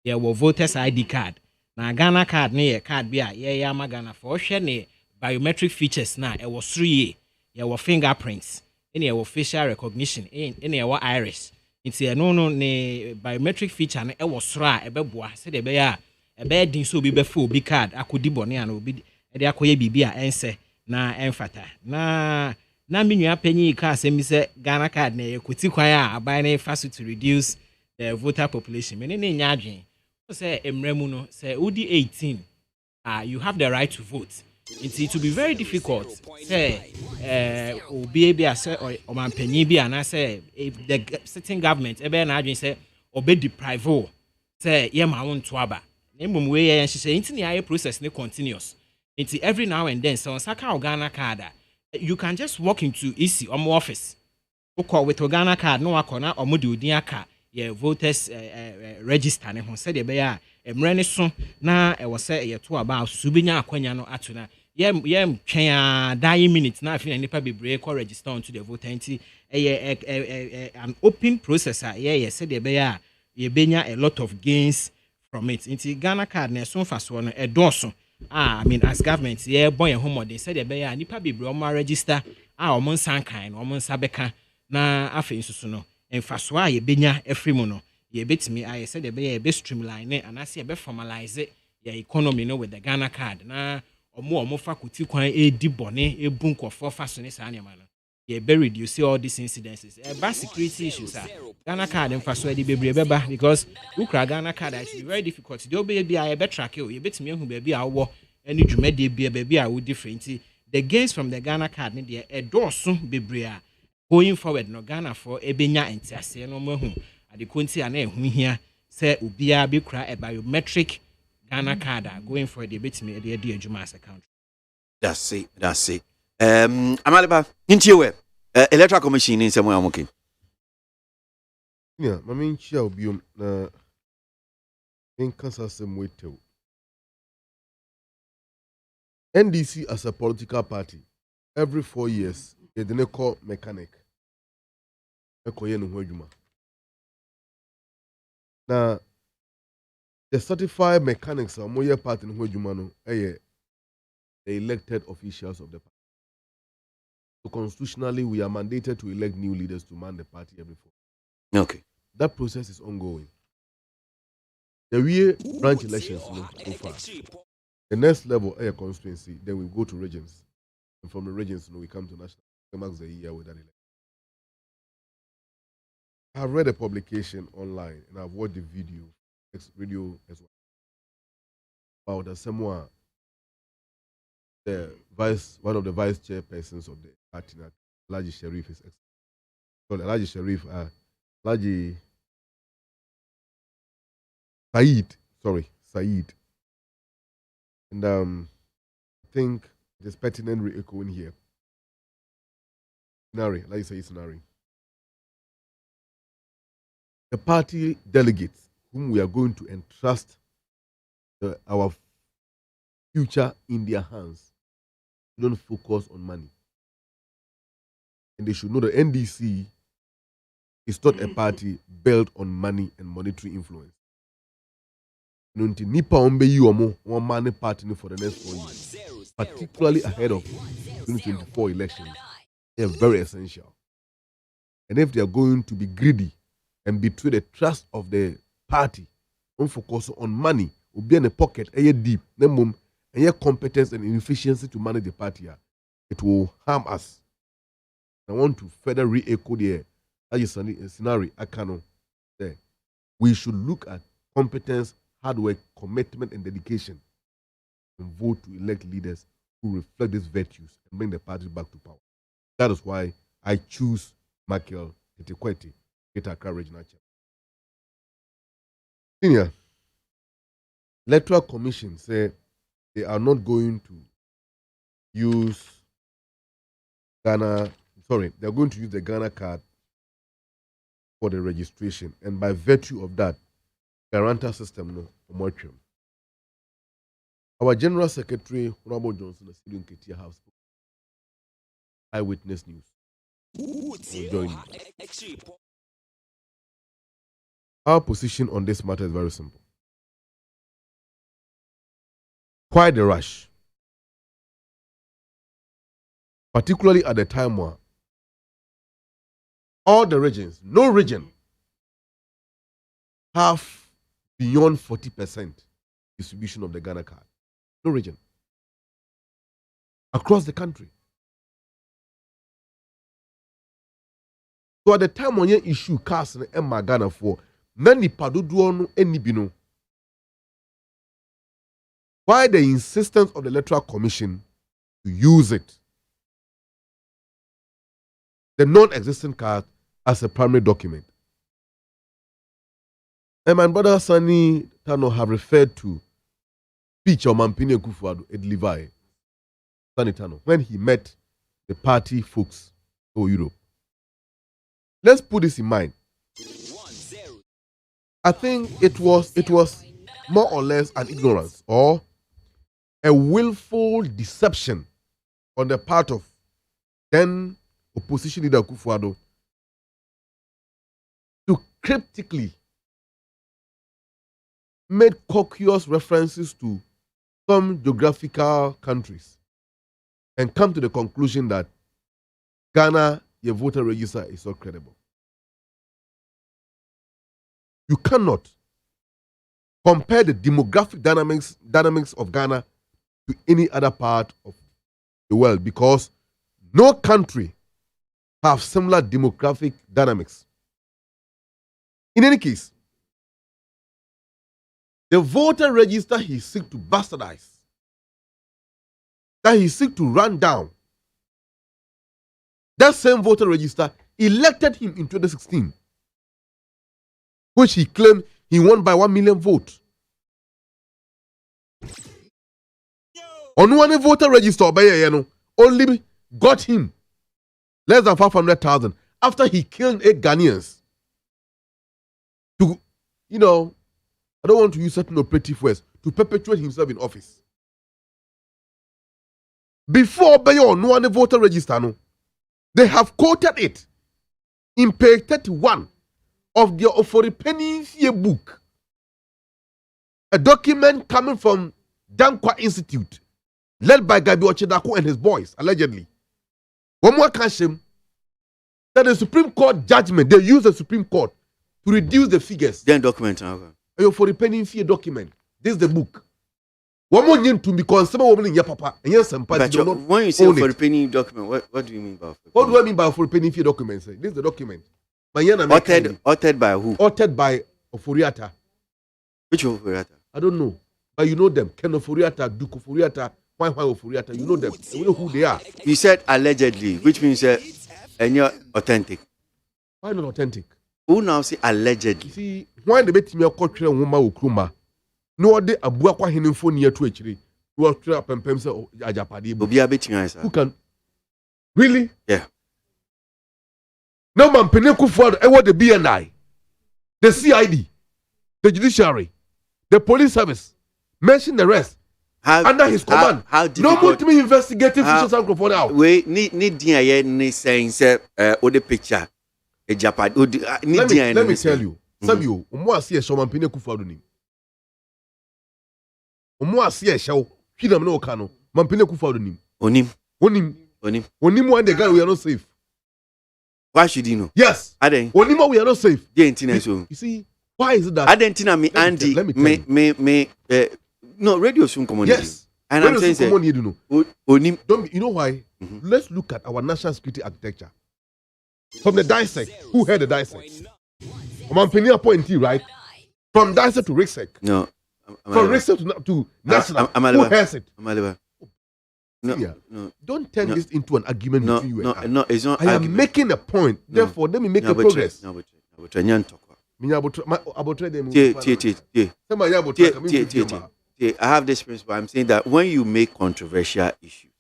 ye wo voters ID card na Ghana card ne ye card bia ye ya magana for hwe ne biometric features na e wo suru ye wo fingerprints ene ye wo facial recognition ene ye wo iris nti no ne biometric feature no e wo suru a ebeboa se de be ya ebe din so obi befo obi card akodi bone ana obi de akoye bibia ense na enfata na minua panyi ka asemi se Ghana card na ekoti kwan a aban na faso to reduce the voter population me ne nya adwen say emremu no say udi 18 you have the right to vote. It will be very difficult say obi bia say o man panyi bia na say if the sitting government ebe na adwen say obe deprive say ye ma won to aba we ye nhye nti na aye process ne continuous nti every now and then so saka Ghana card you can just walk into EC omo office ukọ with Ghana card no akọ omo de odin aka ye voters register ne ho said be ya emre ne so na e wo say ye to aba subenya akwanya no ato na dying minutes now. I feel nipa bebree call register onto the voter nti an open process said you benya a lot of gains from it. Nti Ghana card na so fast one e dɔɔso. I mean as government boy home they said you nipa bebree o register omo nsan kan omo nsa beka na afi nsusu no emfaso you benya every mu no ye betimi I said you be streamline and I say be formalize your economy no with the Ghana card na omo faculty kwan edi bone ebu nkofo faso ne saa nyama no ye be reduce all these incidences bad security issues Ghana card emfaso edi bebre beba because ukra Ghana card it be very difficult dey obey bia ye be track you ye betimi hu ba bia wo any dwumade bia ba bia wo different. The gains from the Ghana card ne dey edoso bebre a going forward no Ghana for ebenya entiase no mahu adekonti ana ehu hia say obia be kura a biometric Ghana card going for the betimi e dey adwuma as a country. That's it. Amaliba intie we electoral commission in somewhere amoke. Yeah, my main chair obiom na in Kansas some way too. NDC as a political party every 4 years they don't call mechanic. Now the certified mechanics are more part in Hojumano, the elected officials of the party. So constitutionally, we are mandated to elect new leaders to man the party every 4 years. Okay. That process is ongoing. The way branch elections so far. The next level, a constituency, then we go to regions. And from the regions, we come to national. Marks the year with that election. I've read a publication online and I've watched the video as well about the someone, one of the vice chairpersons of the party, Laji Sharif is Laji Sharif, Laji Said. And I think there's pertinent re-echoing here. Like you say, scenario. The party delegates whom we are going to entrust our future in their hands don't focus on money. And they should know that NDC is not a party built on money and monetary influence. Nipa ombe you one money party for the next 4 years, particularly ahead of 2024 elections. They are very essential. And if they are going to be greedy and betray the trust of the party, don't focus on money, will be in the pocket, deep, and your competence and inefficiency to manage the party, it will harm us. I want to further re-echo the scenario I cannot say. We should look at competence, hard work, commitment, and dedication, and vote to elect leaders who reflect these virtues and bring the party back to power. That is why I choose Michael Etekweti, Accra Regional Chair. Senior, Electoral Commission say they are not going to use they're going to use the Ghana card for the registration, and by virtue of that, guarantor system no omotwem. Our General Secretary, Honorable Johnson, is still in Ketia House. Eyewitness News. Will join you. Our position on this matter is very simple. Quite the rush. Particularly at the time where all the regions, no region, have beyond 40% distribution of the Ghana card. No region. Across the country. So at the time when you issue cards in Emma Ghana for, nani paduduonu enibino. Why the insistence of the Electoral Commission to use it, the non-existent card, as a primary document? And my brother Sani Tano have referred to speech of Mampini Kufuado at Levi Sani Tano when he met the party folks in Europe. Let's put this in mind. I think it was more or less an ignorance or a willful deception on the part of then opposition leader Akufo-Addo to cryptically made courteous references to some geographical countries and come to the conclusion that Ghana, your voter register is not credible. You cannot compare the demographic dynamics of Ghana to any other part of the world because no country have similar demographic dynamics. In any case, the voter register he seeks to bastardize, that he seeks to run down, that same voter register elected him in 2016, which he claimed he won by 1 million votes. On one voter register, only got him less than 500,000 after he killed 8 Ghanaians. To, I don't want to use certain operative words, to perpetuate himself in office. Before Bayo no one voter register, they have quoted it in page 31 of their Oforipenny book, a document coming from Dankwa Institute, led by Gabi Ochedako and his boys, allegedly. One more question, that the Supreme Court judgment, they use the Supreme Court to reduce the figures. Then document. For the penny fee document. This is the book. One more thing to be concerned woman in your papa and yes, some party. When you say for the penny document, what do you mean by? What do I mean by for the penny fee document? This is the document. Authored by who? Authored by Oforiata. Which Oforiata? I don't know, but you know them. Ken Oforiata, Duke Oforiata, Why Oforiata. You know them. You know who they are. You said allegedly, which means and you're authentic. Why not authentic? Who now say allegedly? See, why the bet me a country and woman Ukruma? No de abuakwa hinin phone near to actually. You are straight up and pemsa Ajapadi. Who can really? Yeah. No man Peneku for the BNI, the CID, the judiciary, the police service. Mention the rest. Under his command. How no more to me investigating fishes and crop out. We need the saying the picture. Let me tell you. Some you, see a showman Peneku for the name. See a show. Hidam no cano. Mampineku for the name. Onim. Onim one the guy we are not safe. Why should you know? Yes. Aden. Onima we are not safe. You see, why is it that? Adentina me Andy no radio soon come on. Yes. And I'm saying Onim. Don't you know why? Let's look at our national security architecture. From the dissect, who had the dissect? Mampinia appointee, right? From dissect to Riksec. No. From Riksec to national. Who has it? No. Don't turn this into an argument between you and I. No, it's not. I am making a point. Therefore, let me make a progress. I have this principle. I'm saying that when you make controversial issues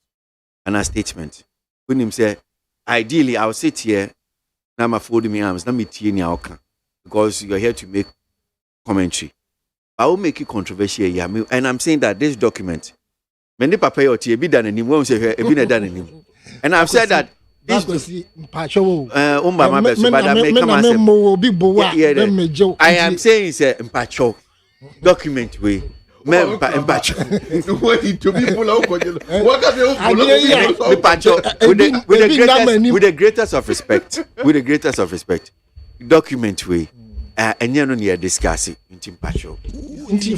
and a statement, when him say, ideally, I'll sit here, now I'm folding my arms, let me tear you out, because you're here to make commentary. I will make it controversial, and I'm saying that this document, many papa or tea be done and won't say be done anymore. And I've said that this I am saying it's a impacho document way. With the greatest of respect, document way. And you're not discussing it.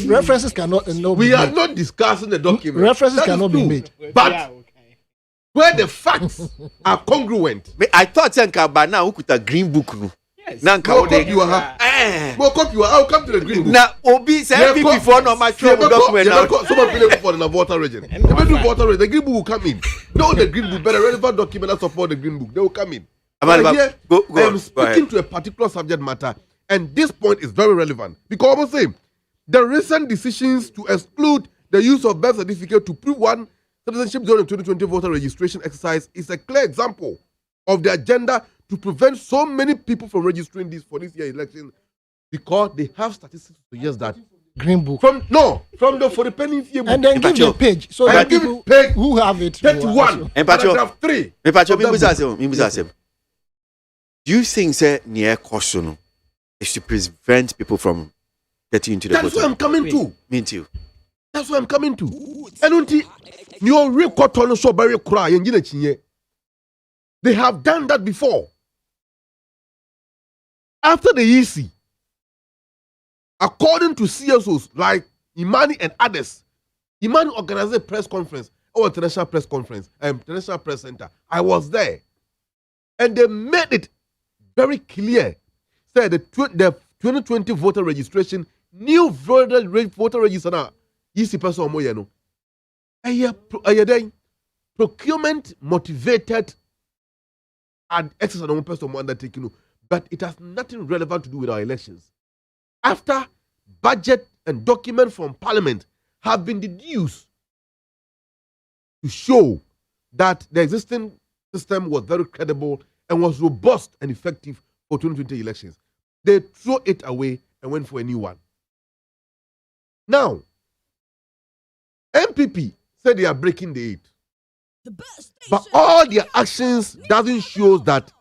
References cannot. We are not discussing the document. References cannot be made. But where the facts are congruent. I thought by now who could a green book. Yes. I'll come to the green book. Now, Obi said before no my document. Someone pay for the voter region. The green book will come in. No, the green book, but a relevant document that support the green book, they will come in. I'm speaking to a particular subject matter. And this point is very relevant because I was saying the recent decisions to exclude the use of birth certificate to prove one citizenship during the 2020 voter registration exercise is a clear example of the agenda to prevent so many people from registering this for this year's election because they have statistics to suggest that Green Book. From the for the penny book. And then give the page. So that people who have it. 31. Paragraph 3. Do you think that near caution is to prevent people from getting into the That's what I'm coming to. Me too. That's what I'm coming to. And until your record on so very cry and they have done that before. After the EC, according to CSOs like Imani and others, Imani organized a press conference or international press conference, international press center. I was there, and they made it very clear. Said the 2020 voter registration, new voter register, EC person omoyeno. Procurement motivated and exercise on person undertaking, but it has nothing relevant to do with our elections. After budget and document from Parliament have been deduced to show that the existing system was very credible and was robust and effective for 2020 elections, they threw it away and went for a new one. Now, MPP said they are breaking the 8. But all their actions doesn't show that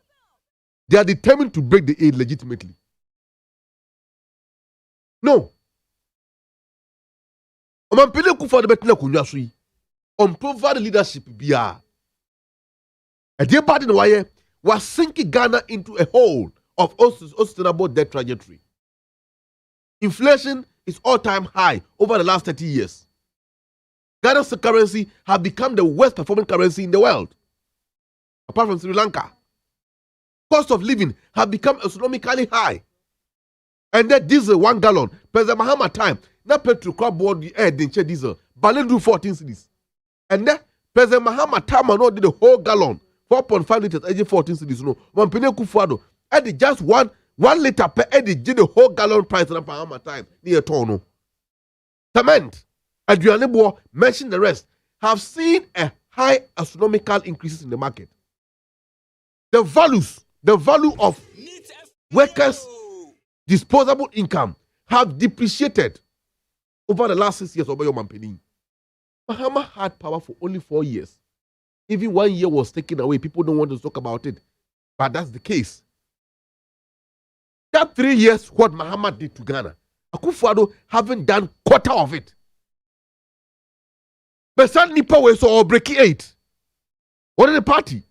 they are determined to break the 8 legitimately. No. Omampele kufa de betina kunwa so yi. Provide leadership bia. A dear party no why was sinking Ghana into a hole of unsustainable debt trajectory. Inflation is all-time high over the last 30 years. Ghana's currency has become the worst performing currency in the world, apart from Sri Lanka. Cost of living has become astronomically high. And that diesel 1 gallon, President Mahama time, now petrol crop board the air, then check diesel, Berlin do 14 cities. And that President Mahama time, I know did the whole gallon, 4.5 liters, edge 14 cities. No, one penny kufuado, add just 1 liter per edge, did the whole gallon price in Mahama time, near Tono. Cement, Adrianebo mentioned the rest, have seen a high astronomical increases in the market. The value of workers' disposable income have depreciated over the last 6 years of your Mampeni. Mahama had power for only 4 years. Even 1 year was taken away. People don't want to talk about it. But that's the case. That 3 years, what Mahama did to Ghana, Akufo-Addo haven't done quarter of it. But suddenly power is all breaking 8. What is the party?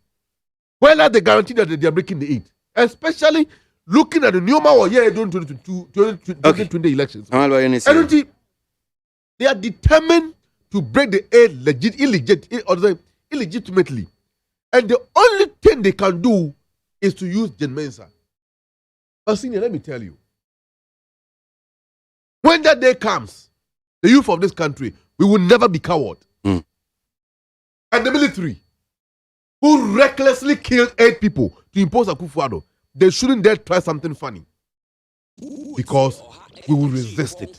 Well, are they guarantee that they are breaking the 8? Especially looking at the new year during 2020 elections. And they are determined to break the 8 illegitimately. And the only thing they can do is to use Gen Mensa. But senior, let me tell you, when that day comes, the youth of this country, we will never be coward. And the military, who recklessly killed 8 people to impose Akufo-Addo, they shouldn't dare try something funny. Because we will resist it.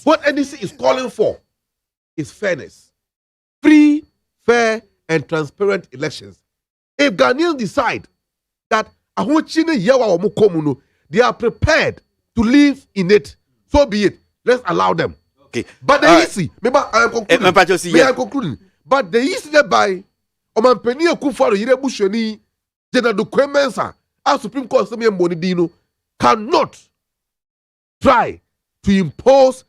What NDC is calling for is fairness. Free, fair, and transparent elections. If Ghanaians decide that they are prepared to live in it, so be it. Let's allow them. Okay. But the easy, remember, I am concluding. But the easy by Omampeni Akufo-Addo Yire Bushoni General Dukwe Mensah as Supreme Court Monidino cannot try to impose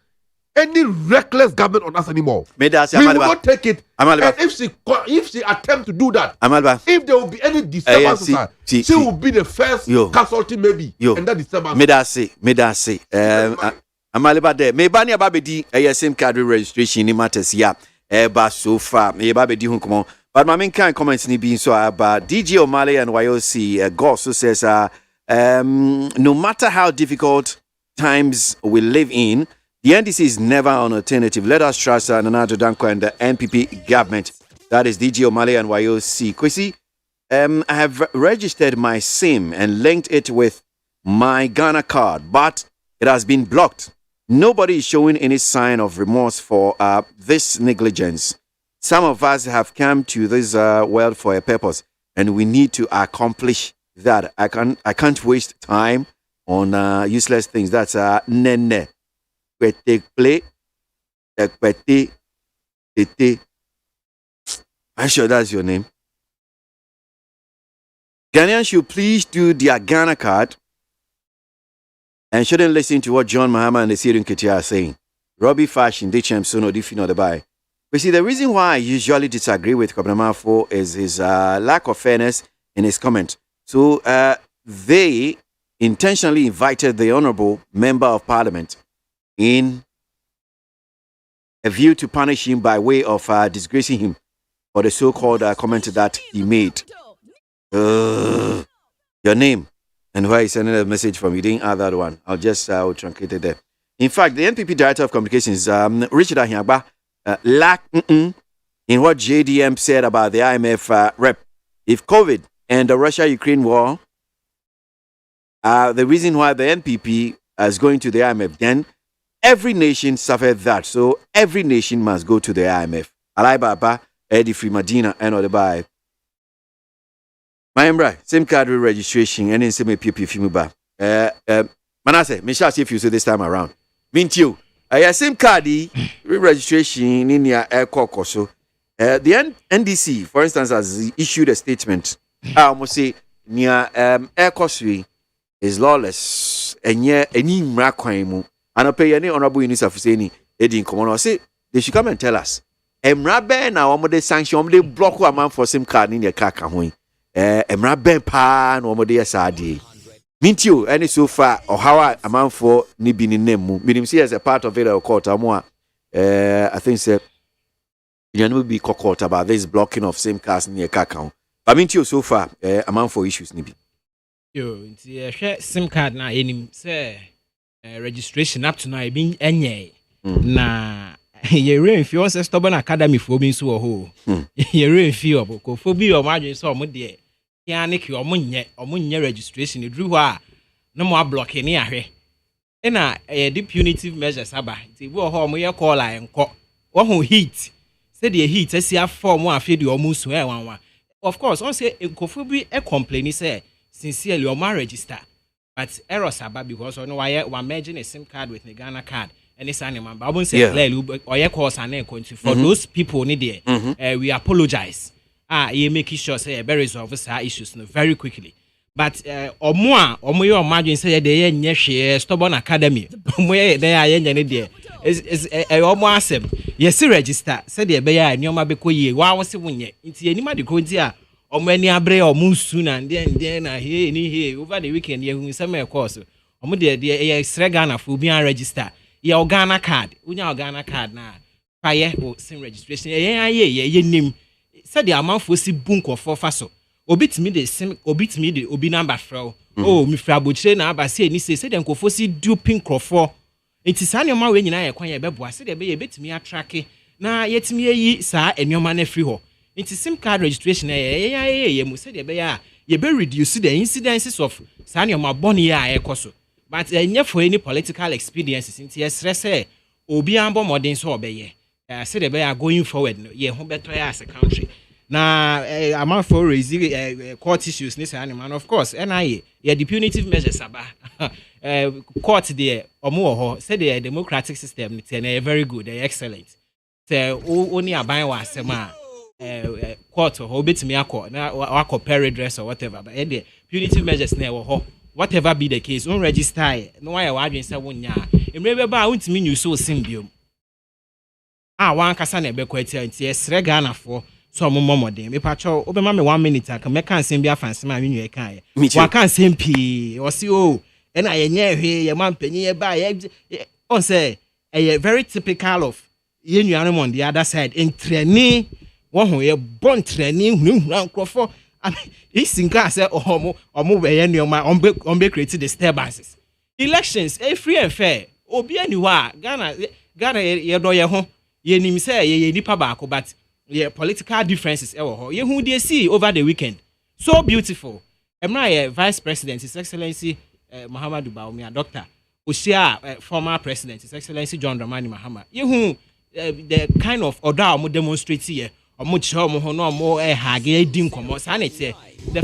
any reckless government on us anymore. We will not take it. And if she attempt to do that, if there will be any disturbance, she will be the first casualty maybe. And that disturbance. Medase. Amaliba there. Mebani ababedi SIM card registration in matters ya. Eba so far. Mebabedi hunkomo. But my main kind comments ni being so about DJ O'Malley and YOC Goss who says no matter how difficult times we live in, the NDC is never an alternative. Let us trust Nana Addo Dankwa and the NPP government. That is DJ O'Malley and YOC. Kwesi, I have registered my SIM and linked it with my Ghana card, but it has been blocked. Nobody is showing any sign of remorse for this negligence. Some of us have come to this world for a purpose, and we need to accomplish that. I can't waste time on useless things. That's nene. Kwetekple, Ekwete, Tete. I'm sure that's your name. Ghanaians should please do their Ghana card and shouldn't listen to what John Mahama and the Syrian Ketia are saying. Robbie Fashion, Dichem Sono, Difino, the buy. We see the reason why I usually disagree with Kwabena is his lack of fairness in his comment. So they intentionally invited the Honorable Member of Parliament in a view to punish him by way of disgracing him for the so-called comment that he made. Your name and where he sending a message from. You didn't add that one. I'll just truncate it there. In fact, the NPP Director of Communications, Richard Ahiagba, lacked in what JDM said about the IMF rep. If COVID and the Russia-Ukraine war are the reason why the NPP is going to the IMF, then every nation suffered that. So every nation must go to the IMF. Alai Baba, Eddie Free Medina, and all the buy. My embra, SIM card registration, and in same PP Fimuba. Manasseh, me shall see if you say this time around. Mint you. SIM card registration in your air cock or so. The NDC, for instance, has issued a statement. I almost say near air cosway is lawless and yet any mrakwaimu. And I pay any honorable unis of saying Eddie Common say they should come and tell us. Emrabe now the sanction they block a man for SIM card in your car. Emrabe pa no more SRD. Mint you any so far or how a man for Nibin in name. Meaning see as a part of it or court more. I think sir you will be court about this blocking of SIM cards in your car account. But mint you so far a man for issues nibi. Yo, share SIM card na enim say registration up to now being enye. Na ye rain fi on say stubborn academy for being so ho. Ye rain fi oboko for be o margin so mo de. Ya nek yo omunye registration e dru ho a no mo block ni ahwe. E na the punitive measures aba. Ti wo ho mo ye call a enko. Wo ho heat. Say the heat asia form mo afi de omu so e wanwa. Of course, on say enkofo bi e complain say sincerely or register. But errors about because we're merging a SIM card with the Ghana card and it's animal. But I won't say clearly or your course and for those people need there. We apologize. You make sure say very resolve our issues very quickly. But or more imagine say they stubborn academy. They are there. Is almost yes register. Say the bear and your mabeko ye. Why was it when ye? It's anybody going here. Or many abre or move soon and then here over the weekend you summer course. Or the Ghana for being register. Your Ghana card. Your Ghana card now. Fire or SIM registration. Ye name. Said the amount for si bunk or for faso. Obit me the SIM obit me the obi number fro. Oh, me frabuche na ba say ni say them go for si duping crofo. It is an your when you na kwanya bebo. Said the be bit me attract na yet me yi sa enyoman free ho. It's SIM card registration. You said you be reduce the incidences of Sanya Maboni Ekoso. But for any political experiences in TS Obi Ambo modern so obey. Said they are going forward, ye home better as a country. Now amount for raising court issues, this animal, of course, NIA, the punitive measures about court there or more said the democratic system, it's very good, they're excellent. So only a buy was court or bit me a court now or compare dress or whatever, but the punitive measures never whatever be the case, don't register. No, I been say 1 year. It may be about mean you so symbiome. One casane be quite yes, Regana for some more them. If I show over 1 minute, I can make a same be a fancy man in your kind. One can't same P or see and I near here, your man penny by on say a very typical of Union on the other side in training. One who a born training, round Crawford. I mean, he's in class or move any of my own created disturbances. Elections, free and fair. Obi anywhere, Ghana, ye do your home. Ye nim say ye nipa baako, but ye political differences. Ye who they see over the weekend. So beautiful. Emra Vice President, His Excellency Muhammadu Bawumia, Doctor. Oshia, former President, His Excellency John Dramani Mahama. Ye who the kind of order mo demonstrate here. The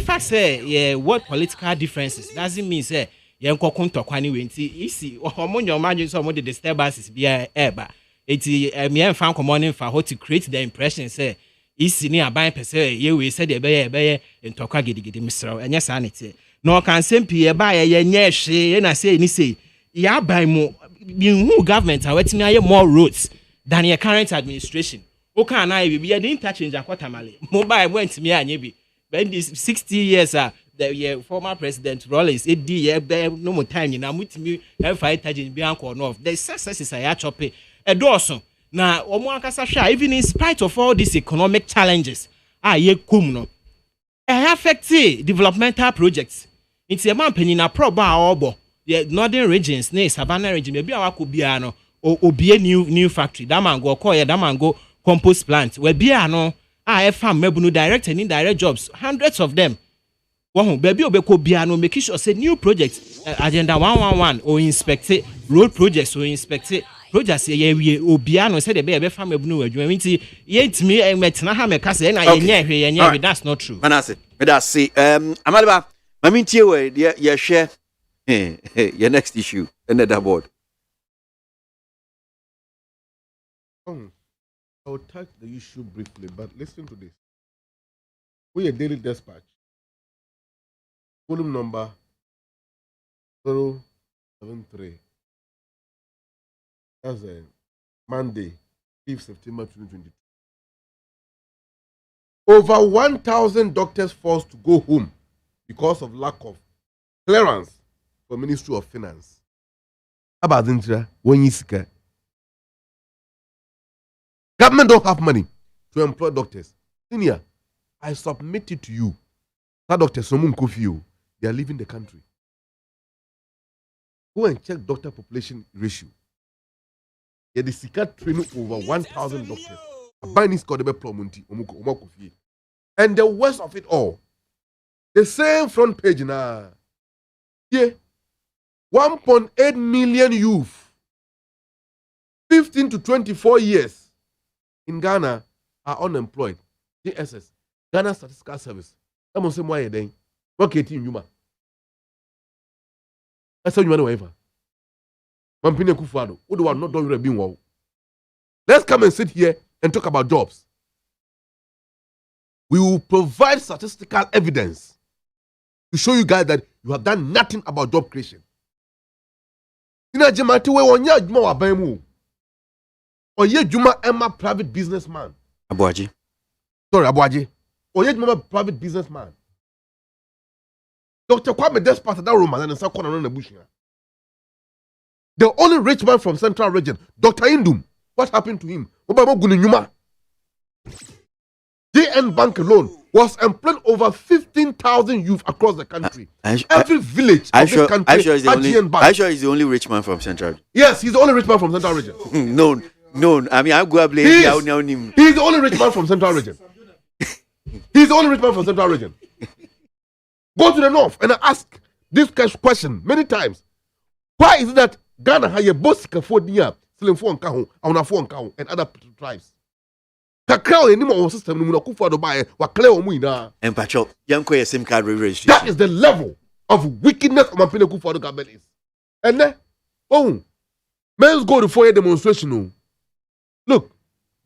fact say what political differences doesn't mean say yen kokon tokwa ni we nti isi omo nyomaje so omo the disturbances bia eba eti me en fan common fa how to create the impression say isi ni aban pese ye we say de be ntokwa gidigidi misra enye sa nete no kan sempi e ba ye nye hwe na say ni say ya aban mu who government awetimi aye more roads than your current administration o kan na e be the interchange akotamale mobile went me anye bi when this 60 years the former president Rollins no more time na mutimi fight interchange bi anko no the successes are chop e doso na omo akasa hwa even in spite of all these economic challenges ye kum no affect developmental projects it's a man penny na proba obo the northern regions ne savannah region e bi awako bia no obie new factory that man go call that man go compost plant we bia no farm mebunu direct and indirect jobs hundreds of them won baby obeko bia no make sure say new projects agenda 111 or inspect road projects or inspect projects ye obia no say the be farm mebunu adwuma nti yentimi metena ha meka say na yenye that's not true manase me da say amaleba mami tie we ye share your next issue another board. I will touch the issue briefly, but listen to this. We a daily dispatch. Volume number 073. That's a Monday, 5th September 2022. Over 1,000 doctors forced to go home because of lack of clearance for Ministry of Finance. About Intra, when you sick. Government don't have money to employ doctors. Senior, I submit it to you. That doctors, they are leaving the country. Go and check doctor population ratio. Yeah, the SICA training over 1,000 doctors. And the worst of it all, the same front page now. Yeah, 1.8 million youth, 15 to 24 years. In Ghana are unemployed. GSS, Ghana Statistical Service. I'm say why then. What can you that's how you want to Mampine Kufado. Who do I not do being wow? Let's come and sit here and talk about jobs. We will provide statistical evidence to show you guys that you have done nothing about job creation. Ina jemati we wonya juma wa banmu. Oye Juma Emma private businessman. Aboagye. Sorry, Aboagye. Oye Juma private businessman. Dr. Kwame Despard that Roman and South Corner on the bush. The only rich man from Central Region, Dr. Indum. What happened to him? Obama Guninyuma. JN Bank alone was employing over 15,000 youth across the country. Every village of this country I'm sure he's the only rich man from Central. Yes, he's the only rich man from Central Region. No, I mean, I'm going to blame him. He's the only rich man from Central Region. He's the only rich man from Central Region. Go to the north and ask this question many times. Why is it that Ghana has a bossika for the and other tribes? System and Pacho, young SIM card registration. That is the level of wickedness of Mampine Kufuor government is. And then, men's go to foyer demonstration. Look,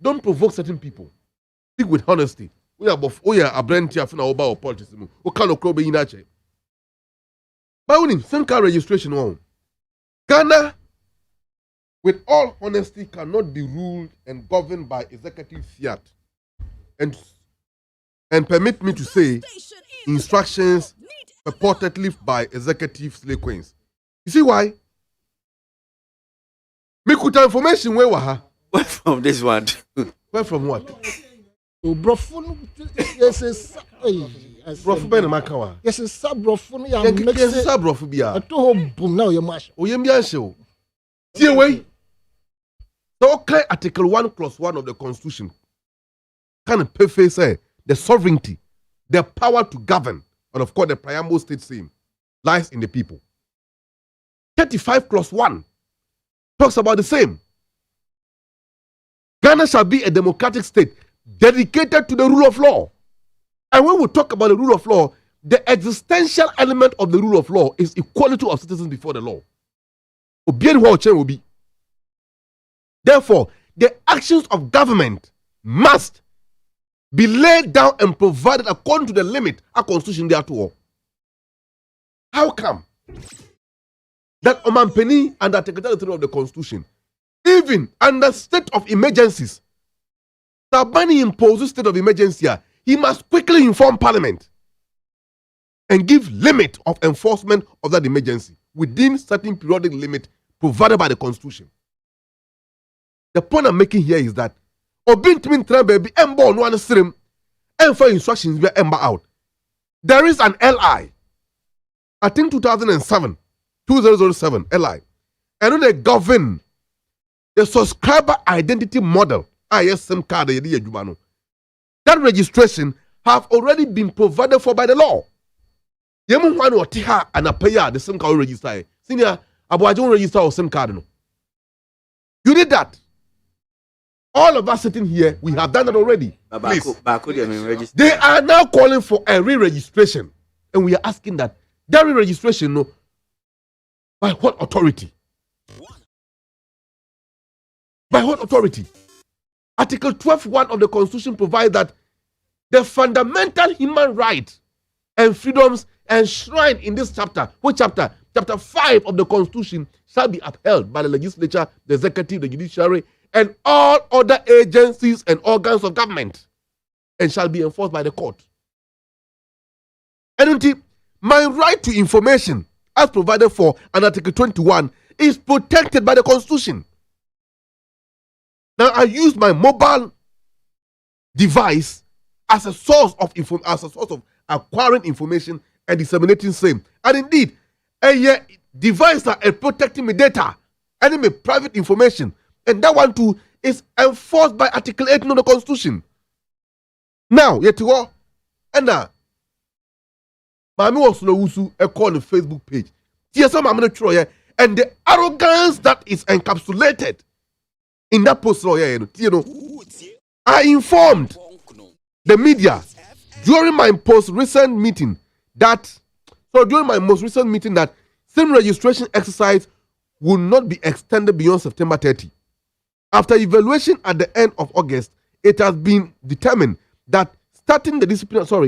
don't provoke certain people. Speak with honesty. We are both a brand here for our politics. We can't crowd in that. But when SIM card registration, Ghana, with all honesty, cannot be ruled and governed by executive fiat. And permit me to say, instructions purportedly by executive slave queens. You see why? Me kuta information where waha. Where from this one? Where from what? Brofun yes Brofu ben makawa. Yes brofun ya make yes brofu bia. To home boom now your mash. Oyembia show. See way. So okay, Article 1 Clause 1 of the Constitution can perfectly say the sovereignty, the power to govern, and of course the preamble state saying lies in the people. 35 Clause 1 talks about the same. Ghana shall be a democratic state dedicated to the rule of law. And when we talk about the rule of law, the existential element of the rule of law is equality of citizens before the law. Therefore, the actions of government must be laid down and provided according to the limit a constitution there to all. How come that Omanpeni under Secretary of the Constitution, even under state of emergencies, Tabani imposes state of emergency, he must quickly inform Parliament and give limit of enforcement of that emergency within certain periodic limit provided by the Constitution. The point I'm making here is that Obintimin baby embo no one stream and for instructions be ember out. There is an LI. I think 2007 LI. And when they govern the subscriber identity model, ISM card, that registration have already been provided for by the law. Yemu wanu otiha anapaya the SIM card register. Senior ABOAGYE register or SIM card no. You did that. All of us sitting here, we have done that already. Please. They are now calling for a re-registration, and we are asking that re-registration, no, by what authority? By what authority? Article 12(1) of the Constitution provides that the fundamental human rights and freedoms enshrined in this chapter, which chapter? Chapter 5 of the Constitution shall be upheld by the legislature, the executive, the judiciary, and all other agencies and organs of government, and shall be enforced by the court. And indeed, my right to information, as provided for under Article 21, is protected by the Constitution. Now, I use my mobile device as a source of acquiring information and disseminating same. And indeed, a device that is protecting my data and my private information. And that one too is enforced by Article 18 of the Constitution. Now, yet to go, and Mami was no a call on the Facebook page. And the arrogance that is encapsulated in that post, I informed the media during my most recent meeting that SIM registration exercise will not be extended beyond September 30. After evaluation at the end of August, it has been determined that starting the disciplinary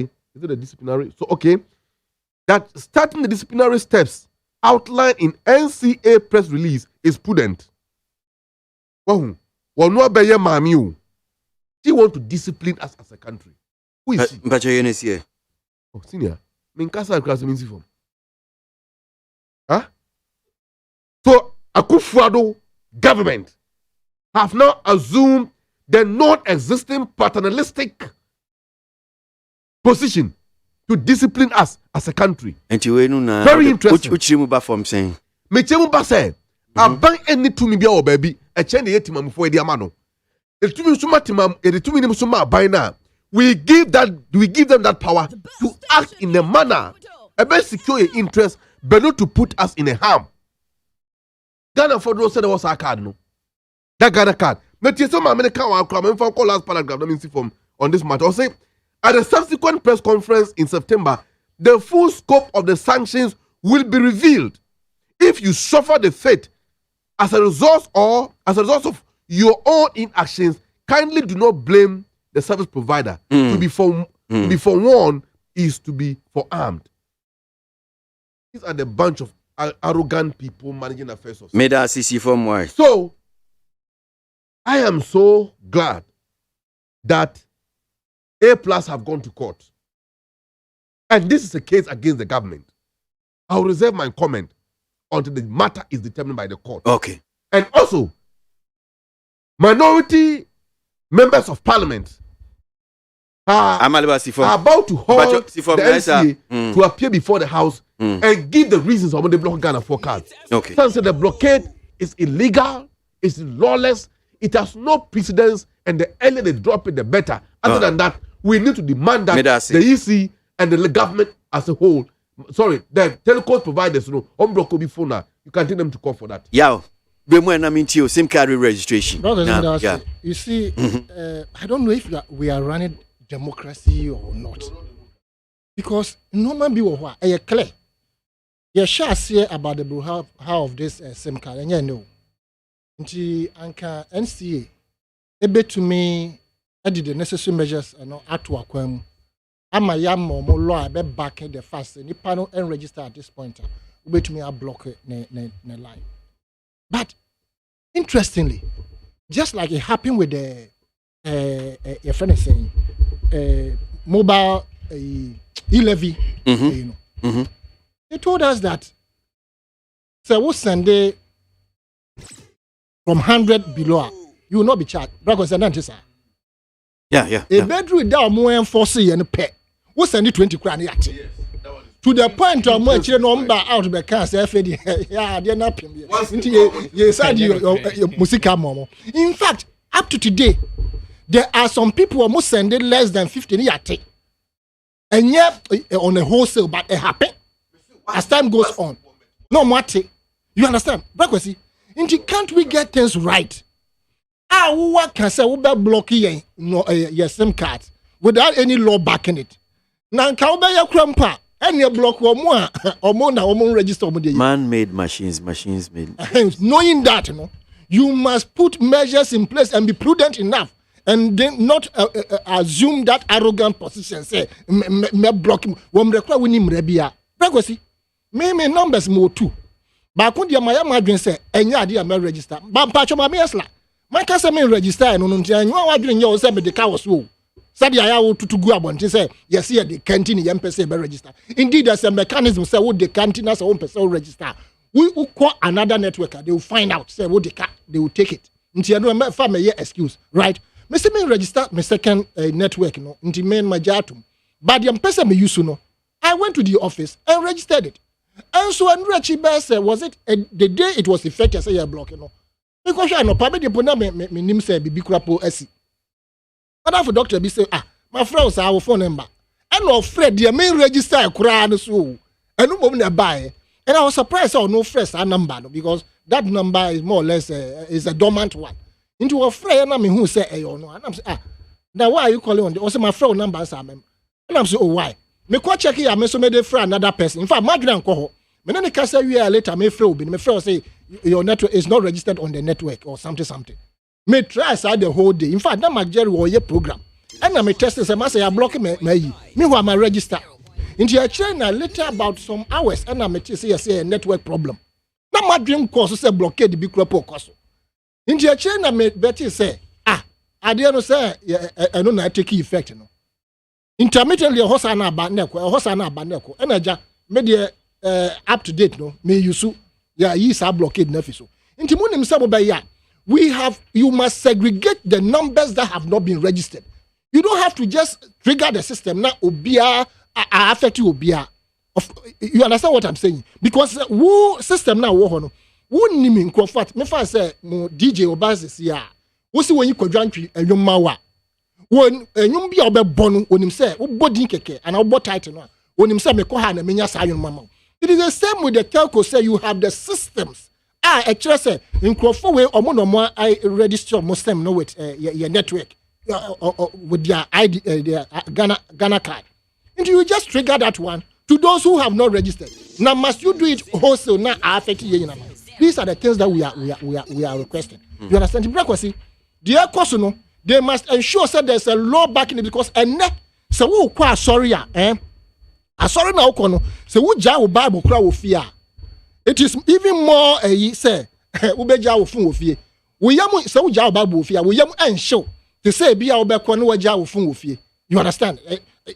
steps outlined in NCA press release is prudent. She want to discipline us as a country. Who is she? Oh, senior. Huh? So, Akufo-Addo government have now assumed the non-existing paternalistic position to discipline us as a country. Very interesting. Which from saying? Mechemu said, "Aban any to me be our baby. A change the etimam for the amano. The two timam, the 2 minutes by now. We give them that power to act in a manner about secure interest, but not to put us in a harm." Ghana for those said there was a card, no. That Ghana card. But yes, some American call last paragraph. Let me see from on this matter. I'll say at the subsequent press conference in September, the full scope of the sanctions will be revealed. If you suffer the fate as a result of your own inactions, kindly do not blame the service provider. To be forewarned is to be forearmed. These are the bunch of arrogant people managing affairs. So, I am so glad that A+ have gone to court. And this is a case against the government. I will reserve my comment until the matter is determined by the court. Okay. And also, minority members of parliament are about to hold the NCA to appear before the House and give the reasons why they block Ghana for cards. Okay. Some say the blockade is illegal, it's lawless, it has no precedence, and the earlier they drop it, the better. Other than that, we need to demand that the EC and the government as a whole, the telecom providers, you can take them to court for that. Yeah. SIM card registration. You see, I don't know if we are running democracy or not. Because no man be what a clear. You shall say about the how of this SIM card, and you know. Nti anka NCA ebe to me I did the necessary measures and at to akwam. Ama yam mo law be back in the fast ni panel and register at this point. Ube to me I block ne line. But interestingly, just like it happened with the your friend is saying mobile e-levy, you know. They told us that so we send from 100 below, you will not be charged. Yeah. A bedroom down more enforcing and pay. We send it 20 grand yet. To the point of much number out of the cancer, yeah, they're not paying. You said your musica momo. In fact, up to today, there are some people who must send it less than 15 yet. And yet, on a wholesale, but it happen as time goes on. No more. You understand? Because can't we get things right? What can say about blocking your SIM card without any law backing it? Now, can you crumpa any block or more register? Man-made machines made. Knowing that, you must put measures in place and be prudent enough. And then not assume that arrogant position. Say, me block him. When we require winning rebia. Because me numbers more too. But when the Maya Madrin say, and ya dear me register. But patch my mesla. My cousin me register and on you are doing your seven the cow so. Sadia ya to go about and say, yes, here the canteen the MPC be register. Indeed, there's a mechanism say what the canteen as a own person register. We will call another networker, they will find out, say what they will take it. Until you know family excuse, right? Me register my second network, until me my jatum. But the person me use I went to the office and registered it. And so when Richie Bear said, was it the day it was effective, say you block, because I know probably the pona me name say be krapo esi. But for doctor be say, my friend say our phone number. And no Fred, the main register kura so. And no moment buy. And I was surprised I no fresh number because that number is more or less is a dormant one. Into a friend and me who say no. And I'm say, now why are you calling on the also my friend number answer me. And I'm say, oh why? Me go check here, me so me dey friend another person. In fact, Madrid ko ho. Me no can say we later me friend be. Me friend say your network is not registered on the network or something. Me try side the whole day. In fact, that Jerry was a program. And I me test say I say I block me who am I register. Into a train later about some hours and I me say a network problem. Now my dream course say blockade the big crop course. Into a train I me Betty say I didn't say I don't know take effect intermittently hosana baneko energy media up to date me use is a blockade nefiso inti munim sabo ya you must segregate the numbers that have not been registered. You don't have to just trigger the system now obia affect you obia. You understand what I'm saying? Because who system now wo nimi nkrofat me fa say mo DJ Obazis ya wo si when you kwadwantwi enwoma wa when enyum bia obebɔ no onim sɛ wobɔ keke and wobɔ title no onim sɛ mekɔ ha na menya saa yun mama. It is the same with the telco. Say you have the systems actually say nkrofo we omo I register Muslim no with your network with their ID their Ghana card and you just trigger that one to those who have not registered. Now must you do it wholesale now affect you? These are the things that we are requesting. You understand? The dear no, they must ensure that there's a law backing it because so who kwa sorry sorry na ukono so who ja Bible kra wo fear. It is even more say ubeja wo fun wo fie. We yam so who ja Bible wo fear. We yam ensure to say bia obekọ no waja wo fun wo fie. You understand?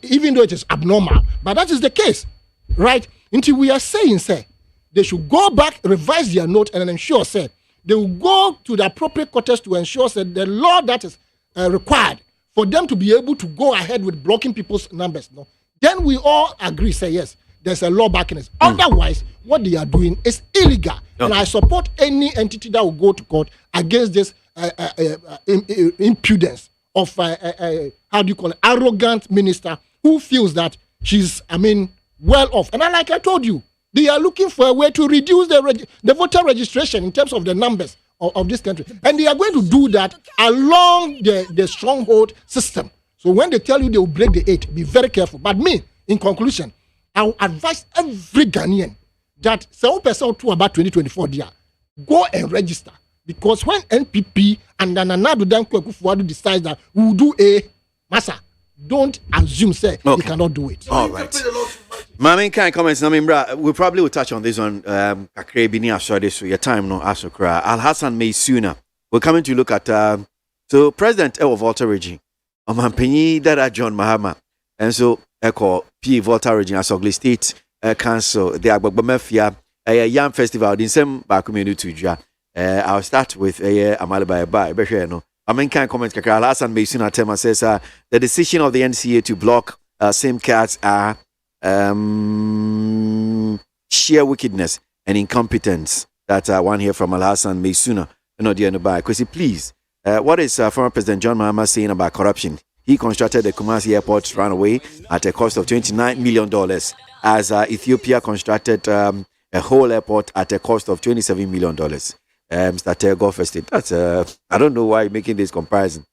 Even though it is abnormal, but that is the case, right? Until we are saying, say, they should go back, revise their note, and ensure, say, they will go to the appropriate quarters to ensure, say, the law that is required for them to be able to go ahead with blocking people's numbers. No, then we all agree, say, yes, there's a law backing it. Otherwise, what they are doing is illegal, and I support any entity that will go to court against this impudence of how do you call it, arrogant minister who feels that she's, well off. And like I told you, they are looking for a way to reduce the voter registration in terms of the numbers of this country. And they are going to do that along the stronghold system. So when they tell you they will break the 8, be very careful. But me, in conclusion, I will advise every Ghanaian that some person to about 2024 there, go and register. Because when NPP and Nana Danko decides that we will do a massa, don't assume say you cannot do it. All right. Mami can comments. We probably will touch on this on Kakrebini after so your time no Asokra. Al Hassan Meisuna. We're coming to look at so President of Volta Region, Omanpenyi Dada John Mahama, and so Echo P Volta Region as Ugly State Council, the Agbamafia, a young festival in some Bakumenu Tuja. I'll start with Amalaba Beshre. No, I mean, can comment. Al Hassan Meisuna Tema says the decision of the NCA to block same cards are sheer wickedness and incompetence. That one here from Al Hassan Meisuna. No, dear Nubai. Kwesi, please. What is former President John Mahama saying about corruption? He constructed the KWASI airport runway at a cost of $29 million, as Ethiopia constructed a whole airport at a cost of $27 million. Mr. Tego First State. That's I don't know why you're making this comparison.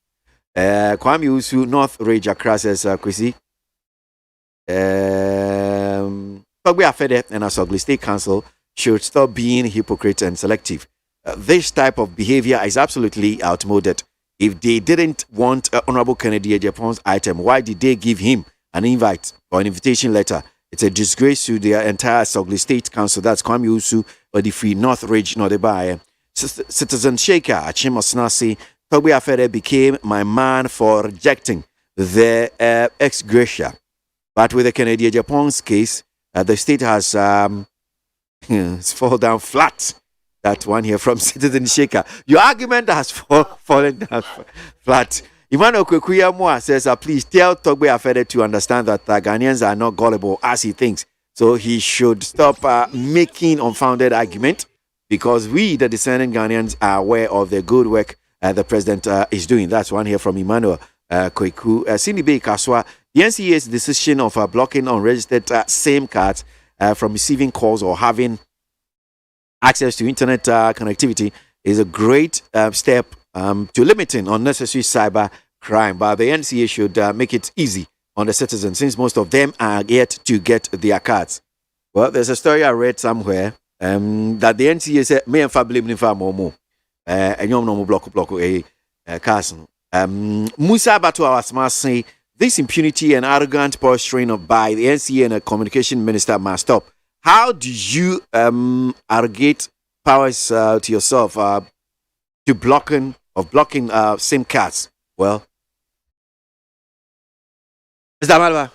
Kwame Usu, North Ridge, Accra says, Kwesi. We are fed and as Ugly State Council should stop being hypocrite and selective. This type of behavior is absolutely outmoded. If they didn't want Honorable Kennedy Japan's item, why did they give him an invite or an invitation letter? It's a disgrace to the entire Ugly State Council. That's Kwame Usu or the Free North Ridge, Nordebai. Citizen Shaker Achim Osnasi, Togbe Afede became my man for rejecting the ex gratia. But with the Kennedy Japan's case, the state has fallen down flat. That one here from Citizen Shaker. Your argument has fallen down flat. Emmanuel Kwekuyamwa says, please tell Togbe Afede to understand that Ghanaians are not gullible as he thinks. So he should stop making unfounded argument, because we, the discerning Ghanaians, are aware of the good work the president is doing. That's one here from Emmanuel Kweku. Sinibe Kaswa, the NCA's decision of blocking unregistered SIM cards from receiving calls or having access to internet connectivity is a great step to limiting unnecessary cyber crime. But the NCA should make it easy on the citizens, since most of them are yet to get their cards. Well, there's a story I read somewhere that the NCA said, "Me and Fablim Nifa Momo, and you know block a castle." Musa Batu Awasma say this impunity and arrogant posturing by the NCA and the communication minister must stop. How do you arrogate powers to yourself to blocking SIM cards? Well, Mr. Malva,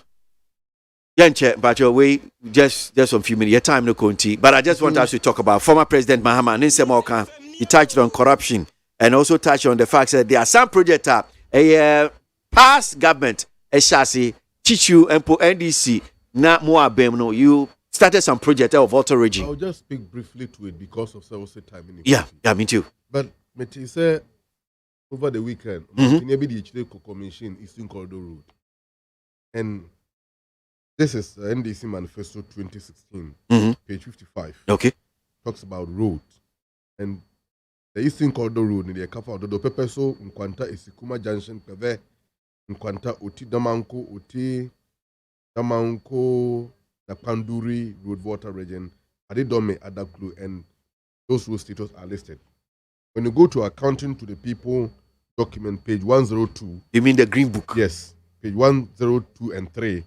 but your way just some few minutes. Your time no conti. But I just want us to talk about former President Mahama Ninsemoka. He touched on corruption and also touched on the fact that there are some projects a past government, a chassis, Chichu, and NDC, not more no you. Started some project of Volta Region. I'll just speak briefly to it because of several time. Yeah, me too. But Meti said over the weekend, maybe the HDC Commission Eastern Corridor Road, and this is NDC Manifesto 2016, page 55. Okay, talks about roads and the Eastern Corridor Road in the Kafa Ododo Pepeso Nkwanta Isikuma Junction Peve Nkwanta Oti Damanko. The Panduri Road Water Region, Adidome, Adaklu, and those road status are listed. When you go to Accounting to the People document, page 102. You mean the Green Book? Yes, page 102 and 3.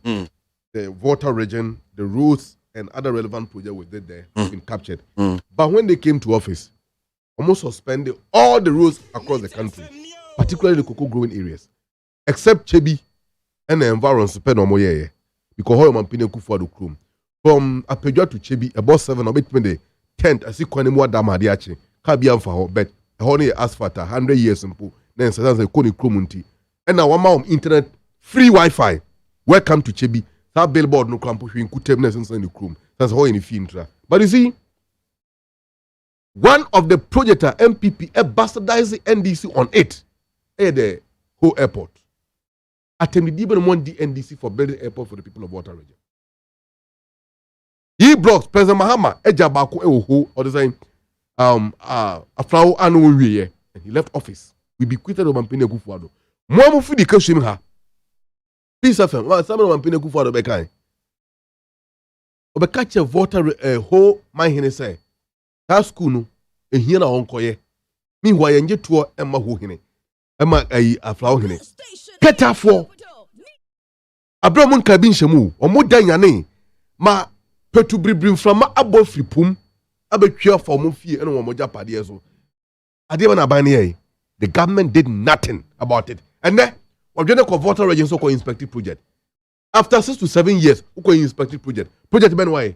The water region, the roads, and other relevant projects were there, been captured. But when they came to office, almost suspended all the roads across the country, particularly the cocoa growing areas, except Chebi and the environment suspend Omoye. Because how man pine ku for the crew from Apejwa to Chebi about 7 or 8 minutes tent as if kwani more damage achi ka bia mfa ho but honey asphalt 100 years simple then say koni kromunti and now one internet free Wi-Fi. Welcome to Chebi. That billboard no krampo hwin kutem na in the crew. That's how in intra. But you see, one of the project MPP bastardized the NDC on it. The whole airport. Attempted even one NDC for building airport for the people of Water Region. He blocks President Mahama, Ejabako Eho, or the same, a flower and he left office. We bequeathed Mampine Kufuado. More for the question, ha. Peace of him. Well, some of Mampine Kufuado Bekai. catch a voter whole my hene say. That school no, and here na onkoye. Meanwhile, you get to Emma who hene. Emma a flower hene. Peta for Abramun Kabin Shamu, or more than yane. Ma petu bring from ma above free pum. Abe cure for Mufi and Moja Padieso. Adiana Bani, the government did nothing about it. And then, we're going to voter registration so inspected project. After 6 to 7 years, we inspected project. Project Benway.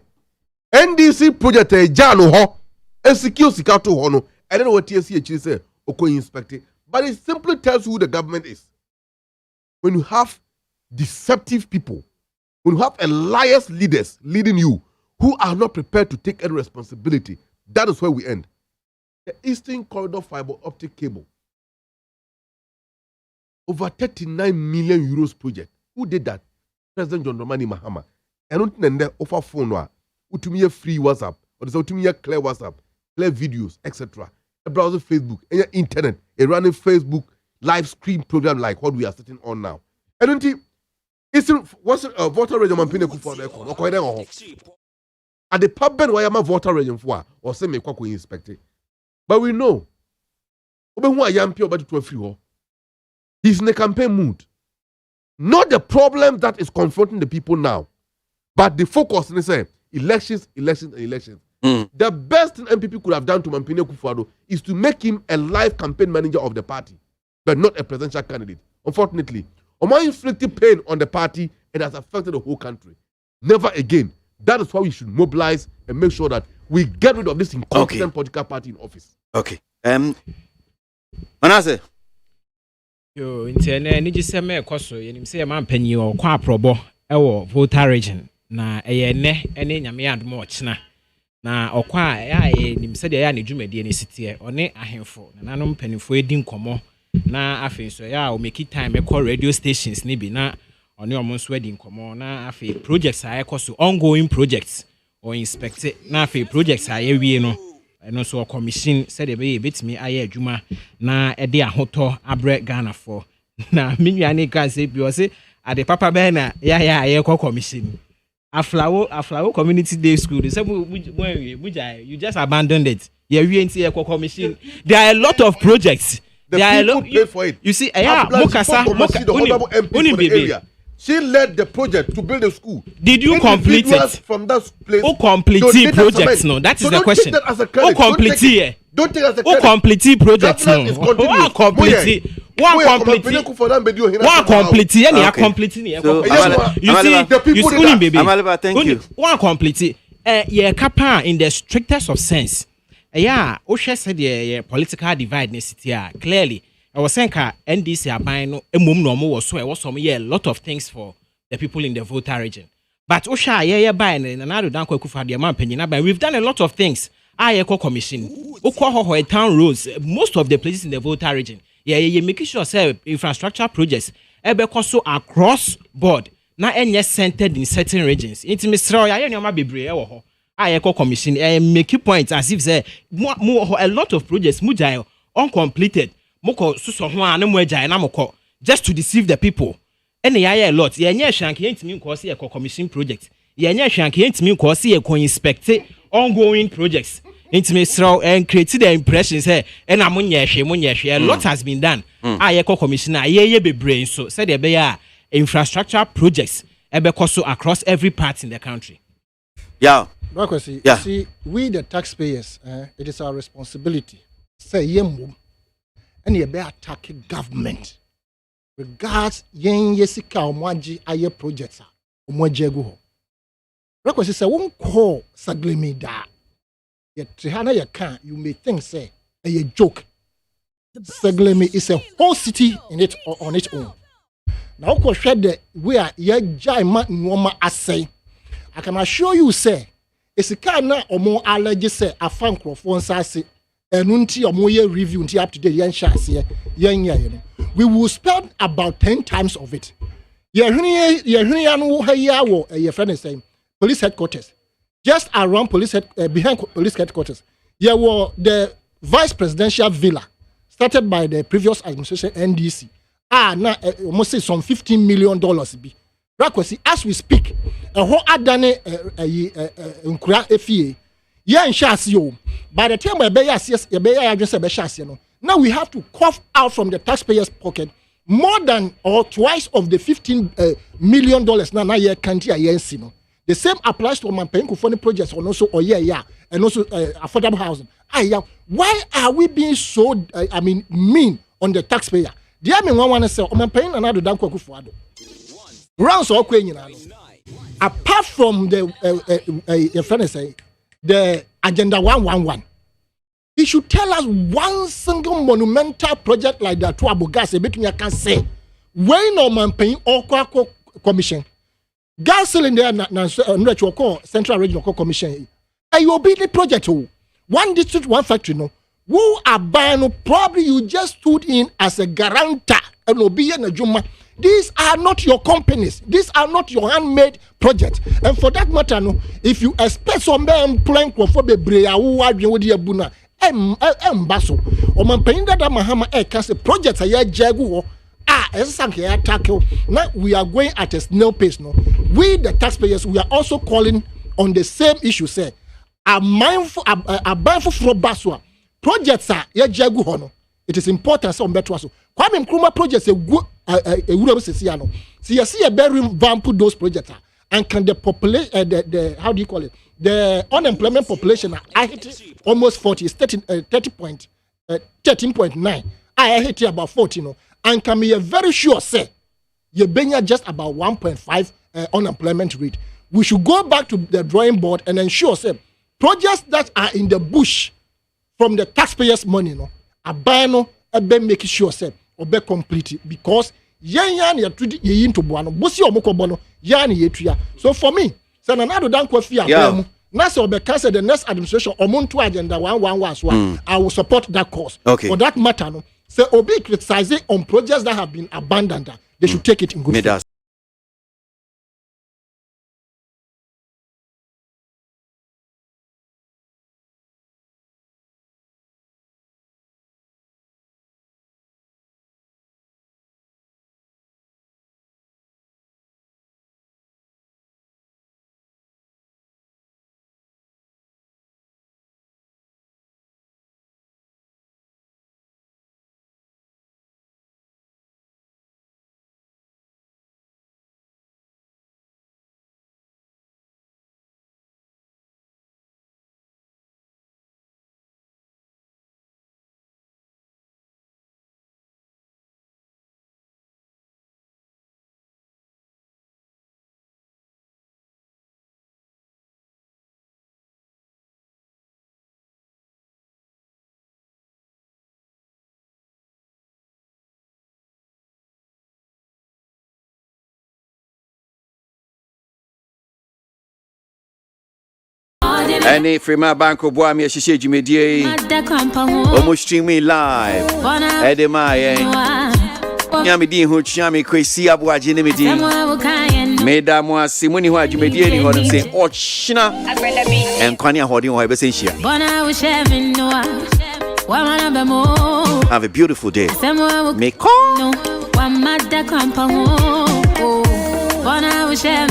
NDC project Jano ho, SQ Sikato Hono, I don't know what TSC say, Oko inspected. But it simply tells you who the government is. When you have deceptive people, when you have alliance leaders leading you who are not prepared to take any responsibility, that is where we end. The Eastern Corridor fiber optic cable. Over 39 million euros project. Who did that? President John Dramani Mahama. I don't think they offer phone utumia free WhatsApp, or there's utumia clear WhatsApp, clear videos, etc. A browser Facebook, and your internet, a running Facebook live stream program like what we are sitting on now. I don't think it's what's a voter regiment pinnacle for the econ, or quite at the pub why am a voter regiment for or say me kwako inspect it. But we know who I am pure but to a free. He's in a campaign mood. Not the problem that is confronting the people now, but the focus in say elections. The best thing MPP could have done to Mampine Kufuor is to make him a live campaign manager of the party, but not a presidential candidate. Unfortunately, Oma inflicted pain on the party and has affected the whole country. Never again. That is why we should mobilize and make sure that we get rid of this incompetent political party in office. Okay. Manasseh. Yo, interne ni giseme ekoso yenim se ma mpanyi o kwa probo ewo voter region na eyene ene nyame admo ochina na okwa ya yenim se de ya ne dwumade ne sitie one ahemfo na nanom mpanifo edi nkomo na afi so ya o make time e call radio stations ni bi na one omo so edi nkomo na afi projects a ekoso ongoing projects or inspect na afi projects a ye wie no eno so commission said e be betimi aye adwuma na e de ahoto abre Ghana for na menwane ka say bi o say ade papa be na ya ye commission aflawo community day school they say you just abandoned it we nti ye commission. There are a lot of projects. The people pay for it. You see mokasa area. She led the project to build a school. Did you complete it? From that place. Who complete projects? No, that is the question. Who complete it? Don't take as a who complete projects? No. Who complete? One complete. One complete. Any completing. You see, the people. Baby. Thank you. One complete. Yeah, kapa in the strictest of sense. Yeah, Osha said yeah, political divide in the city. Clearly. I was saying that NDC are buying no was so a lot of things for the people in the voter region. But Osha buying and I don't for the amount opinion. But we've done a lot of things. I commission. Town roads, most of the places in the voter region. Yeah, making sure say infrastructure projects so across board. Not any centered in certain regions. It's Mr. I commission make points as if say a lot of projects uncompleted. Moko suso ho an mo agya na moko just to deceive the people. Ene ya a lot. Ye nya hwanke ntimi nko se ye commission project. Ye nya hwanke ntimi nko se ye inspect ongoing projects. Ntimi sraw and create the impression say ena mo nya hwe a lot has been done. Ye commission ye bebre so said there be infrastructure projects so across every part in the country. Yeah. See, we the taxpayers, it is our responsibility. Say yembo. And you be attacking government. Regards yen yesika omwaji aye projects omwaji ego ho. Request say won call saglemi da. Ye trihana ye can you may think say a joke. Saglemi is a whole city in it on its own. Now ko share the where ye jai ma nwoma asay. I can assure you say esika na omo allergy say afan krofo nsase enunti omoye review until up to date yen shase yen we will spend about 10 times of it. Ye hwene no ha ya wo ye friend saying police headquarters just around behind police headquarters. Ye were the vice presidential villa started by the previous administration NDC. Now almost say some $15 million be. As we speak, ho adane nkura efie ye nhwe ase o by the time we be ase ye be ya adwese be hwe ase no now we have to cough out from the taxpayers pocket more than or twice of the $15 million na ye kanti ayensi no. The same applies to Mampenko Funny projects and also and also affordable housing. Why are we being so mean on the taxpayer? The I mean one want to say Mampen another damn Kufuado. Rounds or apart from the agenda 111. He should tell us one single monumental project like that to ABOAGYE between can say when no man paying or commission gas cylinder na Central Regional Commission you obey the project one district one factory no who are buying probably you just stood in as a guarantor and obey na juma. These are not your companies. These are not your handmade projects. And for that matter no if you expect some employing for be brea who are buna baso o man pain that mahama can say projects a year jagu tackle. Now we are going at a snail pace no. We the taxpayers we are also calling on the same issue say are mindful for baswa projects are ye jagu hono. It is important so better so Kwame Nkrumah projects a good no see you see a very revamp those projects and can the population the how do you call it the unemployment population I hit almost 40 is 13.9 I hit about 40 no and can be very sure say you been just about 1.5 unemployment rate. We should go back to the drawing board and ensure say projects that are in the bush from the taxpayers money no abano ebe make sure say obe complete because yan ya tudi ye into boano bosi omokobo no yan ye tua. So for me say na do dan kwafi abemu na say obe cancel the next administration omonto agenda 111 so I will support that cause. For that matter no say obi criticizing on projects that have been abandoned they should take it in good faith. Any free my bank of boy, me she jumedie. Almost streaming live. Edema, Yami di hu chami kwesi ABOAGYE ne medi. Meda mo asimuni hu adwumedie ni ho say ochina. Enkwani ahodi ho ebe senhia. Have a beautiful day. Make